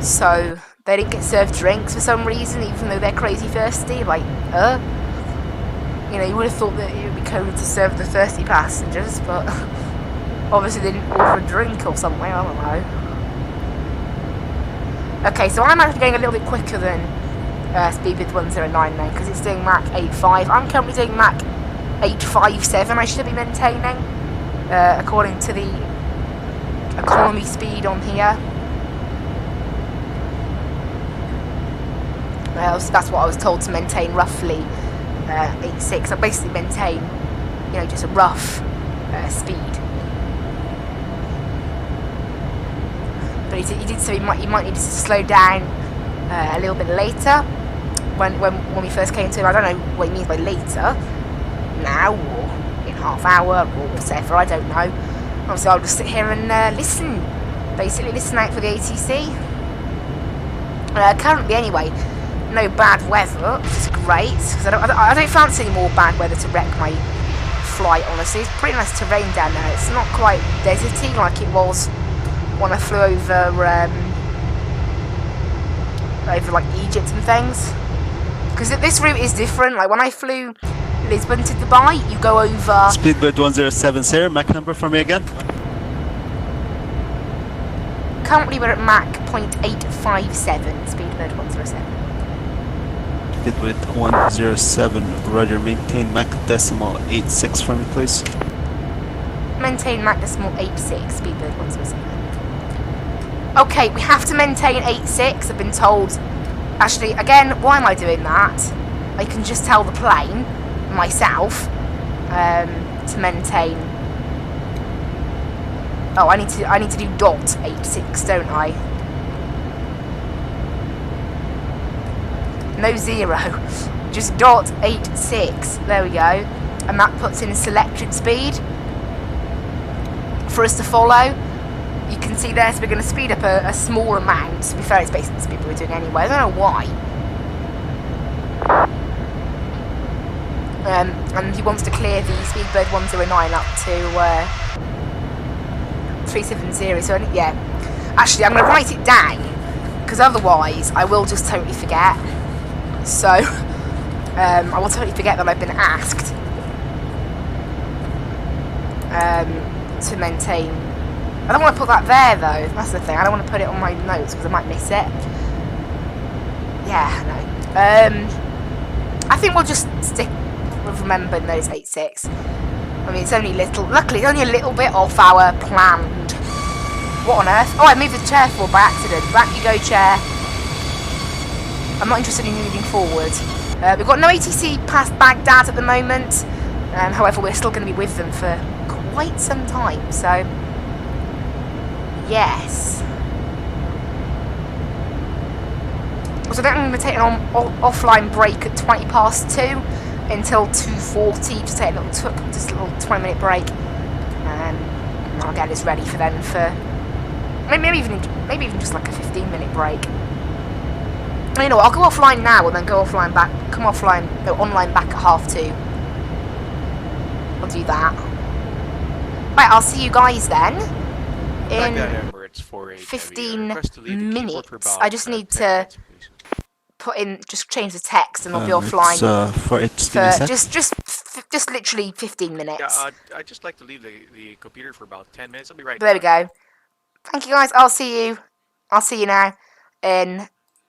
So, they didn't get served drinks for some reason, even though they're crazy thirsty. Like, you know, you would have thought that it would be coded to serve the thirsty passengers, but obviously they didn't order a drink or something, I don't know. Okay, so I'm actually going a little bit quicker than Speedbit 109 because it's doing Mach 85. I'm currently doing Mach 857 I should be maintaining, according to the economy speed on here. So that's what I was told to maintain, roughly 86. I basically maintain, you know, just a rough speed. But he did say you might need to slow down a little bit later. When we first came to him, I don't know what he means by later, now or in half hour or whatever, I don't know. Obviously I'll just sit here and listen, basically listen out for the ATC. Currently anyway, no bad weather, which is great, because I don't fancy any more bad weather to wreck my flight, honestly. It's pretty nice terrain down there. It's not quite deserty like it was when I flew over like Egypt and things, because this route is different. Like when I flew Lisbon to Dubai, you go over Speedbird 1070, Mach number for me again. Currently we're at Mach 0.857, Speedbird 107. Speedbird 107, roger, maintain Mach decimal 86 for me please. Maintain Mach decimal 86, Speedbird 107. Okay, we have to maintain 86, I've been told. Actually, again, why am I doing that? I can just tell the plane, myself, to maintain... Oh, I need to do dot 86, don't I? No zero, just dot 86, there we go. And that puts in selected speed for us to follow. You can see there, so we're going to speed up a small amount. To be fair, it's basically the speed we're doing anyway. I don't know why. and he wants to clear the Speedbird 109 up to 370. So yeah, actually I'm going to write it down because otherwise I will just totally forget. So I will totally forget that I've been asked to maintain. I don't want to put that there though. That's the thing. I don't want to put it on my notes because I might miss it. Yeah, no. I think we'll just stick with remembering those 86. I mean, it's only little. Luckily, it's only a little bit off our planned. What on earth? Oh, I moved the chair forward by accident. Back you go, chair. I'm not interested in moving forward. We've got no ATC past Baghdad at the moment. However, we're still going to be with them for quite some time. So, yes. So then I'm going to take an offline break at 20 past 2 until 2:40. Just take a little 20-minute break, and I'll get this ready for then for maybe even just like a 15-minute break. You know what, I'll go offline now and then go offline back. Come offline, no, online back at 2:30. I'll do that. Right, I'll see you guys then in 15 minutes. I just need to put in, just change the text, and I'll be offline for just literally 15 minutes. Yeah, I'd just like to leave the computer for about 10 minutes. I'll be right There back. we go. Thank you guys. I'll see you now in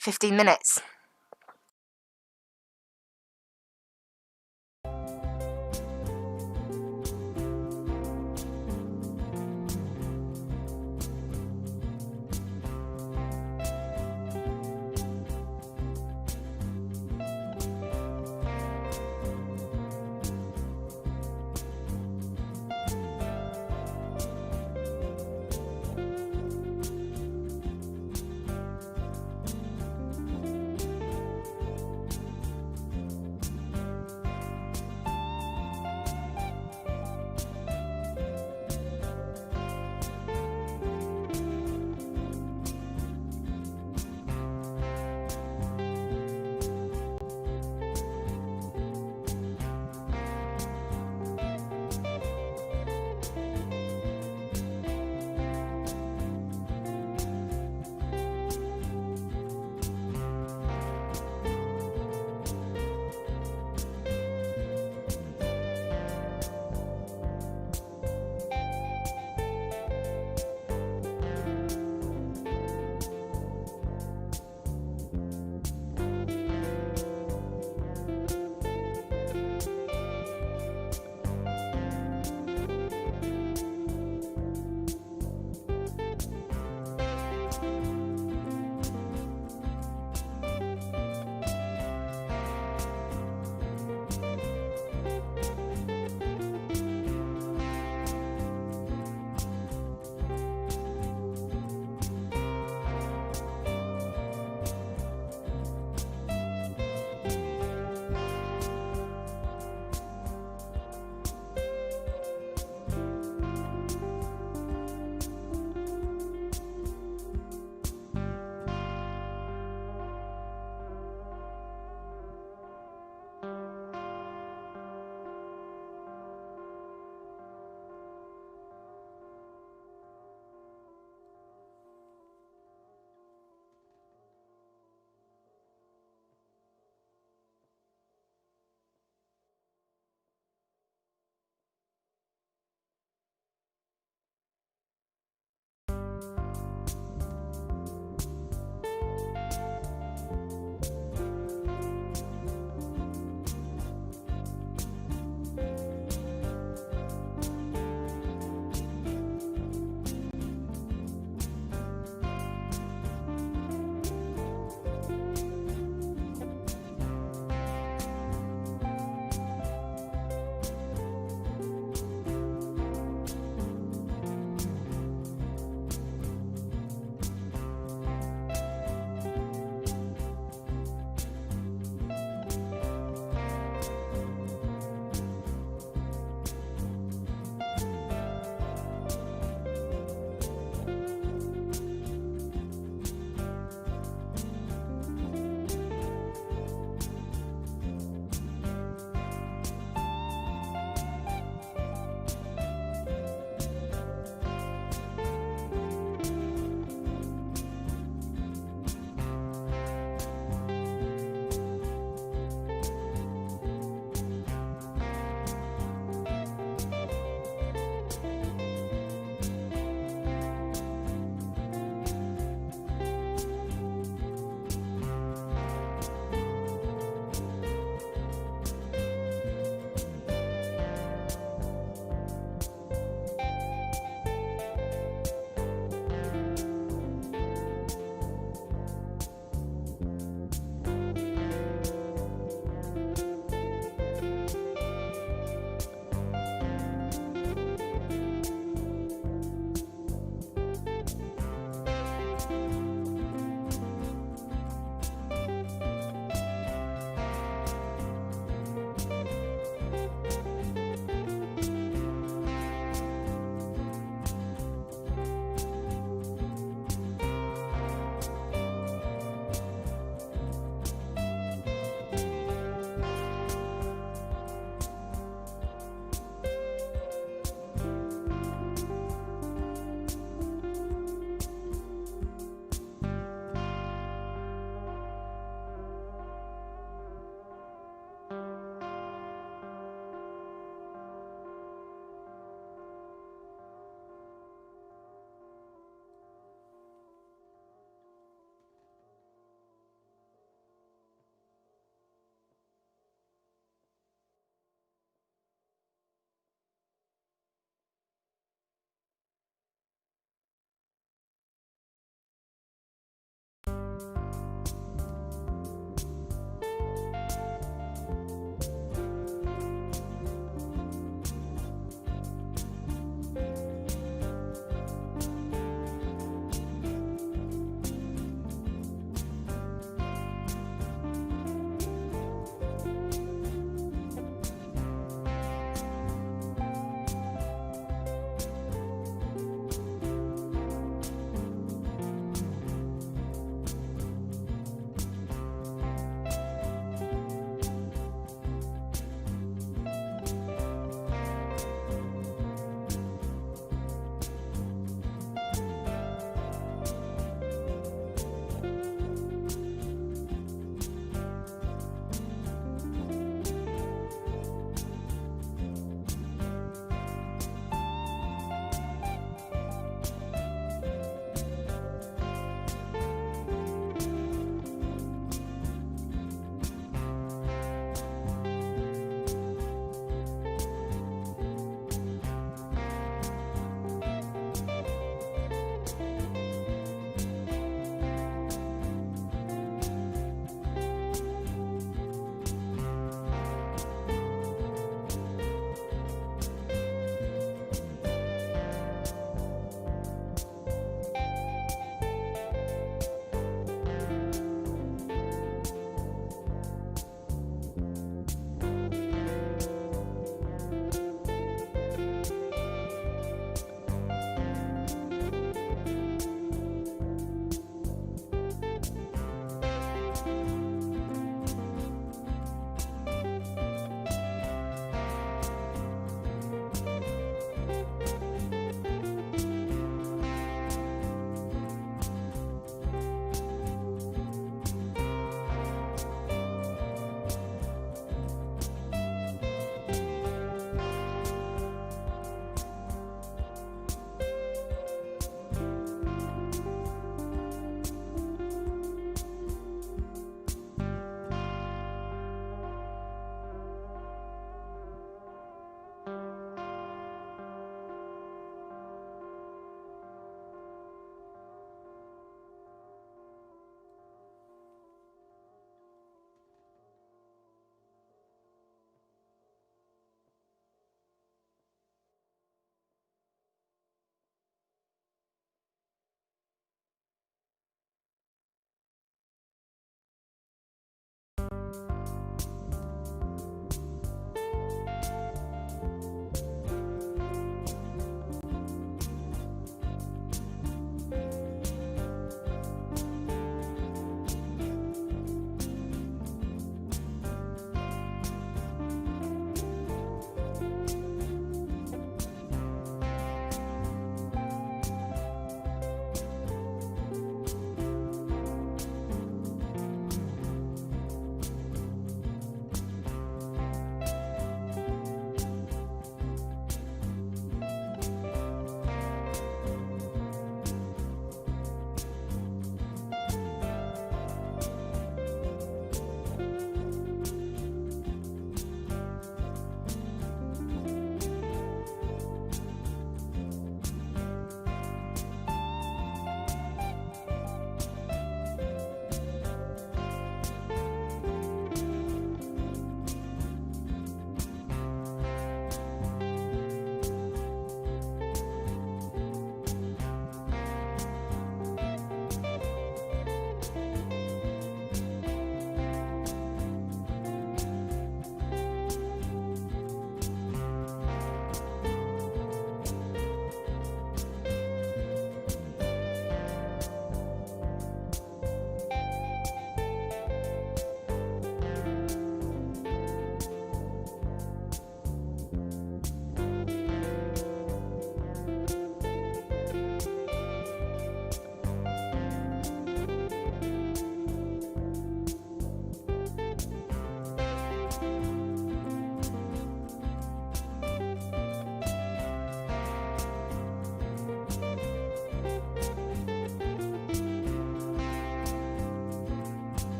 15 minutes.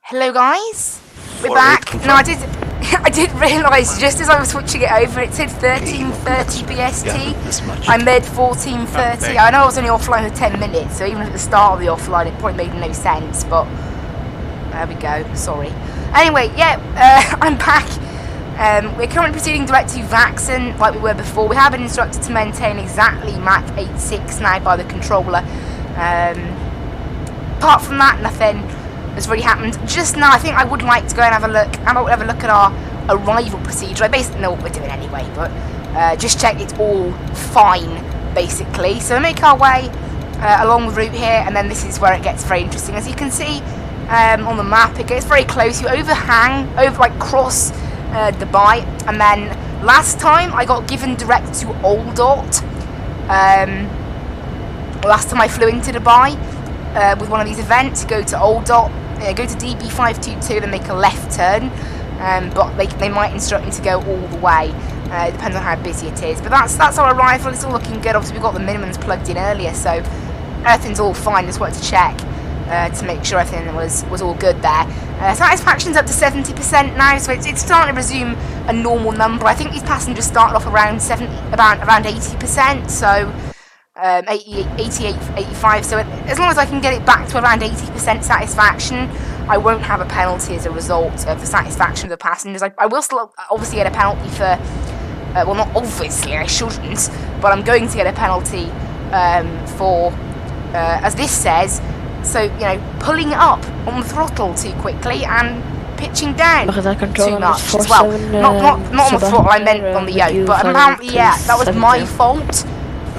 Hello guys, we're back. No, I did realise just as I was switching it over, it said 13:30 BST. I made 14:30. I know I was only offline for 10 minutes, so even at the start of the offline, it probably made no sense. But there we go. Sorry. Anyway, yeah, I'm back. We're currently proceeding direct to Vatsim, like we were before. We have been instructed to maintain exactly Mach 86 now by the controller. Apart from that, nothing has really happened. Just now, I think I would like to go and have a look. I might have a look at our arrival procedure. I basically know what we're doing anyway, but just check it's all fine, basically. So we make our way along the route here, and then this is where it gets very interesting. As you can see on the map, it gets very close. You overhang, cross Dubai, and then last time I got given direct to Oldot. Last time I flew into Dubai with one of these events, go to Oldot, go to DB522, then make a left turn, but they might instruct me to go all the way. It depends on how busy it is, but that's our arrival. It's all looking good. Obviously we got the minimums plugged in earlier, so everything's all fine. Just wanted to check to make sure everything was all good there. Satisfaction's up to 70% now, so it's starting to resume a normal number. I think these passengers started off around 80%, so 88, 85, so as long as I can get it back to around 80% satisfaction, I won't have a penalty as a result of the satisfaction of the passengers. I will still obviously get a penalty for, well, not obviously, I shouldn't, but I'm going to get a penalty for, as this says, so, you know, pulling up on the throttle too quickly and pitching down too much as well. Not on the throttle, I meant on the yoke, but apparently, yeah, that was my fault.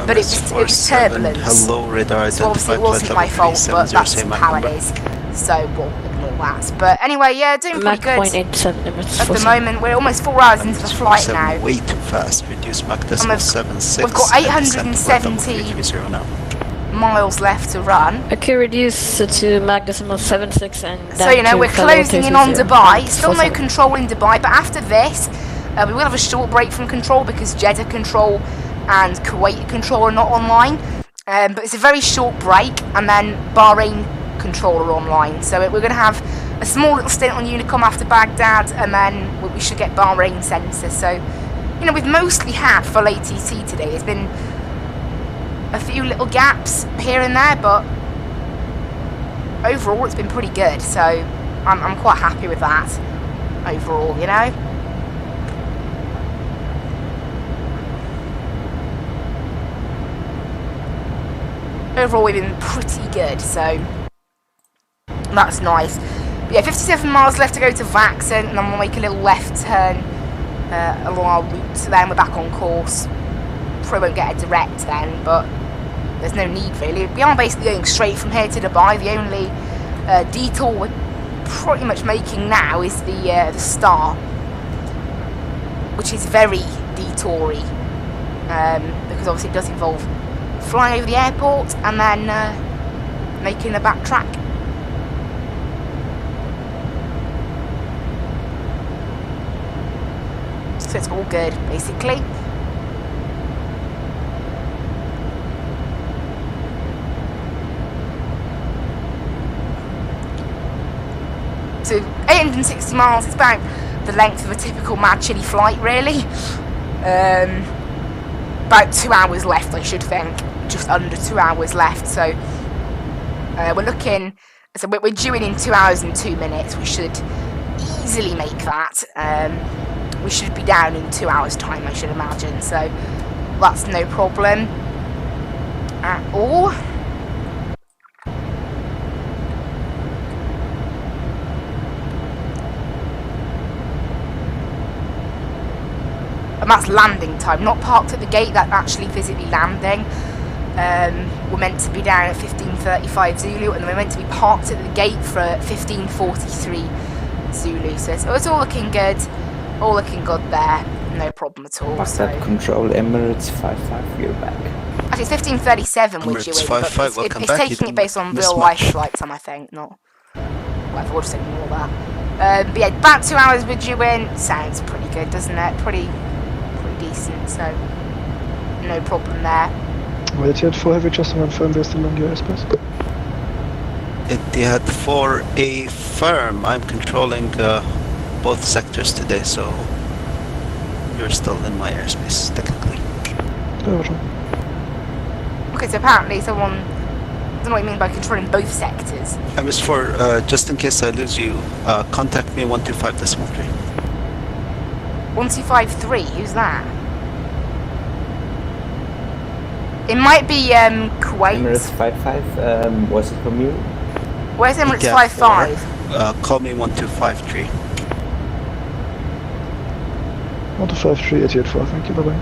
But it was turbulence. Hello, radar so obviously it wasn't my fault, but that's how it is. So we'll ignore that. But anyway, yeah, doing pretty good. At the moment, we're almost 4 hours into the flight now. Way too fast. Reduce Mach decimal 76. We've got 870 miles left to run. Okay, reduce to Mach decimal 76 and. So you know we're closing in on Dubai. Still no control in Dubai, but after this, we will have a short break from control because Jeddah control and Kuwait control are not online, but it's a very short break, and then Bahrain control are online, so we're going to have a small little stint on Unicom after Baghdad, and then we should get Bahrain sensor. So, you know, we've mostly had full ATC today. There's been a few little gaps here and there, but overall it's been pretty good, so I'm quite happy with that overall, you know. Overall, we've been pretty good, so that's nice. But yeah, 57 miles left to go to Vatsim, and then we'll make a little left turn along our route, so then we're back on course. Probably won't get a direct then, but there's no need really. We are basically going straight from here to Dubai. The only detour we're pretty much making now is the Star, which is very detoury, because obviously it does involve flying over the airport and then making a backtrack. So it's all good, basically. So 860 miles, it's about the length of a typical Mad Chili flight, really. About 2 hours left, I should think. Just under 2 hours left, so we're looking, so we're due in 2 hours and 2 minutes. We should easily make that. We should be down in 2 hours time, I should imagine, so that's no problem at all. And that's landing time, not parked at the gate, that's actually physically landing. We're meant to be down at 15:35 Zulu, and we're meant to be parked at the gate for 15:43 Zulu. So it's all looking good, all looking good there, no problem at all. Baghdad control, Emirates 55, you're back. Actually, it's 15:37 we're due in, but it's taking it based on real life flight time, I think, not whatever. We'll just ignore that. But yeah, about 2 hours we're due in. Sounds pretty good, doesn't it? Pretty decent, so no problem there. Wait yet for heavy, just to confirm we're still on your airspace. Etihad 4A firm. I'm controlling both sectors today, so you're still in my airspace, technically. Okay, so apparently someone... I don't know what you mean by controlling both sectors. MS4, just in case I lose you, contact me 125.3. 1253, who's that? It might be Kuwait. Emirates 55, was it from you? Where's Emirates 55? Call me 1253. 1253, Etihad 4, thank you, bye-bye.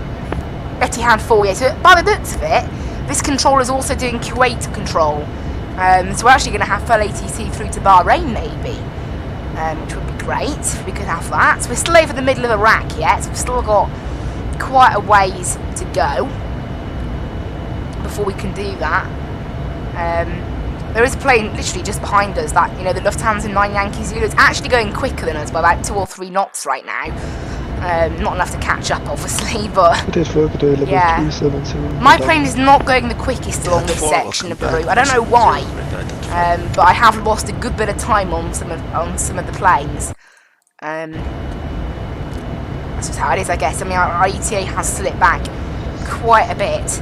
Etihad 4, yeah. So by the looks of it, this controller's also doing Kuwait control. So we're actually going to have full ATC through to Bahrain, maybe. Which would be great if we could have that. So we're still over the middle of Iraq yet, so we've still got quite a ways to go before we can do that. There is a plane literally just behind us that, you know, the Lufthansa 9 Yankee Zulu. It's actually going quicker than us by about 2 or 3 knots right now. Not enough to catch up, obviously, but yeah. My plane is not going the quickest along this section of the route. I don't know why, but I have lost a good bit of time on some of the planes. That's just how it is, I guess. I mean, our ETA has slipped back quite a bit.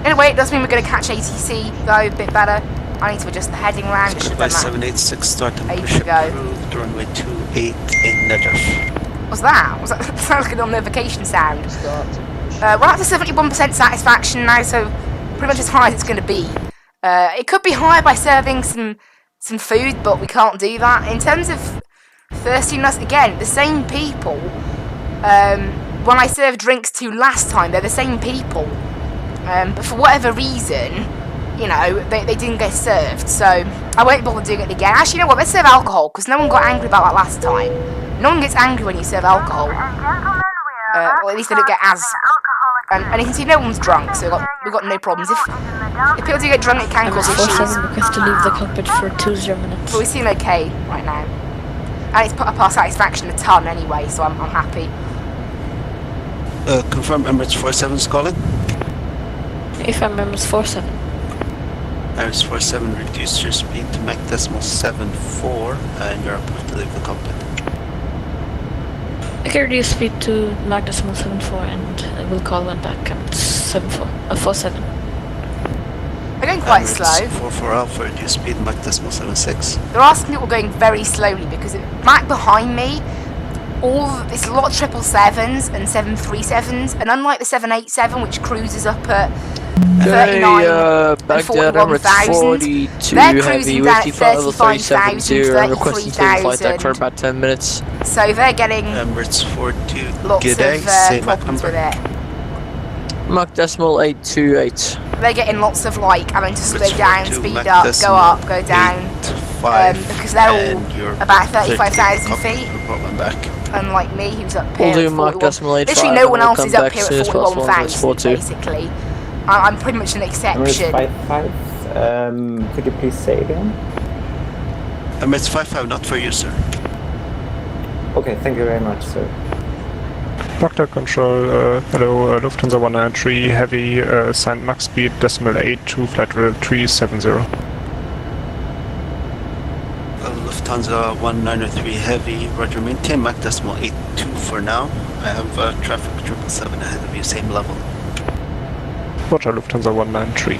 Anyway, it does mean we're going to catch ATC though a bit better. I need to adjust the heading round. It should have done that 786 start and ages push ago. approved, runway 28 in Najaf. What's that? Was that sounds like a notification sound? We're up to 71% satisfaction now, so pretty much as high as it's going to be. It could be higher by serving some food, but we can't do that. In terms of thirstiness, again, the same people. When I served drinks to last time, they're the same people. But for whatever reason, you know, they didn't get served, so I won't bother doing it again. Actually, you know what? Let's serve alcohol, because no one got angry about that last time. No one gets angry when you serve alcohol. Or at least they don't get as... And you can see no one's drunk, so we've got no problems. If people do get drunk, it can cause issues. 47 request to leave the cockpit for 20 minutes. But we seem okay right now. And it's put up our satisfaction a ton anyway, so I'm happy. Confirm Emirates 47's calling. If I'm Emirates 47. Emirates 47, reduce your speed to Mach decimal 74, and you're approved to leave the cockpit. I can reduce speed to Mach decimal 74 and we'll call one back at 47. They're going quite slow. 44 Alpha, reduce speed Mach decimal 76. There are some people going very slowly because back behind me, it's a lot of 777s and 737s, and unlike the 787 which cruises up at 39 and 41,000, they're cruising down at 35,000, 33,000. For about 10 minutes. So they're getting Emirates 42, lots of problems with it. Mach decimal 828. They're getting lots of like having to slow down, speed up, go up, go down, because they're all about 35,000 feet. Unlike me, who's up here at 41. Literally no one else is up here at 41,000, basically. I'm pretty much an exception. Emirates 55, could you please say again? Emirates 55, not for you, sir. Okay, thank you very much, sir. Proctor Control, hello, Lufthansa 193, heavy, signed Mach speed decimal 82, flight level 370. Lufthansa 193 heavy, roger, maintain Mach decimal 82 for now. I have traffic 777 ahead of you, same level. Roger, Lufthansa 193.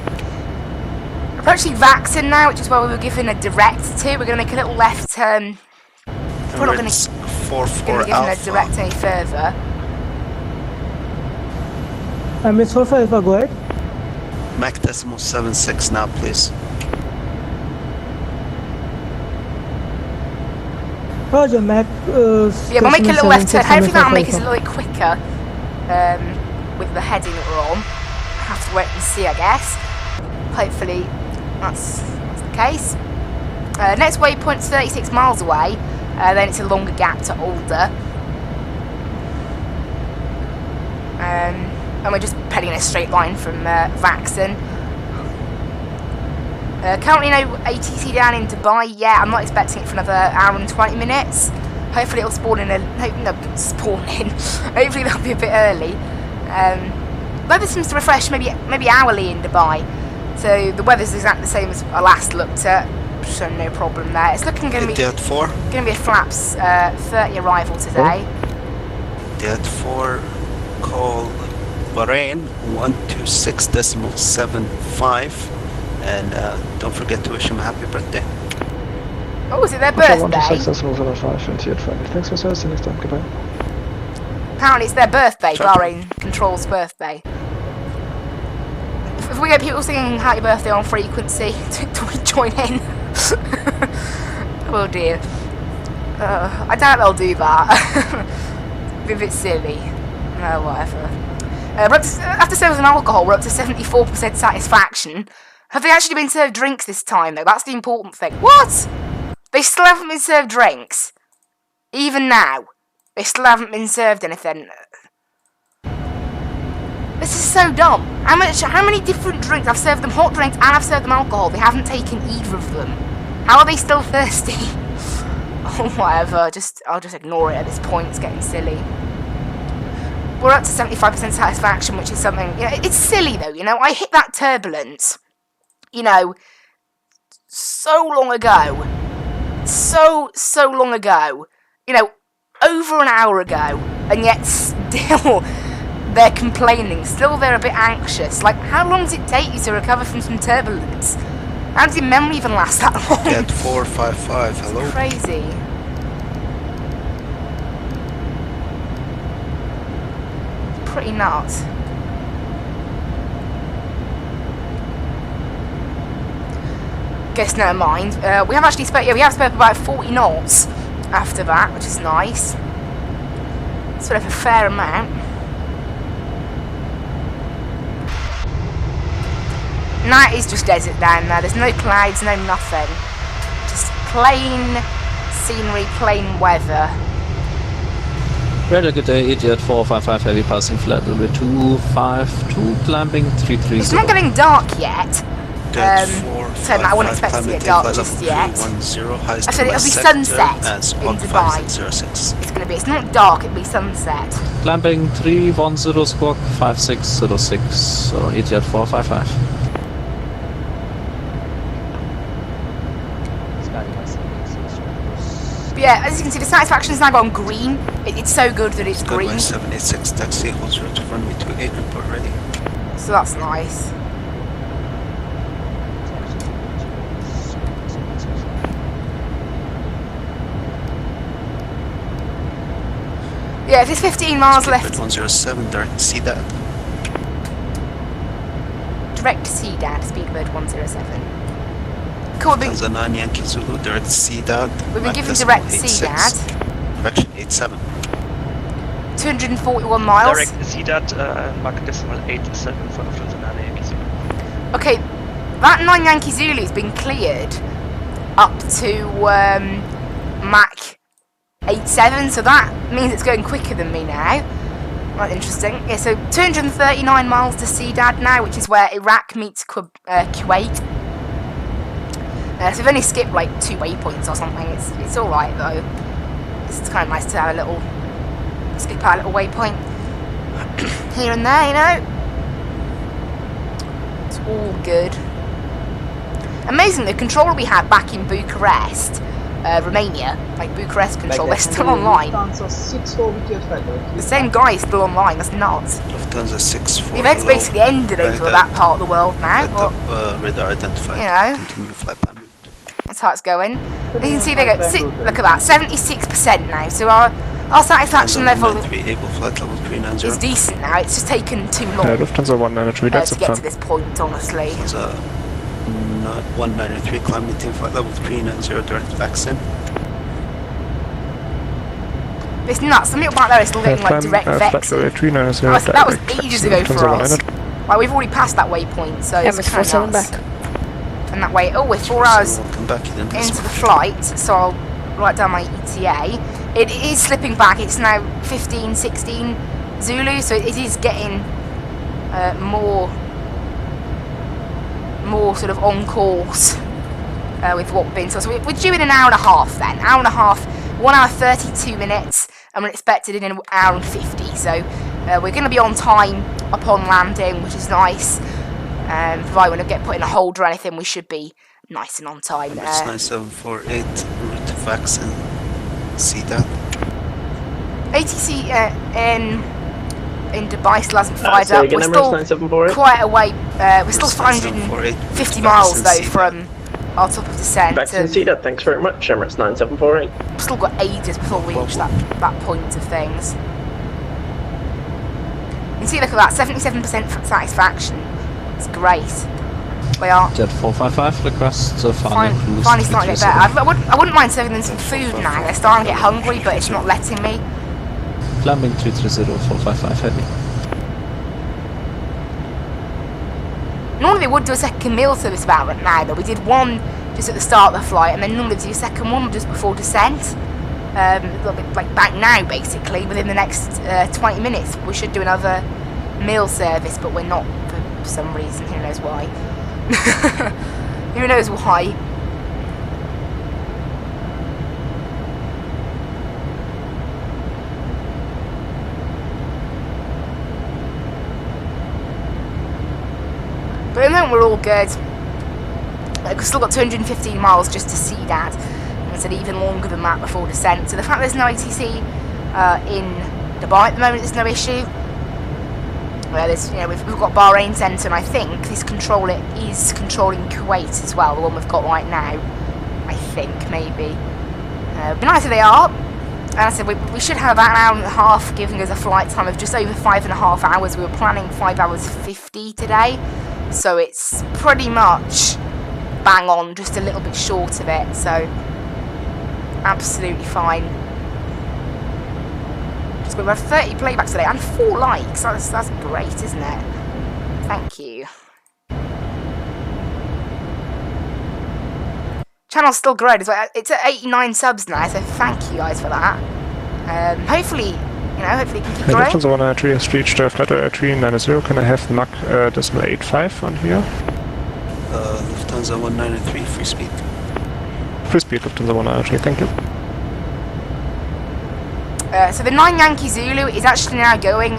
Approaching Vatsim now, which is where we were given a direct to. We're going to make a little left turn. We're not going to be given a direct any further. Miss 45, go ahead. Mach decimal 76 now, please. Roger, Mac. Yeah, we'll make a little left turn. Hopefully that'll make us a little bit quicker with the heading that we're on. I'll have to wait and see, I guess. Hopefully that's the case. Next waypoint's 36 miles away. Then it's a longer gap to Alder. And we're just heading in a straight line from Vatsim. Currently no ATC down in Dubai yet. I'm not expecting it for another hour and 20 minutes. Hopefully it'll spawn in hopefully that'll be a bit early. Weather seems to refresh maybe hourly in Dubai. So the weather's exactly the same as I last looked at. so no problem there. It's looking going to be Dead 4. Going to be a flaps 30 arrival today. Dead 4. Call Bahrain 126.75, and don't forget to wish him a happy birthday. Oh, is it their birthday? 126.75, thanks for service, next time, goodbye. Apparently it's their birthday, Bahrain Control's birthday. If we get people singing happy birthday on frequency, do we join in? Oh dear. I doubt they'll do that. Be a bit silly. No, whatever. After serving alcohol, we're up to 74% satisfaction. Have they actually been served drinks this time, though? That's the important thing. What? They still haven't been served drinks? Even now? They still haven't been served anything? This is so dumb. How many different drinks? I've served them hot drinks and I've served them alcohol. They haven't taken either of them. How are they still thirsty? Oh, whatever. I'll just ignore it at this point. It's getting silly. We're up to 75% satisfaction, which is something... You know, it's silly, though, you know. I hit that turbulence, you know, so long ago. So long ago. You know, over an hour ago. And yet still... They're complaining. Still, they're a bit anxious. Like, how long does it take you to recover from some turbulence? How does your memory even last that long? Get 455, hello? It's crazy. Pretty nuts. Guess never mind. We have actually spent. Yeah, we have spent about 40 knots after that, which is nice. Sort of a fair amount. Night is just desert down there. There's no clouds, no nothing. Just plain scenery, plain weather. Very good day, Idiot 455 heavy passing flat level 252, climbing 330. It's not getting dark yet. So I wouldn't expect it to get dark just yet. I said it'll be sunset in Dubai. It's not dark, it'll be sunset. Climbing 310 squawk 5606, so Idiot 455. Yeah, as you can see, the satisfaction's now gone green. It's so good that it's green. 786 taxi, hold short to runway 28, report ready. So that's nice. Yeah, there's 15 miles left. 107, direct to CDAD. Direct to CDAD, Speedbird 107. Cool, Lufthansa 9 Yankee Zulu, direct to CDAD. We've been given direct to CDAD. Direction 87. 241 miles. Direct to CDAD, Mach decimal 87 for Lufthansa 9 Yankee Zulu. Okay, that 9 Yankee Zulu's been cleared up to Mach 87, so that means it's going quicker than me now. Right, interesting. Yeah, so 239 miles to CDAD now, which is where Iraq meets Kuwait. So we've only skipped like 2 waypoints or something. It's all right though. It's kind of nice to have a little skip out a little waypoint here and there, you know. It's all good. Amazing, the controller we had back in Bucharest, Romania, like Bucharest control, they're still online. The same guy is still online. That's nuts. Lufthansa 64. The event's basically ended over that part of the world now. But, radar identified. You know. Continue flight plan. That's how it's going. You can see they go. Look at that, 76% now. So our satisfaction level is decent now. It's just taken too long Lufthansa 193, that's to get to this point, honestly. Lufthansa 193, climbing team flight level 390, direct Vaxin. It's nuts. The middle part there is still getting like direct Vaxin. That was ages ago for us. Like we've already passed that waypoint, so it's kind of nuts. back. And that way, we're 4 hours into the flight, so I'll write down my ETA. It is slipping back. It's now 15, 16 Zulu, so it is getting more sort of on course with what we've been. So we're due in an hour and a half then. Hour and a half, 1 hour 32 minutes, and we're expected in an hour and 50. So we're going to be on time upon landing, which is nice. Provided we don't get put in a hold or anything, we should be nice and on time. Emirates 9748, route to Vatsim. See that? ATC in Dubai still hasn't fired up. We're still quite a way. We're still 550 miles though from our top of descent. See that. Thanks very much, Emirates 9748. We've still got ages before we reach that point of things. You can see, look at that, 77% satisfaction. It's great. We are. Jet 455 request finally starting to get better. I wouldn't mind serving them some food now. They're starting to get hungry, but it's not letting me. Climbing 330 455 heavy. Normally they would do a second meal service about right now, but we did one just at the start of the flight, and then normally they do a second one just before descent. A little bit like back now, basically. Within the next 20 minutes, we should do another meal service, but we're not for some reason. Who knows why? Who knows why? But at the moment we're all good. We've still got 215 miles just to see that. And it's even longer than that before descent. So the fact there's no ATC in Dubai at the moment, there's no issue. We've got Bahrain Centre, and I think this controller is controlling Kuwait as well, the one we've got right now. I think, maybe. It'd be nice if they are. And I said we should have about an hour and a half, giving us a flight time of just over 5.5 hours. We were planning 5 hours 50 today. So it's pretty much bang on, just a little bit short of it. So, absolutely fine. We have 30 playbacks today and 4 likes. That's great, isn't it? Thank you. Channel's still growing as well. It's at 89 subs now, so thank you guys for that. Hopefully, hopefully it can keep growing. Lufthansa 193 has reached flight 390. Can I have Mach 0.85 on here? Lufthansa 193, free speed. Free speed, Lufthansa 193, thank you. So the 9 Yankee Zulu is actually now going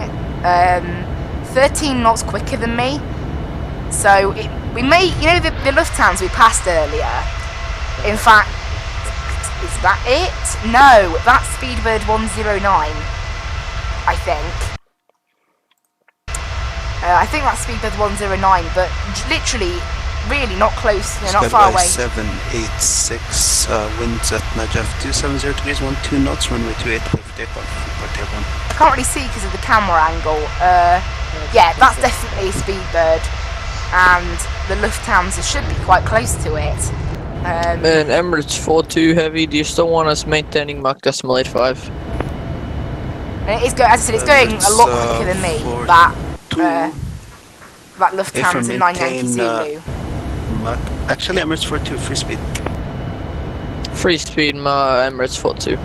13 knots quicker than me. So we may, the Lufthansa we passed earlier. In fact, is that it? No, that's Speedbird 109. I think that's Speedbird 109, but literally, really not close, not far away. 786, winds at Najaf 270 degrees, 12 knots, runway 28, clear for takeoff, report 1. I can't really see because of the camera angle. Yeah, that's definitely a Speedbird, and the Lufthansa should be quite close to it. And Emirates 42 heavy, do you still want us maintaining Mach 0.85? And it is as I said, it's going a lot quicker than me, that Lufthansa 9 Yankee Zulu. Actually, Emirates 42, free speed. Free speed, Emirates 42.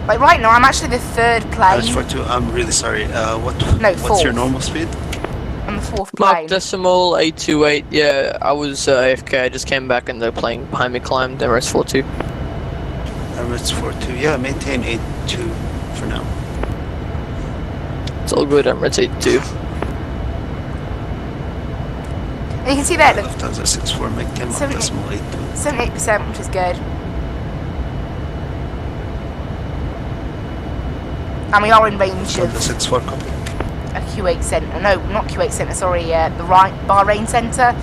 Like right now, I'm actually the 3rd plane. Emirates 42, I'm really sorry. What's your normal speed? I'm the 4th plane. Mach 0.828, yeah, I was AFK, I just came back and the plane behind me climbed Emirates 42. Emirates 42, yeah, maintain 82 for now. It's all good, Emirates 82. And you can see there, look, Lufthansa 64, maintain Mach 0.82. 78%, which is good. And we are in range of 64 copy. A Kuwait Centre, no, not Kuwait Centre, sorry, the Bahrain Centre.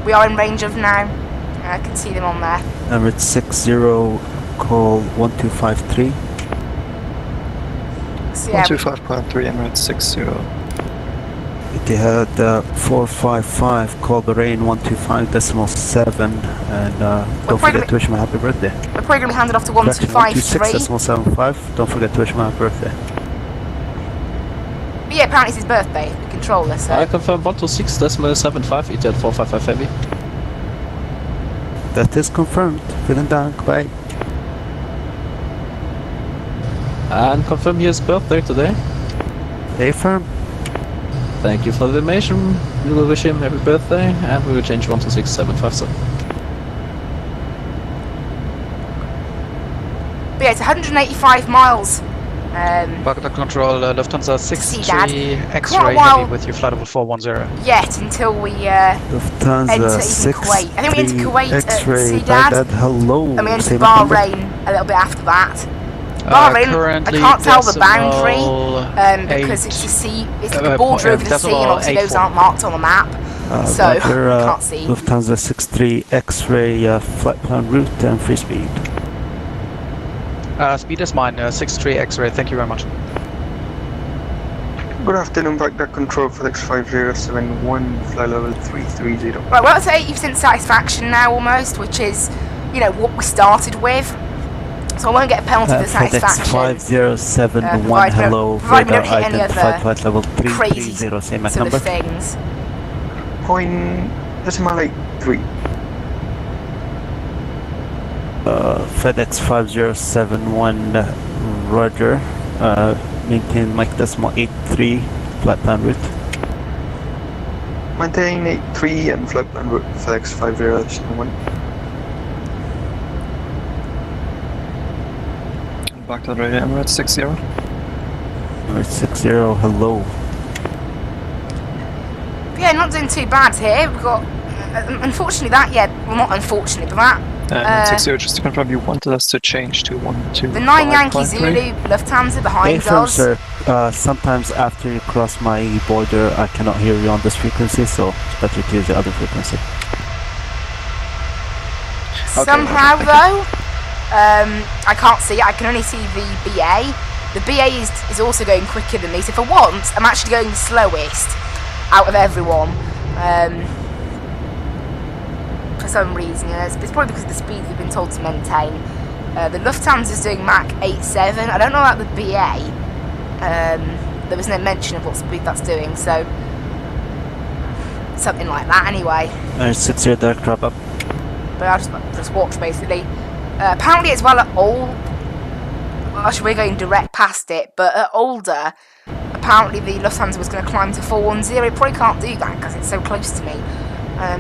We are in range of now. I can see them on there. Emirates 60, call 1253. So, yeah. 125.3, Emirates 60. Etihad 455, call Bahrain 125.7, and don't forget to wish him a happy birthday. We're probably going to be handed off to 1253. 126.75, don't forget to wish him a happy birthday. But yeah, apparently it's his birthday, the controller, so... I confirm 126.75, Etihad 455 heavy. That is confirmed. Vielen Dank, bye. And confirm his birthday today. Hey, firm. Thank you for the information. We will wish him happy birthday, and we will change 126.75. But yeah, it's 185 miles Baghdad Control, Lufthansa 63 Quite a X-ray while heavy with you flight level 410. yet until we enter Lufthansa even 6 Kuwait. I think we entered Kuwait at X-ray Cedar, hello. and we entered Same Bahrain a little bit after that. Bahrain, I can't tell the boundary because it's it's the border over the sea, and obviously those aren't marked on the map, so I can't see. Lufthansa 63 X-ray flight plan route and free speed. Speed is mine, 63 X-ray, thank you very much. Good afternoon, Baghdad Control, FSX 5071, flight level 330. Right, we're up to 80% satisfaction now almost, which is, you know, what we started with. So I won't get a penalty for satisfaction. FedEx 5071, hello, radar identified flight level 330, same MAC number. Things. Point decimal 83. FedEx 5071, Roger. Maintain Mike decimal 83, flight plan route. Maintain 83 and flight plan route FedEx 5071. Back to the radio, Emirates 60. Emirates 60, hello. Yeah, not doing too bad here. We've got, unfortunately well not unfortunately, but that. 60, just to confirm, you wanted us to change to 125. The 9 Yankee Zulu Lufthansa behind us. Sir, sometimes after you cross my border, I cannot hear you on this frequency, so it's better to use the other frequency. Somehow, though, I can't see it. I can only see the BA. The BA is also going quicker than me, so for once, I'm actually going the slowest out of everyone. For some reason, it's probably because of the speed we've been told to maintain. The Lufthansa is doing Mach 87. I don't know about the BA. There was no mention of what speed that's doing, so something like that anyway. 60 direct wrap up. But I'll just watch basically. Apparently as well at actually we're going direct past it, but at Older, apparently the Lufthansa was going to climb to 410. It probably can't do that because it's so close to me.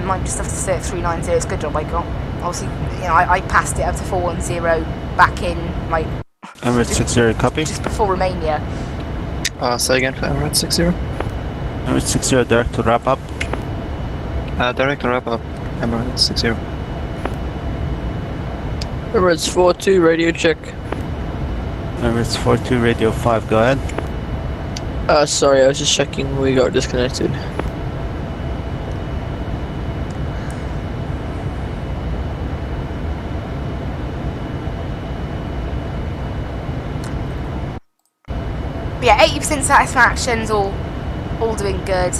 Might just have to stay at 390. It's a good job I got. Obviously, you know, I passed it up to 410 back in like Emirates 60, copy. Just before Romania. Say again for Emirates 60. Emirates 60, direct to wrap up. Direct to wrap up. Emirates 60. Emirates 42, radio check. Emirates 42, radio 5, go ahead. Sorry, I was just checking we got disconnected. But yeah, 80% satisfaction's all doing good.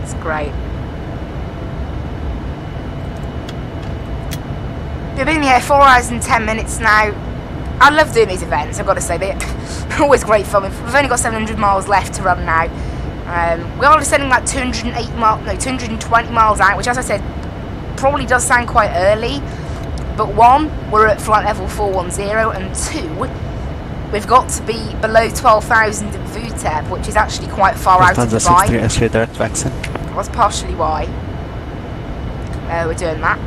It's great. We've been here 4 hours and 10 minutes now. I love doing these events, I've got to say. They're always great fun. We've only got 700 miles left to run now. We're already sending like 220 miles out, which, as I said, probably does sound quite early. But one, we're at flight level 410, and two, we've got to be below 12,000 at VUTEP, which is actually quite far out of Dubai. That's partially why we're doing that.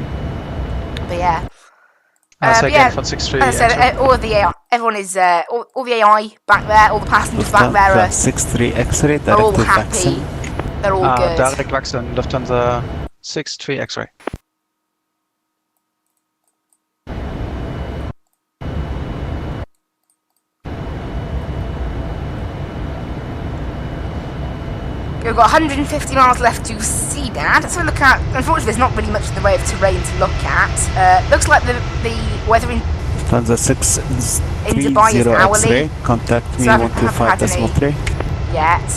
But yeah. So yeah, again, 63, as I said, all of the AI, everyone is, all the AI back there, all the passengers back there are 63 X-ray, all happy. They're all good. Direct Vatsim, Lufthansa 63 X-ray. We've got 150 miles left to Cedar. Let's have a look at. Unfortunately, there's not really much in the way of terrain to look at. Looks like the weather in Lufthansa 6 in Dubai is hourly. Contact me So I haven't had any 125.3 yet.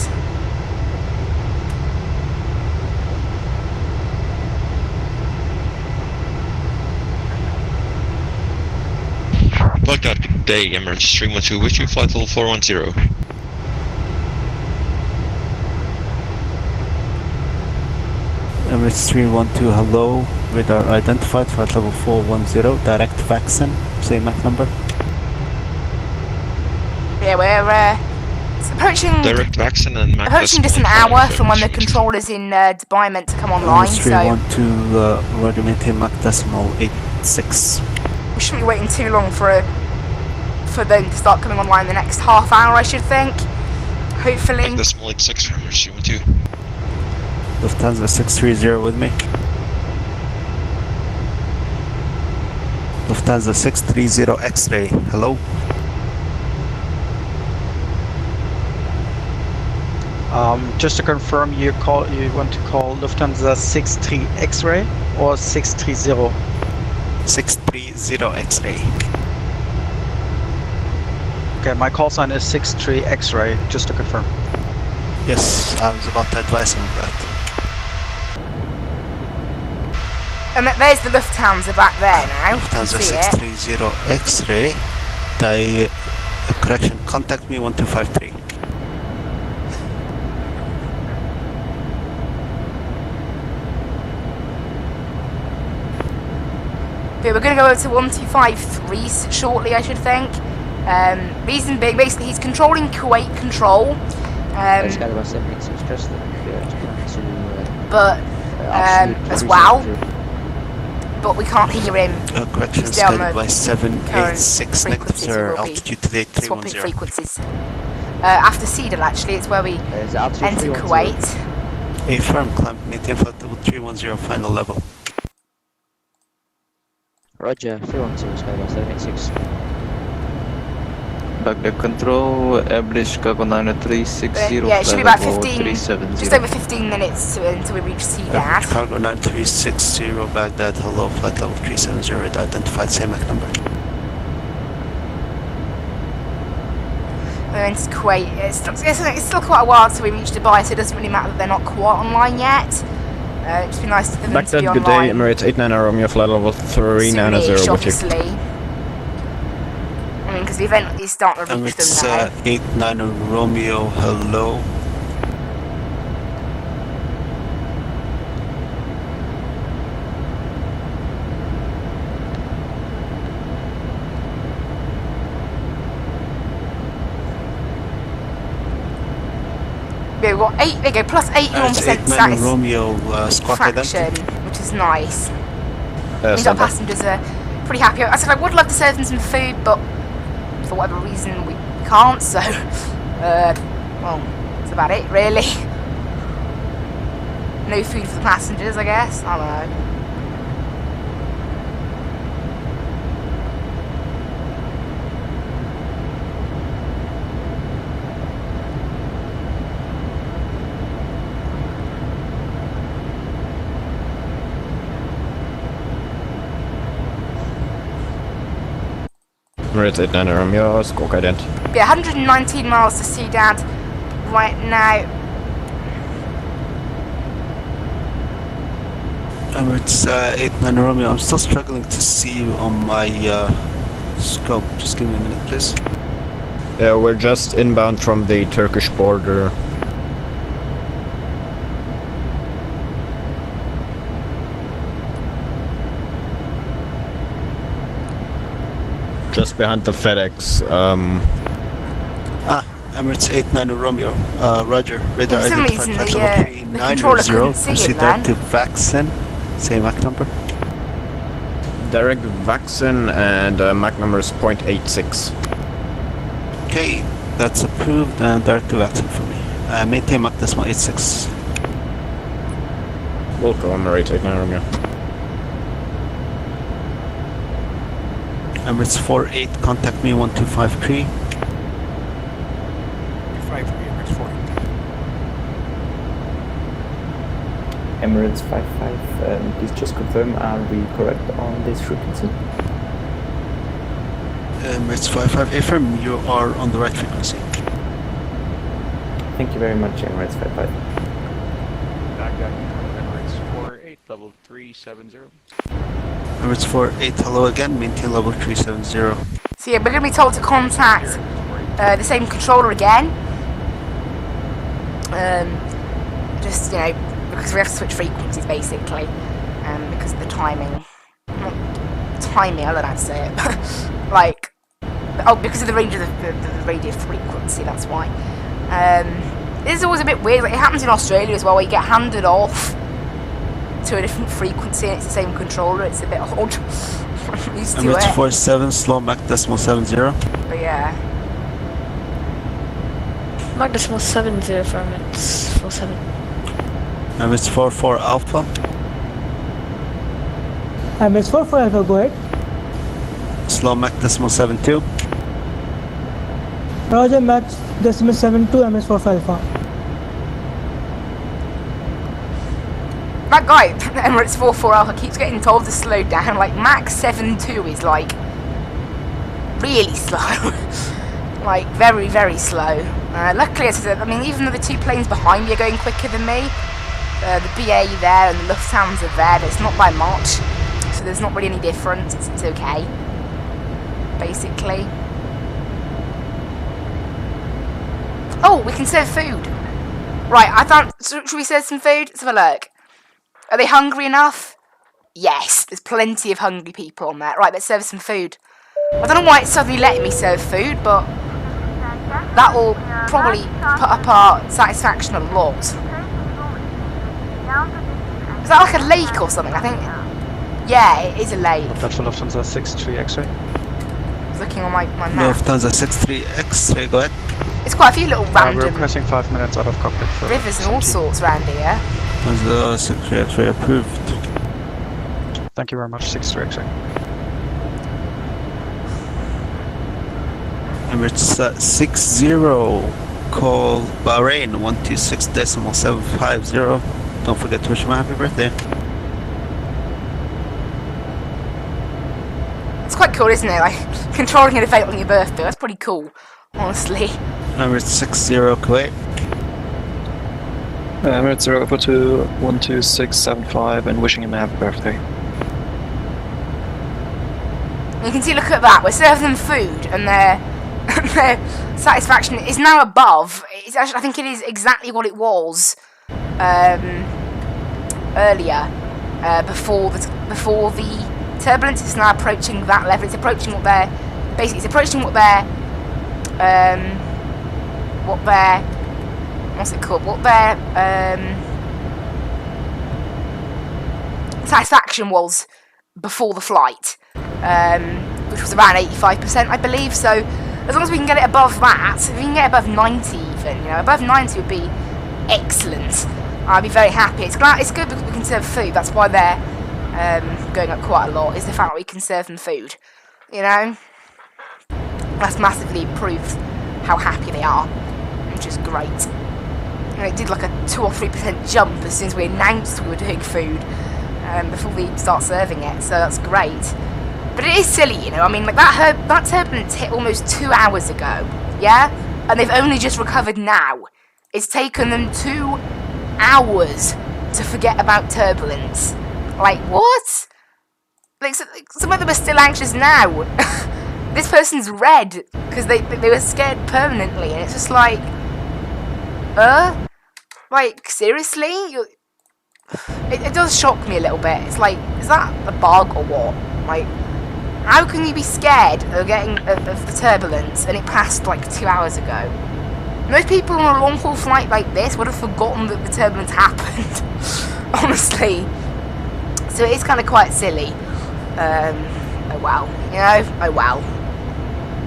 Baghdad, good day, Emirates 312, with you, flight level 410. Emirates 312, hello, radar identified, flight level 410, direct Vatsim, same MAC number. Yeah, we're approaching. Direct Vatsim and MAC approaching just an hour from when the controllers in Dubai meant to come online. Emirates 312, roger, maintain MAC decimal 86. We shouldn't be waiting too long for for them to start coming online in the next half hour, I should think. Hopefully. Decimal 86 for Emirates 312. Lufthansa 630 with me. Lufthansa 630 X-ray. Hello. Just to confirm, you want to call Lufthansa 63 X-ray or 630? 630 X-ray. Okay, my call sign is 63 X-ray, just to confirm. Yes, I was about to advise him of that. And there's the Lufthansa back there now. Lufthansa 630 X-ray. Correction, contact me 1253. But we're going to go over to 1253 shortly, I should think. Reason being, basically, he's controlling Kuwait control. As well. But we can't hear him. Correction, guided by 786, negative sir, altitude today 310. Swapping frequencies. After Cedar, actually, it's where we enter Kuwait. A firm climb, maintain flight level 310, final level. Roger, 310, Skybar 786. Baghdad control, average cargo 9360. Yeah, it should be about 15, just over 15 minutes until we reach Cedar. Cargo 9360, Baghdad, hello, flight level 370, identified same number. We're into Kuwait. It's still quite a while until we reach Dubai, so it doesn't really matter that they're not quite online yet. It'd just be nice for them to be online. Good day, Emirates 89 Romeo, flight level 390 with you. Obviously. I mean, because the event is starting to reach them now. Emirates 89 Romeo, hello. Yeah, we've got 8, there you go, plus 81% Romeo, fraction, which is nice. Means our passengers are pretty happy. I said I would love to serve them some food, but for whatever reason we can't, so well, that's about it really. No food for the passengers, I guess. I don't know. Emirates 89 Romeo, squawk ident. Yeah, 119 miles to Cedar right now. Emirates 89 Romeo, I'm still struggling to see you on my scope. Just give me a minute, please. Yeah, we're just inbound from the Turkish border. Just behind the FedEx. Emirates 89 Romeo, Roger. Radar For some reason, the controller couldn't see proceed it then. to Vaccine, same MAC number. Direct Vaccine and MAC number is 0.86. Okay, that's approved and direct to Vaccine for me. Maintain MAC decimal 86. Welcome, Emirates 89 Romeo. Emirates 48, contact me 1253. 53, Emirates 40. Emirates 55, please just confirm, are we correct on this frequency? Emirates 55, affirm you are on the right frequency. Thank you very much, Emirates 55. Baghdad, Emirates 48, level 370. Emirates 48, hello again, maintain level 370. So yeah, we're going to be told to contact the same controller again. Just, you know, because we have to switch frequencies basically. Because of the timing. Not timing, I don't know how to say it. Like, because of the range of the radio frequency, that's why. This is always a bit weird. Like, it happens in Australia as well, where you get handed off to a different frequency and it's the same controller. It's a bit odd. I'm used to Emirates it. 47, slow MAC decimal 70. But yeah. Mark decimal 70 for Emirates 47. Emirates 44 Alpha. Emirates 44 Alpha, go ahead. Slow Mac decimal 72. Roger, Max decimal 72, Emirates 44 Alpha. That guy, Emirates 44 Alpha, keeps getting told to slow down. Like, Max 72 is, like, really slow. Like, very, very slow. Luckily, as I said, I mean, even though the two planes behind me are going quicker than me, the BA there and the Lufthansa there, it's not by much. So there's not really any difference. It's okay. Basically. Oh, we can serve food. Right, I thought, should we serve some food? Let's have a look. Are they hungry enough? Yes, there's plenty of hungry people on there. Right, let's serve some food. I don't know why it's suddenly letting me serve food, but that will probably put up our satisfaction a lot. Is that like a lake or something? I think... Yeah, it is a lake. That's for Lufthansa 63 X-ray. I was looking on my map. Lufthansa 63 X-ray, go ahead. It's quite a few little random... We're requesting 5 minutes out of cockpit for rivers and all sorts around here. Lufthansa 63 X-ray approved. Thank you very much, 63 X-ray. Emirates 60, call Bahrain 126.750. Don't forget to wish him a happy birthday. It's quite cool, isn't it? Like, controlling an event on your birthday. That's pretty cool, honestly. Emirates 60, Kuwait. Emirates 0 to 12675 and wishing him a happy birthday. You can see, look at that. We're serving them food, and their satisfaction is now above. It's actually, I think it is exactly what it was earlier, before the turbulence. It's now approaching that level. It's approaching what they're basically. It's approaching what their what's it called? What their satisfaction was before the flight, which was around 85%, I believe. So as long as we can get it above that, if we can get above 90 even, you know, above 90 would be excellent. I'd be very happy. It's good because we can serve food. That's why they're going up quite a lot, is the fact that we can serve them food. You know? That's massively improved how happy they are, which is great. And it did like a 2 or 3% jump as soon as we announced we were doing food, before we start serving it, so that's great. But it is silly, you know, I mean, like that turbulence hit almost 2 hours ago, yeah? And they've only just recovered now. It's taken them 2 hours to forget about turbulence. Like, what? Like, some of them are still anxious now. This person's red, because they were scared permanently, and it's just like, like, seriously? It does shock me a little bit. It's like, is that a bug or what? Like, how can you be scared of getting of the turbulence and it passed like 2 hours ago? Most people on a long-haul flight like this would have forgotten that the turbulence happened. Honestly. So it is kind of quite silly. Oh well, you know. Oh well.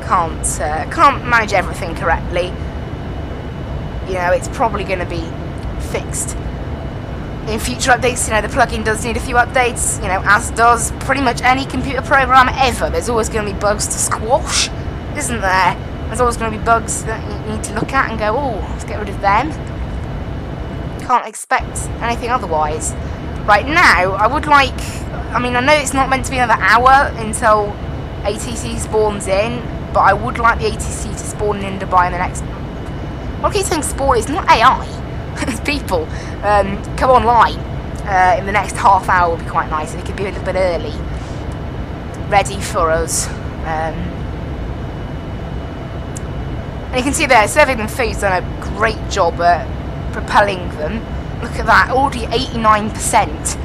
Can't manage everything correctly. You know, it's probably going to be fixed in future updates. You know, the plugin does need a few updates, you know, as does pretty much any computer program ever. There's always going to be bugs to squash, isn't there? There's always going to be bugs that you need to look at and go, oh, let's get rid of them. Can't expect anything otherwise. Right now, I would like, I mean, I know it's not meant to be another hour until ATC spawns in, but I would like the ATC to spawn in Dubai in the next, I keep saying spawn, it's not AI. It's people come online in the next half hour would be quite nice, and it could be a little bit early, ready for us. And you can see there, serving them food's done a great job at propelling them. Look at that, already 89%.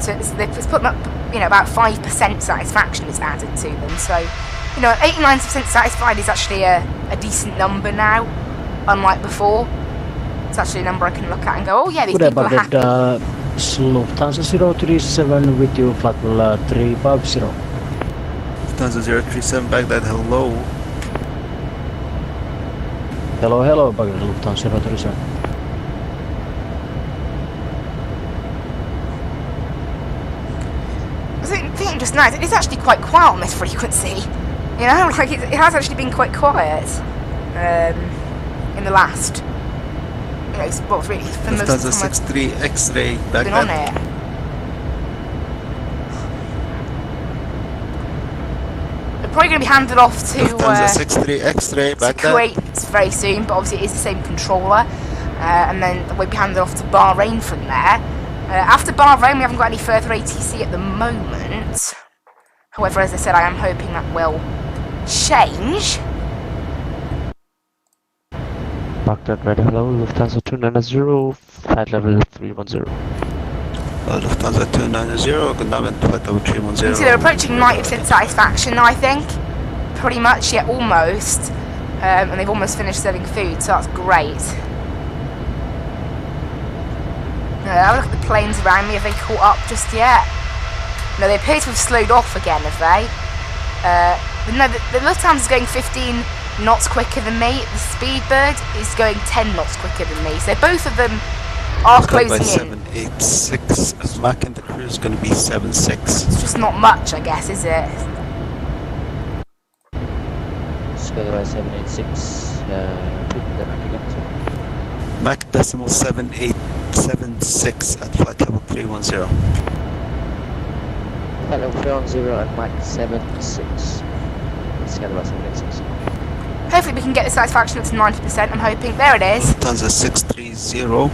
So it's put up, you know, about 5% satisfaction is added to them. So, you know, 89% satisfied is actually a decent number now, unlike before. It's actually a number I can look at and go, oh yeah, these people are happy. Lufthansa 037 with you, flight level 350. Lufthansa 037 Baghdad, hello. Hello, Bagger Lufthansa 037. I was thinking just now, it's actually quite quiet on this frequency. You know, like it has actually been quite quiet in the last, you know, well, really for most of the time 63 X-ray I've back been on then. it. They're probably going to be handed off to Lufthansa 63 X-ray back then. Kuwait very soon, but obviously it is the same controller, and then we'll be handed off to Bahrain from there. After Bahrain, we haven't got any further ATC at the moment. However, as I said, I am hoping that will change. Baghdad Red, hello, Lufthansa 290, flight level 310. Lufthansa 290, good night, flight level 310. So they're approaching 90% satisfaction, I think. Pretty much, yeah, almost. And they've almost finished serving food, so that's great. Have a look at the planes around me. Have they caught up just yet? No, they appear to have slowed off again, have they? No, the Lufthansa is going 15 knots quicker than me. The Speedbird is going 10 knots quicker than me. So both of them are closing in. 786, Mach and the cruise is going to be 76. It's just not much, I guess, is it? Skyline 786, repeat the Mach again, sir. Mach decimal 7876 at flight level 310. Flight level 310 and Mach 76. Skyline 786. Hopefully we can get the satisfaction up to 90%, I'm hoping. There it is. Lufthansa 630,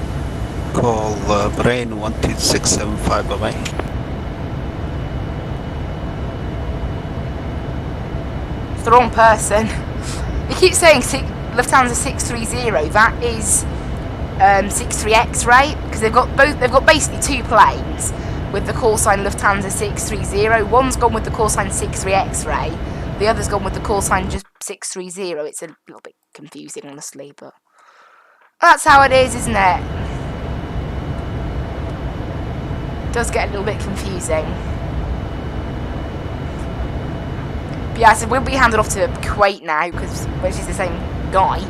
call Bahrain 12675, bye-bye. It's the wrong person. They keep saying Lufthansa 630, that is 63 X-ray, because they've got basically two planes with the call sign Lufthansa 630. One's gone with the call sign 63 X-ray, the other's gone with the call sign just 630. It's a little bit confusing, honestly, but that's how it is, isn't it? It does get a little bit confusing. But yeah, so we'll be handed off to Kuwait now, which is the same guy.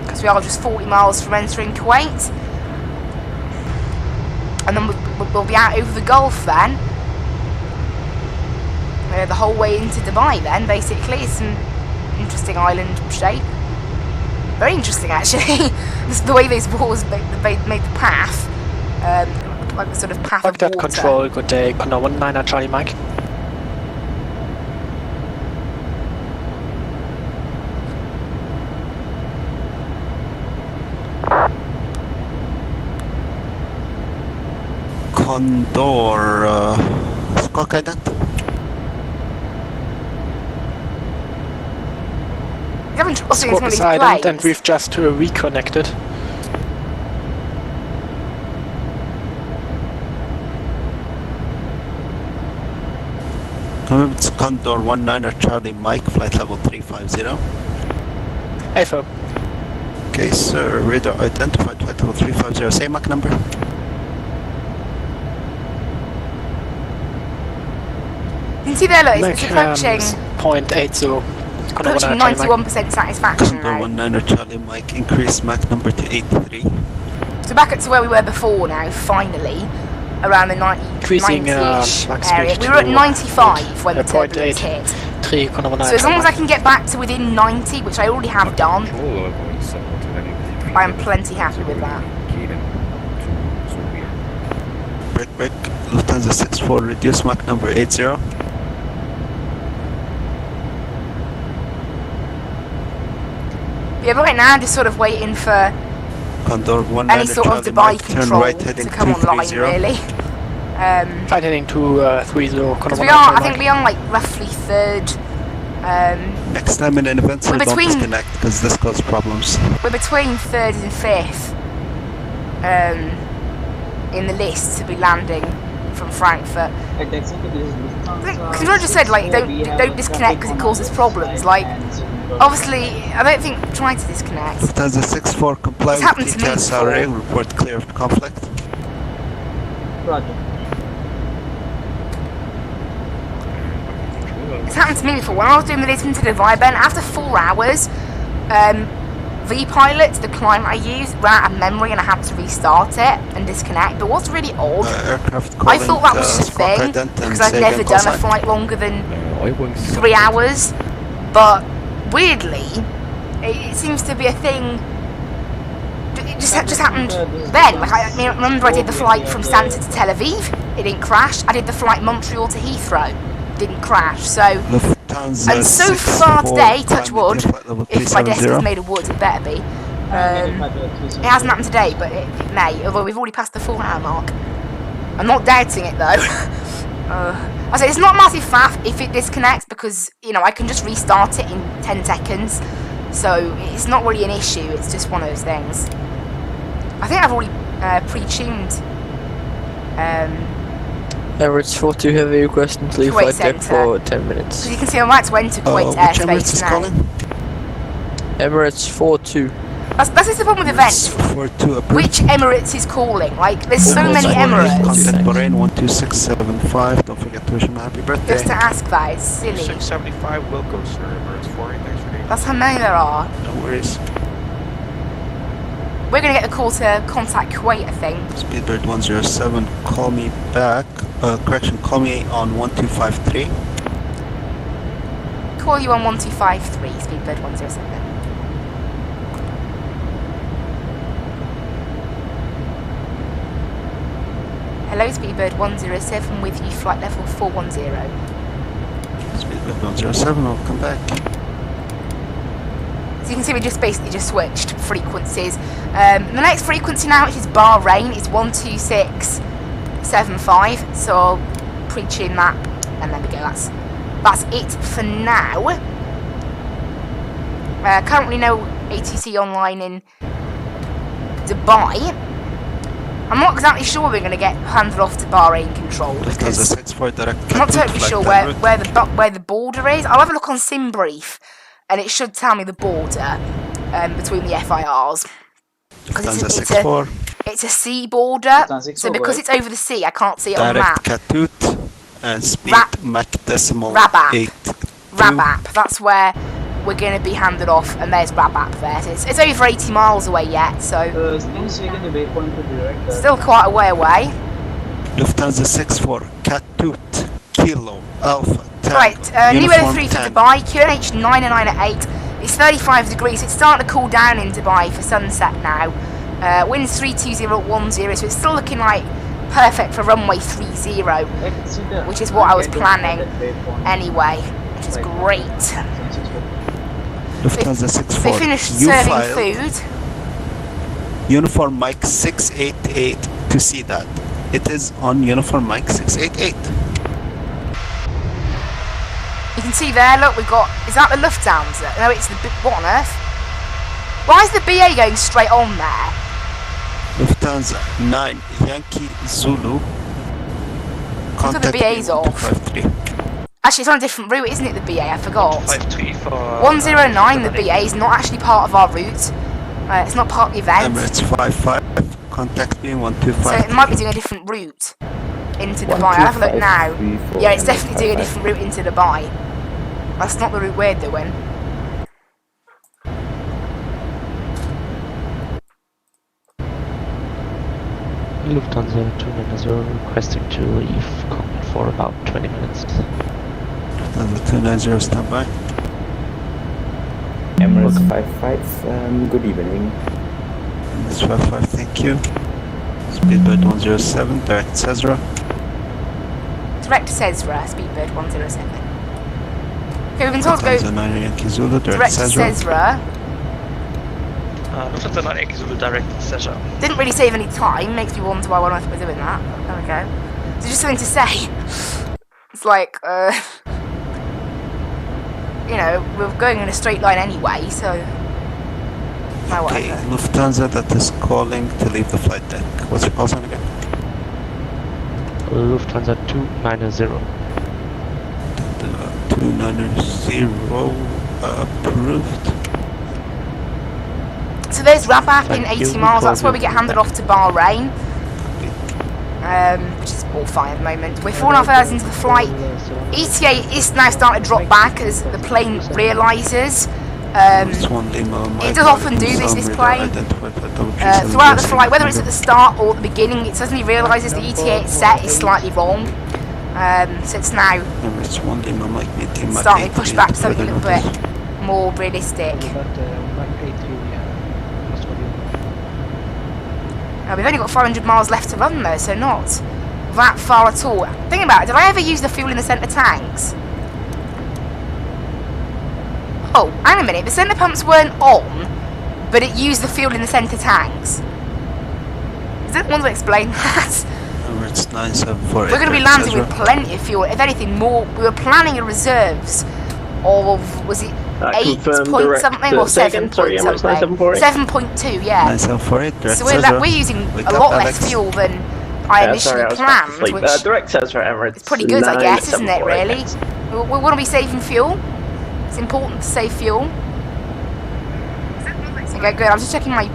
Because we are just 40 miles from entering Kuwait. And then we'll be out over the Gulf then. The whole way into Dubai then, basically. It's an interesting island shape. Very interesting, actually. The way these walls made the path. Like a sort of path of water. Control, good day. Condor 19 Charlie Mike. Condor, Squawk Ident. You haven't trusted Squawk one of these silent, planes. and we've just reconnected. It's Condor 19 Charlie Mike, flight level 350. AFO. Okay, sir, radar identified, flight level 350. Same Mach number. You can see there, look, it's approaching 0.80. approaching 91% satisfaction now. Condor 19 Charlie Mike, increase Mach number to 83. So back up to where we were before now, finally. Around the 90-ish area. We were at 95 when the turbulence hit. So as long as I can get back to within 90, which I already have done, I am plenty happy with that. Break, Lufthansa 64, reduce Mach number 80. Yeah, but right now I'm just sort of waiting for Condor 19 any sort of Dubai control right, to come online, really. Flight heading to 30. Because I think we are like roughly third. Next time in an event, so don't disconnect because this causes problems. We're between third and fifth in the list to be landing from Frankfurt. Control just said like don't disconnect because it causes problems. Like obviously, I don't think trying to disconnect. Lufthansa 64 comply with TTSRA. Report clear of conflict. Roger. It's happened to me before. When I was doing the Lisbon to Dubai, Ben, after 4 hours, V-Pilot, the climb I used, ran out of memory and I had to restart it and disconnect. But what's really odd, I thought that was just a thing because I've never done a flight longer than 3 hours. But weirdly, it seems to be a thing. It just happened then. Like I remember I did the flight from Santa to Tel Aviv, it didn't crash. I did the flight Montreal to Heathrow, didn't crash. So, and so far today, touch wood, if my desk is made of wood, it better be. It hasn't happened today, but it may, although we've already passed the 4-hour mark. I'm not doubting it though. I said it's not massive faff if it disconnects because, you know, I can just restart it in 10 seconds. So it's not really an issue, it's just one of those things. I think I've already pre-tuned. Emirates 42 heavy requesting to leave flight deck for 10 minutes. As you can see, I'm right to enter Kuwait airspace now. Emirates 42. That's the problem with events. Which Emirates is calling? Like, there's so many Emirates. Contact Bahrain 12675. Don't forget to wish him a happy birthday. Just to ask that, it's silly. 675 will go, sir. Emirates 48. Thanks for dating. That's how many there are. No worries. We're going to get the call to contact Kuwait, I think. Speedbird 107, call me back. Correction, call me on 1253. Call you on 1253, Speedbird 107. Hello, Speedbird 107 with you, flight level 410. Speedbird 107, I'll come back. So you can see we basically just switched frequencies. The next frequency now, which is Bahrain, is 12675. So I'll pre-tune that, and there we go. That's it for now. Currently no ATC online in Dubai. I'm not exactly sure we're going to get handed off to Bahrain control because I'm not totally sure where the border is. I'll have a look on SimBrief, and it should tell me the border between the FIRs. Because it's a sea border, so because it's over the sea, I can't see it on the map. Katut and speed Mach decimal 8. Rabab, that's where we're going to be handed off, and there's Rabab there. So it's over 80 miles away yet, so still quite a way away. Lufthansa 64, Katut, Kilo, Alpha, Tango, right, new weather 3 for Dubai, QNH 998. It's 35 degrees, it's starting to cool down in Dubai for sunset now. Winds 32010, so it's still looking like perfect for runway 30, which is what I was planning anyway, which is great. Lufthansa 64. They finished serving food. Uniform Mike 688 to see that. It is on Uniform Mike 688. You can see there, look, we've got, is that the Lufthansa? No, it's the, what on earth? Why is the BA going straight on there? Lufthansa 9 Yankee Zulu. Look at the BA's off. 53. Actually, it's on a different route, isn't it, the BA? I forgot. 109, the BA, is not actually part of our route. It's not part of the event. Emirates 55, contact me 125. So it might be doing a different route into Dubai. I'll have a look now. Yeah, it's definitely doing a different route into Dubai. That's not the route we're doing. Lufthansa 290 requesting to leave cockpit for about 20 minutes. Lufthansa 290 standby. Emirates 55, good evening. Emirates 55, thank you. Speedbird 107, direct Cesra. Direct Cesra, Speedbird 107. Okay, we've been told to go Lufthansa 9 Yankee Zulu, direct Cesra. Lufthansa 9 Yankee Zulu, direct Cesra. Didn't really save any time, makes me wonder why we're not doing that. There we go. So just something to say. It's like, you know, we're going in a straight line anyway, so... No, okay, Lufthansa that is calling to leave the flight deck. What's your call sign again? Lufthansa 290. 290, approved. So there's Rabat in 80 miles, that's where we get handed off to Bahrain. Which is all fine at the moment. We're 4.5 hours into the flight. ETA is now starting to drop back as the plane realises It does often do this plane. Throughout the flight, whether it's at the start or at the beginning, it suddenly realises the ETA it's set is slightly wrong. So it's now starting to push back to something a little bit more realistic. We've only got 500 miles left to run though, so not that far at all. Think about it, did I ever use the fuel in the centre tanks? Oh, hang a minute, the centre pumps weren't on, but it used the fuel in the centre tanks. Is it the one to explain that? It's 974. We're going to be landing with plenty of fuel. If anything more, we were planning a reserves of, was it 8 point something or 7 point something? 7.2, yeah. 974. So we're using a lot less fuel than I initially planned, which direct says for Emirates. It's pretty good, I guess, isn't it, really? We want to be saving fuel. It's important to save fuel. Okay, good. I'm just checking my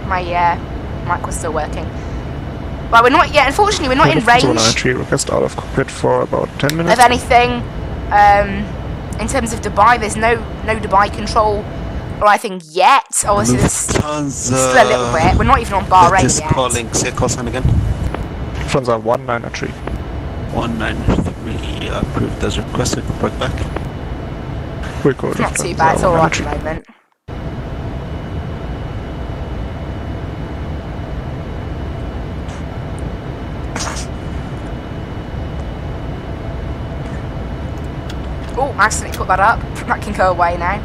mic was still working. But we're not yet. Unfortunately, we're not in range. Request out of cockpit for about 10 minutes. Of anything, in terms of Dubai, there's no Dubai control or anything yet. Obviously, there's still a little bit. We're not even on Bahrain yet. Calling. Say call sign again. Lufthansa 193. 193 approved as requested. Report back. It's not too bad. It's all right at the moment. Oh, I accidentally put that up. That can go away now.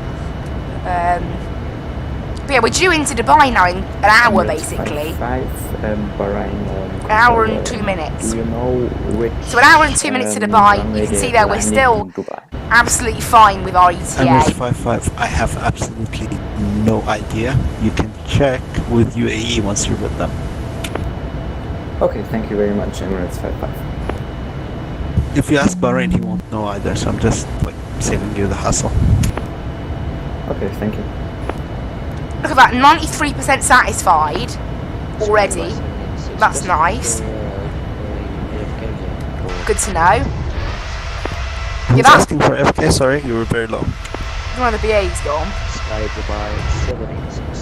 But yeah, we're due into Dubai now in an hour, basically. An hour and 2 minutes. Do you know which? So an hour and 2 minutes to Dubai. You can see there we're still absolutely fine with our ETA. Emirates 55. I have absolutely no idea. You can check with UAE once you're with them. Okay, thank you very much, Emirates 55. If you ask Bahrain, he won't know either, so I'm just like saving you the hassle. Okay, thank you. Look at that, 93% satisfied already. That's nice. Good to know. Who's asking for FK? Sorry, you were very low. One of the BA's gone. Sky Dubai 786.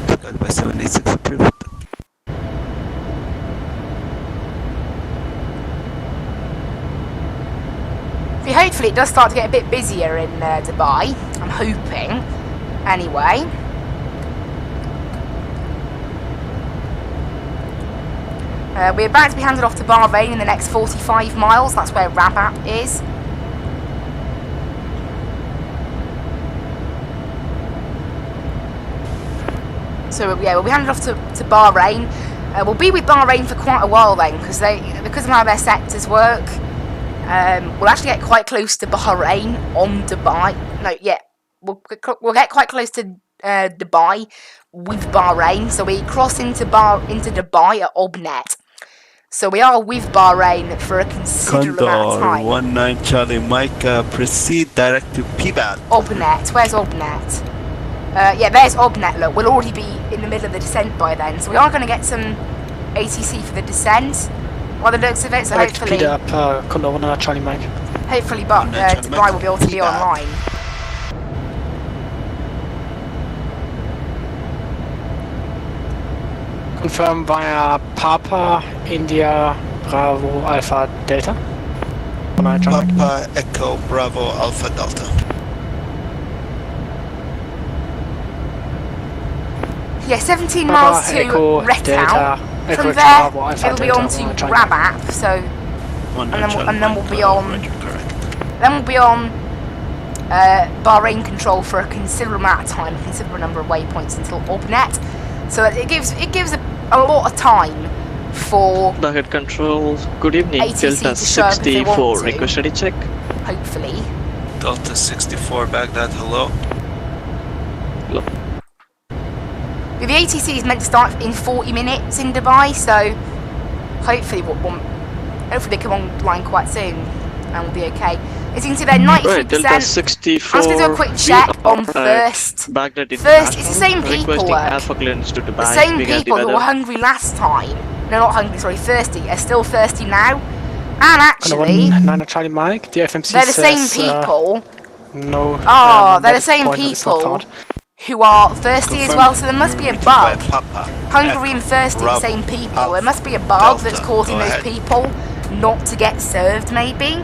Sky Dubai 786 approved. Hopefully it does start to get a bit busier in Dubai. I'm hoping. Anyway. We're about to be handed off to Bahrain in the next 45 miles. That's where Rabat is. So yeah, we'll be handed off to Bahrain. We'll be with Bahrain for quite a while then, because of how their sectors work. We'll actually get quite close to Bahrain on Dubai. No, yeah, we'll get quite close to Dubai with Bahrain. So we cross into Dubai at Obnet. So we are with Bahrain for a considerable amount of time. 19 Charlie Mike, proceed direct to PBAT. Obnet, where's Obnet? Yeah, there's Obnet. Look, we'll already be in the middle of the descent by then. So we are going to get some ATC for the descent. By the looks of it, so hopefully... Speed up, Condor Charlie Mike. Hopefully, Dubai will be able to be online. Confirm via Papa, India, Bravo, Alpha, Delta. Papa, Echo, Bravo, Alpha, Delta. Yeah, 17 miles to Retau. From there, it'll be on to Rabat, so, and then we'll be on, Bahrain control for a considerable amount of time, a considerable number of waypoints until Obnet. So it gives a lot of time for Target control. Good evening. ATC Delta 64. Request ready check. Hopefully. Delta 64 Baghdad. Hello. Hello. The ATC is meant to start in 40 minutes in Dubai, so hopefully they come online quite soon and we'll be okay. As you can see, they're 93%. Right, Delta 64. I'm just going to do a quick check on first. Baghdad First, it's the same people Alpha clearance to Dubai. The same people who were hungry last time. No, not hungry, sorry, thirsty. Are still thirsty now. And actually, Niner Charlie Mike, the FMC they're the same people No. Oh, they're the same point, it's not people hard. who are thirsty as well, so there must be a bug. Hungry and thirsty, the Bravo, same people. Alpha, There must be a bug Delta, that's causing go those ahead. people not to get served, maybe.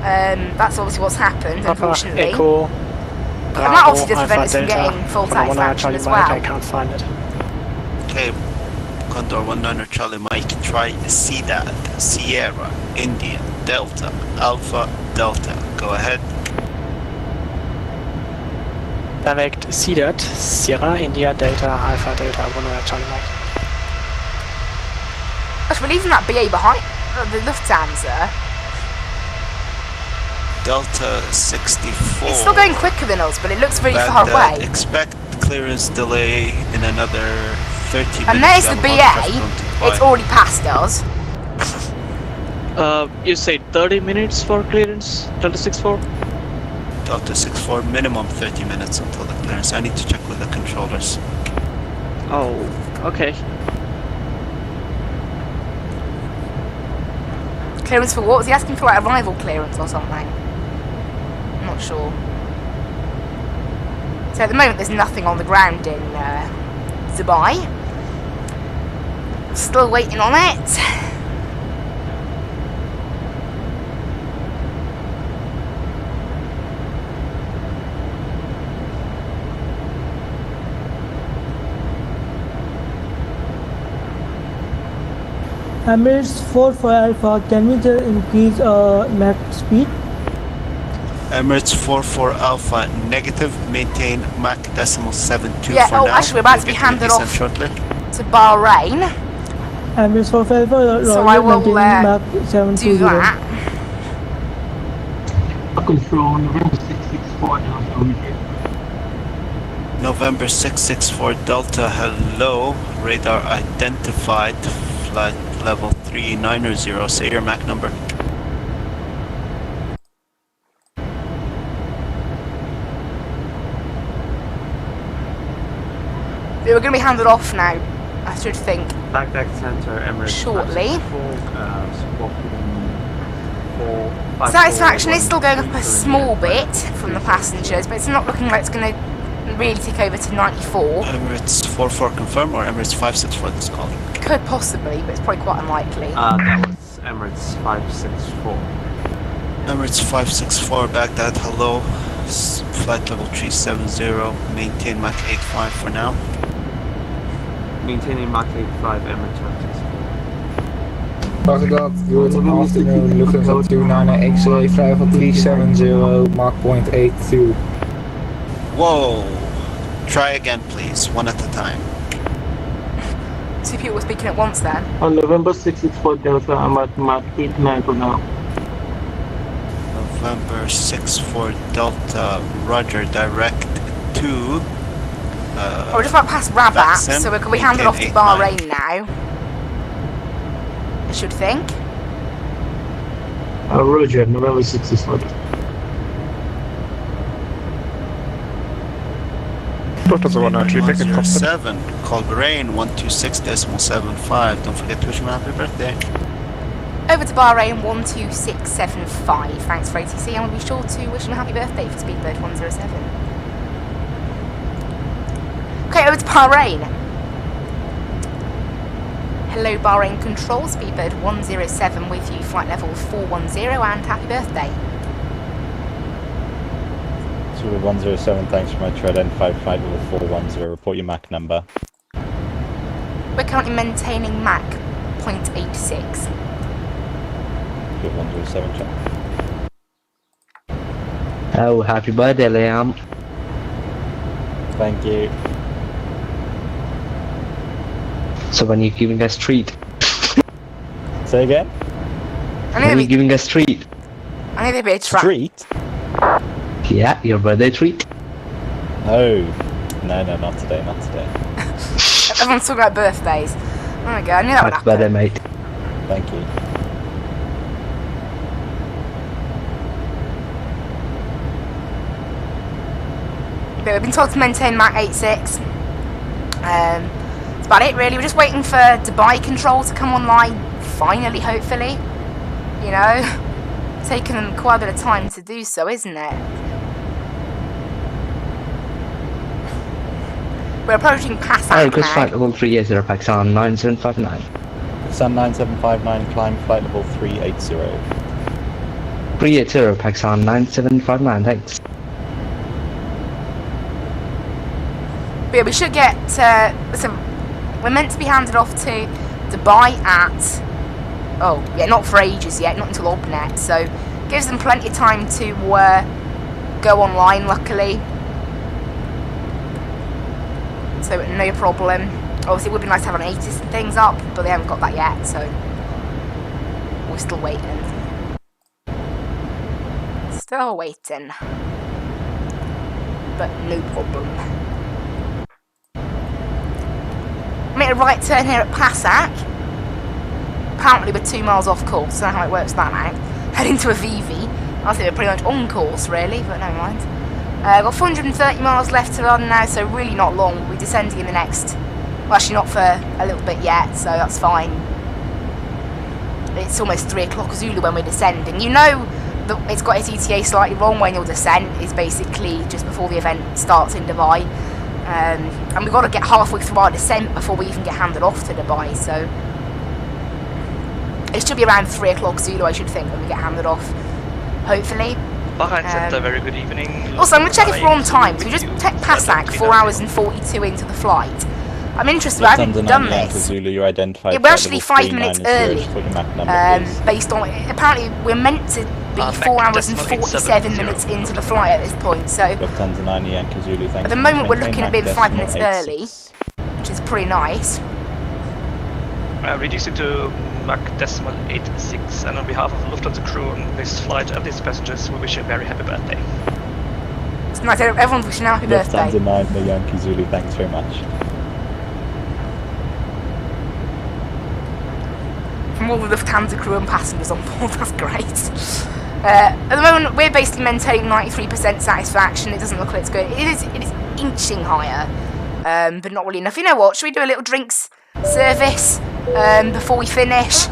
That's obviously what's happened, unfortunately. Echo. And that obviously does Alpha, prevent us from Delta, getting full Condor 19 satisfaction Charlie as Mike, I well. can't find it. Okay, Condor 19 Charlie Mike, try CDAD, Sierra, India, Delta, Alpha, Delta. Go ahead. Direct CDAT, Sierra, India, Delta, Alpha, Delta, 1 Charlie Mike. Gosh, we're leaving that BA behind. The Lufthansa. Delta 64. It's still going quicker than us, but it looks really far Baghdad, away. Expect clearance delay in another 30 minutes. And there's the BA. It's already past us. You say 30 minutes for clearance, Delta 64? Delta 64, minimum 30 minutes until the clearance. I need to check with the controllers. Oh, okay. Clearance for what? Was he asking for like arrival clearance or something? I'm not sure. So at the moment there's nothing on the ground in Dubai. Still waiting on it. Emirates 4 for Alpha, can we just increase Mach speed? Emirates 44 Alpha, negative, maintain Mach decimal 72 Yeah, for oh, now. actually we're about We'll to be get you a handed descent off shortly. to Bahrain. Emirates 4 for Alpha, So I will maintaining Mach do 720. that. Control November 664 Delta with you. November 664 Delta, hello. Radar identified. Flight level 3900. Say your Mach number. We're going to be handed off now, I should think, Baghdad Center, Emirates. shortly. Satisfaction is still going up a small bit from the passengers, but it's not looking like it's going to really take over to 94. Emirates 44 confirm or Emirates 564 this call? Could possibly, but it's probably quite unlikely. That was Emirates 564. Emirates 564 Baghdad, hello. Flight level 370, maintain Mach 85 for now. Maintaining Mach 85, Emirates 564. Baghdad, good afternoon, Lufthansa 29 X-ray, flight level 370, Mach 0.82. Whoa! Try again please, one at a time. Two people were speaking at once then. On November 664 Delta, I'm at Mach 89 now. November 64 Delta, roger, direct to... we're just about past Rabat, Vatsim, so we're going to be handed off to 89. Bahrain now. I should think. Roger, November 64. Lufthansa 193, back in cockpit. 7, call Bahrain 126.75. Don't forget to wish him a happy birthday. Over to Bahrain 12675. Thanks for ATC, and we'll be sure to wish him a happy birthday for Speedbird 107. Okay, over to Bahrain. Hello Bahrain Control, Speedbird 107 with you, flight level 410, and happy birthday. Zulu 107, thanks for my tread end 5 flight level 410, report your Mach number. We're currently maintaining Mach 0.86. Zulu 107, check. Oh, happy birthday, Liam. Thank you. So when are you giving us treat? Say again? I When are you giving us treat? I need a bit of Street? Yeah, your birthday treat. Oh. No, not today, not today. Everyone's talking about birthdays. Oh my god, I knew that would Happy happen. birthday, mate. Thank you. But we've been told to maintain Mach 86. That's about it really. We're just waiting for Dubai control to come online, finally, hopefully. You know, taking them quite a bit of time to do so, isn't it? We're approaching Passac Alright, request now. flight level 380 Pakistan 9759. Sun 9759, climb flight level 380. 380 Pakistan 9759, thanks. But yeah, we should get, we're meant to be handed off to Dubai at, oh, yeah, not for ages yet, not until OBNet, so gives them plenty of time to go online, luckily. So no problem. Obviously it would be nice to have an ATIS and things up, but they haven't got that yet, so we're still waiting. Still waiting. But no problem. Make a right turn here at Passac. Apparently we're 2 miles off course, I don't know how it works that out. Heading to a VV. I think we're pretty much on course really, but never mind. Got 430 miles left to run now, so really not long. We'll be descending in the next, well actually not for a little bit yet, so that's fine. It's almost 3 o'clock Zulu when we're descending. You know that it's got its ETA slightly wrong when your descent is basically just before the event starts in Dubai. And we've got to get halfway through our descent before we even get handed off to Dubai, so it should be around 3 o'clock Zulu, I should think, when we get handed off, hopefully. Bahrain Center, very good evening. Also, I'm going to check if we're on time. So we just took Passac 4 hours and 42 into the flight. I'm interested, I haven't done this. Zulu, you identified Yeah, we're actually 5 minutes early, based on, apparently we're meant to be 4 hours and 47 minutes into the flight at this point, so at the moment we're looking at being 5 minutes early, which is pretty nice. Reduce it to Mach 86, and on behalf of Lufthansa crew on this flight and its passengers, we wish you a very happy birthday. It's nice, everyone's wishing a happy birthday. Lufthansa 9, the Yankee Zulu, thanks very much. From all the Lufthansa crew and passengers on board, that's great. At the moment, we're basically maintaining 93% satisfaction. It doesn't look like it's good. It is inching higher, but not really enough. You know what? Should we do a little drinks service before we finish?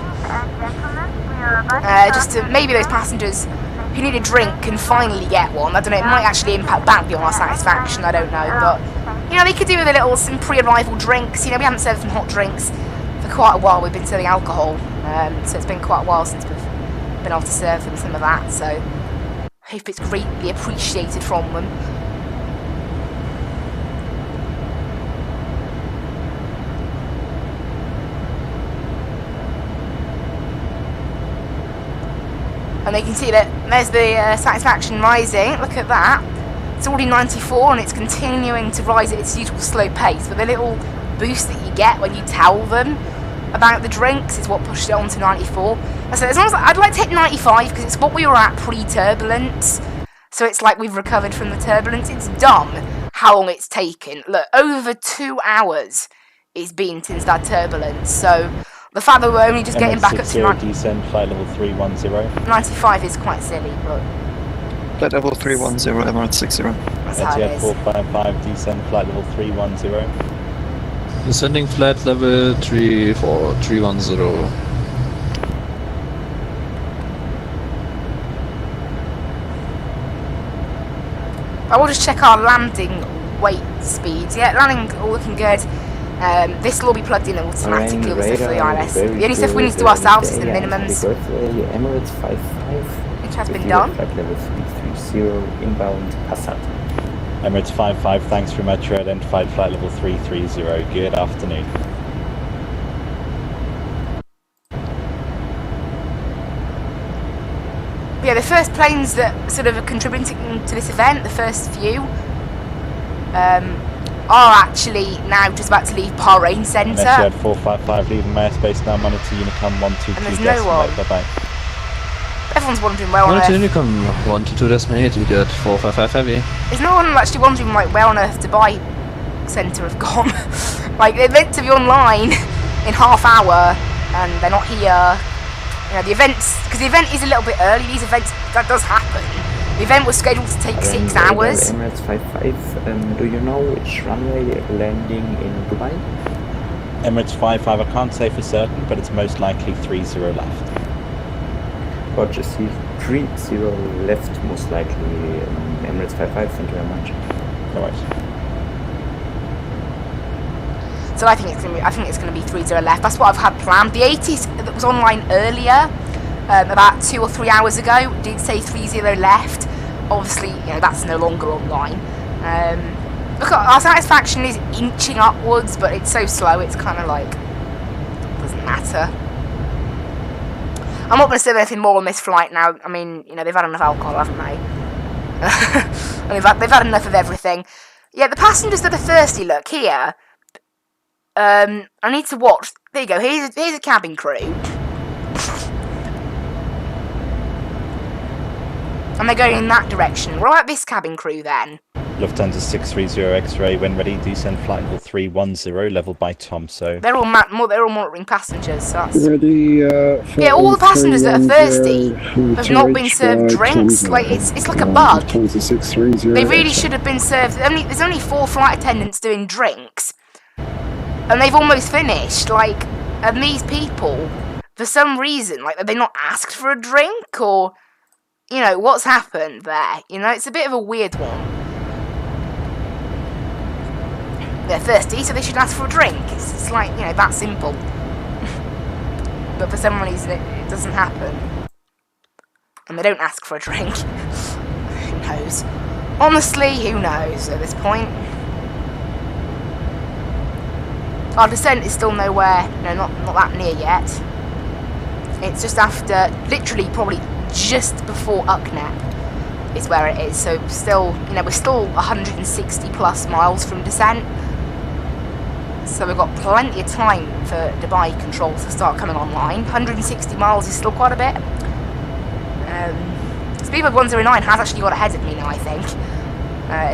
Just to maybe those passengers who need a drink can finally get one. I don't know. It might actually impact badly on our satisfaction. I don't know, but you know, they could do with some pre-arrival drinks. You know, we haven't served them hot drinks for quite a while. We've been serving alcohol, so it's been quite a while since we've been able to serve them some of that, so I hope it's greatly appreciated from them. And they can see that there's the satisfaction rising. Look at that. It's already 94 and it's continuing to rise at its usual slow pace, but the little boost that you get when you tell them about the drinks is what pushed it on to 94. So as long as I'd like to hit 95 because it's what we were at pre-turbulence. So it's like we've recovered from the turbulence. It's dumb how long it's taken. Look, over 2 hours it's been since that turbulence. So the fact that we're only just getting back up to 90. Descend flight level 310. 95 is quite silly, but flight level 310, Emirates 60. That's how it is. 455, descend flight level 310. Descending flight level 310. I will just check our landing weight speeds. Yeah, landing all looking good. This will all be plugged in automatically with the free ILS. The only stuff we need to do ourselves is the minimums, Emirates 55, which has been done. Flight level 330 inbound Passat. Emirates 55, thanks very much. You identified flight level 330. Good afternoon. Yeah, the first planes that sort of are contributing to this event, the first few, are actually now just about to leave Bahrain Centre. Etihad 455, leaving airspace now, monitor Unicom 122. And there's no one. Bye-bye. Everyone's wondering where on earth... Unicom 122 decimal 8, we got 455 heavy. Is no one actually wondering like where on earth Dubai Centre have gone? Like, they're meant to be online in half hour, and they're not here. You know, the events, because the event is a little bit early, these events, that does happen. The event was scheduled to take 6 hours. Emirates 55, do you know which runway landing in Dubai? Emirates 55, I can't say for certain, but it's most likely 30 left. Roger, see 30 left, most likely Emirates 55, thank you very much. No worries. So I think it's gonna be 30 left. That's what I've had planned. The 80s that was online earlier, about 2 or 3 hours ago, did say 30 left. Obviously, you know, that's no longer online. Look, our satisfaction is inching upwards, but it's so slow. It's kind of like doesn't matter. I'm not going to say anything more on this flight now. I mean, you know, they've had enough alcohol, haven't they? And they've had enough of everything. Yeah, the passengers that are thirsty, look, here. I need to watch. There you go, here's a cabin crew. And they're going in that direction. What about this cabin crew, then? Lufthansa 630 X-ray, when ready, descend flight level 310, level by Tom, so... They're all monitoring passengers, so that's... Ready, yeah, all the passengers that are thirsty have not been served drinks. Like, it's like a bug. They really should have been served... There's only 4 flight attendants doing drinks. And they've almost finished, like... And these people, for some reason, like, have they not asked for a drink? Or, you know, what's happened there? You know, it's a bit of a weird one. They're thirsty, so they should ask for a drink. It's like, you know, that simple. But for some reason, it doesn't happen. And they don't ask for a drink. Who knows? Honestly, who knows at this point? Our descent is still nowhere, no, not that near yet. It's just after, literally, probably just before Uknap is where it is. So still, you know, we're still 160 plus miles from descent. So we've got plenty of time for Dubai controls to start coming online. 160 miles is still quite a bit. Speedbird 109 has actually got ahead of me now, I think.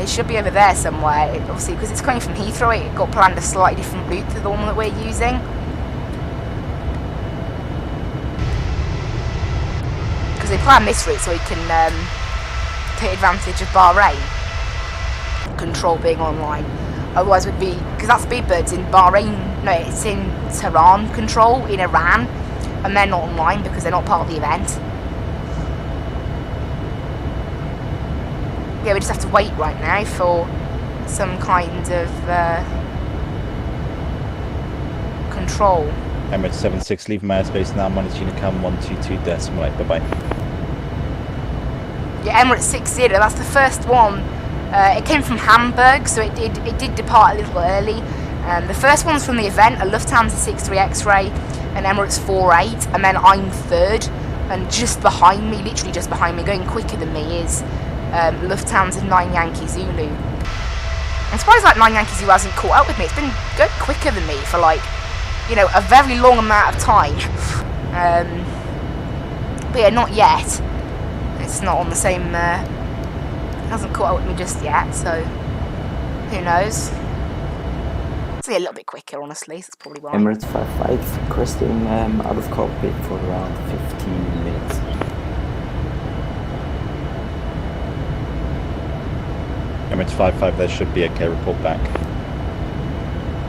It should be over there somewhere. Obviously, because it's coming from Heathrow, it got planned a slightly different route to the one that we're using. Because they planned this route so we can take advantage of Bahrain control being online. Otherwise, would be because that Speedbird's in Bahrain. No, it's in Tehran control in Iran, and they're not online because they're not part of the event. Yeah, we just have to wait right now for some kind of control. Emirates 76, leave my airspace now, monitoring Unicam 122.8, bye-bye. Yeah, Emirates 60, that's the first one. It came from Hamburg, so it did depart a little early. The first one's from the event, a Lufthansa 63 X-ray, and Emirates 48, and then I'm third. And just behind me, literally just behind me, going quicker than me, is Lufthansa 9 Yankee Zulu. I'm surprised like 9 Yankee Zulu hasn't caught up with me. It's been going quicker than me for like, you know, a very long amount of time. But yeah, not yet. It's not on the same... hasn't caught up with me just yet, so who knows? It's a little bit quicker, honestly, so that's probably why. Emirates 55 requesting out of cockpit for around 15 minutes. Emirates 55, there should be okay, report back.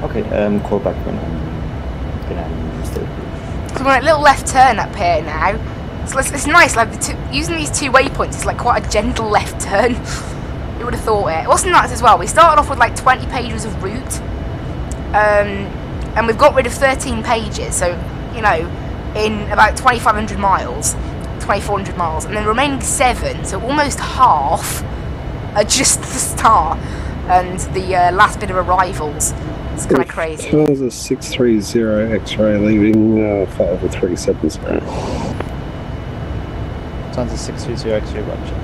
Okay, call back when I'm still here. So we're at a little left turn up here now. So it's nice, like using these 2 waypoints is like quite a gentle left turn. You would have thought it. It wasn't nuts as well. We started off with like 20 pages of route, and we've got rid of 13 pages. So, you know, in about 2,500 miles, 2,400 miles, and then remaining 7, so almost half, are just the start and the last bit of arrivals. It's kind of crazy. Lufthansa 630 X-ray leaving flight level 370. Lufthansa 630 X-ray, roger.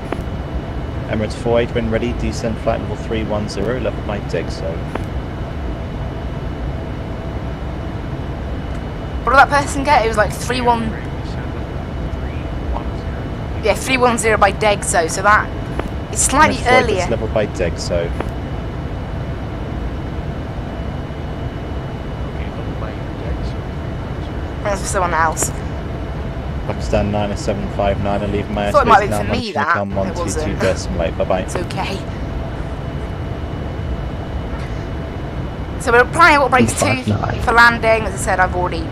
Emirates 48, when ready, descend flight level 310, level by Degso. What did that person get? It was like 310. Yeah, 310 by Degso, so that it's slightly Emirates earlier. It's level by Degso. That's for someone else. Pakistan 90759, and leave my I thought it might airspace be now, for me, that. It wasn't. 122.8, bye-bye. It's okay. So we're planning what breaks 2 for landing. As I said, I've already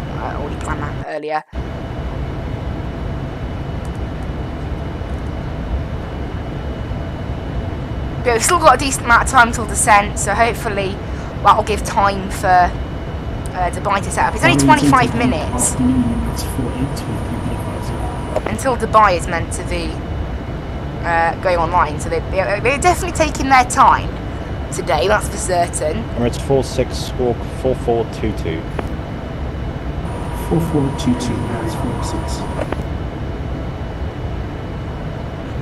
planned that earlier. But we've still got a decent amount of time till descent, so hopefully that'll give time for Dubai to set up. It's only 25 minutes until Dubai is meant to be going online, so they're definitely taking their time today, that's for certain. Emirates 46, squawk 4422. 4422, that's 46.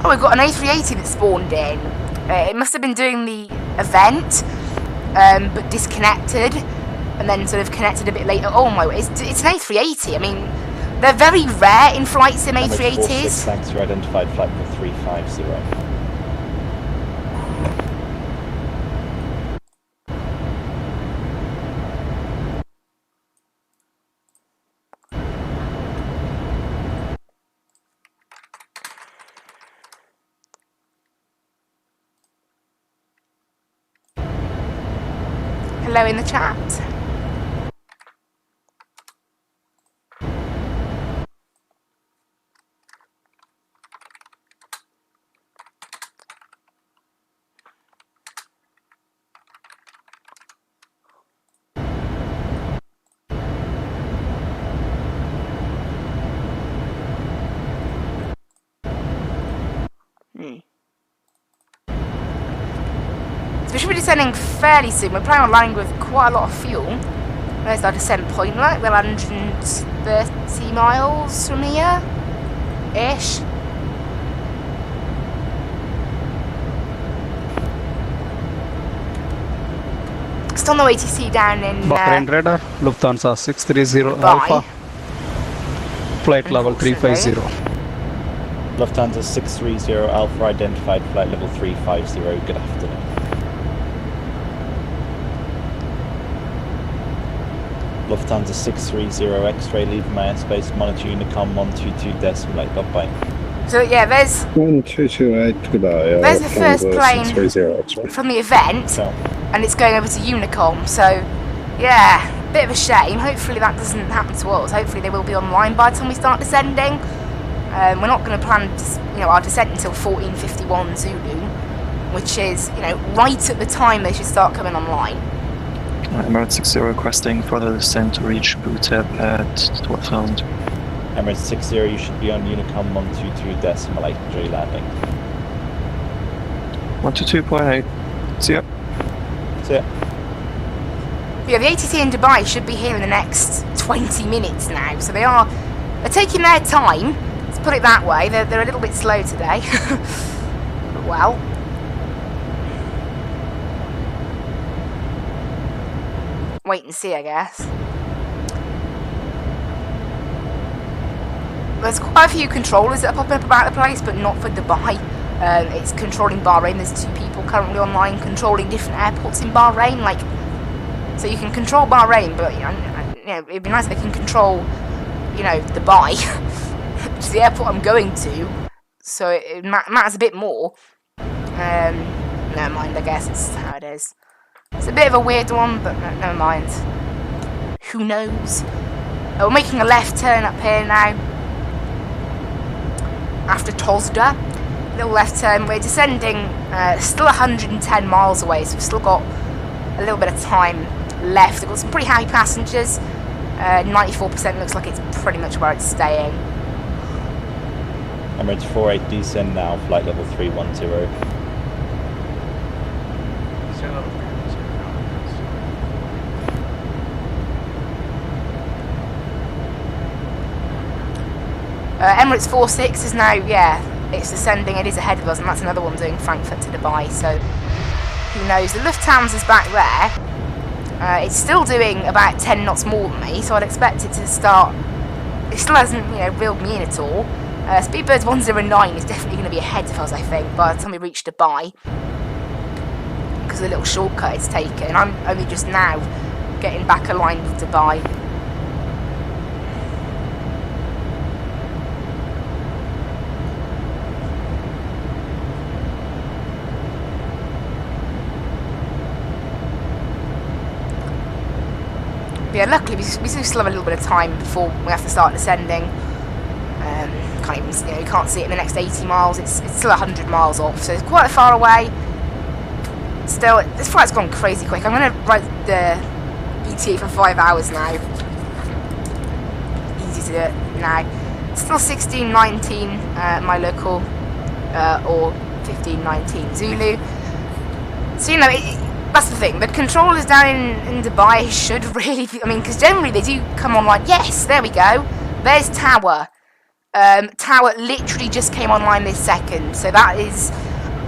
Oh, we've got an A380 that spawned in. It must have been doing the event, but disconnected, and then sort of connected a bit later. Oh my, it's an A380. I mean, they're very rare in flight sim Emirates 46, A380s. thanks to your identified flight level 350. Hello in the chat. So we should be descending fairly soon. We're planning on landing with quite a lot of fuel. Where's our descent point? Like, we're 130 miles from here ish. Still no ATC down in Bahrain radar, Lufthansa 630 Dubai. Alpha, flight level 350. Lufthansa 630 Alpha, identified flight level 350. Good afternoon. Lufthansa 630 X-ray, leave my airspace, monitor Unicom 122.8, bye-bye. So yeah, there's 1228, goodbye. there's the first plane 630 X-ray. from the event, and it's going over to Unicom. So yeah, bit of a shame. Hopefully that doesn't happen to us. Hopefully they will be online by the time we start descending. We're not going to plan, our descent until 14:51 Zulu, which is, right at the time they should start coming online. Emirates 60 requesting further descent to reach Buteb at 12,000. Emirates 60, you should be on Unicom 122.8, enjoy landing. 122.8, see ya. See ya. Yeah, the ATC in Dubai should be here in the next 20 minutes now, so they're taking their time, let's put it that way. They're a little bit slow today. But well. Wait and see, I guess. There's quite a few controllers that are popping up about the place, but not for Dubai. It's controlling Bahrain. There's 2 people currently online controlling different airports in Bahrain. So you can control Bahrain, but it'd be nice if they can control, Dubai, which is the airport I'm going to. So it matters a bit more. Never mind. I guess it's how it is. It's a bit of a weird one, but never mind. Who knows? We're making a left turn up here now. After Tozda. Little left turn. We're descending still 110 miles away, so we've still got a little bit of time left. We've got some pretty happy passengers. 94% looks like it's pretty much where it's staying. Emirates 48, descend now, flight level 310. Emirates 46 is now, it's descending. It is ahead of us, and that's another one doing Frankfurt to Dubai, so who knows. The Lufthansa's back there. It's still doing about 10 knots more than me, so I'd expect it to start. It still hasn't, reeled me in at all. Speedbird 109 is definitely going to be ahead of us, I think, by the time we reach Dubai, because of the little shortcut it's taken. I'm only just now getting back aligned with Dubai. But yeah, luckily we still have a little bit of time before we have to start descending. Can't even, you can't see it in the next 80 miles. It's still 100 miles off, so it's quite far away. Still, this flight's gone crazy quick. I'm going to write the ETA for 5 hours now. Easy to do it now. Still 16:19 my local, or 15:19 Zulu. So you know, that's the thing. The controllers down in Dubai should really, I mean, because generally they do come online. Yes, there we go. There's Tower. Tower literally just came online this second, so that is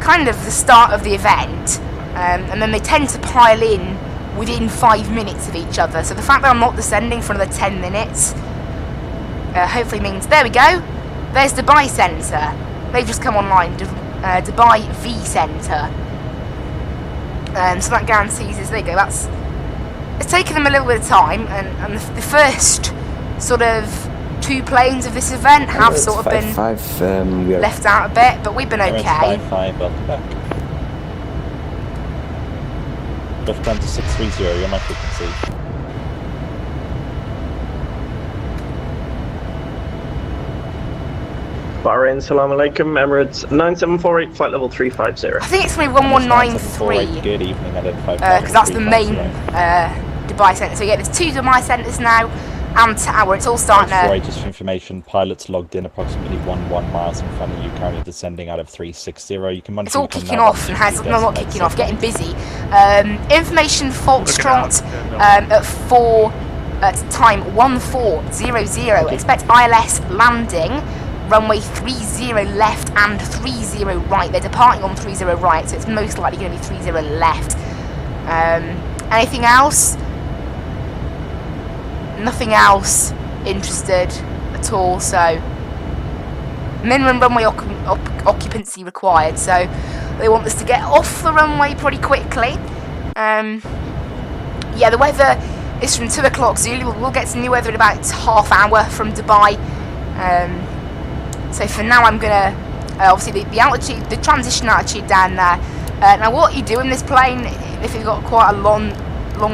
kind of the start of the event. And then they tend to pile in within 5 minutes of each other. So the fact that I'm not descending for another 10 minutes hopefully means, there we go. There's Dubai Centre. They've just come online. Dubai V Centre. So that guarantees us, there you go, it's taken them a little bit of time, and the first sort of 2 planes of this event have sort of been left out a bit, but we've been okay. 5-5, welcome back. Lufthansa 630, you're my frequency. Bahrain, salam alaikum, Emirates 9748, flight level 350. I think it's going to be 1193. Good evening, because that's the main Dubai Centre. So yeah, there's 2 Dubai Centres now, and Tower. It's all starting to... Just for information, pilots logged in approximately 11 miles in front of you, currently descending out of 360. You can monitor. It's all kicking off, and has not kicking off, getting busy. Information fault strot at 4 at time 1400. Expect ILS landing. Runway 30 left and 30 right. They're departing on 30 right, so it's most likely going to be 30 left. Anything else? Nothing else interested at all, so minimum runway occupancy required, so they want us to get off the runway pretty quickly. Yeah, the weather is from 2 o'clock Zulu. We'll get some new weather in about half hour from Dubai. So for now I'm going to, obviously the altitude, the transition altitude down there. Now what you do in this plane, if you've got quite a long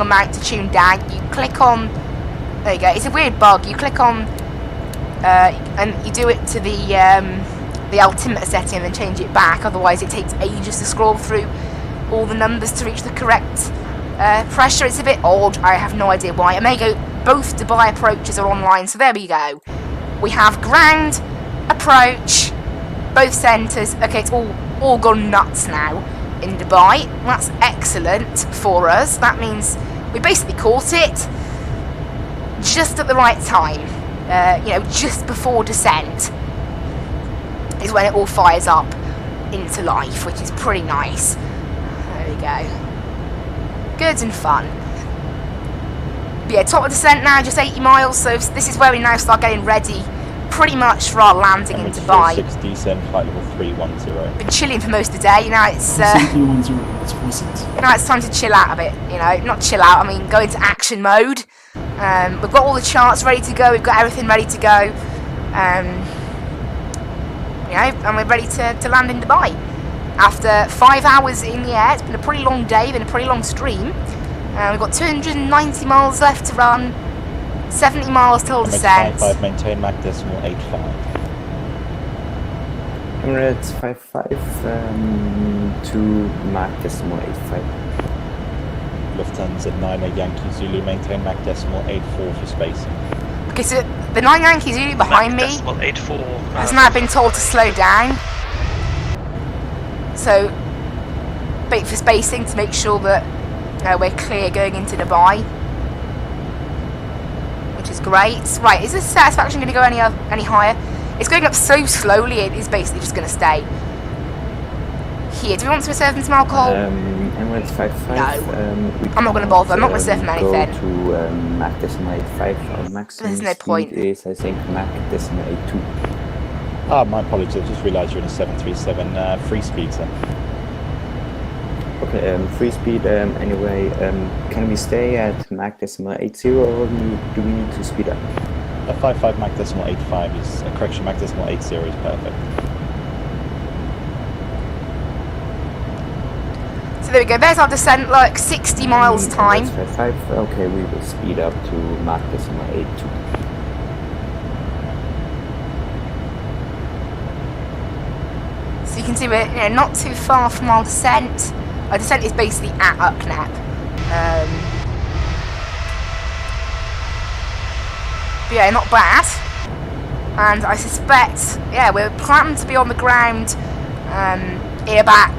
amount to tune down, you click on, there you go, it's a weird bug, you click on, and you do it to the altimeter setting and then change it back, otherwise it takes ages to scroll through all the numbers to reach the correct pressure. It's a bit odd, I have no idea why. Both Dubai approaches are online, so there we go. We have ground, approach, both centres. Okay, it's all gone nuts now in Dubai. That's excellent for us. That means we basically caught it just at the right time. You know, just before descent is when it all fires up into life, which is pretty nice. There we go. Good and fun. But yeah, top of descent now, just 80 miles. So this is where we now start getting ready pretty much for our landing in Dubai. 6 descent, flight level 310. Been chilling for most of the day, now it's now it's time to chill out a bit, you know, not chill out, I mean go into action mode. We've got all the charts ready to go, we've got everything ready to go, you know, and we're ready to land in Dubai. After 5 hours in the air, it's been a pretty long day, been a pretty long stream. We've got 290 miles left to run. 70 miles till descent. 5, maintain Mach decimal 85. Emirates 55 to Mach decimal 85. Lufthansa 9 Yankee Zulu, maintain Mach decimal 84 for spacing. Okay, so the 9 Yankee Zulu behind me has now been told to slow down. So, wait for spacing to make sure that we're clear going into Dubai. Which is great. Right, is this satisfaction going to go any higher? It's going up so slowly, it is basically just going to stay here. Do we want to serve them some alcohol? Emirates 55. No. I'm not going to bother. I'm not going to serve them anything. Go to Mach decimal 85. Our maximum There's no point. speed is, I think, Mach decimal 82. Ah, my apologies. I just realised you're in a 737 free speed, sir. Okay, free speed, anyway, can we stay at Mach decimal 80 or do we need to speed up? A 55 Mach decimal 85 is, correction, Mach decimal 80 is perfect. So there we go, there's our descent, like 60 miles time. 55, okay, we will speed up to Mach decimal 82. So you can see we're not too far from our descent. Our descent is basically at UPNAP. yeah, not bad. And I suspect, yeah, we're planning to be on the ground in about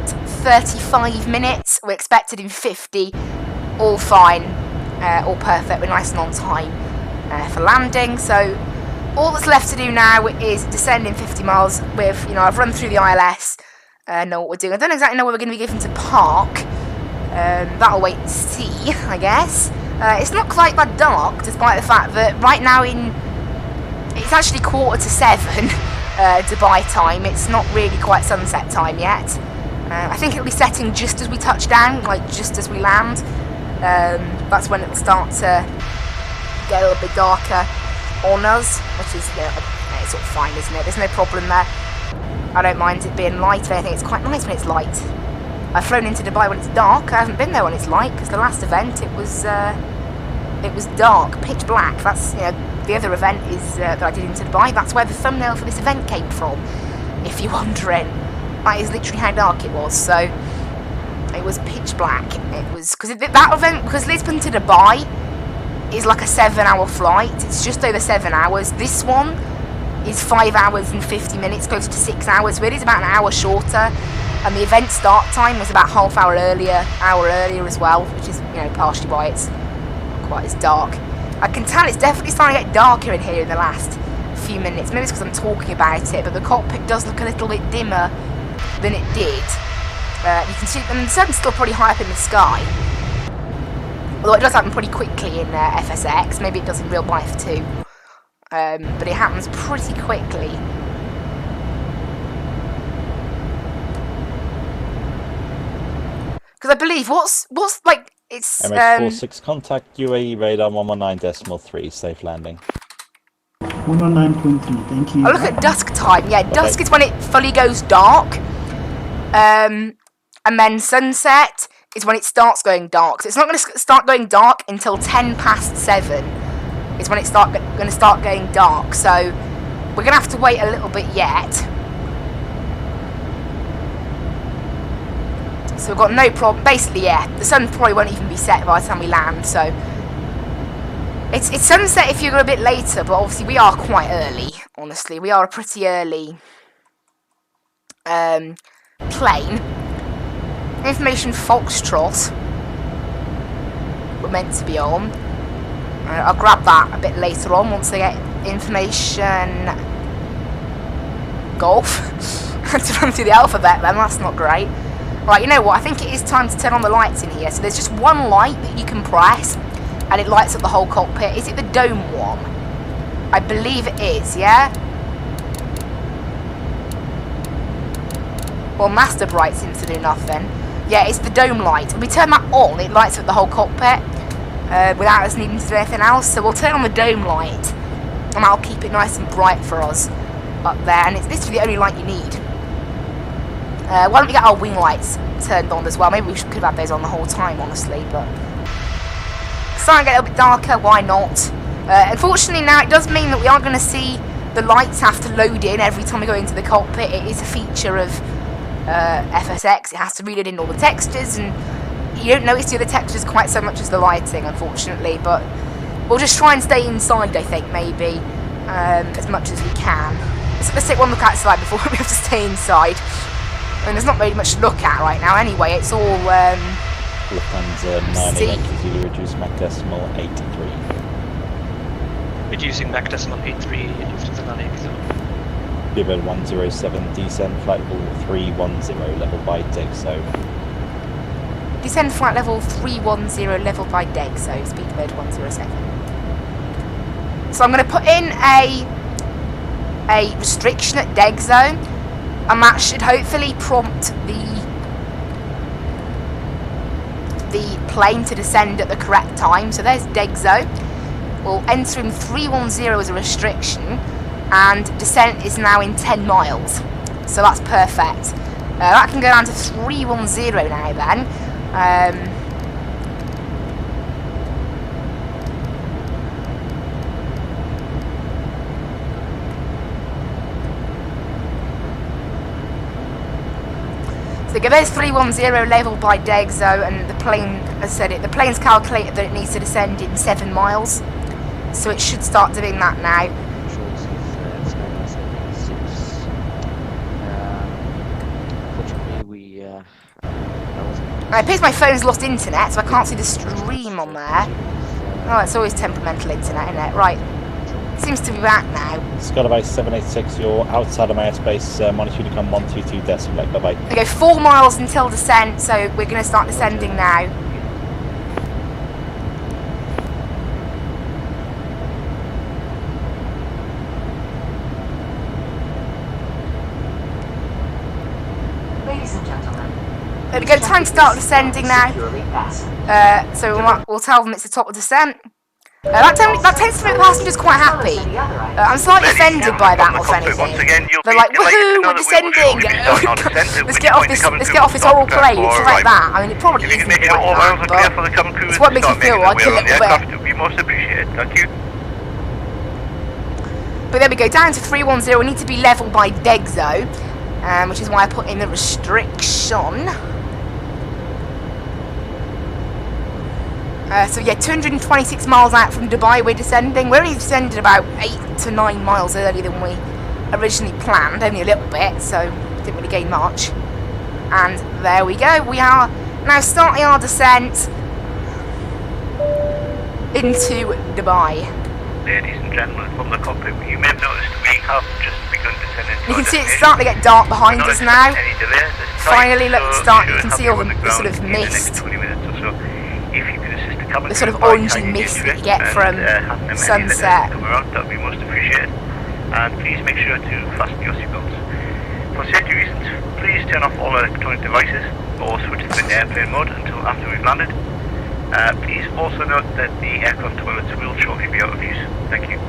35 minutes. We're expected in 50. All fine, all perfect. We're nice and on time for landing. So all that's left to do now is descend in 50 miles. With, you know, I've run through the ILS, know what we're doing. I don't exactly know where we're going to be given to park. That'll wait and see, I guess. It's not quite that dark, despite the fact that right now it's actually 6:45 Dubai time. It's not really quite sunset time yet. I think it'll be setting just as we touch down, like just as we land. That's when it'll start to get a little bit darker on us, which is, it's sort of fine, isn't it? There's no problem there. I don't mind it being light. I think it's quite nice when it's light. I've flown into Dubai when it's dark. I haven't been there when it's light, because the last event it was dark, pitch black. That's, you know, the other event is that I did into Dubai. That's where the thumbnail for this event came from, if you're wondering. That is literally how dark it was. So it was pitch black. It was because that event, because Lisbon to Dubai is like a 7-hour flight. It's just over 7 hours. This one is 5 hours and 50 minutes, closer to 6 hours. So it is about an hour shorter. And the event start time was about hour earlier as well, which is, you know, partially why it's not quite as dark. I can tell it's definitely starting to get darker in here in the last few minutes. Maybe it's because I'm talking about it, but the cockpit does look a little bit dimmer than it did. You can see, I mean, the sun's still pretty high up in the sky. Although it does happen pretty quickly in FSX. Maybe it does in real life too. But it happens pretty quickly. Because I believe, what's like, it's... Emirates 46, contact UAE radar 119.3, safe landing. 119.3, thank you. I look at dusk time. Yeah, dusk is when it fully goes dark. And then sunset is when it starts going dark. So it's not going to start going dark until 7:10 is when it's going to start going dark. So we're going to have to wait a little bit yet. So we've got no problem. Basically, yeah, the sun probably won't even be set by the time we land. So it's sunset if you go a bit later, but obviously we are quite early. Honestly, we are a pretty early plane. Information Foxtrot we're meant to be on. I'll grab that a bit later on once I get information Golf. I had to run through the alphabet then, that's not great. Right, you know what, I think it is time to turn on the lights in here. So there's just one light that you can press and it lights up the whole cockpit. Is it the dome one? I believe it is, yeah? Well, Master Bright seems to do nothing. Yeah, it's the dome light. When we turn that on, it lights up the whole cockpit without us needing to do anything else. So we'll turn on the dome light and that'll keep it nice and bright for us up there. And it's literally the only light you need. Why don't we get our wing lights turned on as well? Maybe we could have had those on the whole time, honestly, but starting to get a little bit darker, why not? Unfortunately now it does mean that we are going to see the lights have to load in every time we go into the cockpit. It is a feature of FSX. It has to read it in all the textures, and you don't notice the other textures quite so much as the lighting, unfortunately, but we'll just try and stay inside, I think, maybe, as much as we can. So let's take one look outside before we have to stay inside. I mean, there's not really much to look at right now anyway, it's all Lufthansa 980, reduce Mach decimal 83. Reducing Mach decimal 83, Lufthansa 980. Speedbird 107, descend flight level 310, level by DEXO. Descend flight level 310, level by DEXO, Speedbird 107. So I'm going to put in a restriction at DEXO, and that should hopefully prompt the plane to descend at the correct time. So there's DEXO. We'll enter in 310 as a restriction, and descent is now in 10 miles. So that's perfect. That can go down to 310 now then. So there's 310 level by DEXO, and the plane, as I said, the plane's calculated that it needs to descend in 7 miles. So it should start doing that now. It appears my phone's lost internet, so I can't see the stream on there. Oh, it's always temperamental internet, isn't it? Right. Seems to be back now. Skylabase 786, you're outside of my airspace, monitor to come 122 decimal, bye-bye. We go 4 miles until descent, so we're going to start descending now. Ladies and gentlemen. There we go, time to start descending now. So we'll tell them it's the top of descent. That tends to make the passengers quite happy. I'm slightly offended by that, if anything. They're like, woohoo, we're descending! let's get off this horrible plane, it's like that. I mean, it probably isn't like that, but it's what makes me feel like a little bit. But there we go, down to 310, we need to be level by Degzo, which is why I put in the restriction. So yeah, 226 miles out from Dubai we're descending. We're only descended about 8 to 9 miles earlier than we originally planned, only a little bit, so didn't really gain much. And there we go, we are now starting our descent into Dubai. Ladies and gentlemen, from the cockpit, you may have noticed we have just begun descending. You can see it's starting to get dark behind us now. Finally, look, you can see all the sort of mist. The sort of orangey mist that you get from sunset. That would be most appreciated. And please make sure to fasten your seatbelts. For safety reasons, please turn off all electronic devices or switch them into airplane mode until after we've landed. Please also note that the aircraft toilets will shortly be out of use. Thank you.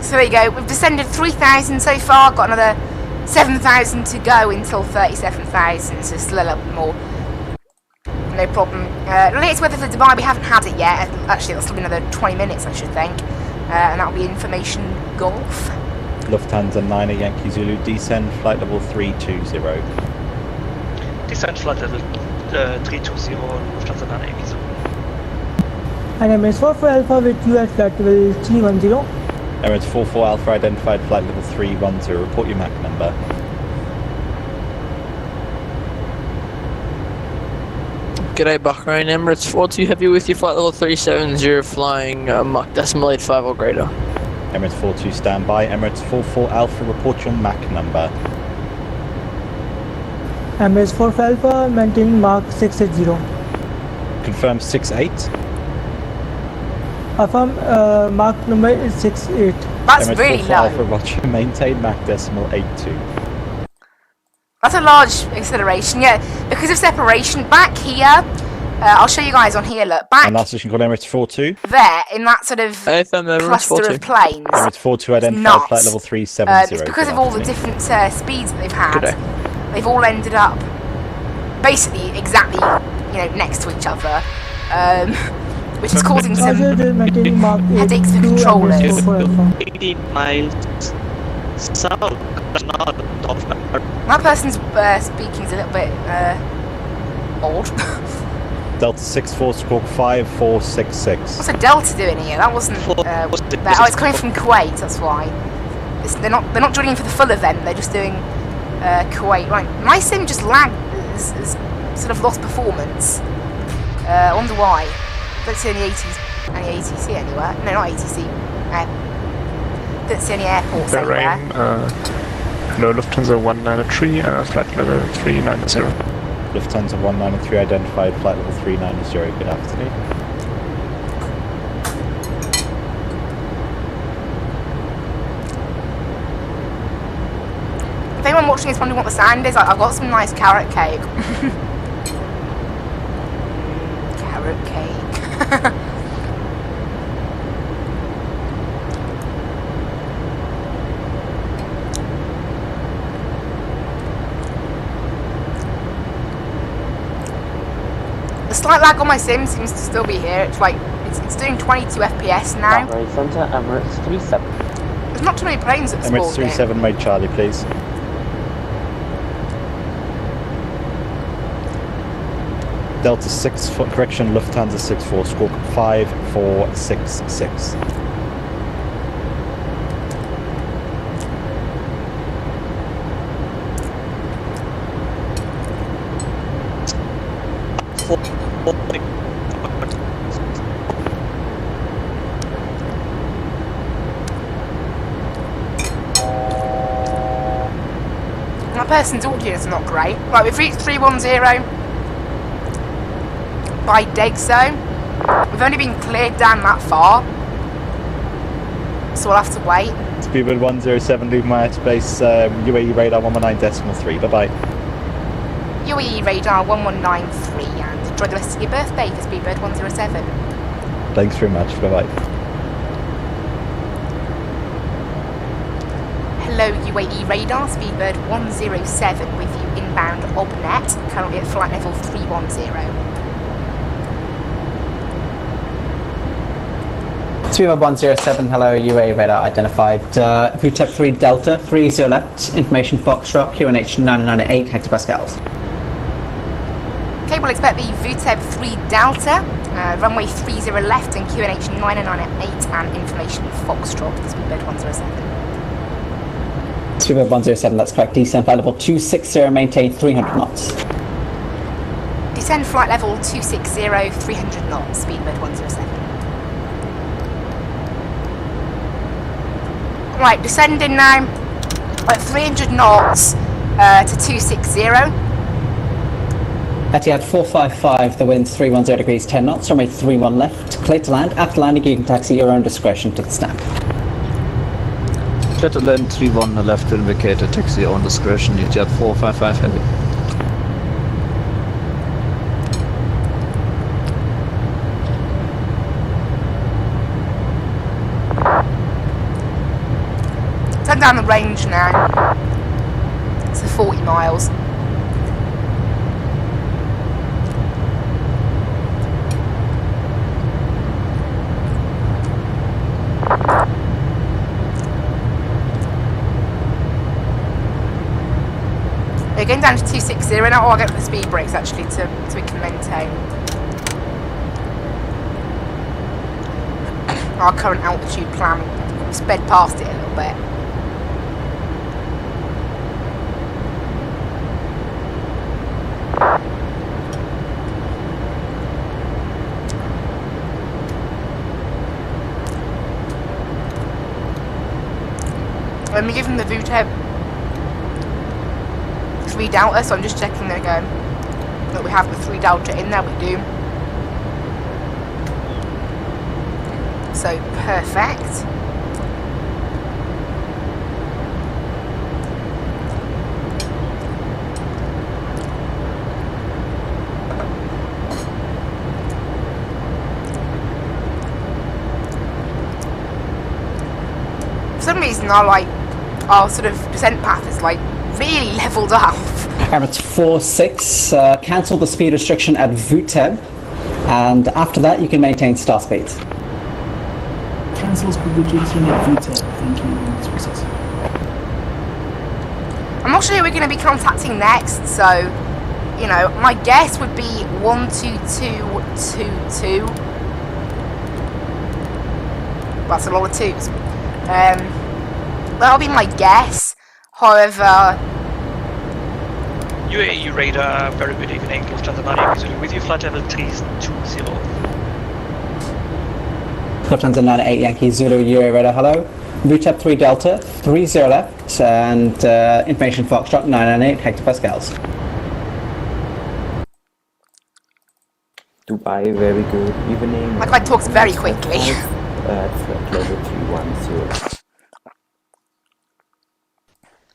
So there you go, we've descended 3,000 so far, got another 7,000 to go until 37,000, so still a little bit more. No problem. Latest weather for Dubai, we haven't had it yet. Actually, that'll still be another 20 minutes, I should think. And that'll be information golf. Lufthansa 9 Yankee Zulu, descend flight level 320. Descent flight level 320, Lufthansa 9 Yankee Zulu. And Emirates 44 Alpha with you at flight level 310. Emirates 44 Alpha identified flight level 310. Report your MAC number. G'day Bahrain, Emirates 42 Heavy with you, flight level 370 flying Mach decimal 85 or greater. Emirates 42 standby. Emirates 44 Alpha, report your MAC number. Emirates 44 Alpha, maintain Mach 680. Confirm 68. Affirm Mach number is 68. That's Emirates really 44 low. Alpha, roger, maintain Mach decimal 82. That's a large acceleration, yeah. Because of separation, back here, I'll show you guys on here, look. Back And last position called Emirates 42. there, in that sort of cluster of planes. Emirates 42 identified nuts. flight level 370. It's because of all the different speeds that they've had. They've all ended up basically exactly, next to each other. Which is causing some headaches for controllers. 80 miles south. That person's speaking is a little bit odd. Delta 64 squawk 5466. What's a Delta doing here? That wasn't there. Oh, it's coming from Kuwait. That's why. They're not joining in for the full event. They're just doing Kuwait. Right, my sim just lagged. Has sort of lost performance. I wonder why. Don't see any ATC anywhere. No, not ATC. Don't see any airports anywhere. Hello, Lufthansa 193, flight level 390. Lufthansa 193 identified flight level 390. Good afternoon. If anyone watching is wondering what the sound is, I've got some nice carrot cake. Carrot cake. The slight lag on my sim seems to still be here. It's like it's doing 22 FPS now. Center Emirates 37. There's not too many planes at Emirates spawn. 37 made Charlie, please. Delta 6, correction, Lufthansa 64, squawk 5466. My person's audio is not great. Right, we've reached 310 by dead zone. We've only been cleared down that far, so we'll have to wait. Speedbird 107, leave my airspace, UAE radar 119.3, bye bye. UAE radar 1193, and enjoy the rest of your birthday for Speedbird 107. Thanks very much, bye bye. Hello UAE radar, Speedbird 107 with you inbound Obnet, currently at flight level 310. Speedbird 107, hello, UAE radar identified. VTEP 3 Delta, 30 left, information Foxtrot, QNH 998 hectopascals. Okay, we'll expect the VTEP 3 Delta, runway 30 left and QNH 998 and information Foxtrot, Speedbird 107. Speedbird 107, that's correct. Descent flight level 260, maintain 300 knots. Descend flight level 260, 300 knots, Speedbird 107. Right, descending now at 300 knots to 260. Etihad 455, the wind's 310 degrees 10 knots, runway 31 left, clear to land. After landing, you can taxi your own discretion to the snap. Clear to land 31 left, indicated taxi on discretion, Etihad 455 heavy. Turn down the range now. It's 40 miles. We're going down to 260 now. Oh, I'll get the speed brakes actually so we can maintain our current altitude plan. We've sped past it a little bit. Let me give them the VTEP 3 Delta, so I'm just checking there again that we have the 3 Delta in there. We do. So perfect. For some reason, our sort of descent path is like really leveled off. Emirates 46, cancel the speed restriction at VTEP, and after that you can maintain star speeds. Cancel speed restriction at VTEP, thank you. Success. I'm not sure who we're going to be contacting next, so, you know, my guess would be 12222. That's a lot of twos. That'll be my guess. However, UAE radar, very good evening. Lufthansa 9 with you, flight level 320. Lufthansa 98 Yankee Zulu, UAE radar, hello. VTEP 3 Delta, 30 left, and information Foxtrot 998 hectopascals. Dubai, very good evening. my guy talks very quickly. Flight level 310.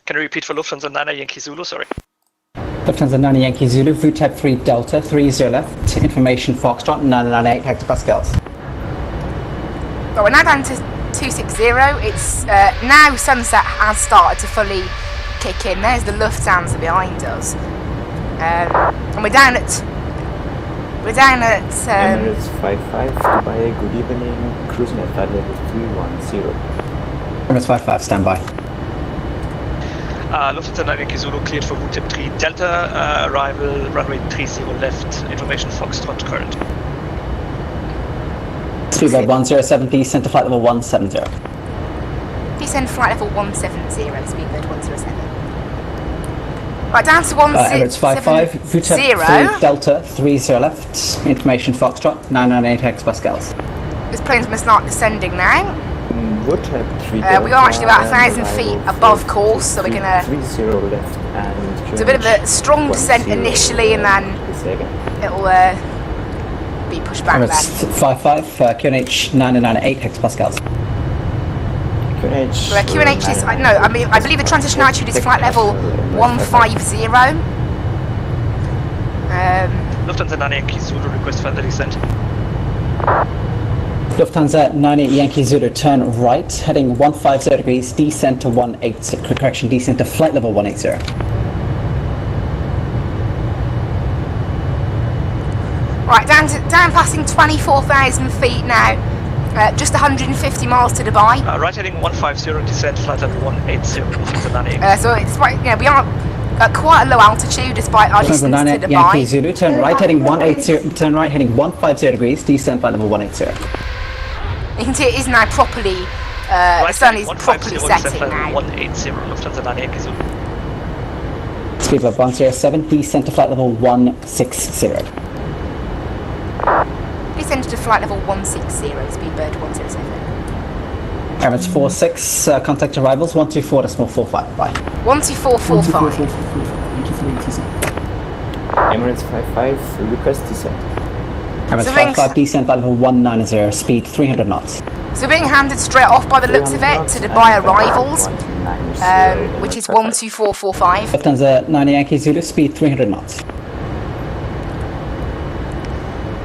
Can you repeat for Lufthansa 9 Yankee Zulu, sorry? Lufthansa 9 Yankee Zulu, VTEP 3 Delta, 30 left, information Foxtrot 998 hectopascals. But we're now down to 260. It's now sunset has started to fully kick in. There's the Lufthansa behind us, and we're down at Emirates 55, Dubai, good evening. Cruising at flight level 310. Emirates 55, stand by. Lufthansa 9 Yankee Zulu cleared for VTEP 3 Delta, arrival runway 30 left, information Foxtrot current. Speedbird 107, descent to flight level 170. Descend flight level 170, Speedbird 107. Right, down to Emirates 55, VTEP 3 Delta 30 left, information Foxtrot 998 hectopascals. This plane's going to start descending now. VTEP 3 we are actually about 1,000 feet above course, so we're going to 30 left and do a bit of a strong descent initially, and then it'll be pushed back Emirates then. 55, QNH 998 hectopascals. So QNH is, I believe the transition altitude is flight level 150. Lufthansa 9 Yankee Zulu request further descent. Lufthansa 98 Yankee Zulu, turn right, heading 150 degrees, descent to 180, correction, descent to flight level 180. Right, down passing 24,000 feet now. Just 150 miles to Dubai. Right heading 150, descent flight level 180, Lufthansa 98. So it's right, we are at quite a low altitude despite our distance to Dubai. Yankee Zulu, turn right heading 180, turn right heading 150 degrees, descent flight level 180. You can see it is now properly, the sun is properly setting now. 180, Lufthansa 9 Yankee Zulu. Speedbird 107, descent to flight level 160. Descend to flight level 160, Speedbird 107. Emirates 46, contact arrivals 124.45, bye. 12445. Emirates 55, request descent. Emirates 55, descent flight level 190, speed 300 knots. So being handed straight off by the looks of it to Dubai arrivals, which is 12445. Lufthansa 9 Yankee Zulu, speed 300 knots.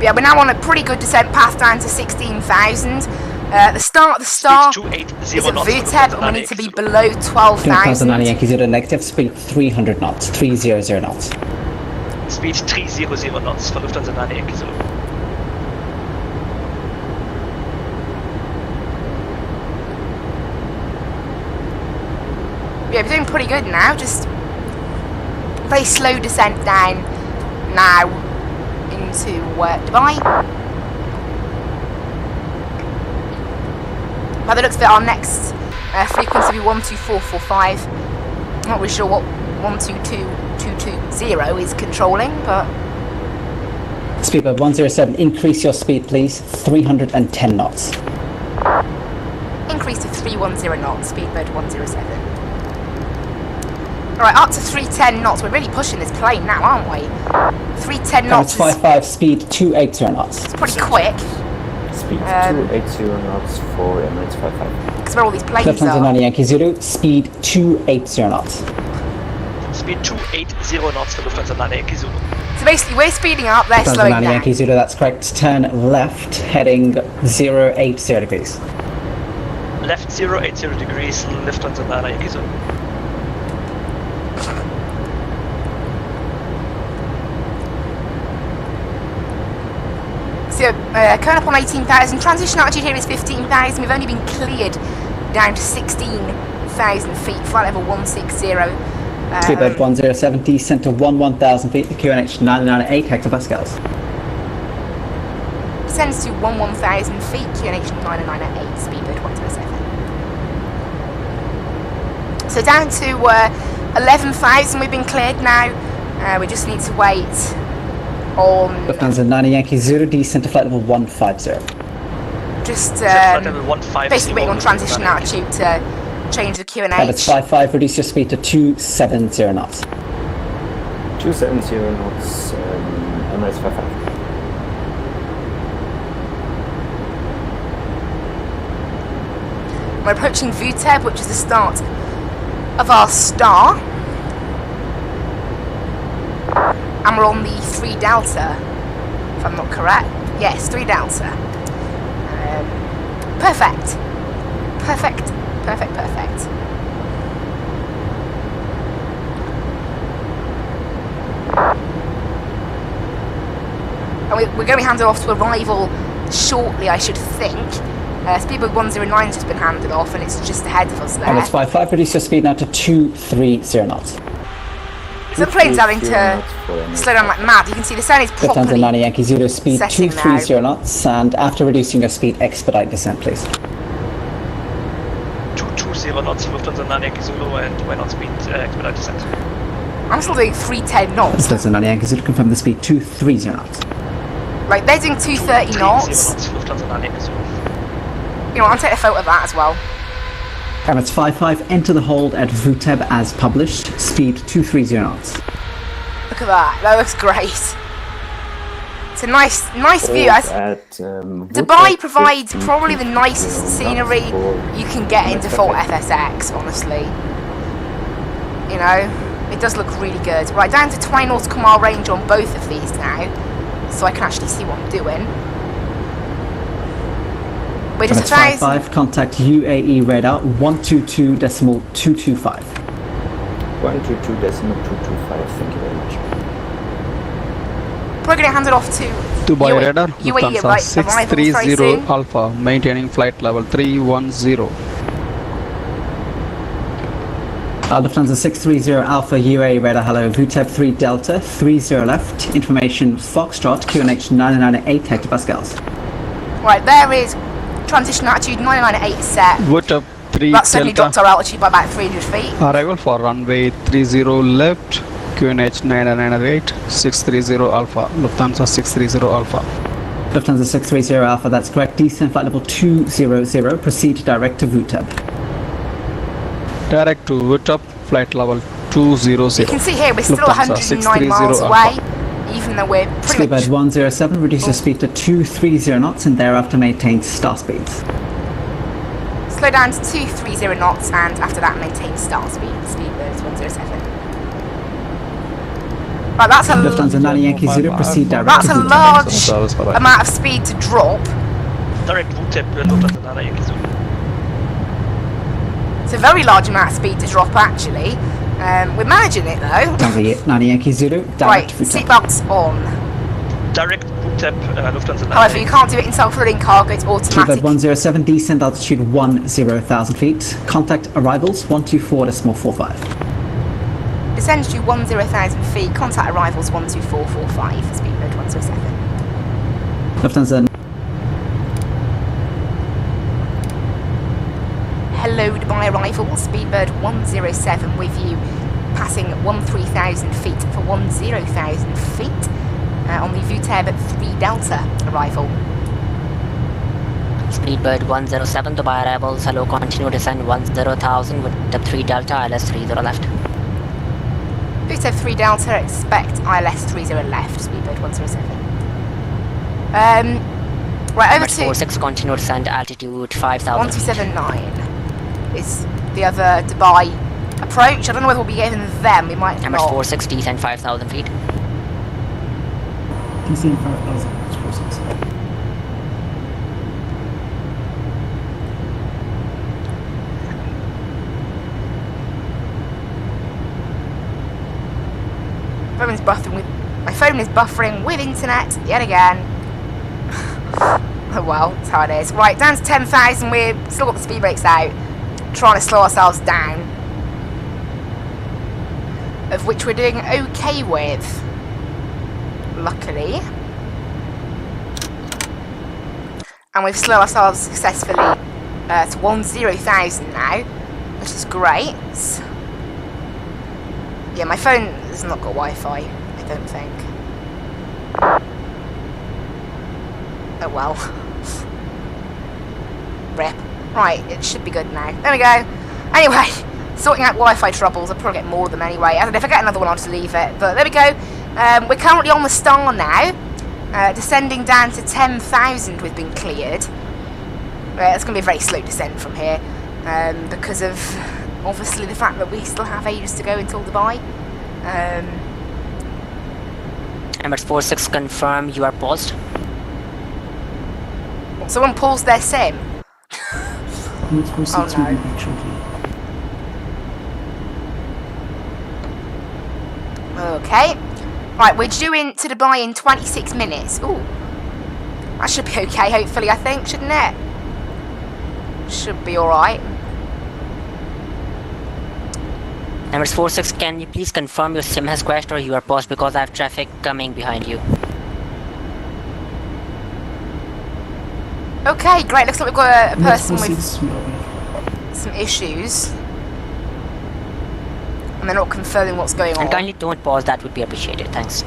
Yeah, we're now on a pretty good descent path down to 16,000. The start is at VTEP, and we need to be below 12,000. Lufthansa 9 Yankee Zulu, negative, speed 300 knots, 300 knots. Speed 300 knots for Lufthansa 9 Yankee Zulu. Yeah, we're doing pretty good now, just very slow descent down now into Dubai. By the looks of it, our next frequency will be 12445. I'm not really sure what 122220 is controlling, but... Speedbird 107, increase your speed please, 310 knots. Increase to 310 knots, Speedbird 107. Alright, up to 310 knots. We're really pushing this plane now, aren't we? 310 knots. Emirates 55, speed 280 knots. It's pretty quick. Speed 280 knots for Emirates 55. Because where all these planes Lufthansa are. 9 Yankee Zulu, speed 280 knots. Speed 280 knots for Lufthansa 9 Yankee Zulu. So basically, we're speeding up, they're Lufthansa slowing 9 down. Yankee Zulu, that's correct. Turn left, heading 080 degrees. Left 080 degrees, Lufthansa 9 Yankee Zulu. So, coming up on 18,000. Transition altitude here is 15,000. We've only been cleared down to 16,000 feet. Flight level 160. Speedbird 107, descent to 11,000 feet. QNH 998 hectopascals. Descends to 11,000 feet. QNH 998. Speedbird 107. So down to 11,000. We've been cleared now. We just need to wait on Lufthansa 9 Yankee Zulu, descent to flight level 150. just level 150 basically waiting on transition altitude to change the QNH. Emirates 55, reduce your speed to 270 knots. 270 knots, Emirates 55. We're approaching VTEP, which is the start of our star. And we're on the 3 Delta, if I'm not correct. Yes, 3 Delta. Perfect. Perfect. Perfect, perfect. And we're going to be handed off to arrival shortly, I should think. Speedbird 109 has just been handed off, and it's just ahead of us there. Emirates 55, reduce your speed now to 230 knots. So the plane's having to slow down like mad. You can see the sun is Lufthansa properly 90 Yankee Zulu, speed setting 230 knots, and after reducing your speed, expedite descent, please. 220 knots, Lufthansa 9 Yankee Zulu, and when on speed, expedite descent. I'm still doing 310 knots. Lufthansa 90 Yankee Zulu, confirm the speed 230 knots. Right, they're doing 230 knots. Lufthansa 9 Yankee Zulu. You know, I'll take a photo of that as well. Emirates 55, enter the hold at Vuteb as published, speed 230 knots. Look at that, that looks great. It's a nice view. Dubai provides probably the nicest scenery you can get in default FSX, honestly. You know, it does look really good. Right, down to 20 nautical mile range on both of these now, so I can actually see what I'm doing. We're just 55, contact UAE radar 122.225. 122.225, thank you very much. We're going to hand it off to Dubai radar, UAE, Lufthansa right, 630 Alpha, maintaining flight level 310. Lufthansa 630 Alpha UAE radar, hello, VTEB 3 Delta, 30 left, information Foxtrot, QNH 998 hectopascals. Right, there is transition altitude 998 set. VTEB 3 That's certainly Delta. dropped our altitude by about 300 feet. Arrival for runway 30 left, QNH 998, 630 Alpha, Lufthansa 630 Alpha. Lufthansa 630 Alpha, that's correct, descent flight level 200, proceed direct to VTEB. Direct to VTEB, flight level 200. You can see here we're still Lufthansa 109 miles away, Alpha. even though we're pretty much... Speedbird 107, reduce your speed to 230 knots and thereafter maintain star speeds. Slow down to 230 knots and after that maintain star speed. Speedbird 107. Right, that's a Lufthansa 90 Yankee Zulu, proceed direct that's to a VTEB. large amount of speed to drop. Direct VTEB, Lufthansa 9 Yankee Zulu. It's a very large amount of speed to drop actually. We're managing it though. Lufthansa 90 Yankee Zulu, direct Right, to VTEB. seatbelts on. Direct VTEB, Lufthansa 9 However, you can't do it in self-loading cargo, it's automatic. Speedbird 107, descent altitude 10,000 feet. Contact arrivals 124.45. Descend to 10,000 feet, contact arrivals 12445, Speedbird 107. Lufthansa. Hello Dubai arrivals, Speedbird 107 with you, passing 13,000 feet for 10,000 feet on the VTEB 3 Delta arrival. Speedbird 107 Dubai arrivals, hello, continue descend 10,000 with the 3 Delta, ILS 30 left. VTEB 3 Delta, expect ILS 30 left, Speedbird 107. Right, over to 46, continue descend altitude 5,000. 1279 is the other Dubai approach. I don't know whether we'll be giving them, we might Emirates not. 46, descend 5,000 feet. Descend 5,000, it's 46. My phone is buffering with internet yet again. Oh well, that's how it is. Right, down to 10,000, we've still got the speed brakes out, trying to slow ourselves down, of which we're doing okay with, luckily. And we've slowed ourselves successfully to 10,000 now, which is great. Yeah, my phone has not got Wi-Fi, I don't think. Oh well. Rip. Right, it should be good now. There we go. Anyway, sorting out Wi-Fi troubles. I'll probably get more of them anyway. And if I get another one, I'll just leave it. But there we go. We're currently on the star now. Descending down to 10,000 we've been cleared. Right, it's going to be a very slow descent from here. Because of, obviously, the fact that we still have ages to go until Dubai. Emirates 46, confirm you are paused. Someone paused their sim. Emirates 46 will be back shortly. Okay. Right, we're due into Dubai in 26 minutes. Ooh. That should be okay, hopefully, I think, shouldn't it? Should be alright. Emirates 46, can you please confirm your sim has crashed or you are paused because I have traffic coming behind you? Okay, great. Looks like we've got a person with 46, some issues. And they're not confirming what's going on. And kindly don't pause, that would be appreciated, thanks.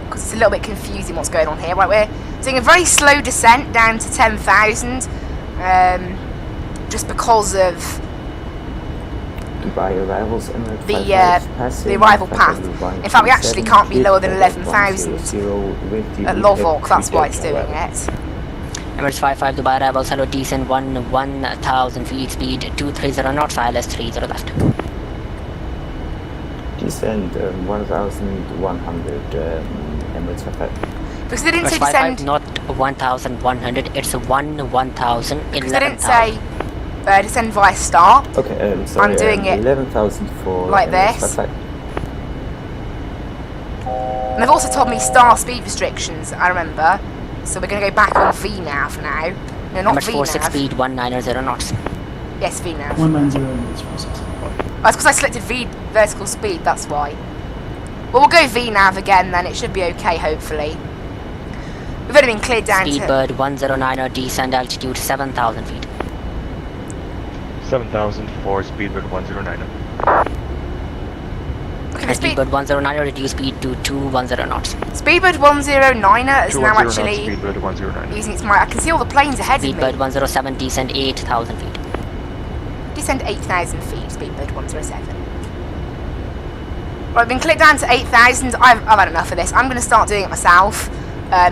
Because it's a little bit confusing what's going on here. Right, we're doing a very slow descent down to 10,000. Just because of Dubai arrivals Emirates the arrival path. In fact, we actually can't be lower than 11,000 at Lovok, that's why it's doing it. Emirates 55 Dubai arrivals, hello, descent 1,000 feet, speed 230 knots, ILS 30 left. Descent 1,100 Emirates 55. Because they didn't say Emirates 55, descend... not 1,100, it's 1,000 in Because they didn't say descend via star. Okay, sorry, I'm doing it 11,000 for like Emirates this. 55. And they've also told me star speed restrictions, I remember. So we're going to go back on VNAV now. No, not Emirates 46 VNAV. speed 190 knots. Yes, VNAV. 190 Emirates 46. That's because I selected vertical speed, that's why. Well, we'll go VNAV again then, it should be okay, hopefully. We've only been cleared down Speedbird 109er, descend altitude 7,000 feet. 7,000 for Speedbird 109. Okay, the Speedbird 109er, reduce speed to 210 knots. Speedbird 109er is now actually Speedbird 109. using its I can see all the planes ahead of me. Speedbird 107, descend 8,000 feet. Descend 8,000 feet, Speedbird 107. Right, I've been cleared down to 8,000. I've had enough of this. I'm going to start doing it myself.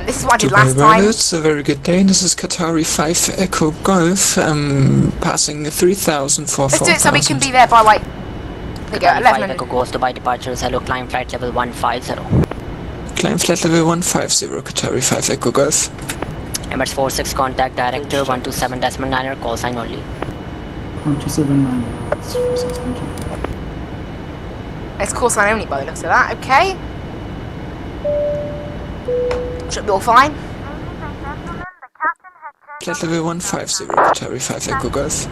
This is what I did last time. It's a very good day. This is Qatari 5 Echo Golf. Passing 3,000 for 4,000. Let's do it so we can be there by like... There you go, 11 5 Echo Ghost Dubai departures, hello, climb flight level 150. Climb flight level 150, Qatari 5 Echo Golf. Emirates 46, contact director 127.9er, call sign only. 127.9. It's call sign only by the looks of that, okay. Should be all fine. Flight level 150, Qatari 5 Echo Golf.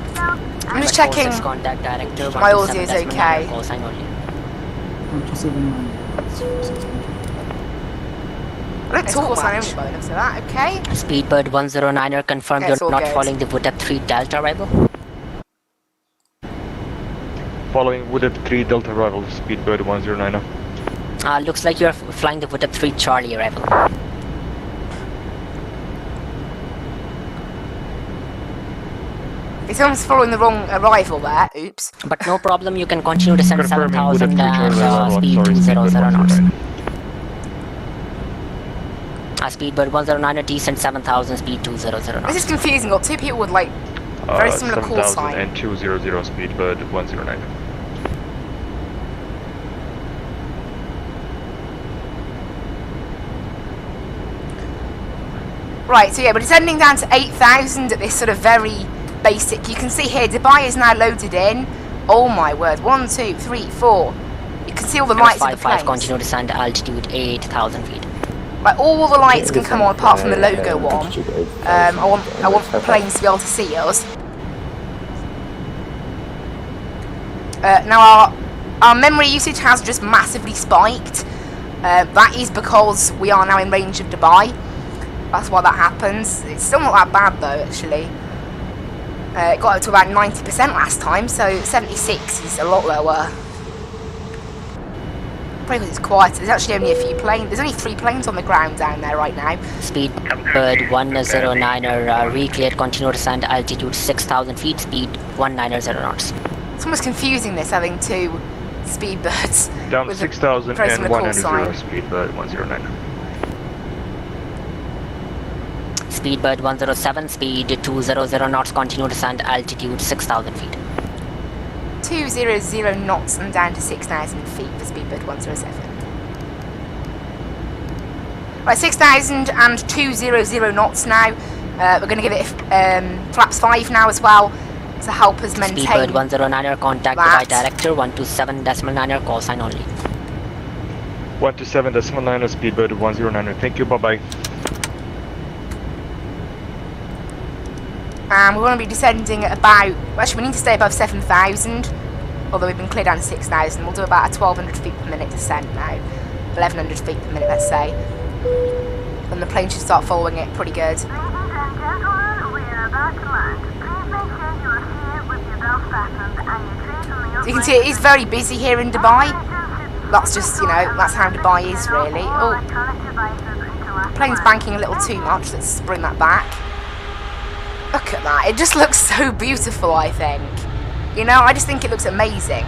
I'm just checking contact director my audio is okay. Call sign only. 127.9. I don't talk call sign only by the looks of that, okay. Speedbird 109er, confirm Okay, you're it's all not good. following the Wooded 3 Delta arrival. Following Wooded 3 Delta arrival, Speedbird 109. Looks like you're flying the Wooded 3 Charlie arrival. Someone's following the wrong arrival there, oops. But no problem, you can continue to send Confirming 7,000 Wooded 3 and speed sorry, 200 knots. 109. Speedbird 109er, descent 7,000, speed 200 knots. This is confusing, got two people with like very similar call 7,000 sign. and 200 Speedbird 109. Right, so yeah, we're descending down to 8,000 at this sort of very basic. You can see here, Dubai is now loaded in. Oh my word, 1, 2, 3, 4. You can see all the lights of the 55, planes. continue to descend altitude 8,000 feet. Like all the lights can come on apart from the logo one. I want the planes to be able to see us. Now our memory usage has just massively spiked. That is because we are now in range of Dubai. That's why that happens. It's still not that bad though, actually. It got up to about 90% last time, so 76 is a lot lower. Probably because it's quieter. There's actually only a few planes. There's only 3 planes on the ground down there right now. Speedbird 109er, re-cleared, continue to descend altitude 6,000 feet, speed 190 knots. It's almost confusing this, having 2 Speedbirds. Down with 6,000 very and similar call 190 sign. Speedbird 109. Speedbird 107, speed 200 knots, continue to descend altitude 6,000 feet. 200 knots and down to 6,000 feet for Speedbird 107. Right, 6,000 and 200 knots now. We're going to give it flaps 5 now as well to help us maintain. Speedbird 109er, contact by director 127.9er, call sign only. 127.9 Speedbird 109. Thank you, bye bye. And we're going to be descending at about, actually we need to stay above 7,000, although we've been cleared down to 6,000. We'll do about a 1,200 feet per minute descent now, 1,100 feet per minute let's say. And the plane should start following it pretty good. So you can see it is very busy here in Dubai. That's just, you know, that's how Dubai is really. Oh, plane's banking a little too much, let's bring that back. Look at that, it just looks so beautiful, I think. You know, I just think it looks amazing.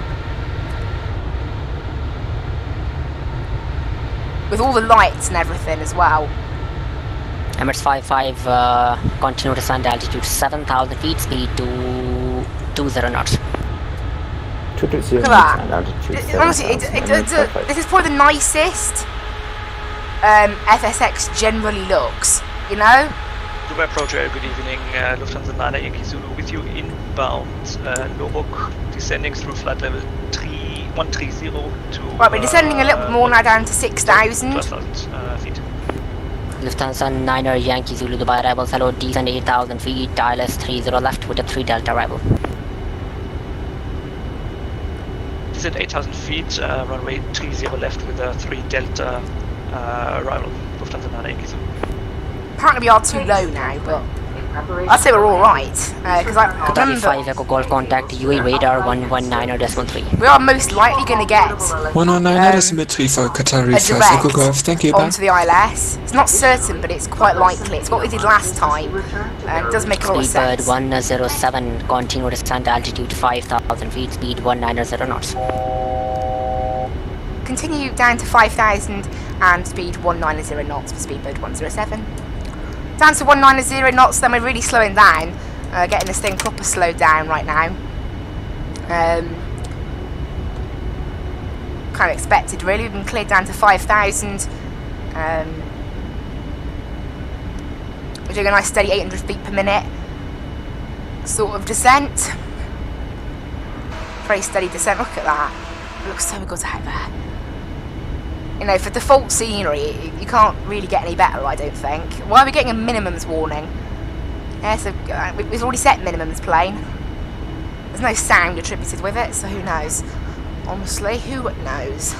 With all the lights and everything as well. Emirates 55, continue to descend altitude 7,000 feet, speed to 20 knots. 220 Look at that. and altitude Honestly, this is probably the nicest FSX generally looks, you know? Dubai approach, good evening. Lufthansa 9 Yankee Zulu with you inbound. Lobok descending through flight level 130 to. Right, we're descending a little bit more now down to 6,000. 12,000 feet. Lufthansa 9 Yankee Zulu Dubai arrivals, hello, descend 8,000 feet, ILS 30 left with a 3 Delta arrival. Descend 8,000 feet, runway 30 left with a 3 Delta arrival. Lufthansa 9 Yankee Zulu. Apparently we are too low now, but I'd say we're alright. Because I remember 35 Echo Golf contact UAE radar 119.3. we are most likely going to get 109.3 Qatari a 5 direct Echo Golf, thank you, bye. onto the ILS. It's not certain, but it's quite likely. It's what we did last time. It does make a lot of Speedbird sense. 107, continue descent altitude 5,000 feet, speed 190 knots. Continue down to 5,000 and speed 190 knots for Speedbird 107. Down to 190 knots, then we're really slowing down, getting this thing proper slowed down right now. Kind of expected really, we've been cleared down to 5,000. We're doing a nice steady 800 feet per minute sort of descent. Very steady descent, look at that. It looks so good out there. You know, for default scenery, you can't really get any better, I don't think. Why are we getting a minimums warning? Yeah, so we've already set minimums plane. There's no sound attributed with it, so who knows? Honestly, who knows?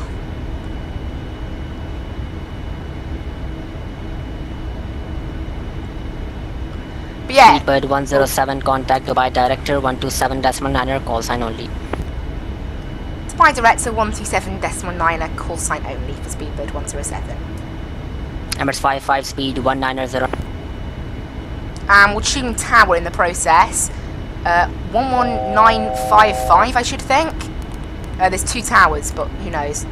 But yeah. Speedbird 107, contact Dubai Director 127.9er, call sign only. Dubai Director 127.9er, call sign only for Speedbird 107. Emirates 55, speed 190. And we'll tune tower in the process. 11955, I should think. There's 2 towers, but who knows?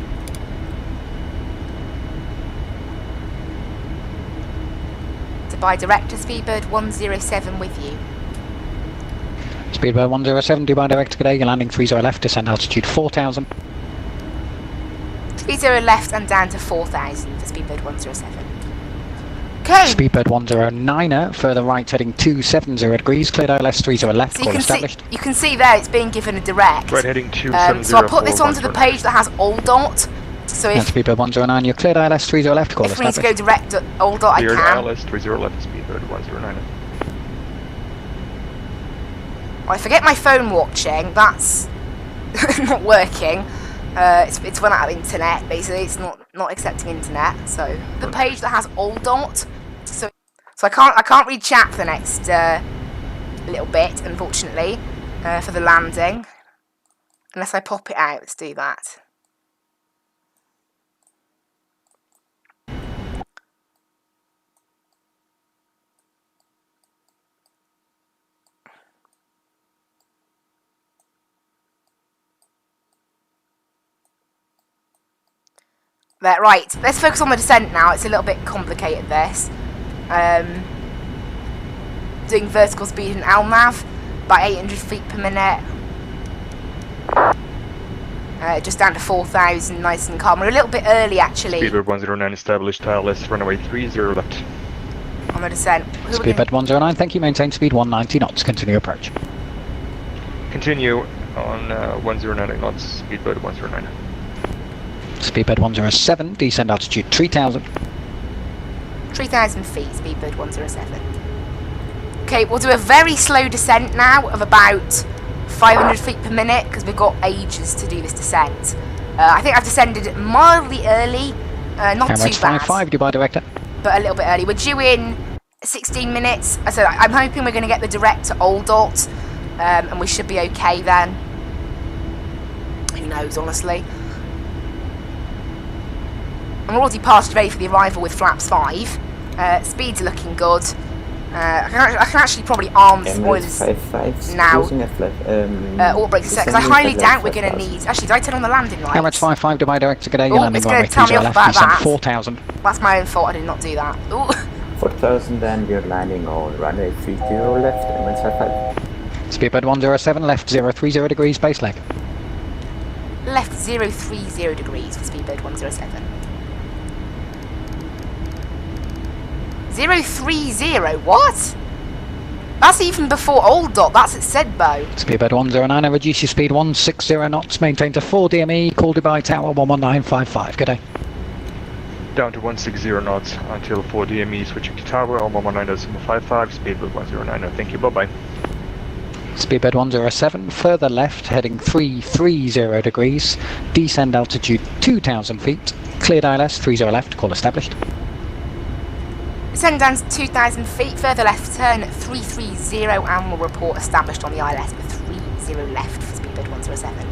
Dubai Director, Speedbird 107 with you. Speedbird 107, Dubai Director, good day, you're landing 30 left, descend altitude 4,000. Speed 0 left and down to 4,000 for Speedbird 107. Okay. Speedbird 109er, further right heading 270 degrees, cleared ILS 30 left, So call established. you can see there it's being given a direct. Right heading 270. So I'll put this onto the page that has all dot. So if Speedbird 109, you're cleared ILS 30 left, call if we need established. to go direct all dot, I Cleared can. ILS 30 left, Speedbird 109. I forget my phone watching. That's not working. It's run out of internet. Basically, it's not accepting internet. So the page that has all dot. So I can't read chat for the next little bit, unfortunately, for the landing, unless I pop it out. Let's do that. Right, let's focus on the descent now. It's a little bit complicated, this. Doing vertical speed in LNAV, about 800 feet per minute. Just down to 4,000, nice and calm. We're a little bit early, actually. Speedbird 109 established, ILS runway 30 left. On the descent. Speedbird 109, thank you, maintain speed 190 knots, continue approach. Continue on 109 knots, Speedbird 109. Speedbird 107, descend altitude 3,000. 3,000 feet, Speedbird 107. Okay, we'll do a very slow descent now of about 500 feet per minute because we've got ages to do this descent. I think I've descended mildly early, not Emirates too bad, 55, Dubai Director. but a little bit early. We're due in 16 minutes, so I'm hoping we're going to get the direct to Old Dot, and we should be okay then. Who knows, honestly. I'm already partially ready for the arrival with flaps 5. Speeds are looking good. I can actually probably arm the spoilers now. All brakes set, because I highly doubt we're going to need... Actually, did I turn on the landing lights? Emirates 55, Dubai Director, good day. You're Oh, landing it's going runway to tell me 30 off left, about descent that. 4,000. That's my own fault, I did not do that. Ooh. 4000 and we're landing on runway 30 left, Emirates 55. Speedbird 107, left 030 degrees, base leg. Left 030 degrees for Speedbird 107. 030, what? That's even before Old Dot, that's at Sedbo. Speedbird 109, reduce your speed 160 knots, maintain to 4 DME, call Dubai Tower 11955, good day. Down to 160 knots until 4 DME, switching to tower, 119.755, speedbird 109, thank you, bye-bye. Speedbird 107, further left, heading 330 degrees, descend altitude 2,000 feet, cleared ILS 30 left, call established. Descend down to 2,000 feet, further left turn 330 and we'll report established on the ILS with 30 left for Speedbird 107.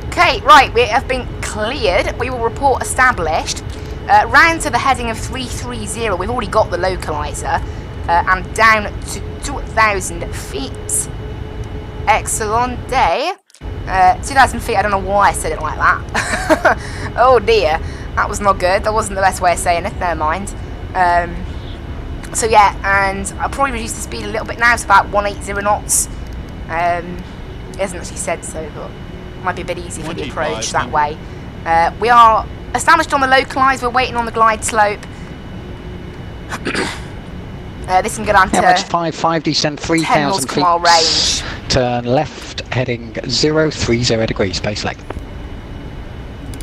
Okay, right, we have been cleared. We will report established. Round to the heading of 330, we've already got the localizer, and down to 2,000 feet. Excellent day. 2,000 feet, I don't know why I said it like that. Oh dear. That was not good. That wasn't the best way of saying it. Never mind. So yeah, and I'll probably reduce the speed a little bit now. It's about 180 knots. It hasn't actually said so, but it might be a bit easier for the approach that way. We are established on the localizer. We're waiting on the glide slope. This can go down to Emirates 55, descend 3,000 feet. Range. Turn left, heading 030 degrees, base leg.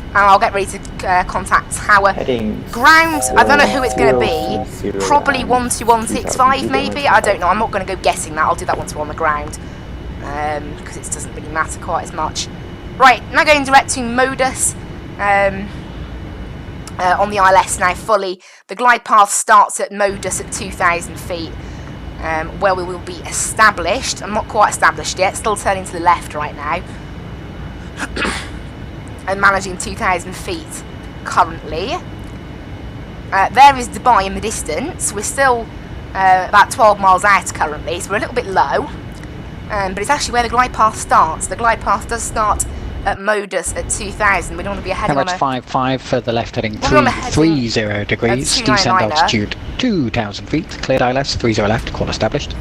And I'll get ready to contact tower. Ground, I don't know who it's going to be. Probably 12165 maybe. I don't know. I'm not going to go guessing that. I'll do that once we're on the ground. Because it doesn't really matter quite as much. Right, now going direct to Modus. On the ILS now fully. The glide path starts at Modus at 2,000 feet. Where we will be established. I'm not quite established yet. Still turning to the left right now. And managing 2,000 feet currently. There is Dubai in the distance. We're still about 12 miles out currently, so we're a little bit low. But it's actually where the glide path starts. The glide path does start at Modus at 2,000. We don't want to be heading on a... Emirates 55, further left, heading 330 degrees, descend altitude 2,000 feet, cleared ILS 30 left, call established.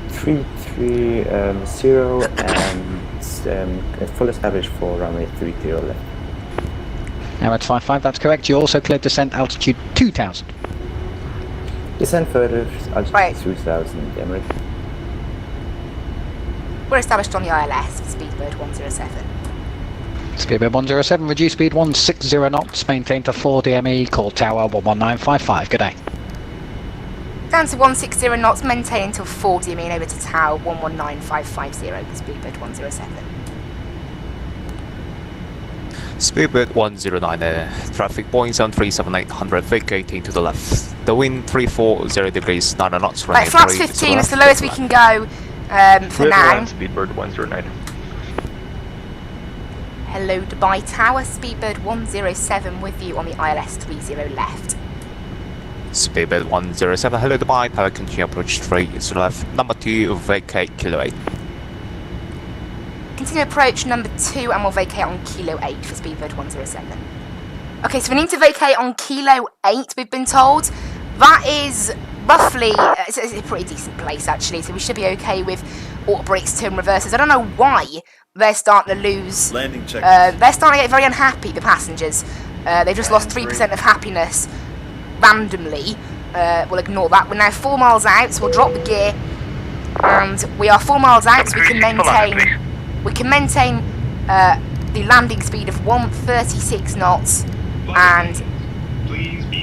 330 and full established for runway 30 left. Emirates 55, that's correct. You also cleared descent altitude 2,000. Descend further, altitude 2,000, Emirates. We're established on the ILS for Speedbird 107. Speedbird 107, reduce speed 160 knots, maintain to 4 DME, call tower 11955, good day. Down to 160 knots, maintain until 4 DME and over to tower 119550 for Speedbird 107. Speedbird 109, traffic Boeing 737-800, vacating to the left. The wind 340 degrees, 9 knots. Right, flaps 15 is the lowest we can go for now. Speedbird 109. Hello Dubai Tower, Speedbird 107 with you on the ILS 30 left. Speedbird 107, hello Dubai Tower, continue approach 30 left. Number 2, vacate Kilo 8. Continue approach number 2 and we'll vacate on Kilo 8 for Speedbird 107. Okay, so we need to vacate on Kilo 8, we've been told. That is roughly, it's a pretty decent place actually, so we should be okay with auto brakes, turn reverses. I don't know why they're starting to lose. Landing check. They're starting to get very unhappy, the passengers. They've just lost 3% of happiness randomly. We'll ignore that. We're now 4 miles out, so we'll drop the gear. And we are 4 miles out, so we can maintain the landing speed of 136 knots. And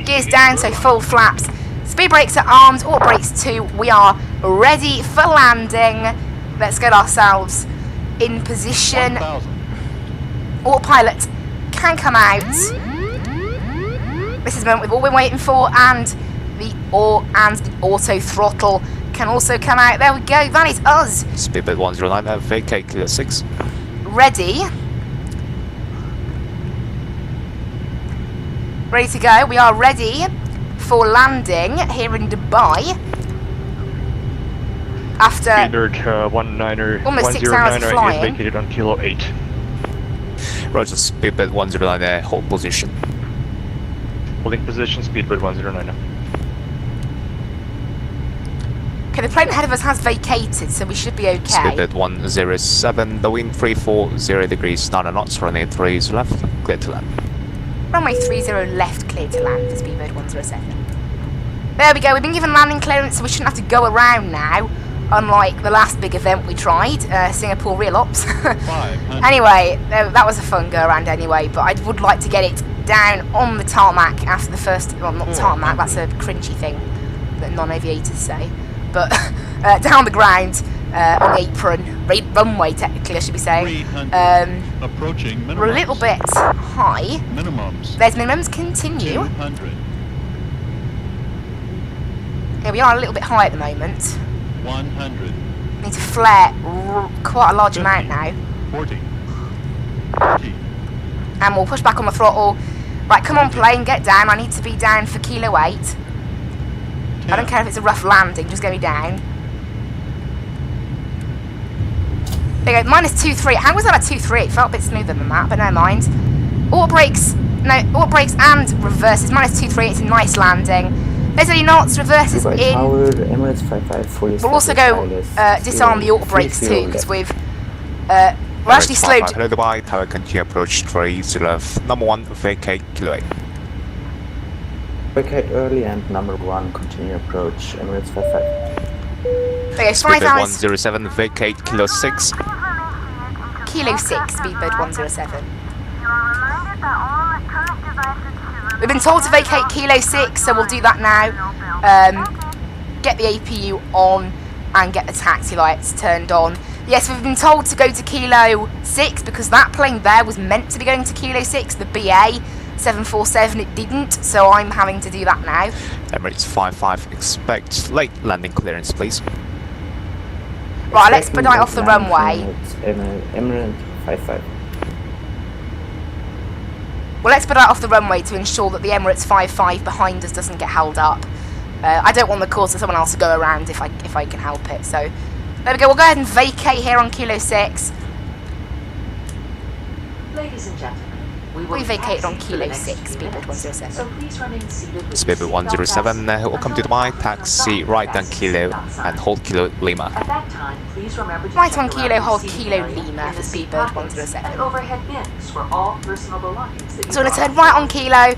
gears down, so full flaps. Speed brakes are armed, auto brakes 2. We are ready for landing. Let's get ourselves in position. Autopilot can come out. This is the moment we've all been waiting for, and the auto throttle can also come out. There we go, that is us. Speedbird 109, vacate Kilo 6. Ready. Ready to go. We are ready for landing here in Dubai. After Speedbird 19er, almost 6 hours of 109er is flying. vacated on Kilo 8. Roger, Speedbird 109, hold position. Holding position, Speedbird 109er. Okay, the plane ahead of us has vacated, so we should be okay. Speedbird 107, the wind 340 degrees, 9 knots, runway 30 left, clear to land. Runway 30 left, clear to land for Speedbird 107. There we go, we've been given landing clearance, so we shouldn't have to go around now, unlike the last big event we tried, Singapore Real Ops. Anyway, that was a fun go around anyway, but I would like to get it down on the tarmac after the first, well, not tarmac, that's a cringy thing that non-aviators say, but down the ground, on the apron, runway technically I should be saying. Approaching minimums. We're a little bit high. Minimums. There's minimums, continue. 200. Yeah, we are a little bit high at the moment. 100. Need to flare quite a large amount now. 40. 40. And we'll push back on the throttle. Right, come on plane, get down. I need to be down for Kilo 8. I don't care if it's a rough landing, just get me down. There you go, minus 2.3. How was that at 2.3? It felt a bit smoother than that, but never mind. Auto brakes and reverses, minus 2.3. It's a nice landing. There's any knots, reverses in. Emirates 55, We'll also go disarm the auto brakes too, because we're actually slowed. Hello Dubai, tower continue approach 30 left, number 1, vacate Kilo 8. Vacate early and number 1, continue approach, Emirates 55. Okay, Speedbird 107, vacate Kilo 6. Kilo 6, Speedbird 107. We've been told to vacate Kilo 6, so we'll do that now. Get the APU on and get the taxi lights turned on. Yes, we've been told to go to Kilo 6 because that plane there was meant to be going to Kilo 6, the BA 747, it didn't, so I'm having to do that now. Emirates 55, expect late landing clearance, please. Right, let's expedite off the runway. Emirates 55. Well, let's expedite off the runway to ensure that the Emirates 55 behind us doesn't get held up. I don't want the course of someone else to go around if I can help it. So there we go. We'll go ahead and vacate here on Kilo 6. Ladies and gentlemen, we vacated on Kilo 6, Speedbird 107. So please remain seated with Speedbird 107, welcome to Dubai, taxi right on Kilo and hold Kilo Lima. At that time, please remember to right check on around Kilo, the hold seating Kilo area Lima for in the seat Speedbird pockets 107. and overhead bins for all personal belongings that you So we're going to brought turn right on Kilo.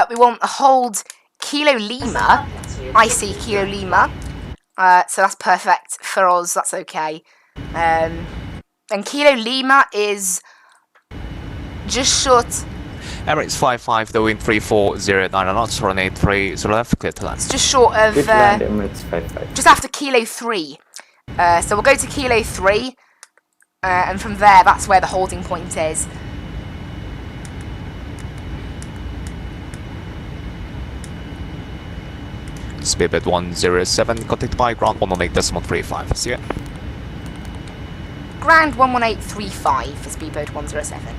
We want to hold Kilo Lima. I see Kilo Lima. So that's perfect for us. That's okay. And Kilo Lima is just short. Emirates 55, the wind 3409 knots, runway 30 left, clear to land. It's just short of. Good land, Emirates 55. Just after Kilo 3. So we'll go to Kilo 3. And from there, that's where the holding point is. Speedbird 107, contact by ground 118.35. See ya. Ground 11835 for Speedbird 107.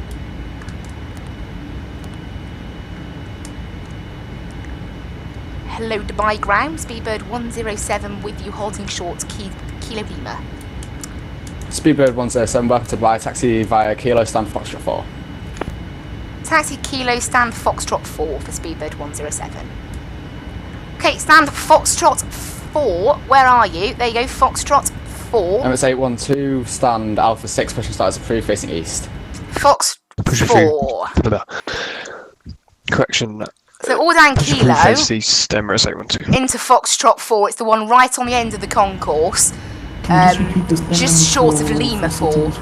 Hello Dubai ground, Speedbird 107 with you, holding short Kilo Lima. Speedbird 107 back to Dubai, taxi via Kilo stand Foxtrot 4. Taxi Kilo stand Foxtrot 4 for Speedbird 107. Okay, stand Foxtrot 4, where are you? There you go, Foxtrot 4. Emirates 812, stand Alpha 6, pushing starts approved, facing east. Fox 4. Correction. So all down Kilo Face east, Emirates 812. into Foxtrot 4. It's the one right on the end of the concourse, just short of Lima 4.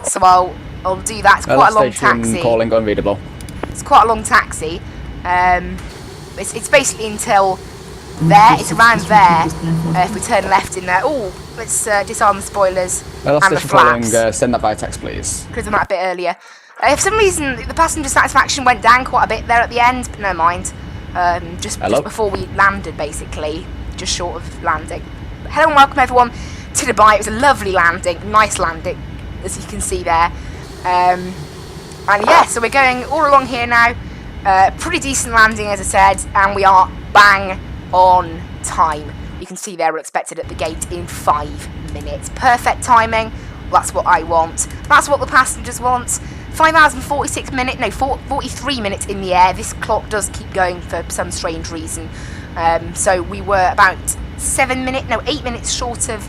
So I'll do that. It's quite a long taxi. Calling unreadable. It's quite a long taxi. It's basically until there. It's around there. If we turn left in there. Oh, let's disarm the spoilers Last and the station following, flaps. send that by text, please. Could have done that a bit earlier. For some reason, the passenger satisfaction went down quite a bit there at the end, but no mind. Just before we landed, basically. Just short of landing. Hello and welcome everyone to Dubai. It was a lovely landing, nice landing, as you can see there. And yeah, so we're going all along here now. Pretty decent landing, as I said, and we are bang on time. You can see there we're expected at the gate in 5 minutes. Perfect timing. That's what I want. That's what the passengers want. 5 hours and 43 minutes in the air. This clock does keep going for some strange reason. So we were about 8 minutes short of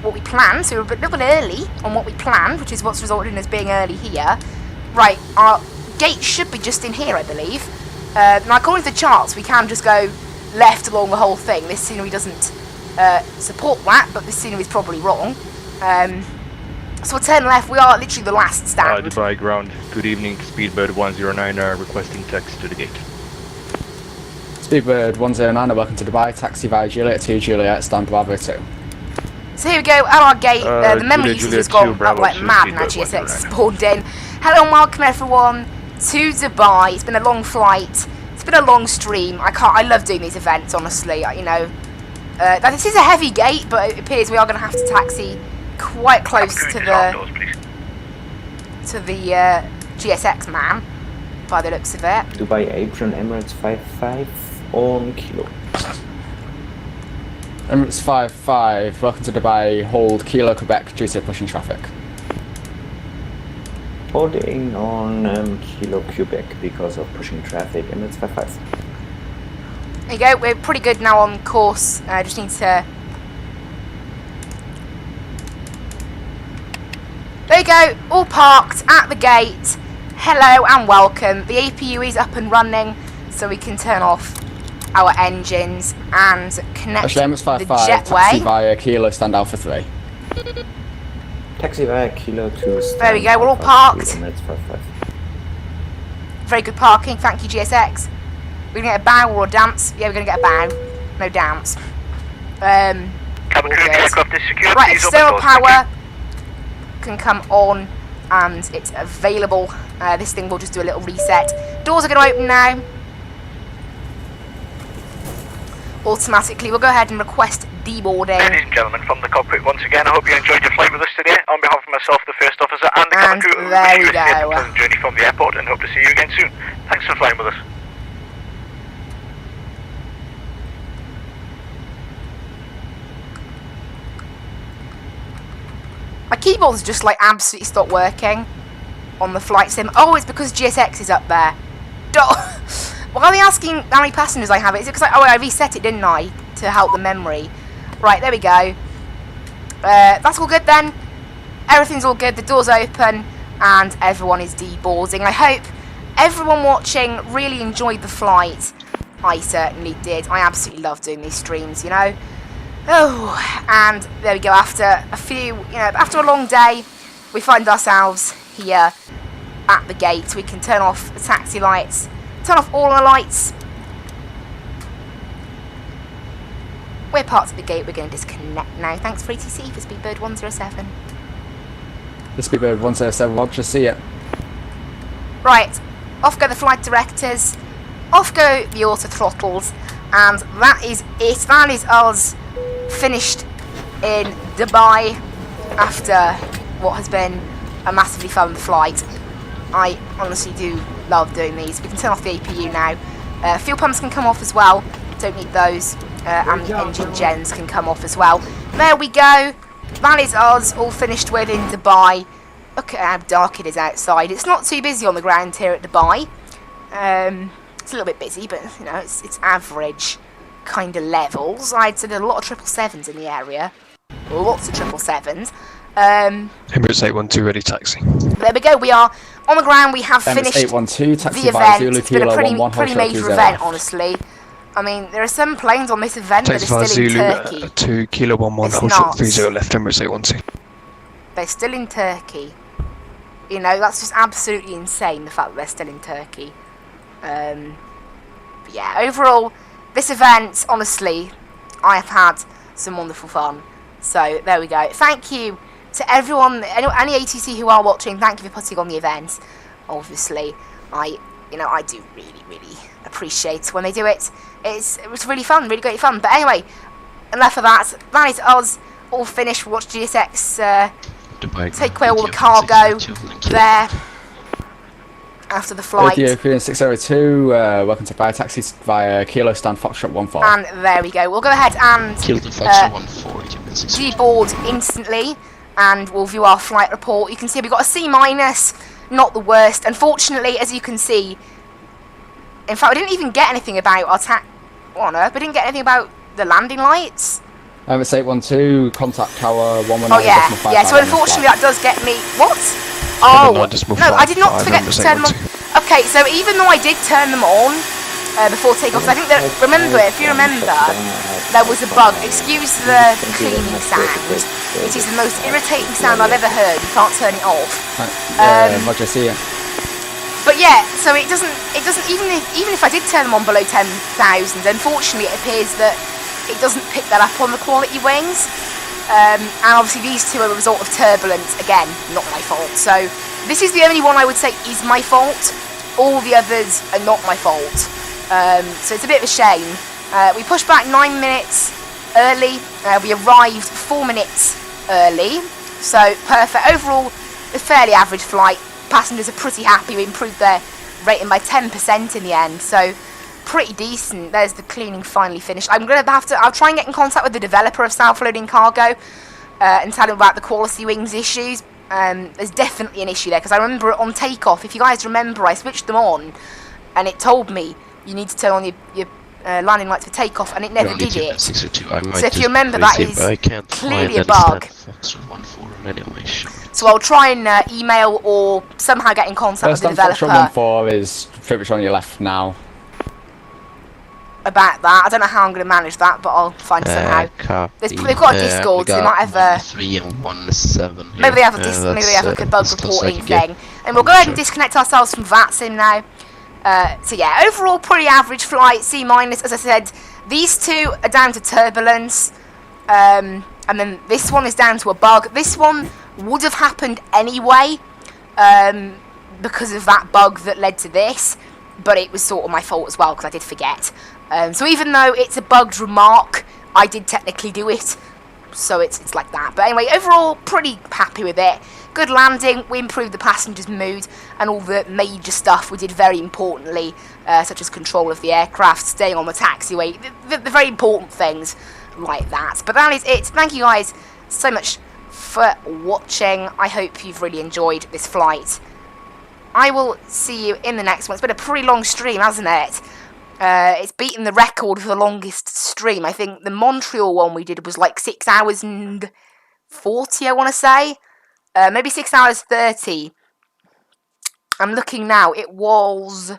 what we planned. So we were a little bit early on what we planned, which is what's resulted in us being early here. Right, our gate should be just in here, I believe. Now, according to the charts, we can just go left along the whole thing. This scenery doesn't support that, but this scenery is probably wrong. So we'll turn left. We are literally the last stand. Dubai ground. Good evening. Speedbird 109 requesting taxi to the gate. Speedbird 109, welcome to Dubai. Taxi via Juliet 2, Juliet, stand Bravo 2. So here we go, at our gate. The memory usage has gone up like mad now. GSX spawned in. Hello and welcome everyone to Dubai. It's been a long flight. It's been a long stream. I love doing these events, honestly. You know, this is a heavy gate, but it appears we are going to have to taxi quite close to the GSX man, by the looks of it. Dubai apron Emirates 55 on kilo. Emirates 55, welcome to Dubai, hold Kilo Quebec due to pushing traffic. Holding on Kilo Quebec because of pushing traffic, Emirates 55. There you go, we're pretty good now on course. Just need to... There you go, all parked at the gate. Hello and welcome. The APU is up and running, so we can turn off our engines and connect the jetway. Taxi via Kilo, stand Alpha 3. Taxi via Kilo to stand. There we go, we're all parked. Emirates 55. Very good parking, thank you GSX. We're going to get a bow or a dance. Yeah, we're going to get a bow. No dance. Right, external power can come on and it's available. This thing will just do a little reset. Doors are going to open now. Automatically, we'll go ahead and request deboarding. Ladies and gentlemen, from the cockpit once again, I hope you enjoyed your flight with us today. On behalf of myself, the first officer, and the cabin crew, there we wish you a safe and go. pleasant journey from the airport and hope to see you again soon. Thanks for flying with us. My keyboard's just like absolutely stopped working on the flight sim. Oh, it's because GSX is up there. Why are they asking how many passengers I have? Is it because I reset it, didn't I, to help the memory? Right, there we go. That's all good then. Everything's all good. The door's open and everyone is deboarding. I hope everyone watching really enjoyed the flight. I certainly did. I absolutely love doing these streams, you know. Oh, and there we go. After after a long day, we find ourselves here at the gate. We can turn off the taxi lights, turn off all the lights. We're parked at the gate. We're going to disconnect now. Thanks for ATC for Speedbird 107. The Speedbird 107, Roger, see ya. Right, off go the flight directors, off go the auto throttles, and that is it. That is us finished in Dubai after what has been a massively fun flight. I honestly do love doing these. We can turn off the APU now. Fuel pumps can come off as well. Don't need those. And the engine gens can come off as well. There we go. That is us all finished with in Dubai. Look at how dark it is outside. It's not too busy on the ground here at Dubai. It's a little bit busy, but you know, it's average kind of levels. I'd say there are a lot of 777s in the area. Lots of 777s. Emirates 812 ready taxi. There we go. We are on the ground. We have finished 812, taxi the event. Zulu, It's been a Kilo, pretty major event, honestly. I mean, there are some planes on this event that are still in Turkey. 2 Kilo 11, hold short 30 left, Emirates 812. They're still in Turkey. You know, that's just absolutely insane, the fact that they're still in Turkey. But yeah, overall, this event, honestly, I have had some wonderful fun. So there we go. Thank you to everyone, any ATC who are watching. Thank you for putting on the event. Obviously, I do really appreciate when they do it. It was really fun, really great fun. But anyway, enough of that. That is us all finished. We watched GSX take away all the cargo there after the flight. Ethiopian 602, welcome to via taxis via Kilo Stand Foxtrot 14. And there we go. We'll go ahead and deboard instantly, and we'll view our flight report. You can see we got a C-, not the worst. Unfortunately, as you can see, in fact, we didn't even get anything about our what on earth? We didn't get anything about the landing lights. It's 812, contact tower 119. Oh yeah, yeah. So unfortunately, that does get me. What? Oh no, I did not forget to turn them on. Okay, so even though I did turn them on before takeoff, I think that if you remember, there was a bug. Excuse the cleaning sound. It is the most irritating sound I've ever heard. You can't turn it off. Roger, see ya. But yeah, so it doesn't even if I did turn them on below 10,000, unfortunately it appears that it doesn't pick that up on the quality wings. And obviously these two are a result of turbulence, again, not my fault. So this is the only one I would say is my fault. All the others are not my fault. So it's a bit of a shame. We pushed back 9 minutes early. We arrived 4 minutes early. So perfect. Overall, a fairly average flight. Passengers are pretty happy. We improved their rating by 10% in the end, so pretty decent. There's the cleaning finally finished. I'll try and get in contact with the developer of self-loading cargo and tell him about the quality wings issues. There's definitely an issue there, because I remember on takeoff, if you guys remember, I switched them on and it told me you need to turn on your landing lights for takeoff, and it never did it. So if you remember, that is clearly a bug. So I'll try and email or somehow get in contact with the developer. Foxtrot 14 is pretty much on your left now. About that, I don't know how I'm going to manage that, but I'll find somehow. They've got a Discord, so they might have 3 and 1 7. Maybe they have like a bug reporting thing. And we'll go ahead and disconnect ourselves from Vatsim now. So yeah, overall pretty average flight, C-. As I said, these two are down to turbulence, and then this one is down to a bug. This one would have happened anyway, because of that bug that led to this, but it was sort of my fault as well, because I did forget. So even though it's a bugged remark, I did technically do it, so it's like that. But anyway, overall, pretty happy with it. Good landing, we improved the passengers' mood, and all the major stuff we did very importantly, such as control of the aircraft, staying on the taxiway, the very important things like that. But that is it. Thank you guys so much for watching. I hope you've really enjoyed this flight. I will see you in the next one. It's been a pretty long stream, hasn't it? It's beaten the record for the longest stream. I think the Montreal one we did was like 6 hours and 40, I want to say. Maybe 6 hours 30. I'm looking now. It was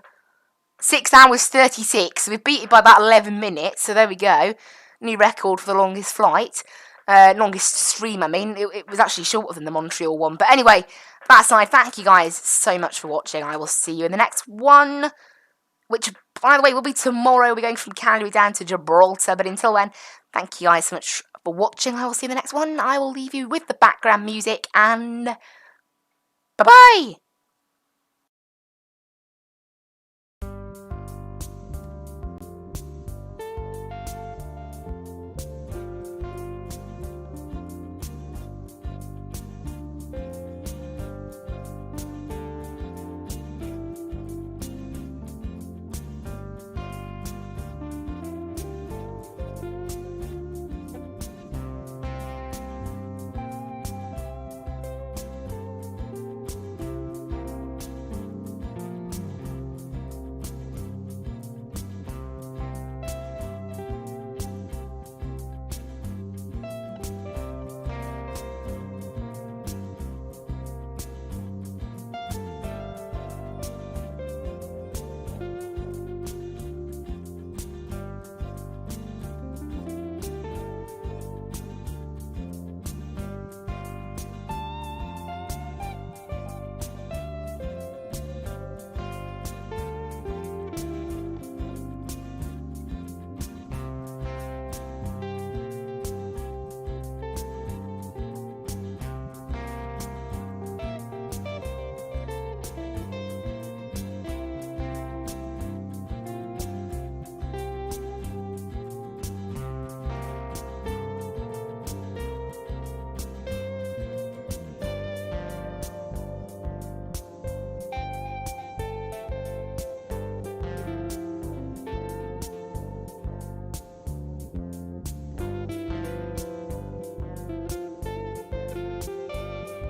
6 hours 36. So we've beat it by about 11 minutes. So there we go. New record for the longest flight. Longest stream, I mean. It was actually shorter than the Montreal one. But anyway, that aside, thank you guys so much for watching. I will see you in the next one, which, by the way, will be tomorrow. We're going from Calgary down to Gibraltar. But until then, thank you guys so much for watching. I will see you in the next one. I will leave you with the background music, and bye-bye!